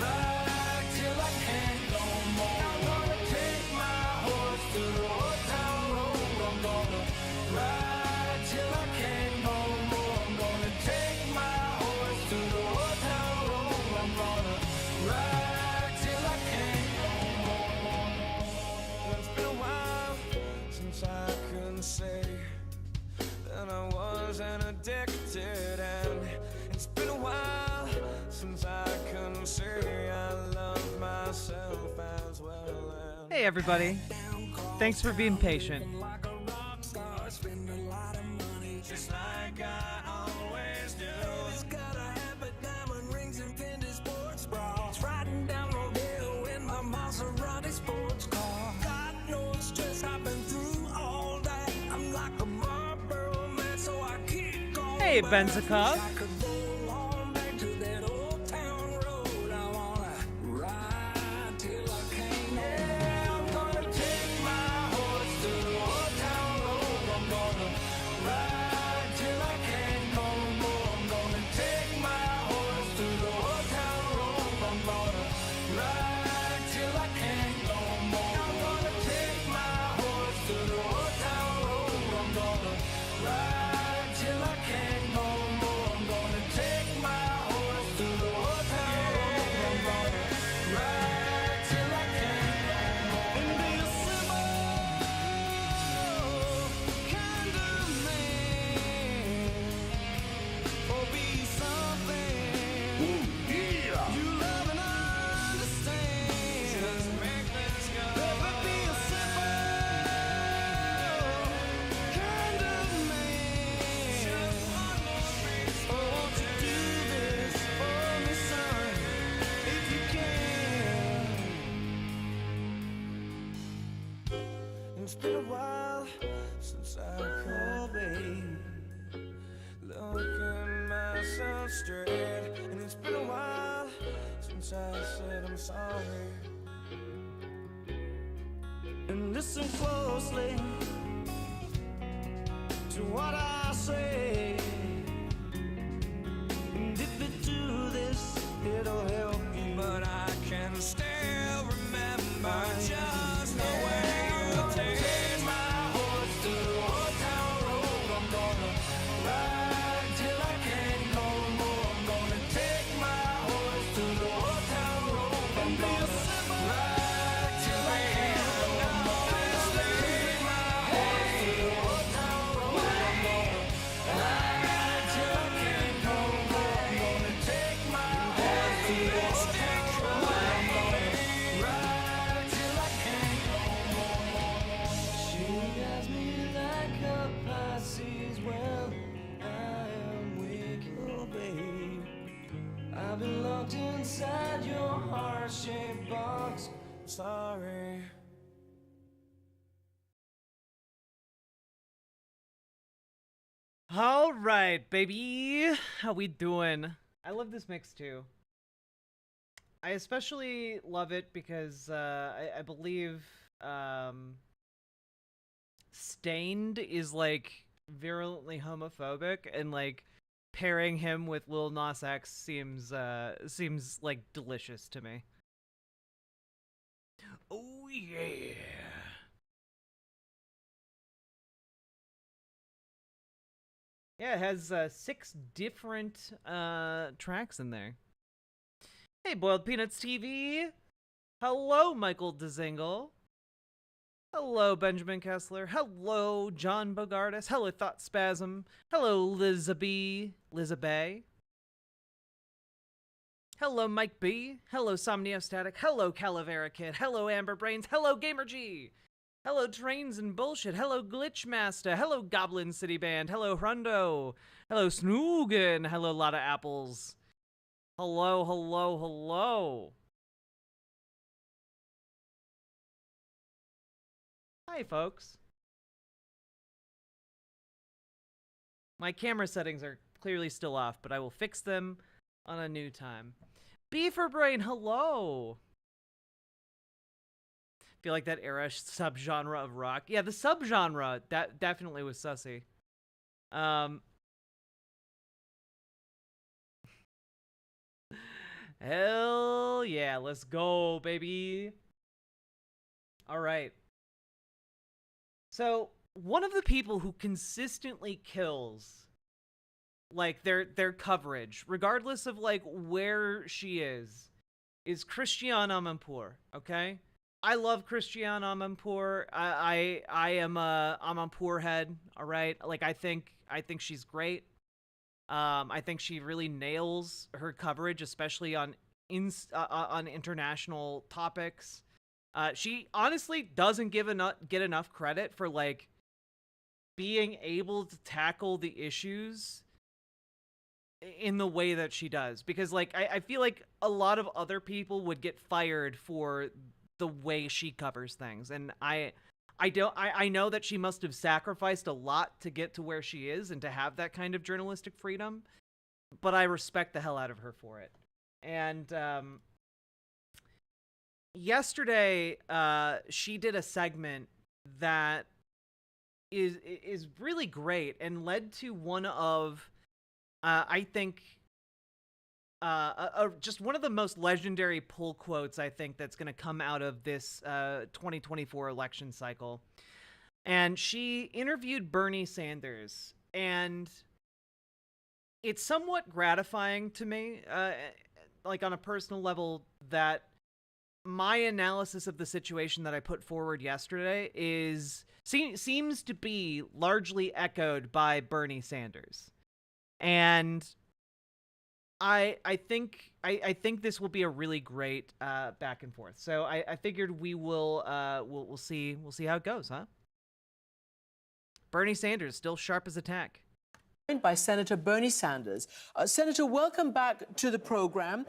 ride till I can't no more. I'm gonna take my horse to the old town road. I'm gonna ride till I can't no more. I'm gonna take my horse to the old town road. I'm gonna ride till I can't no more. It's been a while since I couldn't say that I wasn't addicted, and it's been a while since I couldn't say I love myself as well. And Hey, everybody. Thanks for being patient. like a rock star, spend a lot of money just like I always do. It's got a habit, diamond rings and Fendi sports bras. Riding down Rodeo in my Maserati sports car. Got no stress, I've been through all that. I'm like a Marlboro man, so I keep going. Hey, back. Benzikov. I could roll on back to that old town road. I wanna ride till I can't no more. Yeah, I'm gonna take my horse to the old town road. I'm gonna ride till I can't no more. I'm gonna take my horse to the old town road. I'm gonna ride till I can't no more. I'm gonna take my horse to the old town road. I'm gonna ride till I can't no more. I'm gonna take my horse to the old town road. I'm gonna ride till I can't no more. And be a simple kind of man, or be something you love and understand. Just make things go. Never be a simple kind of man. Just one more reason. Oh, won't you do this for me, son, if you can? It's been a while since I called, babe, looking myself straight. And it's been a while since I said I'm sorry. And listen closely to what I say. And if you do this, it'll help you. But I can still remember just the way you take my horse to the old town road. I'm gonna ride till I can't no more. I'm gonna take my horse to the old town road. I'm gonna ride till I can't no more. Take my horse to the old town road. I'm gonna ride till I can't no more. I'm gonna take my horse to the old town road. I'm gonna ride till I can't no more. She has me like a Pisces. Well, I am weak, oh babe. I've been locked inside your heart-shaped box. Sorry. All right, baby. How we doing? I love this mix too. I especially love it because I believe Stained is like virulently homophobic, and like pairing him with Lil Nas X seems like delicious to me. yeah. Yeah, it has 6 different tracks in there. Hey, Boiled Peanuts TV. Hello, Michael DeZingle. Hello, Benjamin Kessler. Hello, John Bogardus. Hello, Thought Spasm. Hello, Lizabee. Hello, Mike B. Hello, Somniostatic. Hello, Calavera Kid. Hello, Amber Brains. Hello, Gamer G. Hello, Trains and Bullshit. Hello, Glitchmaster. Hello, Goblin City Band. Hello, Hundo. Hello, Snoogan. Hello, Lotta Apples. Hello, hello, hello. Hi, folks. My camera settings are clearly still off, but I will fix them on a new time. Beaver Brain, hello. Feel like that era subgenre of rock. Yeah, the subgenre, that definitely was sussy. Hell yeah, let's go, baby. All right. So, one of the people who consistently kills like their coverage, regardless of like where she is Christiane Amanpour, okay? I love Christiane Amanpour. I am a Amanpour head, all right? Like I think she's great. I think she really nails her coverage, especially on international topics. She honestly doesn't get enough credit for like being able to tackle the issues in the way that she does, because like I feel like a lot of other people would get fired for the way she covers things, and I know that she must have sacrificed a lot to get to where she is and to have that kind of journalistic freedom, but I respect the hell out of her for it. And yesterday she did a segment that is really great and led to one of I think just one of the most legendary pull quotes I think that's going to come out of this 2024 election cycle. And she interviewed Bernie Sanders, and it's somewhat gratifying to me, like on a personal level, that my analysis of the situation that I put forward yesterday seems to be largely echoed by Bernie Sanders. And I think this will be a really great back and forth. So I figured we'll see how it goes, huh? Bernie Sanders still sharp as a tack. By Senator Bernie Sanders. Senator, welcome back to the program.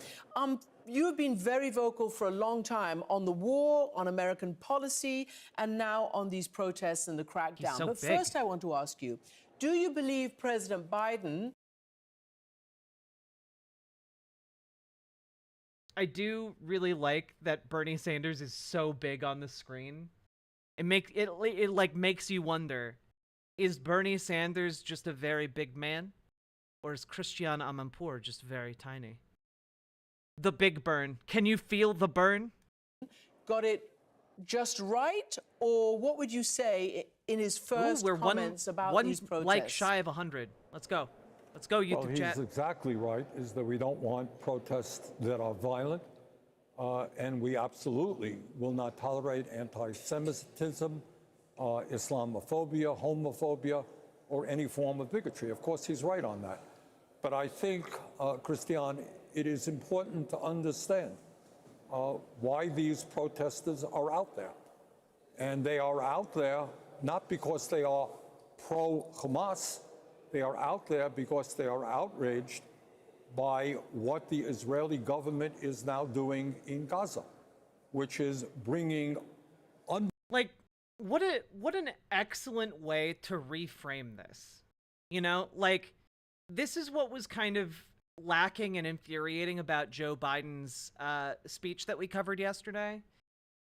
You have been very vocal for a long time on the war, on American policy, and now on these protests and the crackdown. So but big. First, I want to ask you, do you believe President Biden... I do really like that Bernie Sanders is so big on the screen. It makes you wonder, is Bernie Sanders just a very big man, or is Christiane Amanpour just very tiny? The big burn. Can you feel the burn? Got it just right, or what would you say in his first comments about these protests? One like shy of 100. Let's go. Let's go, YouTube chat. He's exactly right, is that we don't want protests that are violent, and we absolutely will not tolerate anti-Semitism, Islamophobia, homophobia, or any form of bigotry. Of course, he's right on that. But I think, Christiane, it is important to understand why these protesters are out there. And they are out there not because they are pro-Hamas. They are out there because they are outraged by what the Israeli government is now doing in Gaza, which is bringing... Like, what an excellent way to reframe this. You know, like, this is what was kind of lacking and infuriating about Joe Biden's speech that we covered yesterday,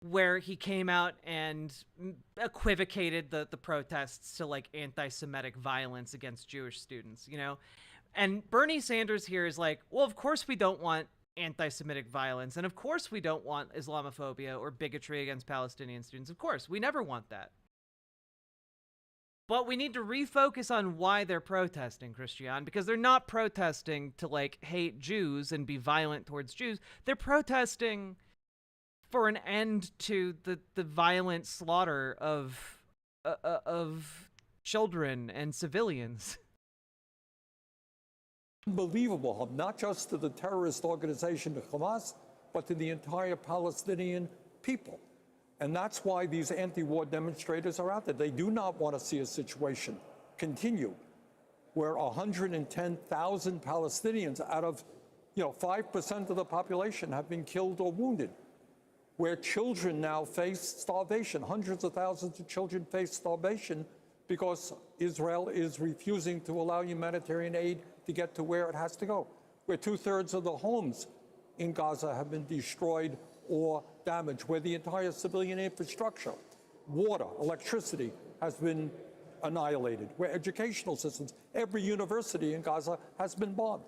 where he came out and equivocated the protests to like anti-Semitic violence against Jewish students, you know? And Bernie Sanders here is like, well, of course we don't want anti-Semitic violence. And of course we don't want Islamophobia or bigotry against Palestinian students. Of course, we never want that. But we need to refocus on why they're protesting, Christian, because they're not protesting to, like, hate Jews and be violent towards Jews. They're protesting for an end to the violent slaughter of children and civilians. Unbelievable, not just to the terrorist organization, the Hamas, but to the entire Palestinian people. And that's why these anti-war demonstrators are out there. They do not want to see a situation continue where 110,000 Palestinians out of 5% of the population have been killed or wounded, where children now face starvation. Hundreds of thousands of children face starvation because Israel is refusing to allow humanitarian aid to get to where it has to go, where 2/3 of the homes in Gaza have been destroyed or damaged, where the entire civilian infrastructure, water, electricity, has been annihilated, where educational systems, every university in Gaza has been bombed.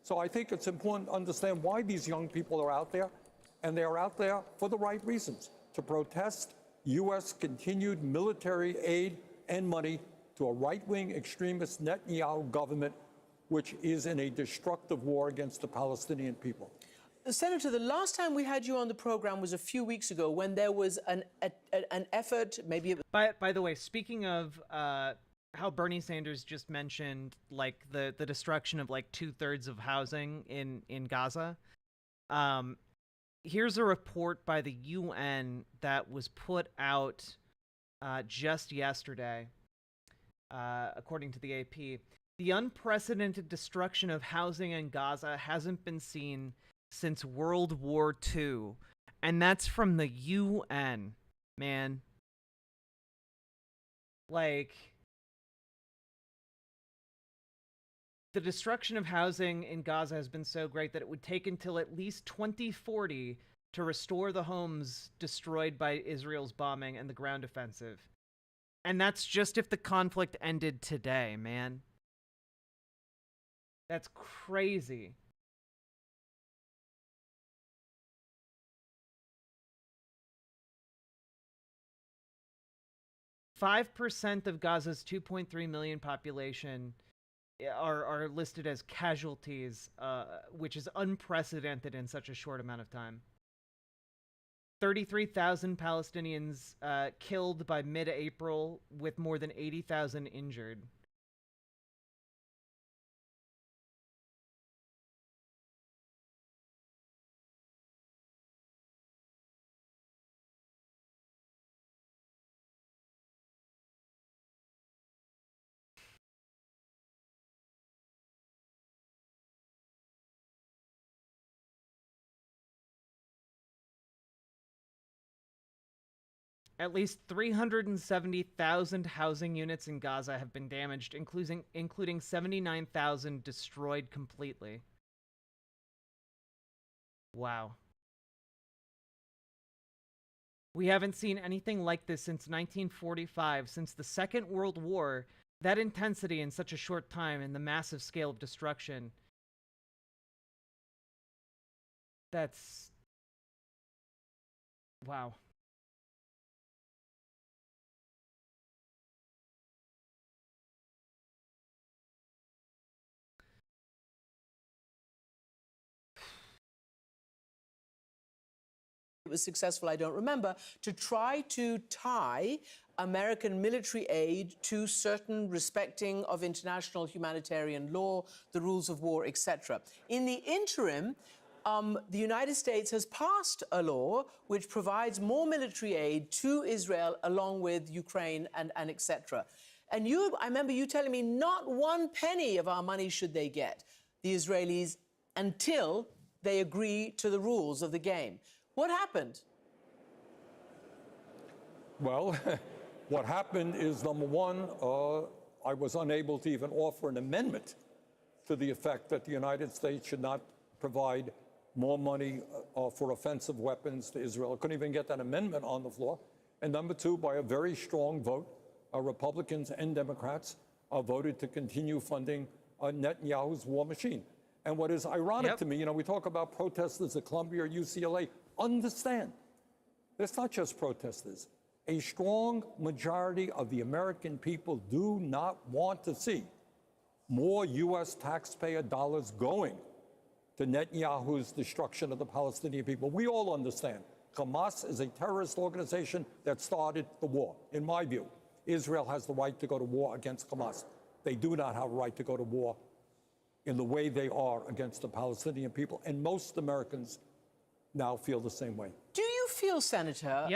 So I think it's important to understand why these young people are out there, and they are out there for the right reasons, to protest U.S. continued military aid and money to a right-wing extremist Netanyahu government, which is in a destructive war against the Palestinian people. Senator, the last time we had you on the program was a few weeks ago when there was an effort, maybe... By the way, speaking of how Bernie Sanders just mentioned, like, the destruction of, like, 2/3 of housing in Gaza, here's a report by the UN that was put out just yesterday, according to the AP. The unprecedented destruction of housing in Gaza hasn't been seen since World War II. And that's from the UN, man. Like, the destruction of housing in Gaza has been so great that it would take until at least 2040 to restore the homes destroyed by Israel's bombing and the ground offensive. And that's just if the conflict ended today, man. That's crazy. % of Gaza's 2.3 million population are listed as casualties, which is unprecedented in such a short amount of time. 33,000 Palestinians killed by mid-April, with more than 80,000 injured. At least 370,000 housing units in Gaza have been damaged, including 79,000 destroyed completely. Wow. We haven't seen anything like this since 1945, since the Second World War. That intensity in such a short time and the massive scale of destruction. That's... wow. It was successful, I don't remember, to try to tie American military aid to certain respecting of international humanitarian law, the rules of war, etc. In the interim, the United States has passed a law which provides more military aid to Israel along with Ukraine and etc. And I remember you telling me not one penny of our money should they get, the Israelis, until they agree to the rules of the game. What happened? Well, what happened is, number one, I was unable to even offer an amendment to the effect that the United States should not provide more money for offensive weapons to Israel. I couldn't even get that amendment on the floor. And number two, by a very strong vote, Republicans and Democrats voted to continue funding Netanyahu's war machine. And what is ironic Yep. to me, we talk about protesters at Columbia or UCLA. Understand, it's not just protesters. A strong majority of the American people do not want to see more U.S. taxpayer dollars going to Netanyahu's destruction of the Palestinian people. We all understand Hamas is a terrorist organization that started the war. In my view, Israel has the right to go to war against Hamas. They do not have a right to go to war in the way they are against the Palestinian people. And most Americans now feel the same way. Do you feel, Senator,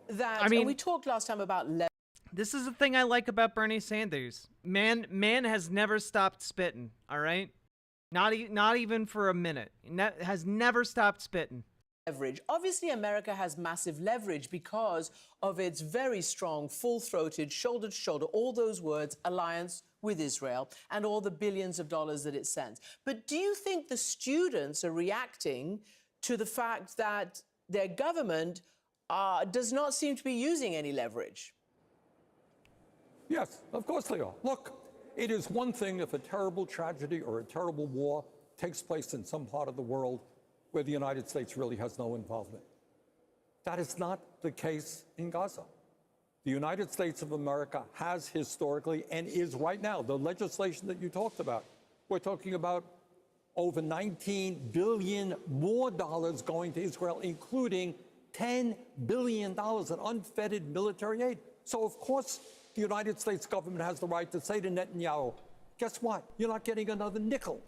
that, I mean, and we talked last time about this is the thing I like about Bernie Sanders. Man has never stopped spitting, all right? Not even for a minute. Has never stopped spitting. leverage. Obviously, America has massive leverage because of its very strong, full-throated, shoulder-to-shoulder, all those words, alliance with Israel and all the billions of dollars that it sends. But do you think the students are reacting to the fact that their government does not seem to be using any leverage? Yes, of course they are. Look, it is one thing if a terrible tragedy or a terrible war takes place in some part of the world where the United States really has no involvement. That is not the case in Gaza. The United States of America has historically and is right now, the legislation that you talked about, we're talking about over $19 billion more dollars going to Israel, including $10 billion in unfettered military aid. So, of course, the United States government has the right to say to Netanyahu, guess what? You're not getting another nickel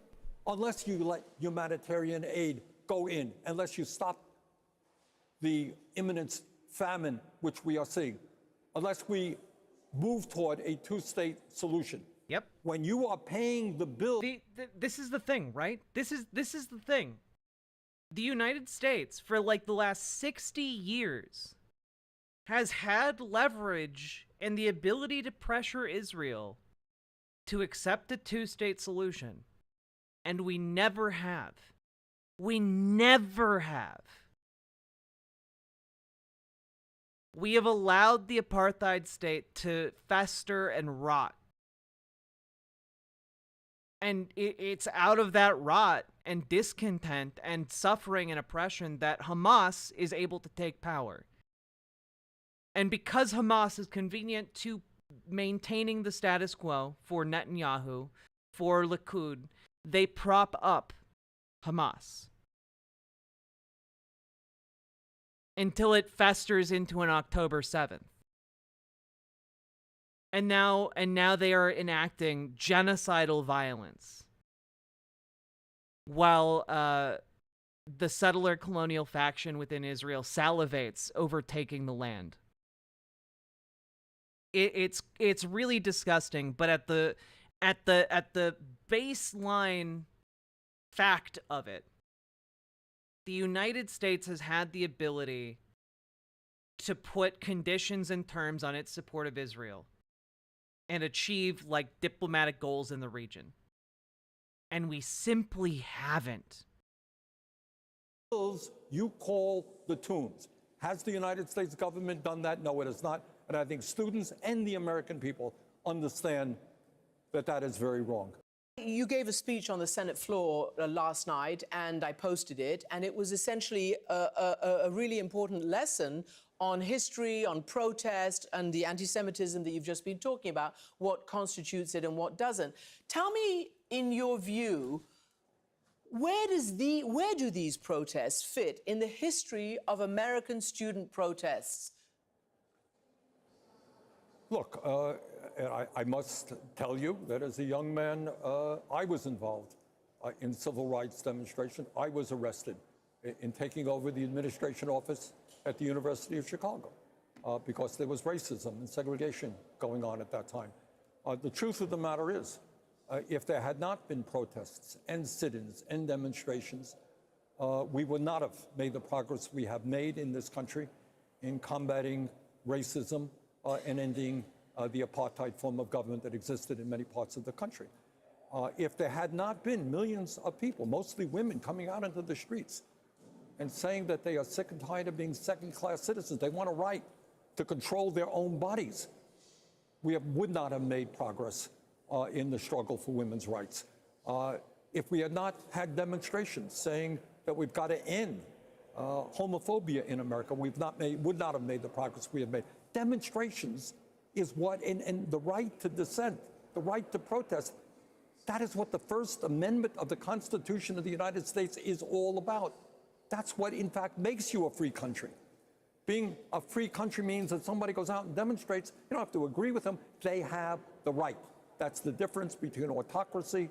unless you let humanitarian aid go in, unless you stop the imminent famine which we are seeing, unless we move toward a two-state solution. Yep. When you are paying the bill... This is the thing, right? This is the thing. The United States, for like the last 60 years, has had leverage and the ability to pressure Israel to accept a two-state solution. And we never have. We never have. We have allowed the apartheid state to fester and rot. And it's out of that rot and discontent and suffering and oppression that Hamas is able to take power. And because Hamas is convenient to maintaining the status quo for Netanyahu, for Likud, they prop up Hamas until it festers into an October 7th. And now they are enacting genocidal violence while the settler colonial faction within Israel salivates over taking the land. It's really disgusting, but at the baseline fact of it, the United States has had the ability to put conditions and terms on its support of Israel and achieve like diplomatic goals in the region. And we simply haven't. You call the tunes. Has the United States government done that? No, it has not. And I think students and the American people understand that that is very wrong. You gave a speech on the Senate floor last night, and I posted it, and it was essentially a really important lesson on history, on protest, and the anti-Semitism that you've just been talking about, what constitutes it and what doesn't. Tell me, in your view, where do these protests fit in the history of American student protests? Look, I must tell you that as a young man, I was involved in civil rights demonstration. I was arrested in taking over the administration office at the University of Chicago because there was racism and segregation going on at that time. The truth of the matter is, if there had not been protests and sit-ins and demonstrations, we would not have made the progress we have made in this country in combating racism and ending the apartheid form of government that existed in many parts of the country. If there had not been millions of people, mostly women, coming out into the streets and saying that they are sick and tired of being second-class citizens, they want a right to control their own bodies, we would not have made progress in the struggle for women's rights. if we had not had demonstrations saying that we've got to end homophobia in America, would not have made the progress we have made. Demonstrations is what, and the right to dissent, the right to protest, that is what the First Amendment of the Constitution of the United States is all about. That's what, in fact, makes you a free country. Being a free country means that somebody goes out and demonstrates, you don't have to agree with them, they have the right. That's the difference between autocracy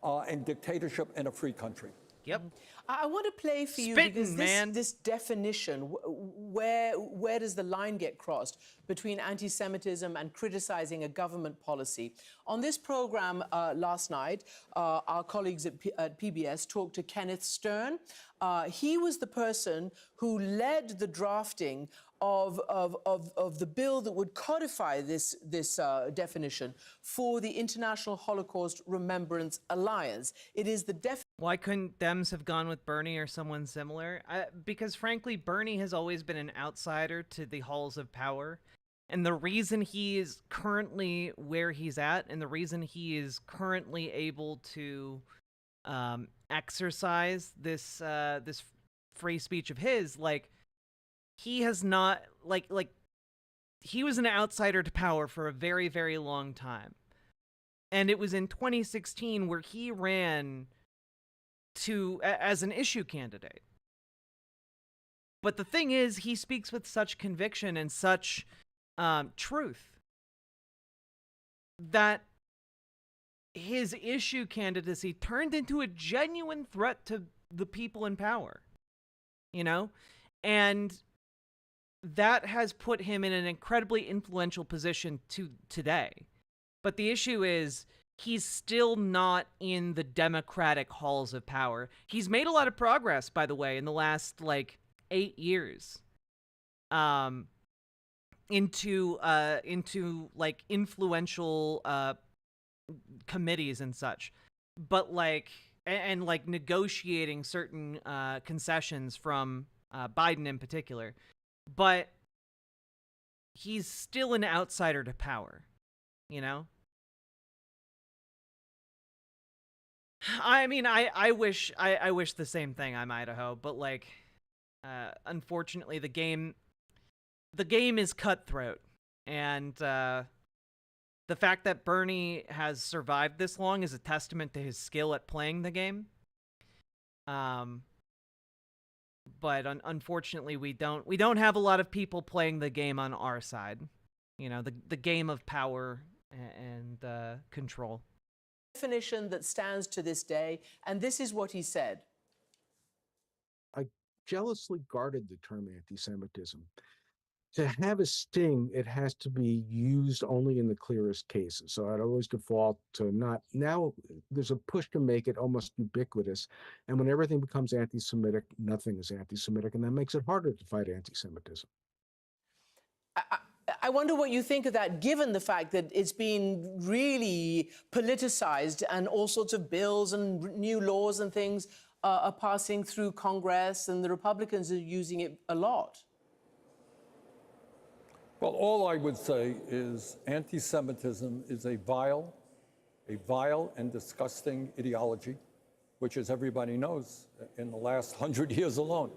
and dictatorship and a free country. Yep. I want to play for you because this definition, where does the line get crossed between anti-Semitism and criticizing a government policy? On this program last night, our colleagues at PBS talked to Kenneth Stern. He was the person who led the drafting of the bill that would codify this definition for the International Holocaust Remembrance Alliance. It is the Why couldn't Dems have gone with Bernie or someone similar? Because frankly, Bernie has always been an outsider to the halls of power. And the reason he is currently where he's at, and the reason he is currently able to exercise this this free speech of his, like, he has not, like he was an outsider to power for a very, very long time. And it was in 2016 where he ran as an issue candidate. But the thing is, he speaks with such conviction and such truth that his issue candidacy turned into a genuine threat to the people in power, you know? And that has put him in an incredibly influential position today. But the issue is, he's still not in the democratic halls of power. He's made a lot of progress, by the way, in the last, 8 years. Into influential committees and such. But, and negotiating certain concessions from Biden in particular. But he's still an outsider to power, you know? I mean, I wish the same thing. I'm Idaho, but unfortunately, the game is cutthroat, and the fact that Bernie has survived this long is a testament to his skill at playing the game. But unfortunately, we don't have a lot of people playing the game on our side. You know, the game of power and control. Definition that stands to this day, and this is what he said. I jealously guarded the term anti-Semitism. To have a sting, it has to be used only in the clearest cases. So I'd always default to not. Now there's a push to make it almost ubiquitous. And when everything becomes anti-Semitic, nothing is anti-Semitic. And that makes it harder to fight anti-Semitism. I wonder what you think of that, given the fact that it's been really politicized and all sorts of bills and new laws and things are passing through Congress, and the Republicans are using it a lot. Well, all I would say is anti-Semitism is a vile and disgusting ideology, which, as everybody knows, in the last 100 years alone,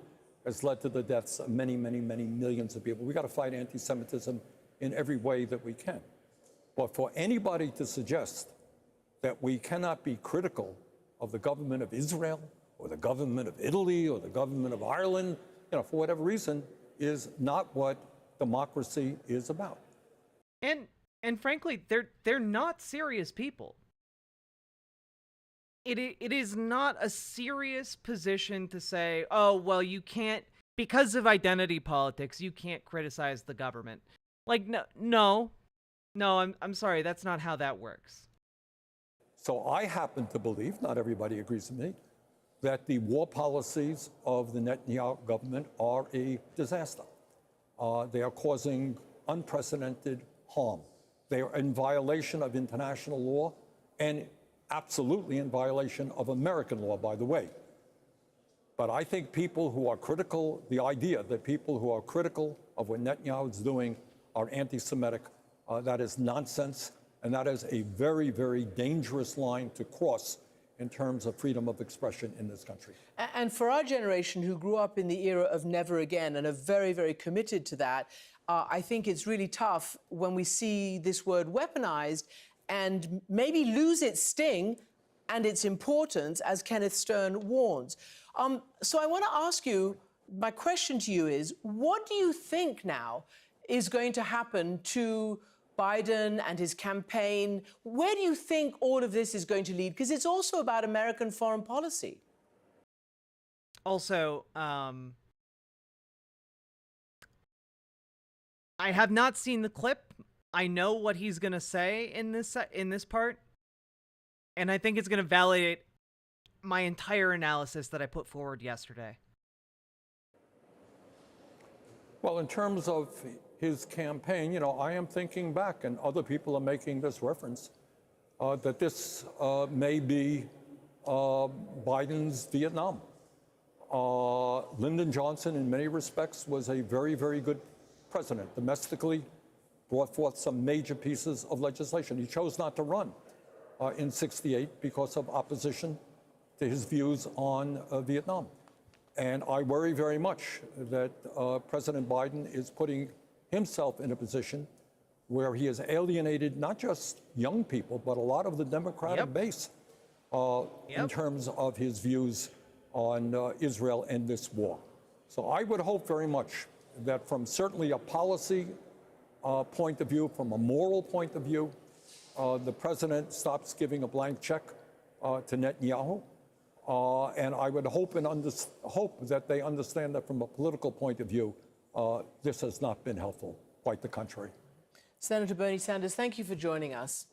has led to the deaths of many, many, many millions of people. We got to fight anti-Semitism in every way that we can. But for anybody to suggest that we cannot be critical of the government of Israel or the government of Italy or the government of Ireland, you know, for whatever reason, is not what democracy is about. And frankly, they're not serious people. It is not a serious position to say, oh, well, you can't, because of identity politics, you can't criticize the government. No, I'm sorry, that's not how that works. So I happen to believe, not everybody agrees with me, that the war policies of the Netanyahu government are a disaster. They are causing unprecedented harm. They are in violation of international law and absolutely in violation of American law, by the way. But I think people who are critical, the idea that people who are critical of what Netanyahu is doing are anti-Semitic, that is nonsense, and that is a very, very dangerous line to cross in terms of freedom of expression in this country. And for our generation who grew up in the era of never again and are very, very committed to that, I think it's really tough when we see this word weaponized and maybe lose its sting and its importance, as Kenneth Stern warns. So I want to ask you, my question to you is, what do you think now is going to happen to Biden and his campaign? Where do you think all of this is going to lead? Because it's also about American foreign policy. Also, I have not seen the clip. I know what he's going to say in this part, and I think it's going to validate my entire analysis that I put forward yesterday. Well, in terms of his campaign, you know, I am thinking back, and other people are making this reference, that this may be Biden's Vietnam. Lyndon Johnson, in many respects, was a very, very good president. Domestically, brought forth some major pieces of legislation. He chose not to run in '68 because of opposition to his views on Vietnam. And I worry very much that President Biden is putting himself in a position where he has alienated not just young people, but a lot of the Democratic base in terms of his views on Israel and this war. So I would hope very much that from certainly a policy point of view, from a moral point of view, the president stops giving a blank check to Netanyahu. And I would hope that they understand that from a political point of view, this has not been helpful, quite the contrary. Senator Bernie Sanders, thank you for joining us.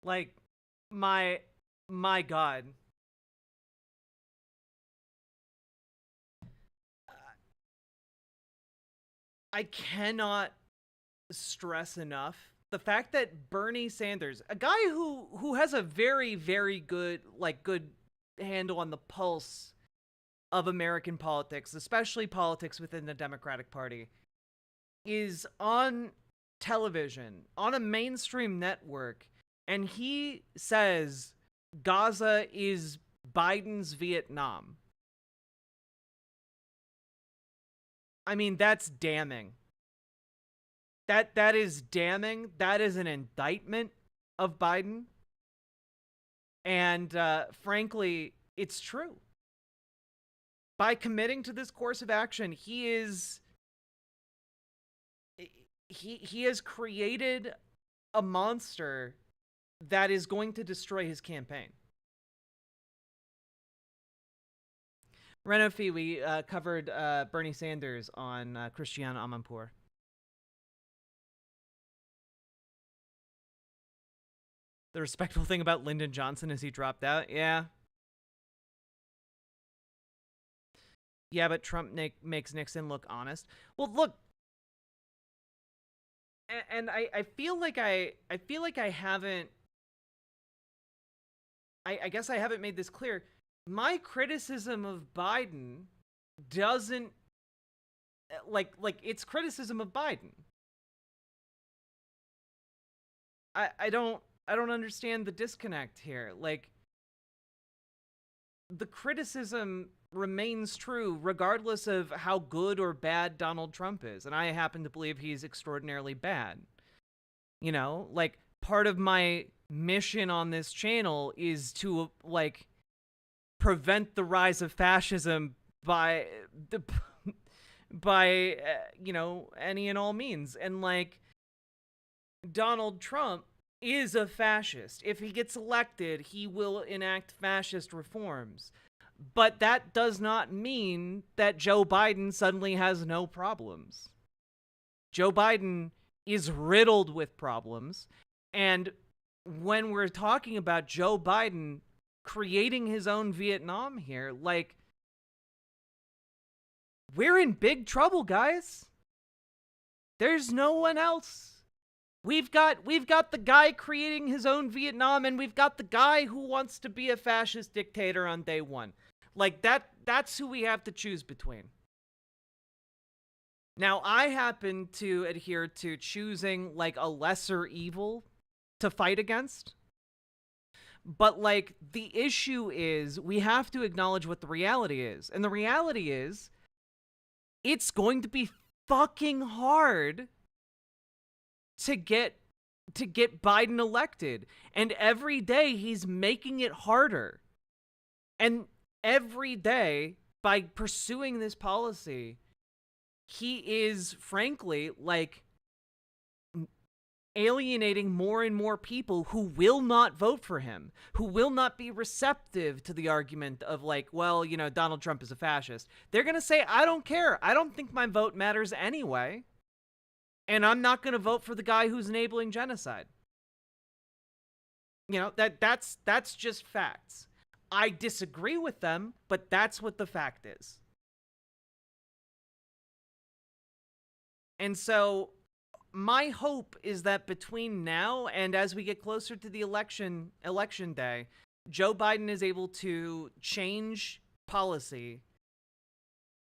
Like, my God. I cannot stress enough the fact that Bernie Sanders, a guy who has a very, very good handle on the pulse of American politics, especially politics within the Democratic Party, is on television, on a mainstream network, and he says Gaza is Biden's Vietnam. I mean, that's damning. That is damning. That is an indictment of Biden. And frankly, it's true. By committing to this course of action, he has created a monster that is going to destroy his campaign. Reno Fee, we covered Bernie Sanders on Christiane Amanpour. The respectful thing about Lyndon Johnson is he dropped out. Yeah. Yeah, but Trump makes Nixon look honest. Well, look, and I feel like I haven't. I guess I haven't made this clear. My criticism of Biden doesn't like it's criticism of Biden. I don't understand the disconnect here. Like, the criticism remains true regardless of how good or bad Donald Trump is, and I happen to believe he's extraordinarily bad. You know, like, part of my mission on this channel is to prevent the rise of fascism by you know, any and all means. And Donald Trump is a fascist. If he gets elected, he will enact fascist reforms. But that does not mean that Joe Biden suddenly has no problems. Joe Biden is riddled with problems. And when we're talking about Joe Biden creating his own Vietnam here, we're in big trouble, guys. There's no one else. We've got the guy creating his own Vietnam, and we've got the guy who wants to be a fascist dictator on day one. That's who we have to choose between. Now, I happen to adhere to choosing a lesser evil to fight against. But, like, the issue is we have to acknowledge what the reality is. And the reality is it's going to be fucking hard to get Biden elected. And every day he's making it harder. And every day, by pursuing this policy, he is, frankly, like, alienating more and more people who will not vote for him, who will not be receptive to the argument of, like, well, you know, Donald Trump is a fascist. They're going to say, I don't care. I don't think my vote matters anyway. And I'm not going to vote for the guy who's enabling genocide. You know, that's just facts. I disagree with them, but that's what the fact is. And so my hope is that between now and as we get closer to the election day, Joe Biden is able to change policy,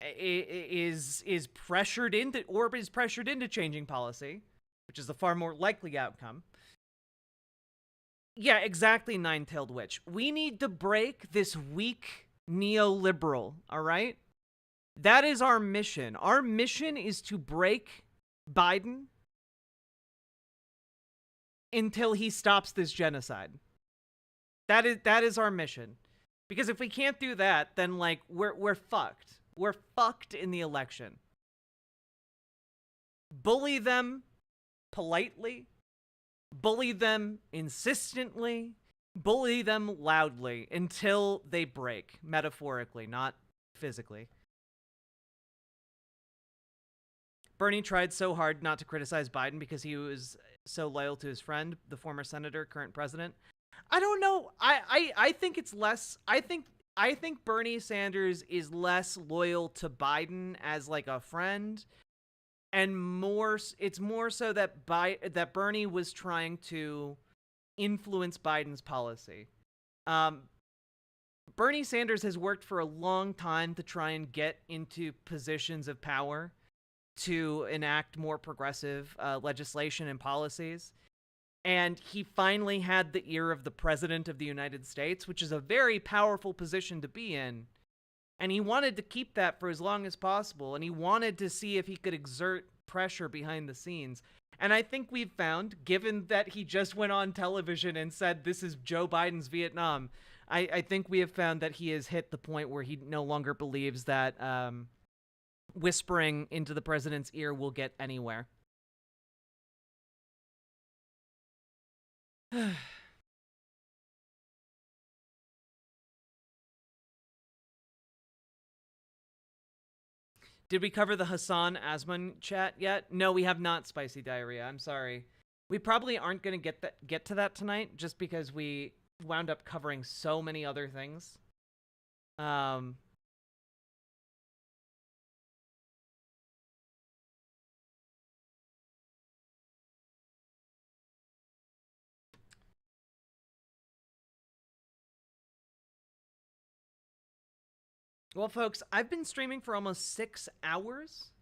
is pressured into changing policy, which is the far more likely outcome. Yeah, exactly, nine-tailed witch. We need to break this weak neoliberal, all right? That is our mission. Our mission is to break Biden until he stops this genocide. That is our mission. Because if we can't do that, then, like, we're fucked. We're fucked in the election. Bully them politely. Bully them insistently. Bully them loudly until they break, metaphorically, not physically. Bernie tried so hard not to criticize Biden because he was so loyal to his friend, the former senator, current president. I don't know. I think it's less. I think Bernie Sanders is less loyal to Biden as, like, a friend, and it's more so that Bernie was trying to influence Biden's policy. Bernie Sanders has worked for a long time to try and get into positions of power to enact more progressive legislation and policies. And he finally had the ear of the President of the United States, which is a very powerful position to be in. And he wanted to keep that for as long as possible. And he wanted to see if he could exert pressure behind the scenes. And I think we've found, given that he just went on television and said, this is Joe Biden's Vietnam, I think we have found that he has hit the point where he no longer believes that whispering into the president's ear will get anywhere. Did we cover the Hasan Asman chat yet? No, we have not, Spicy Diarrhea. I'm sorry. We probably aren't going to get to that tonight just because we wound up covering so many other things. Well, folks, I've been streaming for almost 6 hours.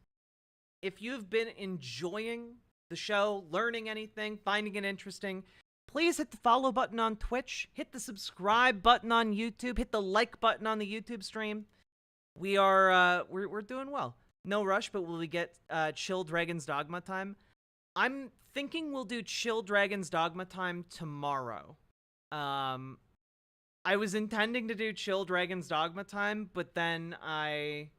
If you've been enjoying the show, learning anything, finding it interesting, please hit the follow button on Twitch, hit the subscribe button on YouTube, hit the like button on the YouTube stream. We are, we're doing well. No rush, but will we get Chill Dragon's Dogma time? I'm thinking we'll do Chill Dragon's Dogma time tomorrow. I was intending to do Chill Dragon's Dogma time, but then I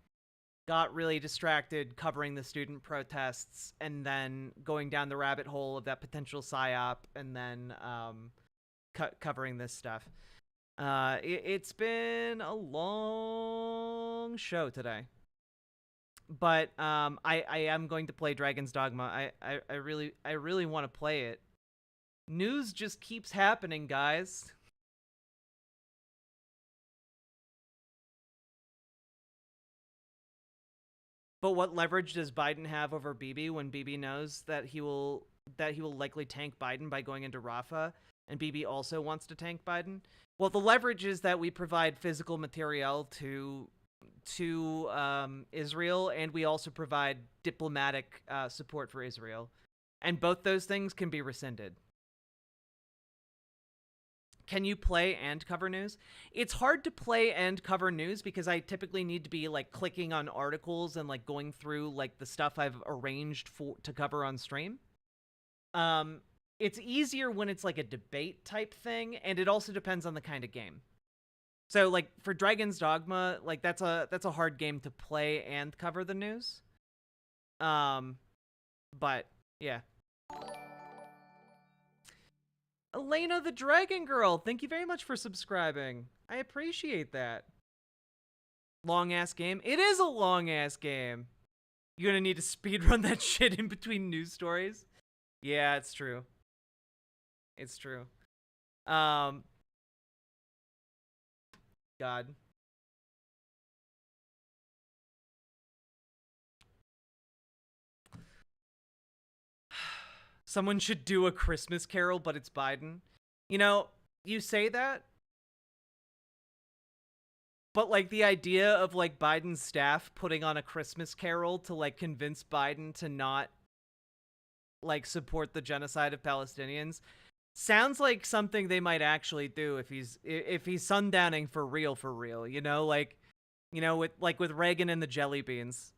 got really distracted covering the student protests and then going down the rabbit hole of that potential PSYOP and then covering this stuff. It's been a long show today. But I am going to play Dragon's Dogma. I really want to play it. News just keeps happening, guys. But what leverage does Biden have over Bibi when Bibi knows that he will likely tank Biden by going into Rafah, and Bibi also wants to tank Biden? Well, the leverage is that we provide physical material to Israel, and we also provide diplomatic support for Israel, and both those things can be rescinded. can you play and cover news? It's hard to play and cover news because I typically need to be like clicking on articles and like going through like the stuff I've arranged to cover on stream. It's easier when it's like a debate type thing, and it also depends on the kind of game. So like for Dragon's Dogma, like that's a hard game to play and cover the news. But yeah. Elena the Dragon Girl, thank you very much for subscribing. I appreciate that. Long ass game. It is a long ass game. You're gonna need to speedrun that shit in between news stories. Yeah, it's true. It's true. God. Someone should do a Christmas Carol, but it's Biden. You know, you say that, but like the idea of like Biden's staff putting on a Christmas Carol to like convince Biden to not like support the genocide of Palestinians sounds like something they might actually do if he's sundowning for real, you know, like, you know, with Reagan and the jelly beans.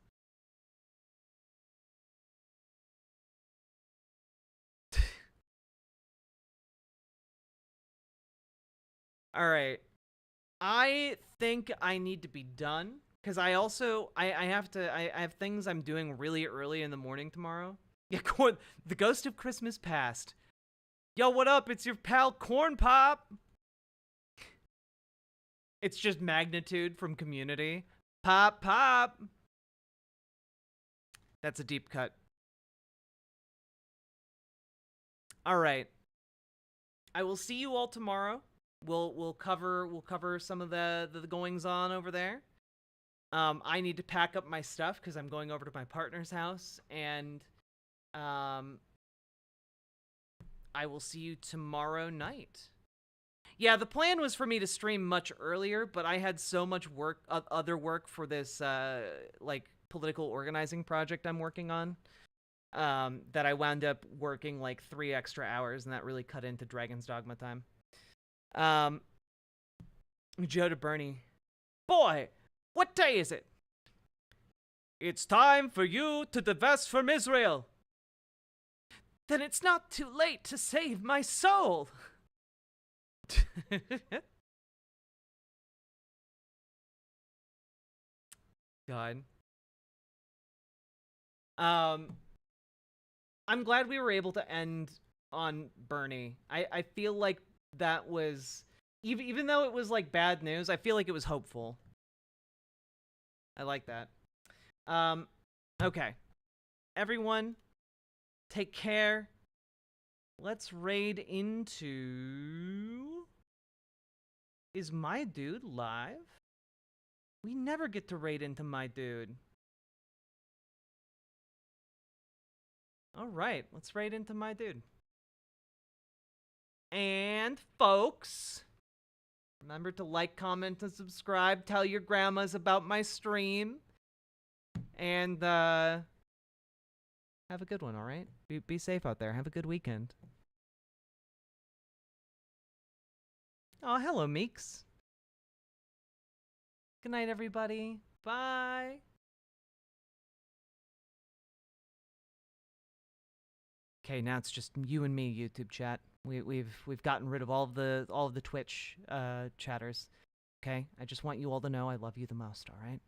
All right. I think I need to be done because I have things I'm doing really early in the morning tomorrow. Yeah, the ghost of Christmas past. Yo, what up? It's your pal Corn Pop. It's just Magnitude from Community. Pop, pop. That's a deep cut. All right. I will see you all tomorrow. We'll cover some of the goings on over there. I need to pack up my stuff because I'm going over to my partner's house, and I will see you tomorrow night. Yeah, the plan was for me to stream much earlier, but I had so much work, other work for this like political organizing project I'm working on, that I wound up working like 3 extra hours, and that really cut into Dragon's Dogma time. Joe to Bernie. Boy, what day is it? It's time for you to divest from Israel. Then it's not too late to save my soul. God. I'm glad we were able to end on Bernie. I feel like that was, even though it was like bad news, I feel like it was hopeful. I like that. Okay. Everyone, take care. Let's raid into... Is my dude live? We never get to raid into my dude. Alright, let's raid into my dude. And folks, remember to like, comment, and subscribe. Tell your grandmas about my stream. And have a good one, alright? Be safe out there. Have a good weekend. Oh, hello, Meeks. Good night, everybody. Bye. Okay, now it's just you and me, YouTube chat. We've gotten rid of all of the Twitch chatters. Okay? I just want you all to know I love you the most, all right?